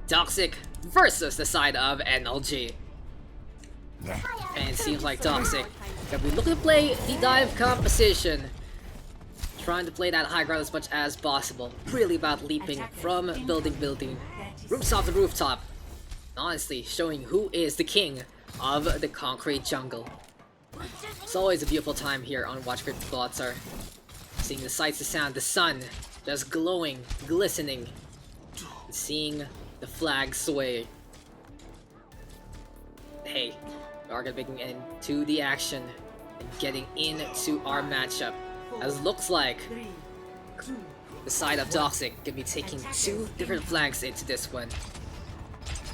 Doxic versus the side of NLG. And it seems like Doxic gonna be looking to play the dive composition, trying to play that high ground as much as possible. Really about leaping from building, rooftop to rooftop. Honestly, showing who is the king of the concrete jungle. It's always a beautiful time here on Watchpoint Gibraltar. Seeing the sights, the sound, the sun just glowing, glistening. And seeing the flag sway. Hey, we are gonna be getting into the action and getting into our matchup. As it looks like the side of Doxic can be taking 2 different flanks into this one.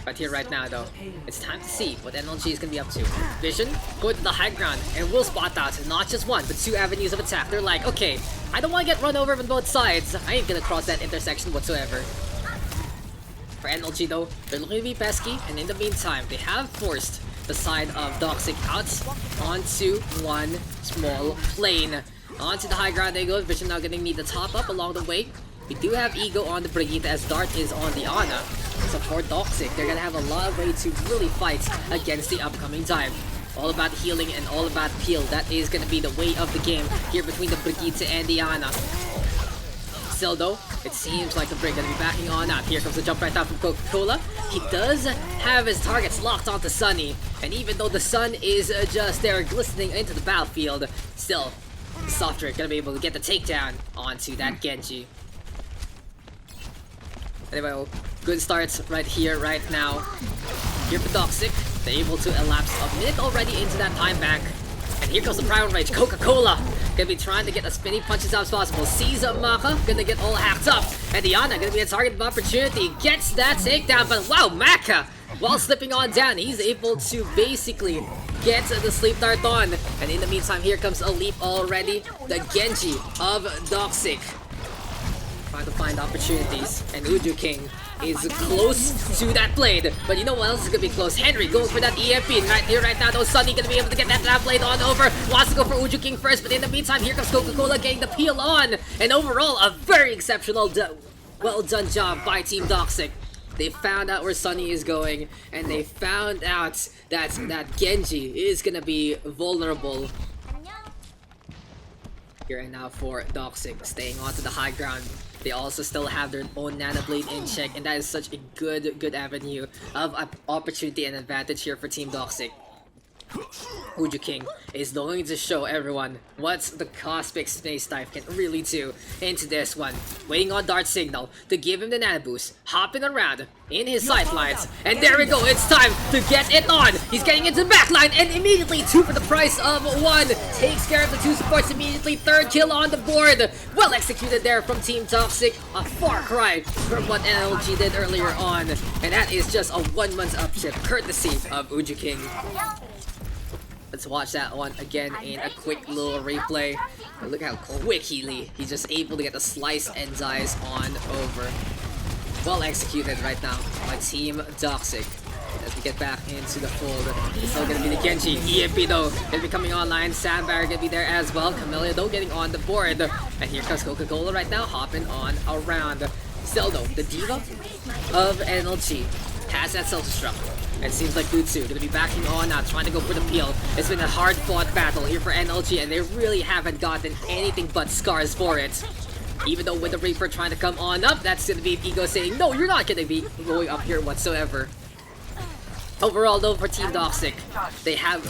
Right here, right now though, it's time to see what NLG is gonna be up to. Vision, go to the high ground, and we'll spot out not just 1, but 2 avenues of attack. They're like, okay, I don't want to get run over on both sides. I ain't gonna cross that intersection whatsoever. For NLG though, they're looking to be pesky, and in the meantime, they have forced the side of Doxic out onto 1 small plane. Onto the high ground they go. Vision now gonna need the top up along the way. We do have Ego on the Brigitte as Dart is on the Ana. So for Doxic, they're gonna have a lot of way to really fight against the upcoming dive. All about healing and all about peel. That is gonna be the way of the game here between the Brigitte and the Ana. Still though, it seems like the Brig gonna be backing on out. Here comes the jump right down from Coca-Cola. He does have his targets locked onto Sunny. And even though the sun is just there glistening into the battlefield, still, Softer gonna be able to get the takedown onto that Genji. Anyway, good starts right here, right now. Here for Doxic, they're able to elapse a minute already into that time back. And here comes the Primal Rage, Coca-Cola! Gonna be trying to get as many punches out as possible. Sees Maka, gonna get all hacked up. And Diana gonna be a target of opportunity. Gets that takedown, but wow, Maka! While slipping on down, he's able to basically get the sleep dart on. And in the meantime, here comes a leap already. The Genji of Doxic. Trying to find opportunities. And Uju King is close to that blade. But you know what else is gonna be close? Henry going for that EMP. Right here, right now, though, Sunny gonna be able to get that blade on over. Wants to go for Uju King first, but in the meantime, here comes Coca-Cola getting the peel on. And overall, a very exceptional, well done job by Team Doxic. They found out where Sunny is going, and they found out that Genji is gonna be vulnerable. Here and now for Doxic, staying onto the high ground. They also still have their own Nano Blade in check, and that is such a good avenue of opportunity and advantage here for Team Doxic. Uju King is going to show everyone what the Cosmic Space Dive can really do into this one. Waiting on Dart Signal to give him the nano boost, hopping around in his sightlines, and there we go, it's time to get it on! He's getting into the backline, and immediately 2 for the price of 1! Takes care of the 2 supports immediately, 3rd kill on the board! Well executed there from Team Doxic, a far cry from what NLG did earlier on, and that is just a 1 month upship, courtesy of Uju King. Let's watch that one again in a quick little replay. And look how quick he's just able to get the slice and dice on over. Well executed right now by Team Doxic. as we get back into the fold. It's still gonna be the Genji. EMP though, gonna be coming online. Sandbar gonna be there as well. Camellia though getting on the board. And here comes Coca-Cola right now, hopping on around. Still though, the diva of NLG has that self-destruct. And it seems like Lutsu gonna be backing on now, trying to go for the peel. It's been a hard-fought battle here for NLG, and they really haven't gotten anything but scars for it. Even though with the Reaper trying to come on up, that's gonna be Ego saying, no, you're not gonna be going up here whatsoever. Overall though, for Team Doxic, they have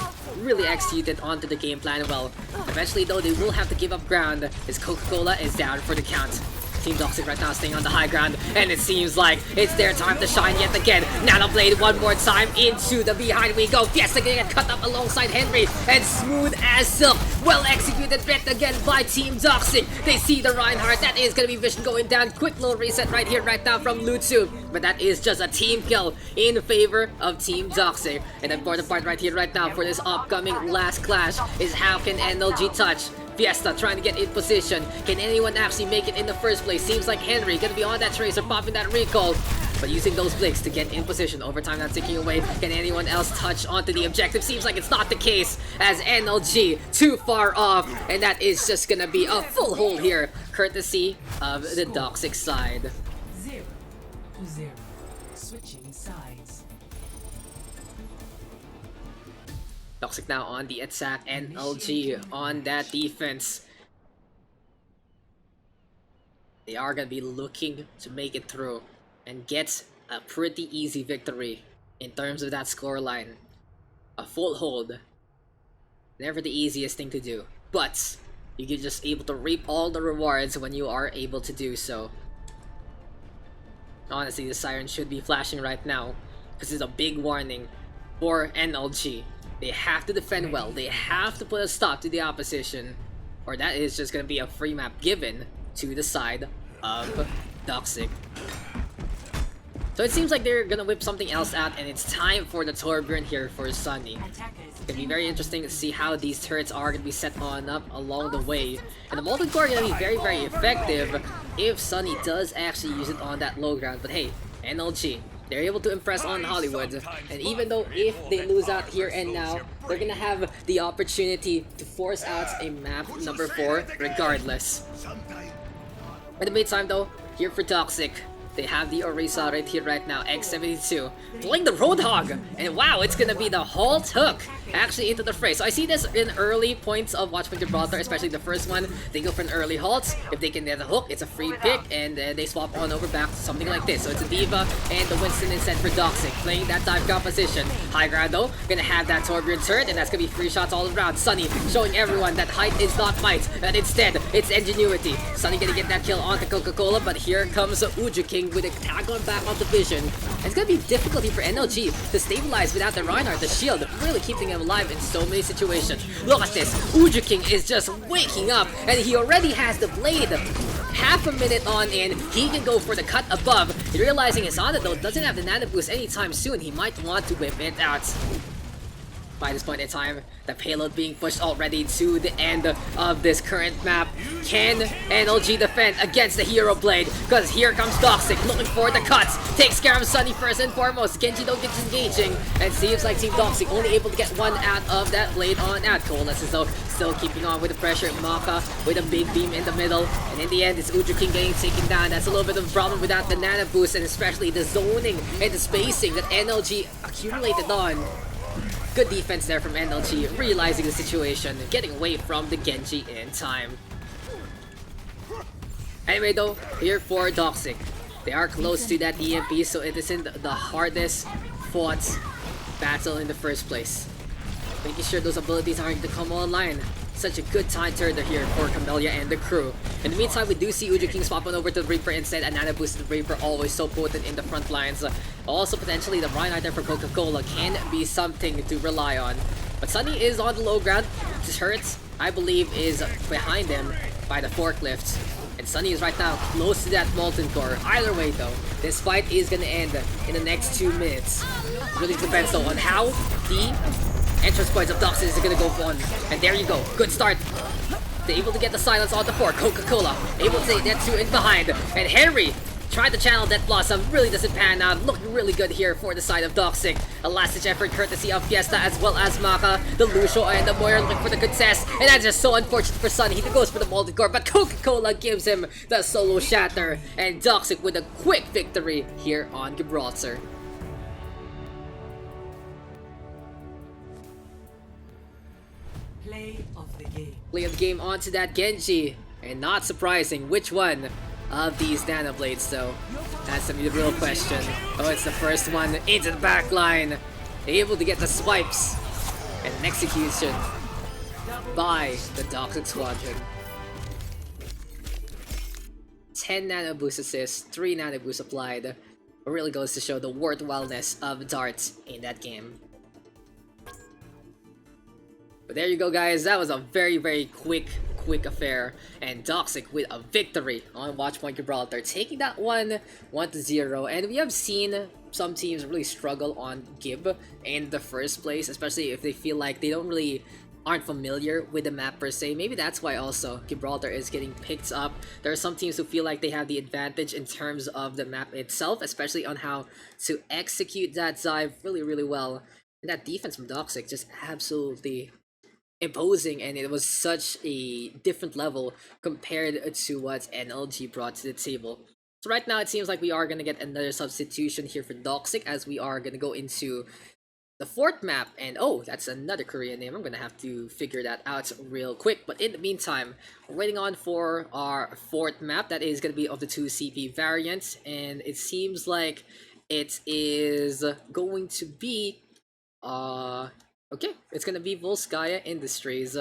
really executed onto the game plan well. Eventually though, they will have to give up ground as Coca-Cola is down for the count. Team Doxic right now staying on the high ground, and it seems like it's their time to shine yet again. Nano Blade one more time into the behind we go. Fiesta gonna get cut up alongside Henry, and smooth as silk. Well executed bet again by Team Doxic. They see the Reinhardt. That is gonna be vision going down. Quick little reset right here, right now from Lutsu. But that is just a team kill in favor of Team Doxic. And the important part right here, right now for this upcoming last clash is how can NLG touch Fiesta trying to get in position. Can anyone actually make it in the first place? Seems like Henry gonna be on that tracer, popping that recall. But using those blinks to get in position. Overtime not ticking away. Can anyone else touch onto the objective? Seems like it's not the case, as NLG too far off. And that is just gonna be a full hold here, courtesy of the Doxic side. 0-0. Switching sides. Doxic now on the attack, NLG on that defense. They are gonna be looking to make it through and get a pretty easy victory in terms of that scoreline. A full hold, never the easiest thing to do, but you get just able to reap all the rewards when you are able to do so. Honestly, the siren should be flashing right now because it's a big warning for NLG. They have to defend well. They have to put a stop to the opposition, or that is just gonna be a free map given to the side of Doxic. So it seems like they're gonna whip something else out, and it's time for the Torbjorn here for Sunny. It's gonna be very interesting to see how these turrets are gonna be set on up along the way. And the Molten Core are gonna be very, very effective if Sunny does actually use it on that low ground. But hey, NLG, they're able to impress on Hollywood, and even though if they lose out here and now, they're gonna have the opportunity to force out a map number 4 regardless. In the meantime though, here for Doxic, they have the Orisa right here right now, X72, playing the Roadhog, and wow, it's gonna be the Halt Hook actually into the fray. So I see this in early points of Watchpoint Gibraltar, especially the first one. They go for an early halt. If they can get the hook, it's a free pick, and they swap on over back to something like this. So it's a Diva and the Winston instead for Doxic, playing that dive composition. High ground though, gonna have that Torbjorn turret, and that's gonna be free shots all around. Sunny showing everyone that height is not might, and instead it's ingenuity. Sunny gonna get that kill onto Coca-Cola, but here comes Uju King with a tag on back on the vision. And it's gonna be difficulty for NLG to stabilize without the Reinhardt, the shield, really keeping him alive in so many situations. Look at this, Uju King is just waking up, and he already has the blade. Half a minute on in, he can go for the cut above. Realizing his Honda though doesn't have the nano boost anytime soon, he might want to whip it out. By this point in time, the payload being pushed already to the end of this current map. Can NLG defend against the Hero Blade? Because here comes Doxic looking for the cuts. Takes care of Sunny first and foremost. Genji though gets engaging. And seems like Team Doxic only able to get one out of that blade on out. Coalesces though still keeping on with the pressure. Maka with a big beam in the middle. And in the end, it's Uju King getting taken down. That's a little bit of a problem without the nano boost, and especially the zoning and the spacing that NLG accumulated on. Good defense there from NLG, realizing the situation, getting away from the Genji in time. Anyway though, here for Doxic. They are close to that EMP, so it isn't the hardest fought battle in the first place. Making sure those abilities aren't to come online. Such a good time turner here for Camellia and the crew. In the meantime, we do see Uju King swap on over to the Reaper instead. A nano boosted Reaper, always so potent in the front lines. Also, potentially, the Reinhardt there for Coca-Cola can be something to rely on. But Sunny is on the low ground. His turret, I believe, is behind him by the forklift. And Sunny is right now close to that Molten Core. Either way, though, this fight is gonna end in the next 2 minutes. It really depends, though, on how the entrance points of Doxic is gonna go on. And there you go. Good start. They're able to get the silence on the 4. Coca-Cola able to take that 2 in behind. And Henry Tried to channel Death Blossom, really doesn't pan out. Looking really good here for the side of Doxic. A last-ditch effort courtesy of Fiesta as well as Maka. The Lucio and the Moira looking for the good test. And that's just so unfortunate for Sun. He goes for the multi-core, but Coca-Cola gives him the solo shatter. And Doxic with a quick victory here on Gibraltar. Play of the game. Play of the game onto that Genji. And not surprising, which one of these Nanoblades though? That's the real question. Oh, it's the first one into the back line. Able to get the swipes. And an execution by the Doxic Squadron. 10 nano boost assists, 3 nano boost applied. It really goes to show the worthwhileness of darts in that game. But there you go, guys. That was a very quick affair, and Doxic with a victory on Watchpoint Gibraltar, taking that one 1-0. And we have seen some teams really struggle on Gib in the first place, especially if they feel like they aren't familiar with the map per se. Maybe that's why also Gibraltar is getting picked up. There are some teams who feel like they have the advantage in terms of the map itself, especially on how to execute that dive really well. And that defense from Doxic just absolutely imposing, and it was such a different level compared to what NLG brought to the table. So right now it seems like we are going to get another substitution here for Doxic, as we are going to go into the fourth map. And oh, that's another Korean name. I'm going to have to figure that out real quick. But in the meantime, we're waiting on for our fourth map. That is going to be of the 2 CP variants, and it seems like it is going to be okay, it's gonna be Volskaya Industries.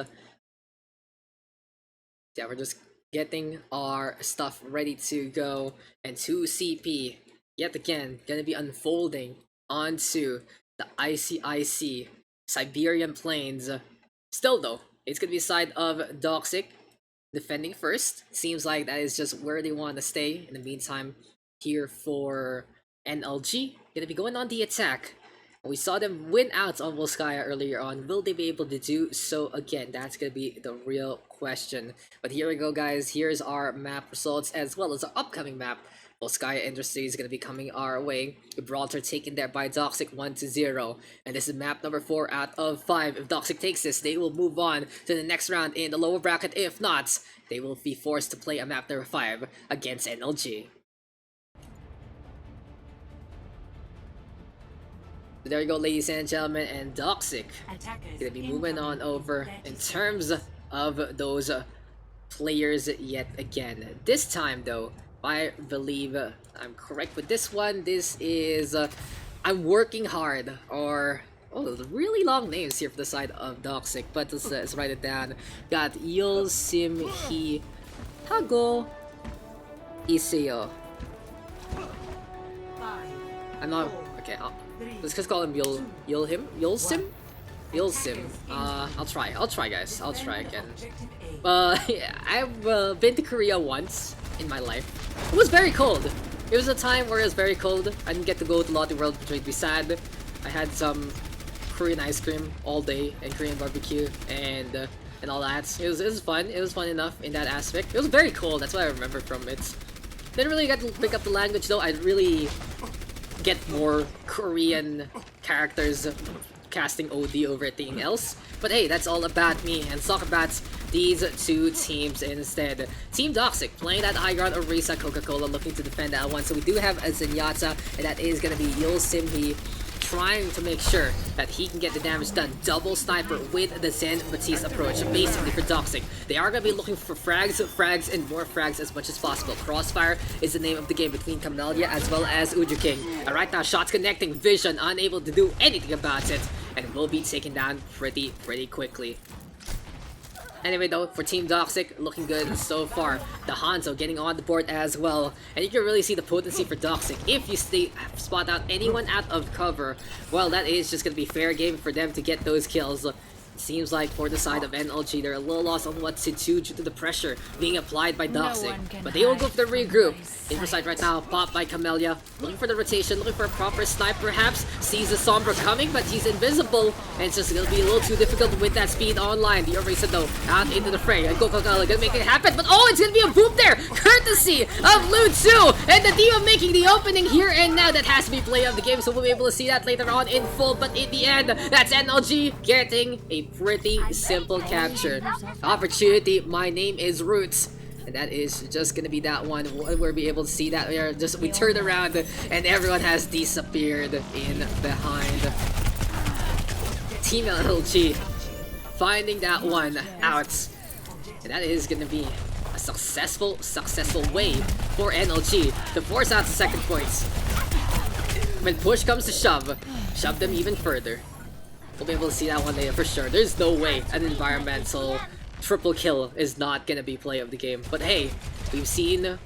Yeah, we're just getting our stuff ready to go. And 2 CP, yet again, gonna be unfolding onto the ICIC Siberian Plains. Still though, it's gonna be side of Doxic defending first. Seems like that is just where they want to stay. In the meantime, here for NLG, gonna be going on the attack. We saw them win out on Volskaya earlier on. Will they be able to do so again? That's going to be the real question. But here we go, guys. Here's our map results as well as our upcoming map. Volskaya Industries is going to be coming our way. Gibraltar taken there by Doxic 1-0. And this is map number 4 out of 5. If Doxic takes this, they will move on to the next round in the lower bracket. If not, they will be forced to play a map number 5 against NLG. There you go, ladies and gentlemen, and Doxic gonna be moving on over in terms of those players yet again. This time though, I believe I'm correct with this one. This is I'm working hard, or oh, really long names here for the side of Doxic, but let's write it down. Got Yul Sim He Hago Iseo. I'm not okay. Let's just call him Yul Sim. I'll try, guys. I'll try again. Yeah, I've been to Korea once in my life. It was very cold. It was a time where it was very cold. I didn't get to go to Lotte World, which made me sad. I had some Korean ice cream all day and Korean barbecue and all that. It was fun. It was fun enough in that aspect. It was very cold. That's what I remember from it. Didn't really get to pick up the language though. I really get more Korean characters casting OD over everything else. But hey, that's all about me, and talk about these 2 teams instead. Team Doxic playing that high ground. Orisa Coca-Cola looking to defend that one. So we do have a Zenyatta, and that is going to be Yul Simhee trying to make sure that he can get the damage done. Double sniper with the Zen Batiste approach, basically for Doxic. They are going to be looking for frags, and more frags as much as possible. Crossfire is the name of the game between Camellia as well as Uju King. And right now, shots connecting. Vision unable to do anything about it, and will be taken down pretty quickly. Anyway though, for Team Doxic, looking good so far. The Hanzo getting on the board as well. And you can really see the potency for Doxic. If you spot out anyone out of cover, well, that is just going to be fair game for them to get those kills. Seems like for the side of NLG, they're a little lost on what to do due to the pressure being applied by Doxic. one can But they will go for the hide from regroup. my Info side right now, popped by Camellia. Looking for the rotation, looking for a proper snipe perhaps. Sees the Sombra coming, but he's invisible. And it's just gonna be a little too difficult with that speed online. The Oasis though, out into the fray. And Coca-Cola gonna make it happen. But oh, it's gonna be a boop there! Courtesy of Lutsu! And the Diva making the opening here and now. That has to be play of the game, so we'll be able to see that later on in full. But in the end, that's NLG getting a pretty simple capture. Opportunity, my name is Roots. And that is just gonna be that one. We'll be able to see that we turn around and everyone has disappeared in behind. Team LG finding that one out. And that is gonna be a successful way for NLG to force out the second points. When push comes to shove them even further. We'll be able to see that one later for sure. There's no way an environmental triple kill is not gonna be play of the game. But hey, we've seen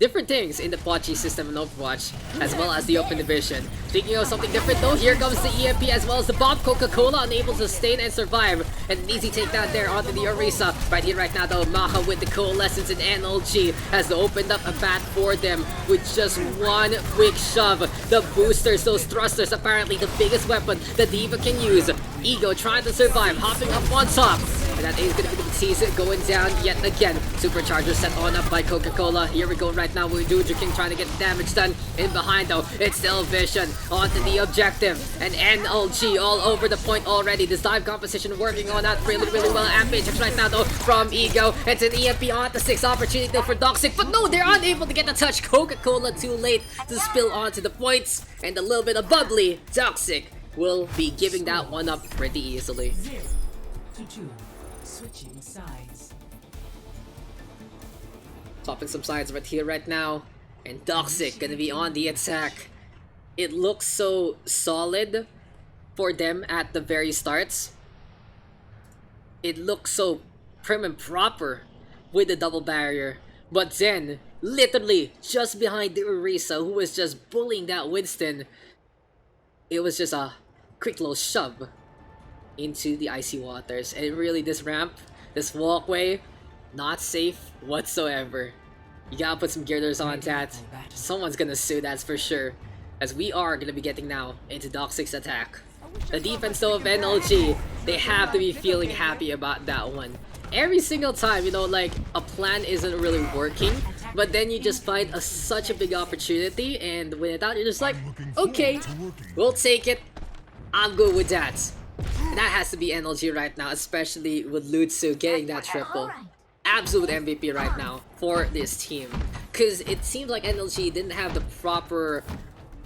different things in the Pochi system in Overwatch, as well as the Open Division. Speaking of something different though, here comes the EMP as well as the bomb. Coca-Cola unable to sustain and survive. And an easy takedown there onto the Orisa. Right here, right now though, Maha with the coalescence in NLG has opened up a path for them with just one quick shove. The boosters, those thrusters, apparently the biggest weapon the Diva can use. Ego trying to survive, hopping up on top. And that is going to be the season going down yet again. Supercharger set on up by Coca-Cola. Here we go right now with Doja King trying to get damage done. In behind though, it's still Vision onto the objective. And NLG all over the point already. This dive composition working on that really well. Ampage right now though from Ego. It's an EMP onto 6 opportunity though for Doxic. But no, they're unable to get the touch. Coca-Cola too late to spill onto the points. And a little bit of bubbly Doxic will be giving that one up pretty easily. 0-2. Switching sides. Swapping some sides right here, right now. And Doxic gonna be on the attack. It looks so solid for them at the very starts. It looks so prim and proper with the double barrier. But then, literally, just behind the Orisa, who was just bullying that Winston, it was just a quick little shove into the icy waters. And really, this ramp, this walkway, not safe whatsoever. You gotta put some girders on that. Someone's gonna sue, that's for sure. As we are gonna be getting now into Doxic's attack. The defense though of NLG, they have to be feeling happy about that one. Every single time, you know, like, a plan isn't really working, but then you just find such a big opportunity, and when it's out, you're just like, okay, we'll take it. I'm good with that. And that has to be NLG right now, especially with Lutsu getting that triple. Absolute MVP right now for this team. Because it seems like NLG didn't have the proper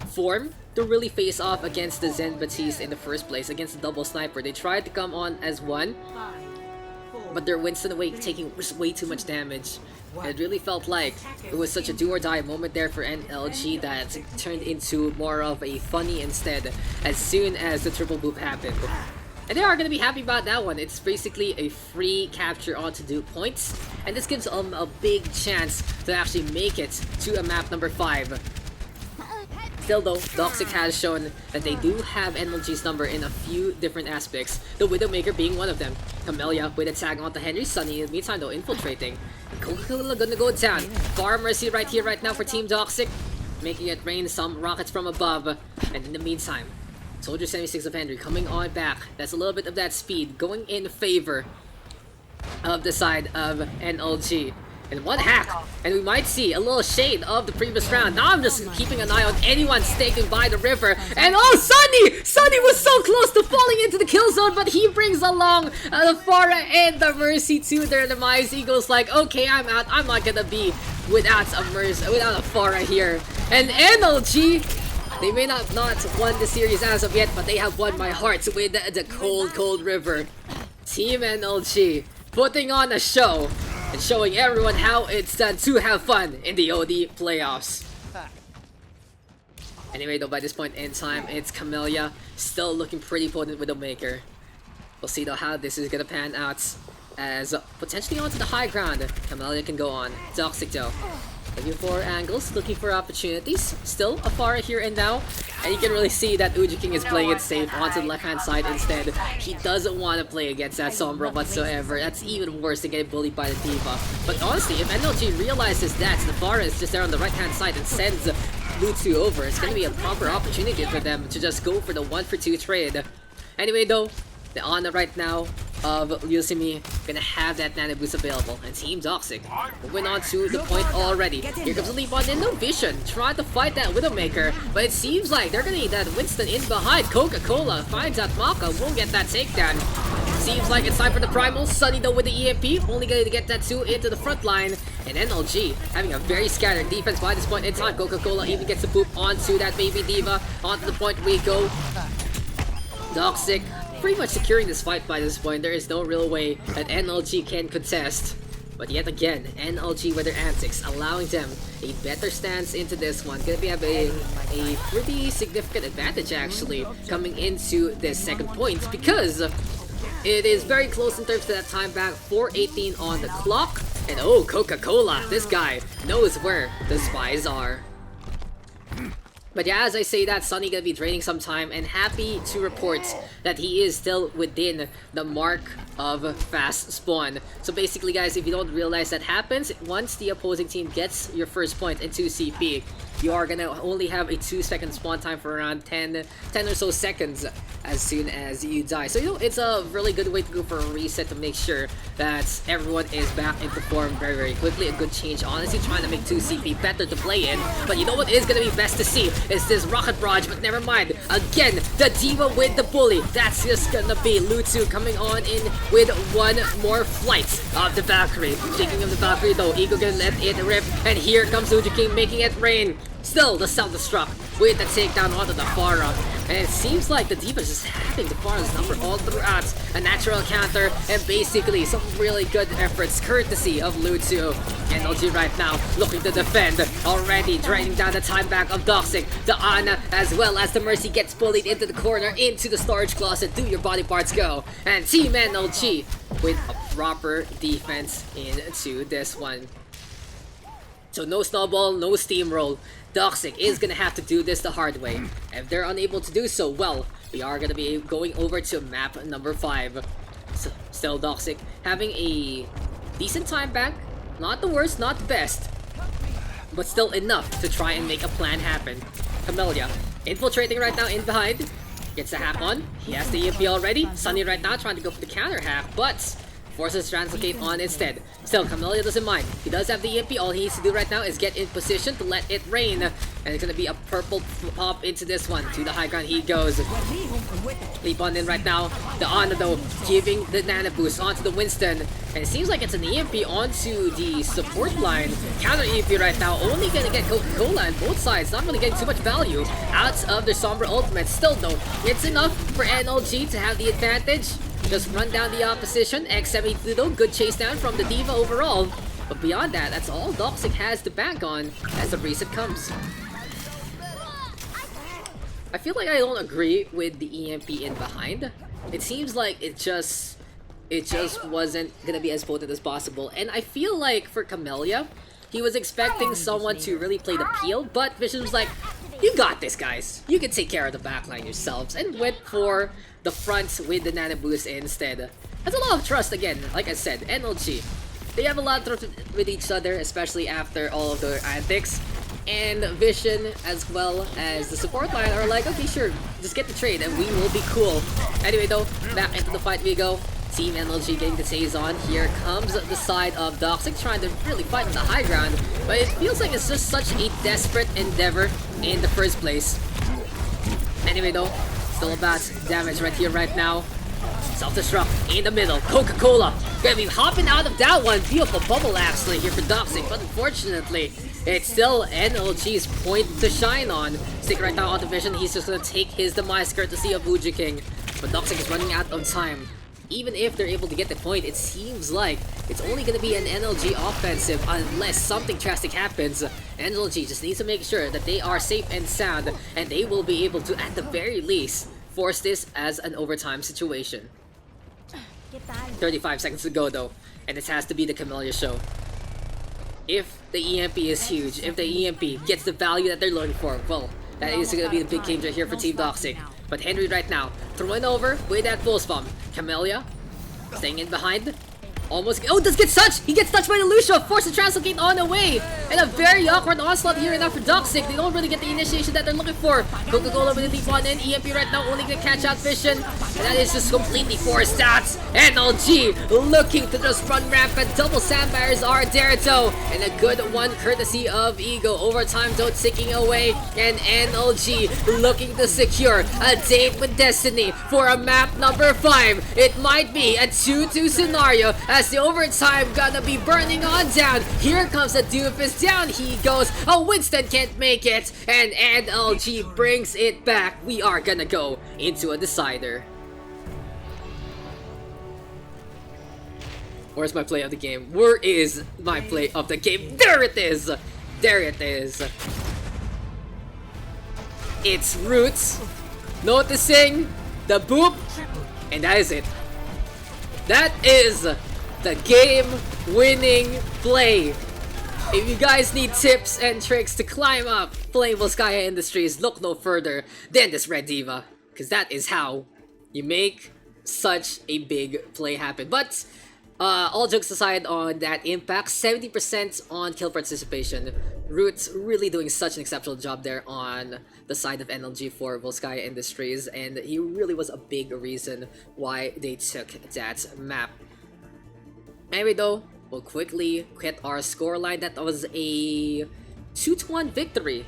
form to really face off against the Zen Batiste in the first place, against the double sniper. They tried to come on as one, but their Winston taking way too much damage. It really felt like it was such a do or die moment there for NLG that turned into more of a funny instead as soon as the triple boop happened. And they are going to be happy about that one. It's basically a free capture onto Duke points, and this gives them a big chance to actually make it to a map number 5. Still though, Doxic has shown that they do have NLG's number in a few different aspects, the Widowmaker being one of them. Camellia with a tag onto Henry Sunny, in the meantime though infiltrating. Coca-Cola gonna go down. Far Mercy right here right now for Team Doxic, making it rain some rockets from above. And in the meantime, Soldier 76 of Henry coming on back. That's a little bit of that speed going in favor of the side of NLG. And one hack, and we might see a little shade of the previous round. Now I'm just keeping an eye on anyone staking by the river. And oh, Sunny! Sunny was so close to falling into the kill zone, but he brings along the Farah and the Mercy to their demise. Eagle's like, okay, I'm out. I'm not gonna be without a Farah here. And NLG, they may not won the series as of yet, but they have won my heart with the cold river. Team NLG putting on a show and showing everyone how it's done to have fun in the OD playoffs. Anyway though, by this point in time, it's Camellia still looking pretty potent with the Maker. We'll see though how this is gonna pan out, as potentially onto the high ground Camellia can go on. Doxic though, Looking for angles, looking for opportunities. Still a Pharah here and now. And you can really see that King is playing it safe onto the left-hand side instead. He doesn't want to play against that Sombra whatsoever. That's even worse than getting bullied by the D.Va. But honestly, if NLG realizes that the Pharah is just there on the right-hand side and sends Lu2 over, it's going to be a proper opportunity for them to just go for the 1-for-2 trade. Anyway though, the Ana right now of Yusimi gonna have that nano boost available, and Team Doxic moving on to the point already. Here comes the leap on in, no vision, trying to fight that Widowmaker, but it seems like they're gonna need that Winston in behind. Coca-Cola finds out Maka will get that takedown. Seems like it's time for the Primal. Sunny though with the EMP, only going to get that 2 into the front line, and NLG having a very scattered defense by this point in time. Coca-Cola even gets the poop onto that baby D.Va. Onto the point we go. Doxic pretty much securing this fight by this point. There is no real way that NLG can contest. But yet again, NLG with their antics, allowing them a better stance into this one. Gonna be having a pretty significant advantage actually coming into this second point, because it is very close in terms of that time back. 4:18 on the clock. And oh, Coca-Cola, this guy knows where the spies are. But yeah, as I say that, Sunny gonna be draining some time, and happy to report that he is still within the mark of fast spawn. So basically guys, if you don't realize that happens, once the opposing team gets your first point in 2 CP, you are gonna only have a 2-second spawn time for around 10 or so seconds as soon as you die. So you know, it's a really good way to go for a reset to make sure that everyone is back into form very quickly. A good change, honestly, trying to make 2 CP better to play in. But you know what is gonna be best to see is this rocket barrage, but never mind. Again, the D.Va with the bully. That's just gonna be Lu2 coming on in with one more flight of the Valkyrie. Speaking of the Valkyrie though, Ego gonna let it rip, and here comes King making it rain. Still the self-destruct with the takedown onto the Pharah. And it seems like the D.Va is just having the Pharah's number all throughout. A natural counter and basically some really good efforts courtesy of Lu2. NLG right now looking to defend, already draining down the time back of Doxic. The Ana as well as the Mercy gets bullied into the corner, into the storage closet. Do your body parts go. And Team NLG with a proper defense into this one. So no snowball, no steamroll. Doxic is gonna have to do this the hard way. If they're unable to do so, well, we are gonna be going over to map number 5. So, still Doxic having a decent time back. Not the worst, not the best, but still enough to try and make a plan happen. Camellia infiltrating right now in behind. Gets the hack on. He has the EMP already. Sunny right now trying to go for the counter hack, but forces Translocate on instead. Still, Camellia doesn't mind. He does have the EMP. All he needs to do right now is get in position to let it rain. And it's gonna be a purple pop into this one. To the high ground he goes. Leap on in right now. The Ana though, giving the nano boost onto the Winston. And it seems like it's an EMP onto the support line. Counter EMP right now. Only gonna get Coca-Cola on both sides. Not really getting too much value out of their Sombra ultimate. Still though, it's enough for NLG to have the advantage. Just run down the opposition. X72 though, good chase down from the D.Va overall. But beyond that, that's all Doxic has to bank on as the reset comes. I feel like I don't agree with the EMP in behind. It seems like it just wasn't gonna be as potent as possible. And I feel like for Camellia, he was expecting someone to really play the peel, but Vision was like, you got this, guys. You can take care of the backline yourselves, and went for the front with the nano boost instead. That's a lot of trust again. Like I said, NLG, they have a lot of trust with each other, especially after all of their antics. And Vision as well as the support line are like, okay, sure, just get the trade and we will be cool. Anyway though, back into the fight we go. Team NLG getting the saves on. Here comes the side of Doxic trying to really fight on the high ground, but it feels like it's just such a desperate endeavor in the first place. Anyway though, still about damage right here, right now. Self-destruct in the middle. Coca-Cola gonna be hopping out of that one. Beautiful bubble actually here for Doxic, but unfortunately, it's still NLG's point to shine on. Stick right now on the Vision. He's just gonna take his demise courtesy of King. But Doxic is running out of time. Even if they're able to get the point, it seems like it's only gonna be an NLG offensive unless something drastic happens. NLG just needs to make sure that they are safe and sound, and they will be able to, at the very least, force this as an overtime situation. 35 seconds to go though, and this has to be the Camellia show. if the EMP is huge, if the EMP gets the value that they're looking for, well, that is going to be the big game right here for Team Doxic. But Henry right now, throwing over with that pulse bomb. Camellia, staying in behind. Almost, oh, does get touched! He gets touched by the Lucio, forced to translocate on the way! And a very awkward onslaught here and now for Doxic. They don't really get the initiation that they're looking for. Coca-Cola with the deep one in, EMP right now only gonna catch out Vision. And that is just completely forced stats. NLG looking to just run rampant. Double sandbaggers are there though. And a good one courtesy of Ego. Overtime though ticking away. And NLG looking to secure a date with Destiny for a map number 5. It might be a 2-2 scenario as the overtime gonna be burning on down. Here comes the Doofus, down he goes. Oh, Winston can't make it, and NLG brings it back. We are gonna go into a decider. Where's my play of the game? Where is my play of the game? There it is! There it is. It's Roots noticing the boop, and that is it. That is the game-winning play. If you guys need tips and tricks to climb up playing Volskaya Industries, look no further than this Red Diva, because that is how you make such a big play happen. But all jokes aside on that impact, 70% on kill participation. Roots really doing such an exceptional job there on the side of NLG for Volskaya Industries, and he really was a big reason why they took that map. Anyway though, we'll quickly hit our scoreline. That was a 2-1 victory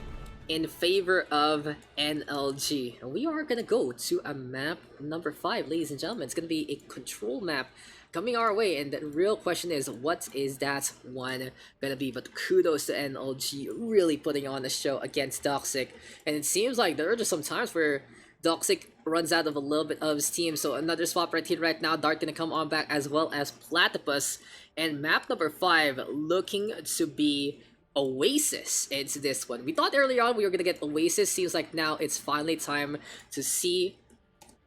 in favor of NLG. And we are gonna go to a map number 5, ladies and gentlemen. It's gonna be a control map coming our way, and the real question is, what is that one gonna be? But kudos to NLG, really putting on a show against Doxic. And it seems like there are just some times where Doxic runs out of a little bit of steam, so another swap right here right now. Dart gonna come on back, as well as Platypus. And map number 5 looking to be Oasis. It's this one. We thought earlier on we were gonna get Oasis. Seems like now it's finally time to see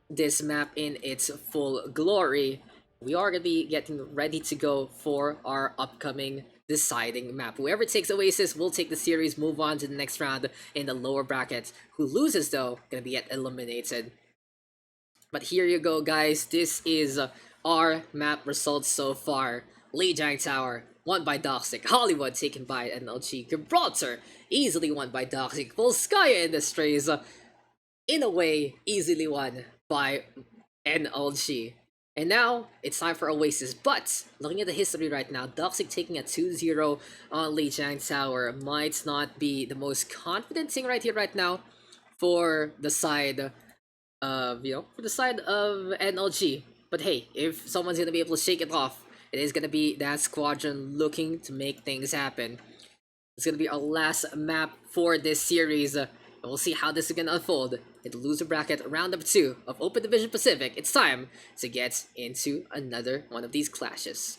this map in its full glory. We are gonna be getting ready to go for our upcoming deciding map. Whoever takes Oasis will take the series, move on to the next round in the lower bracket. Who loses though, gonna be eliminated. But here you go, guys. This is our map results so far. Lijiang Tower won by Doxic. Hollywood taken by NLG. Gibraltar easily won by Doxic. Volskaya Industries in a way easily won by NLG. And now, it's time for Oasis, but looking at the history right now, Doxic taking a 2-0 on Lijiang Tower might not be the most confident thing right here right now for the side of, NLG. But hey, if someone's gonna be able to shake it off, it is gonna be that squadron looking to make things happen. It's gonna be our last map for this series. And we'll see how this is gonna unfold in the loser bracket round number 2 of Open Division Pacific. It's time to get into another one of these clashes.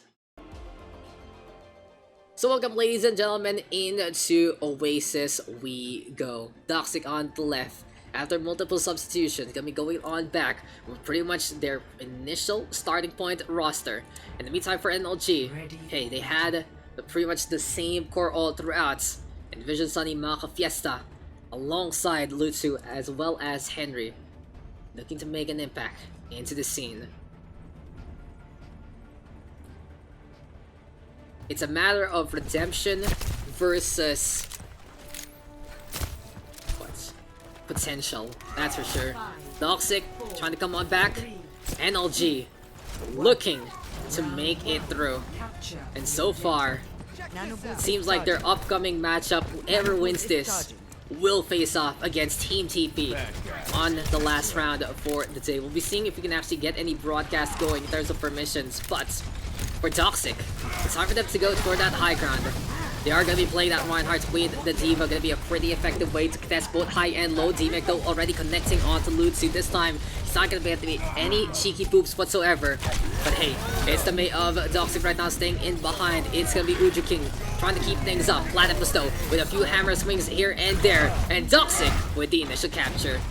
So welcome, ladies and gentlemen, into Oasis we go. Doxic on the left. After multiple substitutions, gonna be going on back with pretty much their initial starting point roster. In the meantime for NLG, hey, they had pretty much the same core all throughout. And Vision Sunny Maka Fiesta alongside Lutsu as well as Henry, looking to make an impact into the scene. It's a matter of redemption versus what? Potential, that's for sure. Doxic trying to come on back. NLG looking to make it through. And so far, it seems like their upcoming matchup, whoever wins this, will face off against Team TP on the last round for the day. We'll be seeing if we can actually get any broadcast going in terms of permissions, but for Doxic, it's time for them to go toward that high ground. They are going to be playing that Reinhardt with the Diva. Going to be a pretty effective way to contest both high and low. D-Mac though already connecting onto Lutsu. This time, he's not going to be able to be any cheeky poops whatsoever. But hey, it's the mate of Doxic right now staying in behind. It's going to be Uju King trying to keep things up. Platypus though with a few hammer swings here and there. And Doxic with the initial capture.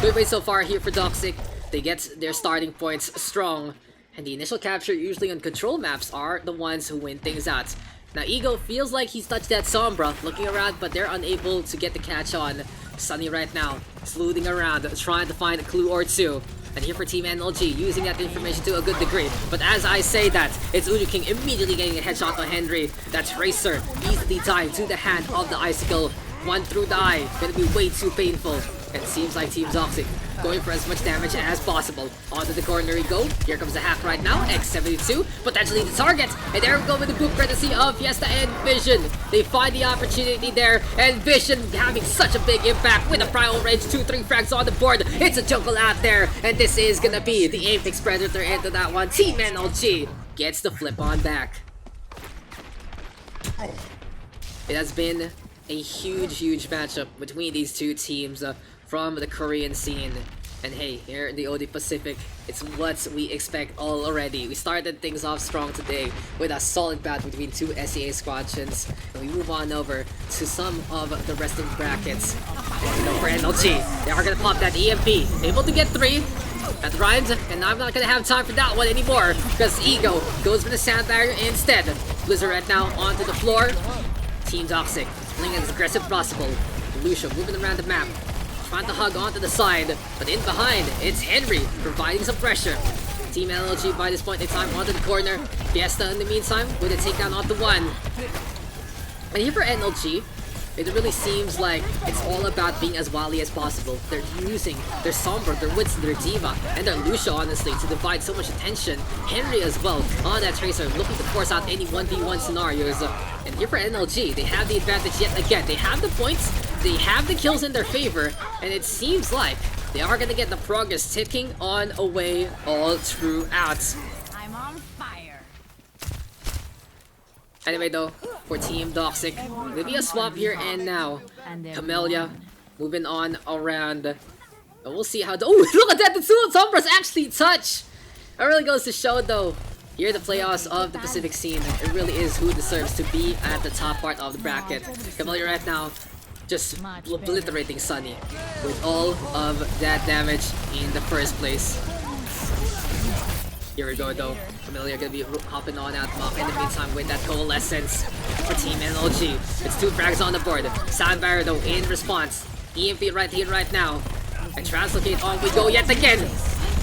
Good way so far here for Doxic. They get their starting points strong. And the initial capture usually on control maps are the ones who win things out. Now Ego feels like he's touched that Sombra, looking around, but they're unable to get the catch on Sunny right now, sleuthing around, trying to find a clue or two. And here for Team NLG, using that information to a good degree. But as I say that, it's Uju King immediately getting a headshot on Henry. That Tracer easily dying to the hand of the Icicle. One through the eye, gonna be way too painful. And it seems like Team Doxic going for as much damage as possible. Onto the corner we go. Here comes the hack right now. X72, potentially the target. And there we go with the boop courtesy of Fiesta and Vision. They find the opportunity there. And Vision having such a big impact with a primal range. 2-3 frags on the board. It's a jungle out there. And this is gonna be the Apex Predator into that one. Team NLG gets the flip on back. It has been a huge matchup between these two teams from the Korean scene. And hey, here in the OD Pacific, it's what we expect already. We started things off strong today with a solid battle between two SEA squadrons. And we move on over to some of the resting brackets. And for NLG, they are gonna pop that EMP. Able to get 3. That rhymes, and I'm not gonna have time for that one anymore. Because Ego goes for the sand barrier instead. Blizzard right now onto the floor. Team Doxic playing as aggressive as possible. Lucio moving around the map, trying to hug onto the side, but in behind, it's Henry providing some pressure. Team LLG by this point in time onto the corner. Fiesta in the meantime with a takedown onto 1. And here for NLG, it really seems like it's all about being as wily as possible. They're using their Sombra, their Winston, their Diva, and their Lucio, honestly, to divide so much attention. Henry as well on that Tracer, looking to force out any 1v1 scenarios. And here for NLG, they have the advantage yet again. They have the points, they have the kills in their favor, and it seems like they are going to get the progress ticking on away all throughout. I'm on fire. Anyway though, for Team Doxic, maybe a swap here and now. Camellia moving on around. And we'll see how. Oh, look at that! The two Sombras actually touch! It really goes to show though, here the playoffs of the Pacific scene, it really is who deserves to be at the top part of the bracket. Camellia right now, just obliterating Sunny with all of that damage in the first place. Here we go though. Camellia gonna be hopping on out Mach in the meantime with that coalescence for Team NLG. It's 2 frags on the board. Sound barrier though in response. EMP right here right now. And translocate on we go yet again.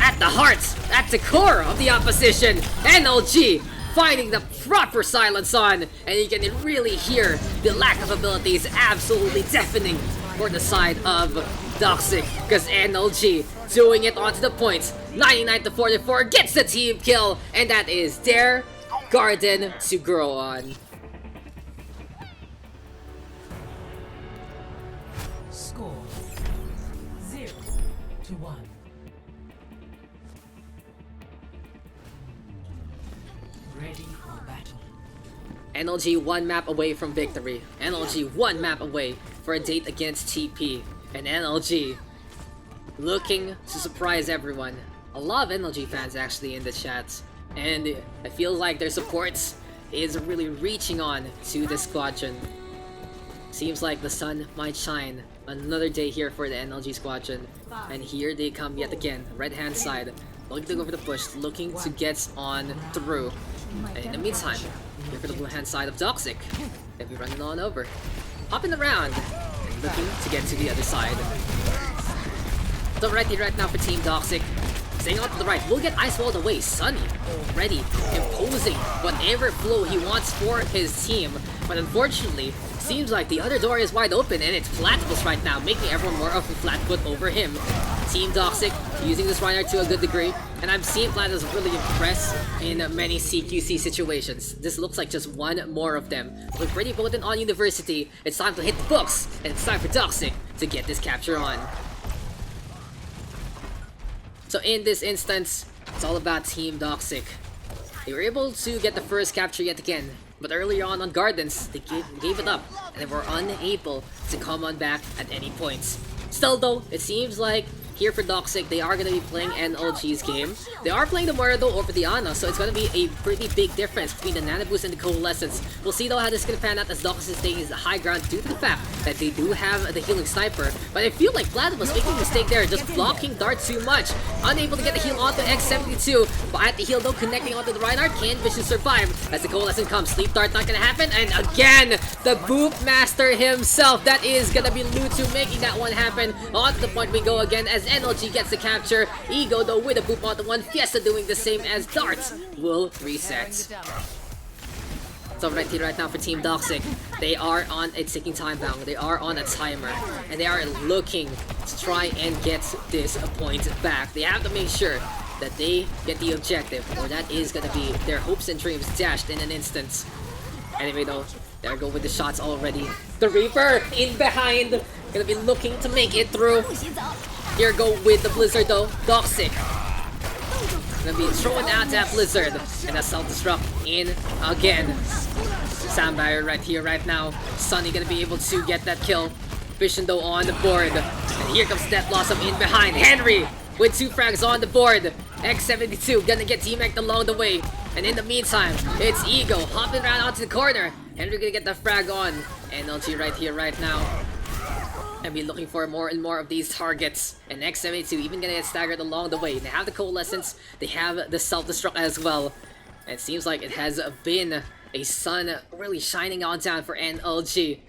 At the heart, at the core of the opposition. NLG finding the proper silence on. And you can really hear the lack of ability is absolutely deafening for the side of Doxic. Because NLG doing it onto the point. 99-44 gets the team kill, and that is their garden to grow on. Score 0-1. Ready for battle. NLG 1 map away from victory. NLG 1 map away for a date against TP. And NLG looking to surprise everyone. A lot of NLG fans actually in the chat, and I feel like their support is really reaching on to the squadron. Seems like the sun might shine another day here for the NLG squadron, and here they come yet again. Right hand side, looking to go for the push, looking to get on through. And in the meantime, here for the blue hand side of Doxic, they'll be running on over, hopping around, and looking to get to the other side. So right here, right now for Team Doxic, staying on to the right, we'll get Ice Walled away. Sunny already imposing whatever flow he wants for his team. But unfortunately, seems like the other door is wide open and it's Platypus right now, making everyone more of a flat foot over him. Team Doxic using this Reinhardt to a good degree, and I've seen Platypus really impress in many CQC situations. This looks like just one more of them. We're pretty potent on University. It's time to hit the books, and it's time for Doxic to get this capture on. So in this instance, it's all about Team Doxic. They were able to get the first capture yet again, but earlier on Gardens, they gave it up, and they were unable to come on back at any point. Still though, it seems like here for Doxic. They are going to be playing NLG's game. They are playing the Moira though over the Ana, so it's going to be a pretty big difference between the Nano Boost and the Coalescence. We'll see though how this is going to pan out as Doxic is taking the high ground due to the fact that they do have the healing sniper. But I feel like Platinum was making a mistake there, just blocking Dart too much. Unable to get the heal onto X72, but at the heal though, connecting onto the Reinhardt, can Vision survive as the Coalescence comes. Sleep Dart not going to happen, and again, the Boop Master himself, that is going to be Lutu making that one happen. On to the point we go again as NLG gets the capture. Ego though with a Boop onto one, Fiesta doing the same as Dart will reset. So right here right now for Team Doxic, they are on a ticking time bomb. They are on a timer, and they are looking to try and get this point back. They have to make sure that they get the objective, or that is gonna be their hopes and dreams dashed in an instant. Anyway though, there go with the shots already. The Reaper in behind, gonna be looking to make it through. Here go with the Blizzard though, Doxic. Gonna be throwing out that Blizzard, and a self-destruct in again. Sound barrier right here, right now. Sunny gonna be able to get that kill. Vision though on the board. And here comes Death Blossom in behind. Henry with 2 frags on the board. X72 gonna get teamed along the way. And in the meantime, it's Ego hopping around onto the corner. Henry gonna get the frag on. NLG right here, right now. And be looking for more and more of these targets. And X72 even gonna get staggered along the way. They have the Coalescence, they have the self-destruct as well. And it seems like it has been a sun really shining on down for NLG.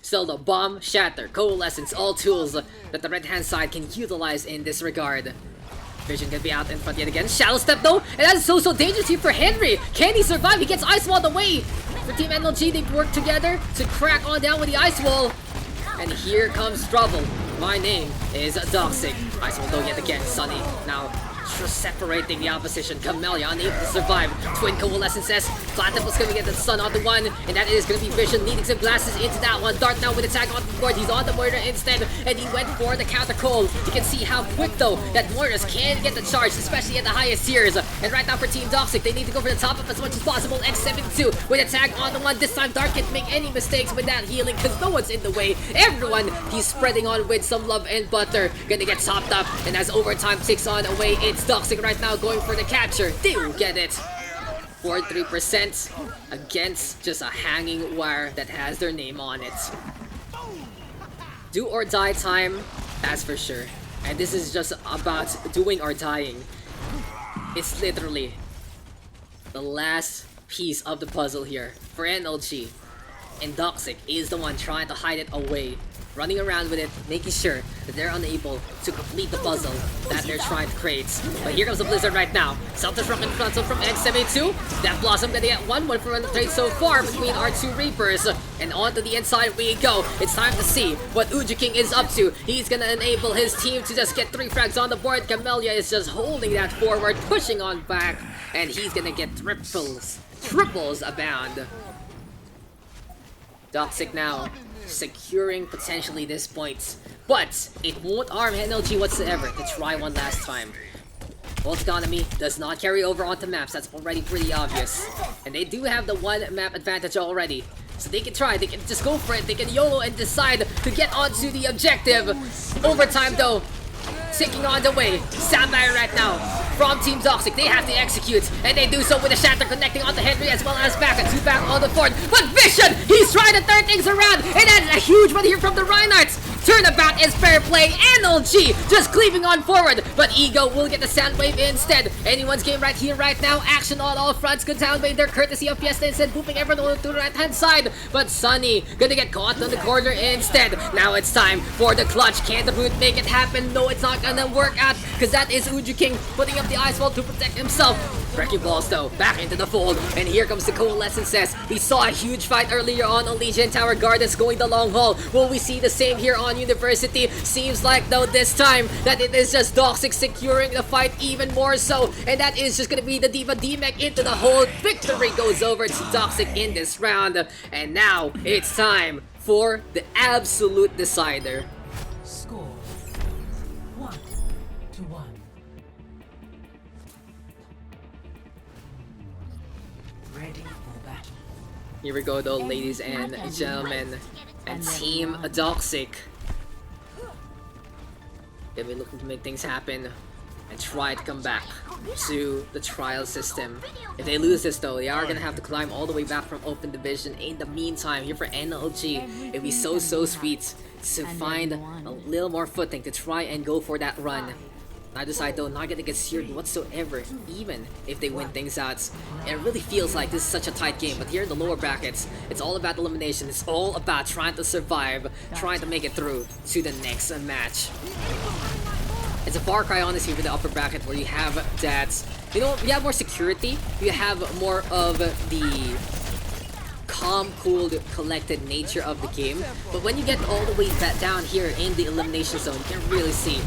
Still the Bomb, Shatter, Coalescence, all tools that the right-hand side can utilize in this regard. Vision can be out in front yet again. Shadow Step though, and that is so dangerous here for Henry. Can he survive? He gets Ice Walled away. For Team NLG, they work together to crack on down with the Ice Wall. And here comes trouble. My name is Doxic. Ice Wall though yet again. Sunny now separating the opposition. Camellia unable to survive. Twin Coalescences. Platypus gonna get the sun on the one, and that is gonna be Vision needing some glasses into that one. Dart now with a tag on the board. He's on the Moira instead, and he went for the counter call. You can see how quick though that Moiras can get the charge, especially at the highest tiers. And right now for Team Doxic, they need to go for the top up as much as possible. X72 with a tag on the one. This time Dart can't make any mistakes with that healing because no one's in the way. Everyone he's spreading on with some love and butter. Gonna get topped up, and as overtime ticks on away, it's Doxic right now going for the capture. They will get it. 43% against just a hanging wire that has their name on it. Do or die time, that's for sure. And this is just about doing or dying. It's literally the last piece of the puzzle here for NLG. And Doxic is the one trying to hide it away, running around with it, making sure that they're unable to complete the puzzle that they're trying to create. But here comes the Blizzard right now. Self-destruct in front from X72. That Blossom gonna get 1-1 from the trade so far between our 2 Reapers. And on to the inside we go. It's time to see what Uji is up to. He's gonna enable his team to just get 3 frags on the board. Camellia is just holding that forward, pushing on back. And he's gonna get triples abound. Doxic now securing potentially this point, but it won't harm NLG whatsoever to try one last time. Volt economy does not carry over onto maps, that's already pretty obvious. And they do have the 1 map advantage already. So they can try, they can just go for it, they can YOLO and decide to get onto the objective. Overtime though, ticking on the way. Soundbite right now from Team Doxic. They have to execute, and they do so with a Shatter connecting onto Henry as well as back. And 2 back on the board. But Vision, he's trying to turn things around, and that's a huge one here from the Reinhardt. Turnabout is fair play. NLG just cleaving on forward, but Ego will get the Soundwave instead. Anyone's game right here, right now. Action on all fronts. Good Soundwave there, courtesy of Fiesta instead, booping everyone to the right-hand side. But Sunny gonna get caught on the corner instead. Now it's time for the clutch. Can the Brute make it happen? No, it's not gonna work out, because that is Uji King putting up the Ice Wall to protect himself. Wrecking Balls though, back into the fold, and here comes the Coalescences. We saw a huge fight earlier on Legion Tower Gardens going the long haul. Will we see the same here on University? Seems like though this time that it is just Doxic securing the fight even more so, and that is just gonna be the Diva D-Mech into the hole. Victory goes over to Doxic in this round, and now it's time for the absolute decider. Score 1-1. Ready for battle. Here we go though, ladies and gentlemen, and Team Doxic They'll be looking to make things happen and try to come back to the trial system. If they lose this though, they are gonna have to climb all the way back from Open Division. In the meantime, here for NLG, it'd be so sweet to find a little more footing to try and go for that run. Neither side though not gonna get seared whatsoever, even if they win things out. It really feels like this is such a tight game, but here in the lower brackets, it's all about elimination. It's all about trying to survive, trying to make it through to the next match. It's a far cry honestly for the upper bracket where you have that, you know, you have more security, you have more of the calm, cooled, collected nature of the game. But when you get all the way down here in the elimination zone, you can really see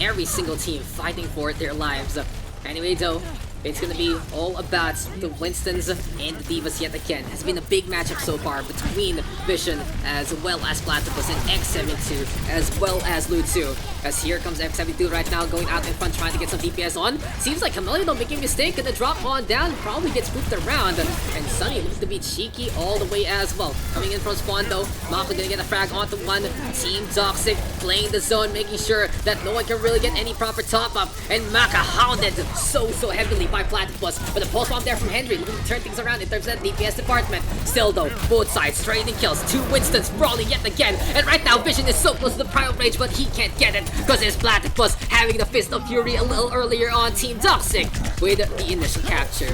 every single team fighting for their lives. Anyway though, it's gonna be all about the Winstons and the Divas yet again. It's been a big matchup so far between Vision as well as Platypus and X72 as well as Lu2. As here comes X72 right now going out in front trying to get some DPS on. Seems like Camellia don't make a mistake, gonna drop on down, probably gets moved around. And Sunny looks to be cheeky all the way as well. Coming in from spawn though, Mako gonna get a frag onto one. Team Doxic playing the zone, making sure that no one can really get any proper top up. And Maka hounded so heavily by Platypus, but the pulse bomb there from Henry looking to turn things around in terms of that DPS department. Still though, both sides trading kills, 2 Winstons brawling yet again, and right now Vision is so close to the Primal Rage, but he can't get it because there's Platypus having the Fist of Fury a little earlier on Team Doxic with the initial capture.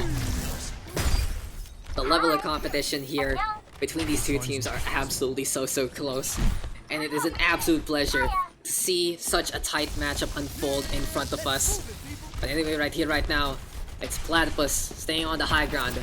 The level of competition here between these two teams are absolutely so close, and it is an absolute pleasure to see such a tight matchup unfold in front of us. But anyway, right here, right now, it's Platypus staying on the high ground.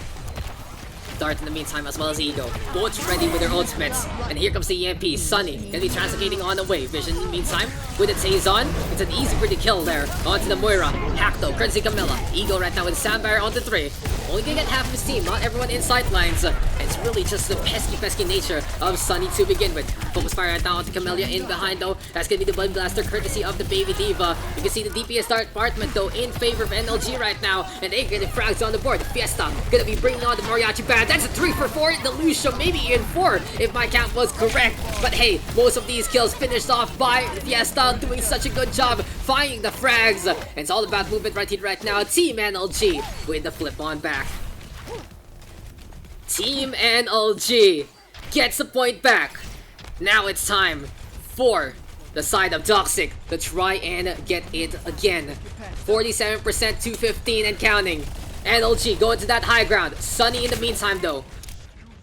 Dart in the meantime as well as Ego. Both ready with their ultimates. And here comes the EMP. Sunny gonna be translocating on the way. Vision in the meantime with the Taze on. It's an easy pretty kill there. Onto the Moira. Hackto, courtesy Camilla. Ego right now with Sandbar onto 3. Only gonna get half of his team, not everyone in sight lines. It's really just the pesky nature of Sunny to begin with. Focus fire right now onto Camellia in behind though. That's gonna be the Blood Blaster courtesy of the Baby Diva. You can see the DPS department though in favor of NLG right now. And they get frags on the board. Fiesta gonna be bringing on the Mariachi Band. That's a 3 for 4. The Lucio maybe even 4 if my count was correct. But hey, most of these kills finished off by Fiesta doing such a good job finding the frags. And it's all about movement right here right now. Team NLG with the flip on back. Team NLG gets the point back. Now it's time for the side of Doxic to try and get it again. 47% to 15 and counting. NLG going to that high ground. Sunny in the meantime though,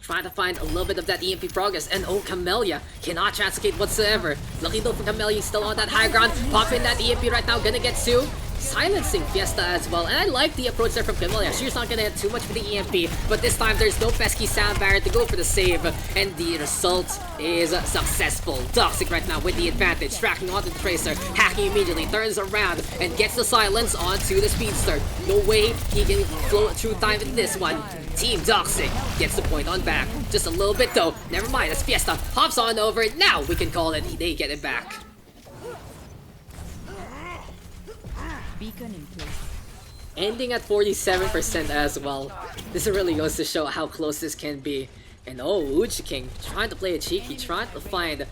trying to find a little bit of that EMP progress. And oh, Camellia cannot translocate whatsoever. Lucky though for Camellia, he's still on that high ground. Popping that EMP right now, gonna get Sue. Silencing Fiesta as well, and I like the approach there from Camellia. She's not gonna hit too much for the EMP, but this time there's no pesky sound barrier to go for the save, and the result is successful. Doxic right now with the advantage, tracking onto the Tracer, hacking immediately, turns around, and gets the silence onto the Speedster. No way he can flow through time in this one. Team Doxic gets the point on back. Just a little bit though, never mind, as Fiesta hops on over, now we can call it, they get it back. Beacon in place. Ending at 47% as well. This really goes to show how close this can be. And oh, Uchi King trying to play it cheeky, trying to find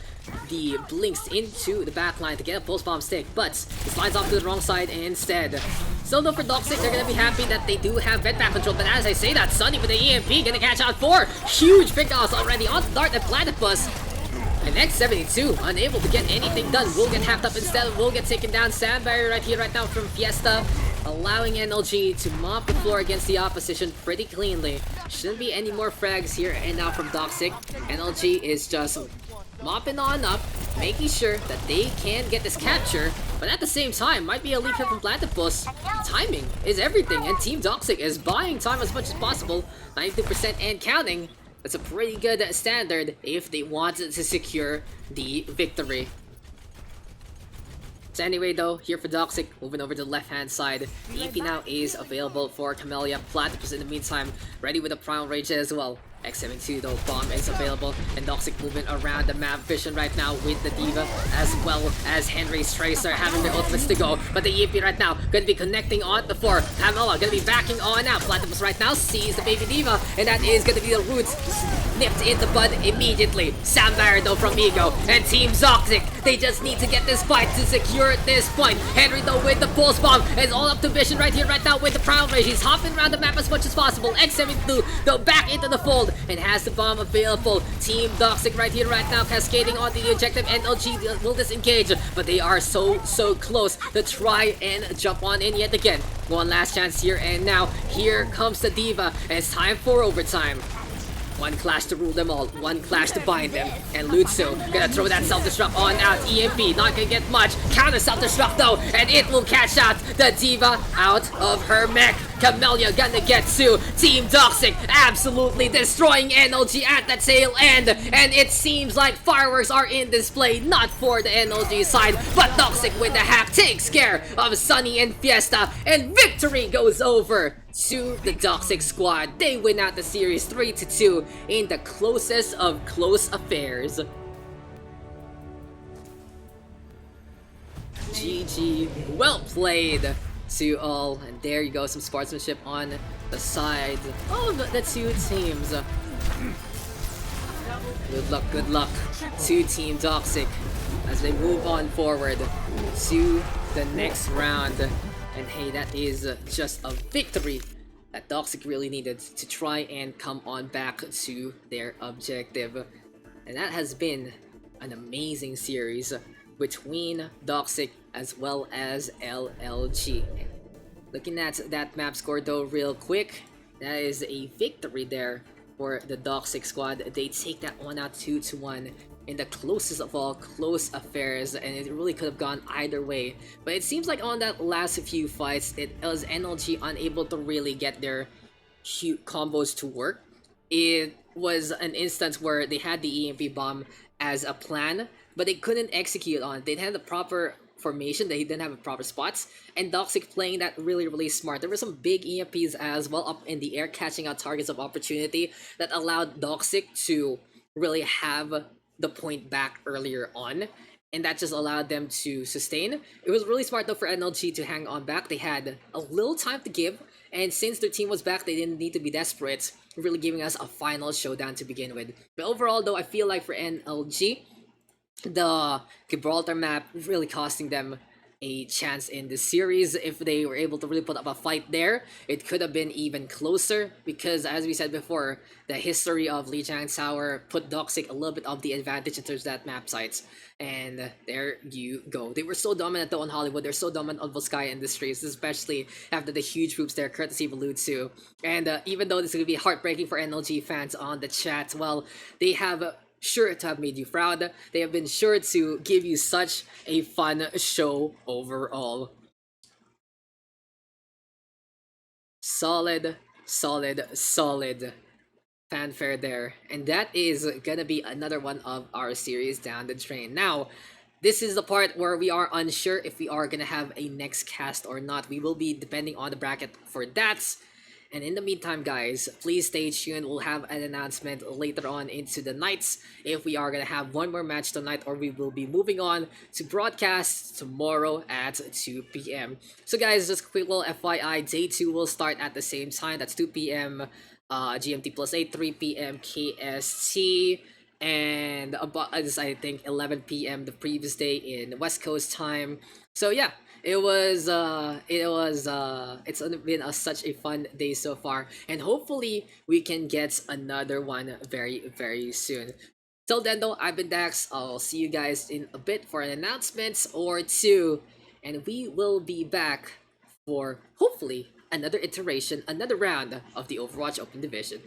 the blinks into the backline to get a pulse bomb stick, but he slides off to the wrong side instead. Still though for Doxic, they're gonna be happy that they do have vent back control, but as I say that, Sunny with the EMP gonna catch out 4 huge pickoffs already on Dart and Platypus. And X72, unable to get anything done, will get hacked up instead, will get taken down. Sand barrier right here, right now from Fiesta, allowing NLG to mop the floor against the opposition pretty cleanly. Shouldn't be any more frags here and now from Doxic. NLG is just mopping on up, making sure that they can get this capture, but at the same time, might be a leak here from Platypus. Timing is everything, and Team Doxic is buying time as much as possible, 92% and counting. That's a pretty good standard if they want to secure the victory. So anyway though, here for Doxic, moving over to the left-hand side. EP now is available for Camellia. Platypus in the meantime, ready with a Primal Rage as well. X72 though, bomb is available, and Doxic moving around the map. Vision right now with the Diva, as well as Henry's Tracer having their ultimates to go. But the EMP right now gonna be connecting on before Pamela gonna be backing on out. Platypus right now sees the Baby Diva, and that is gonna be the roots. nipped in the bud immediately. Sam Barrett though from Ego and Team Doxic. They just need to get this fight to secure this point. Henry though with the pulse bomb. It's all up to Vision right here, right now with the Proud Rage. He's hopping around the map as much as possible. X72 though back into the fold and has the bomb available. Team Doxic right here, right now, cascading onto the objective. NLG will disengage, but they are so close to try and jump on in yet again. One last chance here, and now here comes the Diva, and it's time for overtime. One clash to rule them all, one clash to bind them. And Lutsu gonna throw that self-destruct on out. EMP not gonna get much. Counter self-destruct though, and it will catch out the Diva out of her mech. Camellia gonna get to Team Doxic, absolutely destroying NLG at the tail end. And it seems like fireworks are in display, not for the NLG side, but Doxic with the hack takes care of Sunny and Fiesta, and victory goes over to the Doxic squad. They win out the series 3-2 in the closest of close affairs. GG, well played to all, and there you go, some sportsmanship on the side of the two teams. Good luck to Team Doxic as they move on forward to the next round. And hey, that is just a victory that Doxic really needed to try and come on back to their objective. And that has been an amazing series between Doxic as well as LLG. Looking at that map score though real quick, that is a victory there for the Doxic squad. They take that one out 2-1 in the closest of all close affairs, and it really could have gone either way. But it seems like on that last few fights, it was NLG unable to really get their combos to work. It was an instance where they had the EMP bomb as a plan, but they couldn't execute on it. They had the proper formation, they didn't have the proper spots, and Doxic playing that really smart. There were some big EMPs as well up in the air, catching out targets of opportunity that allowed Doxic to really have the point back earlier on, and that just allowed them to sustain. It was really smart though for NLG to hang on back. They had a little time to give, and since their team was back, they didn't need to be desperate, really giving us a final showdown to begin with. But overall though, I feel like for NLG, the Gibraltar map really costing them a chance in this series. If they were able to really put up a fight there, it could have been even closer, because as we said before, the history of Lijiang Tower put Doxic a little bit of the advantage in terms of that map sites. And there you go. They were so dominant though on Hollywood, they're so dominant on Volskaya Industries, especially after the huge groups there, courtesy of Lutsu. And even though this is going to be heartbreaking for NLG fans on the chat, well, they have sure to have made you proud. They have been sure to give you such a fun show overall. Solid fanfare there. And that is gonna be another one of our series down the drain. Now, this is the part where we are unsure if we are gonna have a next cast or not. We will be depending on the bracket for that. And in the meantime, guys, please stay tuned. We'll have an announcement later on into the nights if we are going to have one more match tonight, or we will be moving on to broadcast tomorrow at 2 p.m. So guys, just a quick little FYI, day 2 will start at the same time. That's 2 p.m. GMT plus 8, 3 p.m. KST, and about, I think, 11 p.m. the previous day in West Coast time. So yeah, it's been such a fun day so far, and hopefully we can get another one very soon. Till then though, I've been Dax. I'll see you guys in a bit for an announcement or two, and we will be back for hopefully another iteration, another round of the Overwatch Open Division.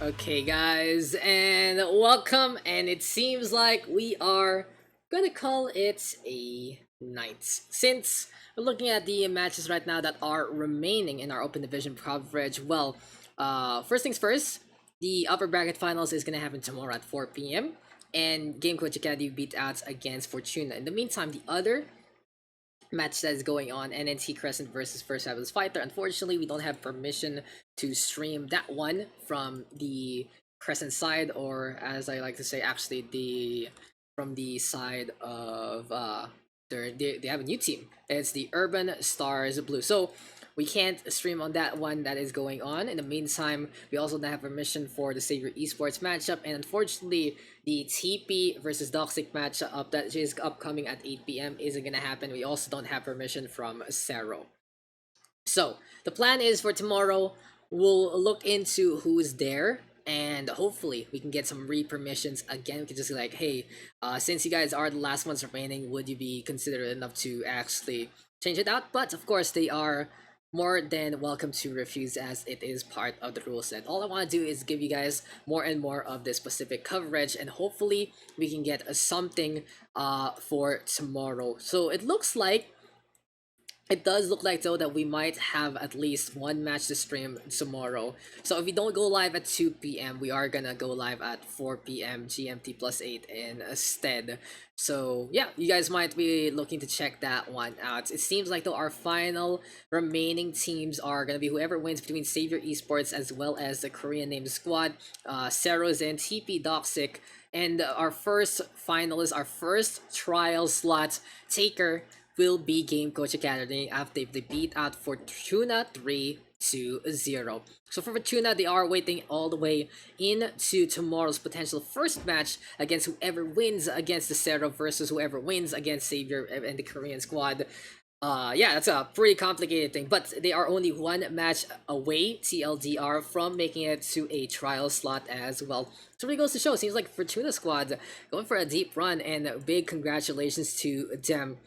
Okay, guys, and welcome. And it seems like we are gonna call it a night since we're looking at the matches right now that are remaining in our Open Division coverage. Well, first things first, the upper bracket finals is gonna happen tomorrow at 4 p.m. and Game Coach Academy beat out against Fortuna. In the meantime, the other match that is going on, NNT Crescent versus First Fabulous Fighter. Unfortunately, we don't have permission to stream that one from the Crescent side, or as I like to say, actually the from the side of they have a new team. It's the Urban Stars Blue. So we can't stream on that one that is going on. In the meantime, we also don't have permission for the Savior Esports matchup, and unfortunately, the TP versus Doxic matchup that is upcoming at 8 p.m. isn't gonna happen. We also don't have permission from Cero. So the plan is for tomorrow, we'll look into who's there, and hopefully we can get some re-permissions again. We can just be like, hey, since you guys are the last ones remaining, would you be considerate enough to actually change it out? But of course, they are more than welcome to refuse, as it is part of the rule set. All I want to do is give you guys more and more of this specific coverage, and hopefully we can get something for tomorrow. So it does look like though that we might have at least one match to stream tomorrow. So if we don't go live at 2 p.m, we are gonna go live at 4 p.m. GMT plus 8 instead. So yeah, you guys might be looking to check that one out. It seems like though our final remaining teams are gonna be whoever wins between Savior Esports as well as the Korean named squad, Ceros and TP Doxic. And our first finalist, our first trial slot taker will be Game Coach Academy after they beat out Fortuna 3-0. So for Fortuna, they are waiting all the way into tomorrow's potential first match against whoever wins against the Cero versus whoever wins against Savior and the Korean squad. Yeah, that's a pretty complicated thing, but they are only one match away, TLDR, from making it to a trial slot as well. So really goes to show, seems like Fortuna squad going for a deep run, and big congratulations to them.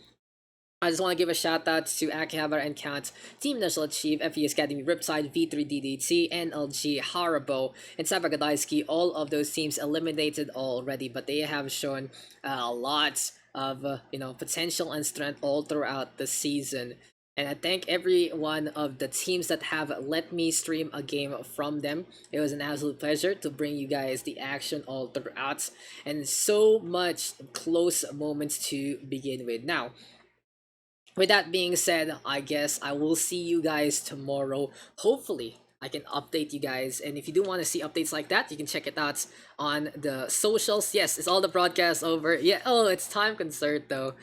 I just want to give a shout out to Akihabara and Count, Team National Achieve, FES Academy, Ripside, V3DDT, NLG, Harbo, and Sabagadaisky. All of those teams eliminated already, but they have shown a lot of potential and strength all throughout the season. And I thank every one of the teams that have let me stream a game from them. It was an absolute pleasure to bring you guys the action all throughout, and so much close moments to begin with. Now, with that being said, I guess I will see you guys tomorrow. Hopefully, I can update you guys. And if you do want to see updates like that, you can check it out on the socials. Yes, it's all the broadcast over. Yeah, oh, it's time concert though.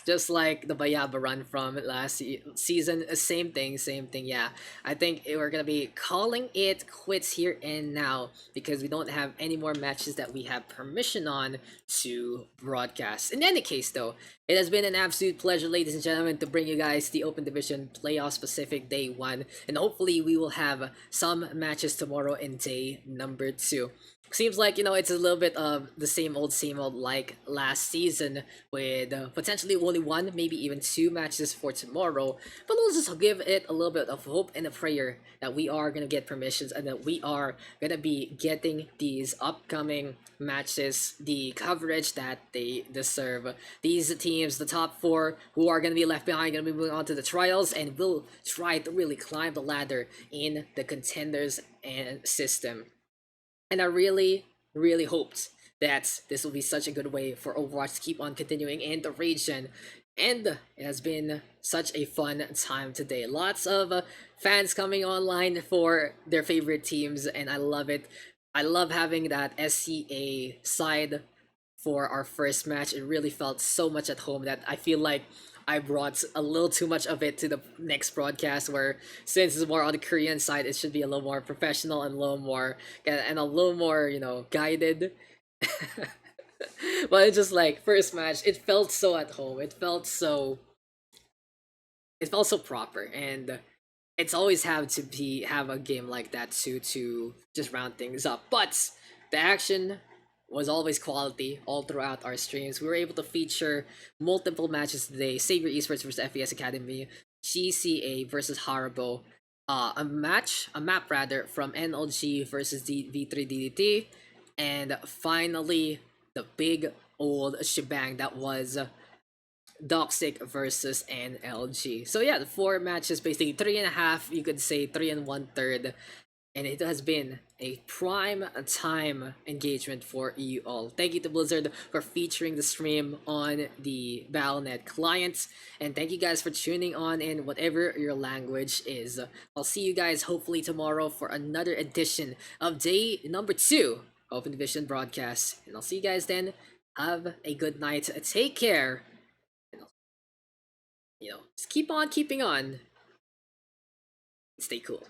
Just like the Bayaba run from last season, same thing, yeah. I think we're gonna be calling it quits here and now because we don't have any more matches that we have permission on to broadcast. In any case though, it has been an absolute pleasure, ladies and gentlemen, to bring you guys the Open Division Playoffs Pacific Day 1, and hopefully we will have some matches tomorrow in day number 2. Seems like, it's a little bit of the same old like last season with potentially only one, maybe even 2 matches for tomorrow. But let's just give it a little bit of hope and a prayer that we are going to get permissions and that we are going to be getting these upcoming matches the coverage that they deserve. These teams, the top 4 who are going to be left behind, going to be moving on to the trials, and will try to really climb the ladder in the contenders and system. And I really, really hoped that this will be such a good way for Overwatch to keep on continuing in the region. And it has been such a fun time today. Lots of fans coming online for their favorite teams, and I love it. I love having that SCA side for our first match. It really felt so much at home that I feel like I brought a little too much of it to the next broadcast, where since it's more on the Korean side, it should be a little more professional and a little more guided. But it's just like first match, it felt so at home. It felt so proper, and it's always have a game like that to just round things up. But the action was always quality all throughout our streams. We were able to feature multiple matches today: Savior Esports versus FES Academy, GCA versus Harbo, a map rather, from NLG versus V3 DDT, and finally the big old shebang that was Doxic versus NLG. So yeah, the four matches, basically 3.5, you could say 3 1/3, and it has been a prime time engagement for you all. Thank you to Blizzard for featuring the stream on the Battle.net client, and thank you guys for tuning on in whatever your language is. I'll see you guys hopefully tomorrow for another edition of day number 2 Open Division broadcast, and I'll see you guys then. Have a good night. Take care. Just keep on keeping on. Stay cool.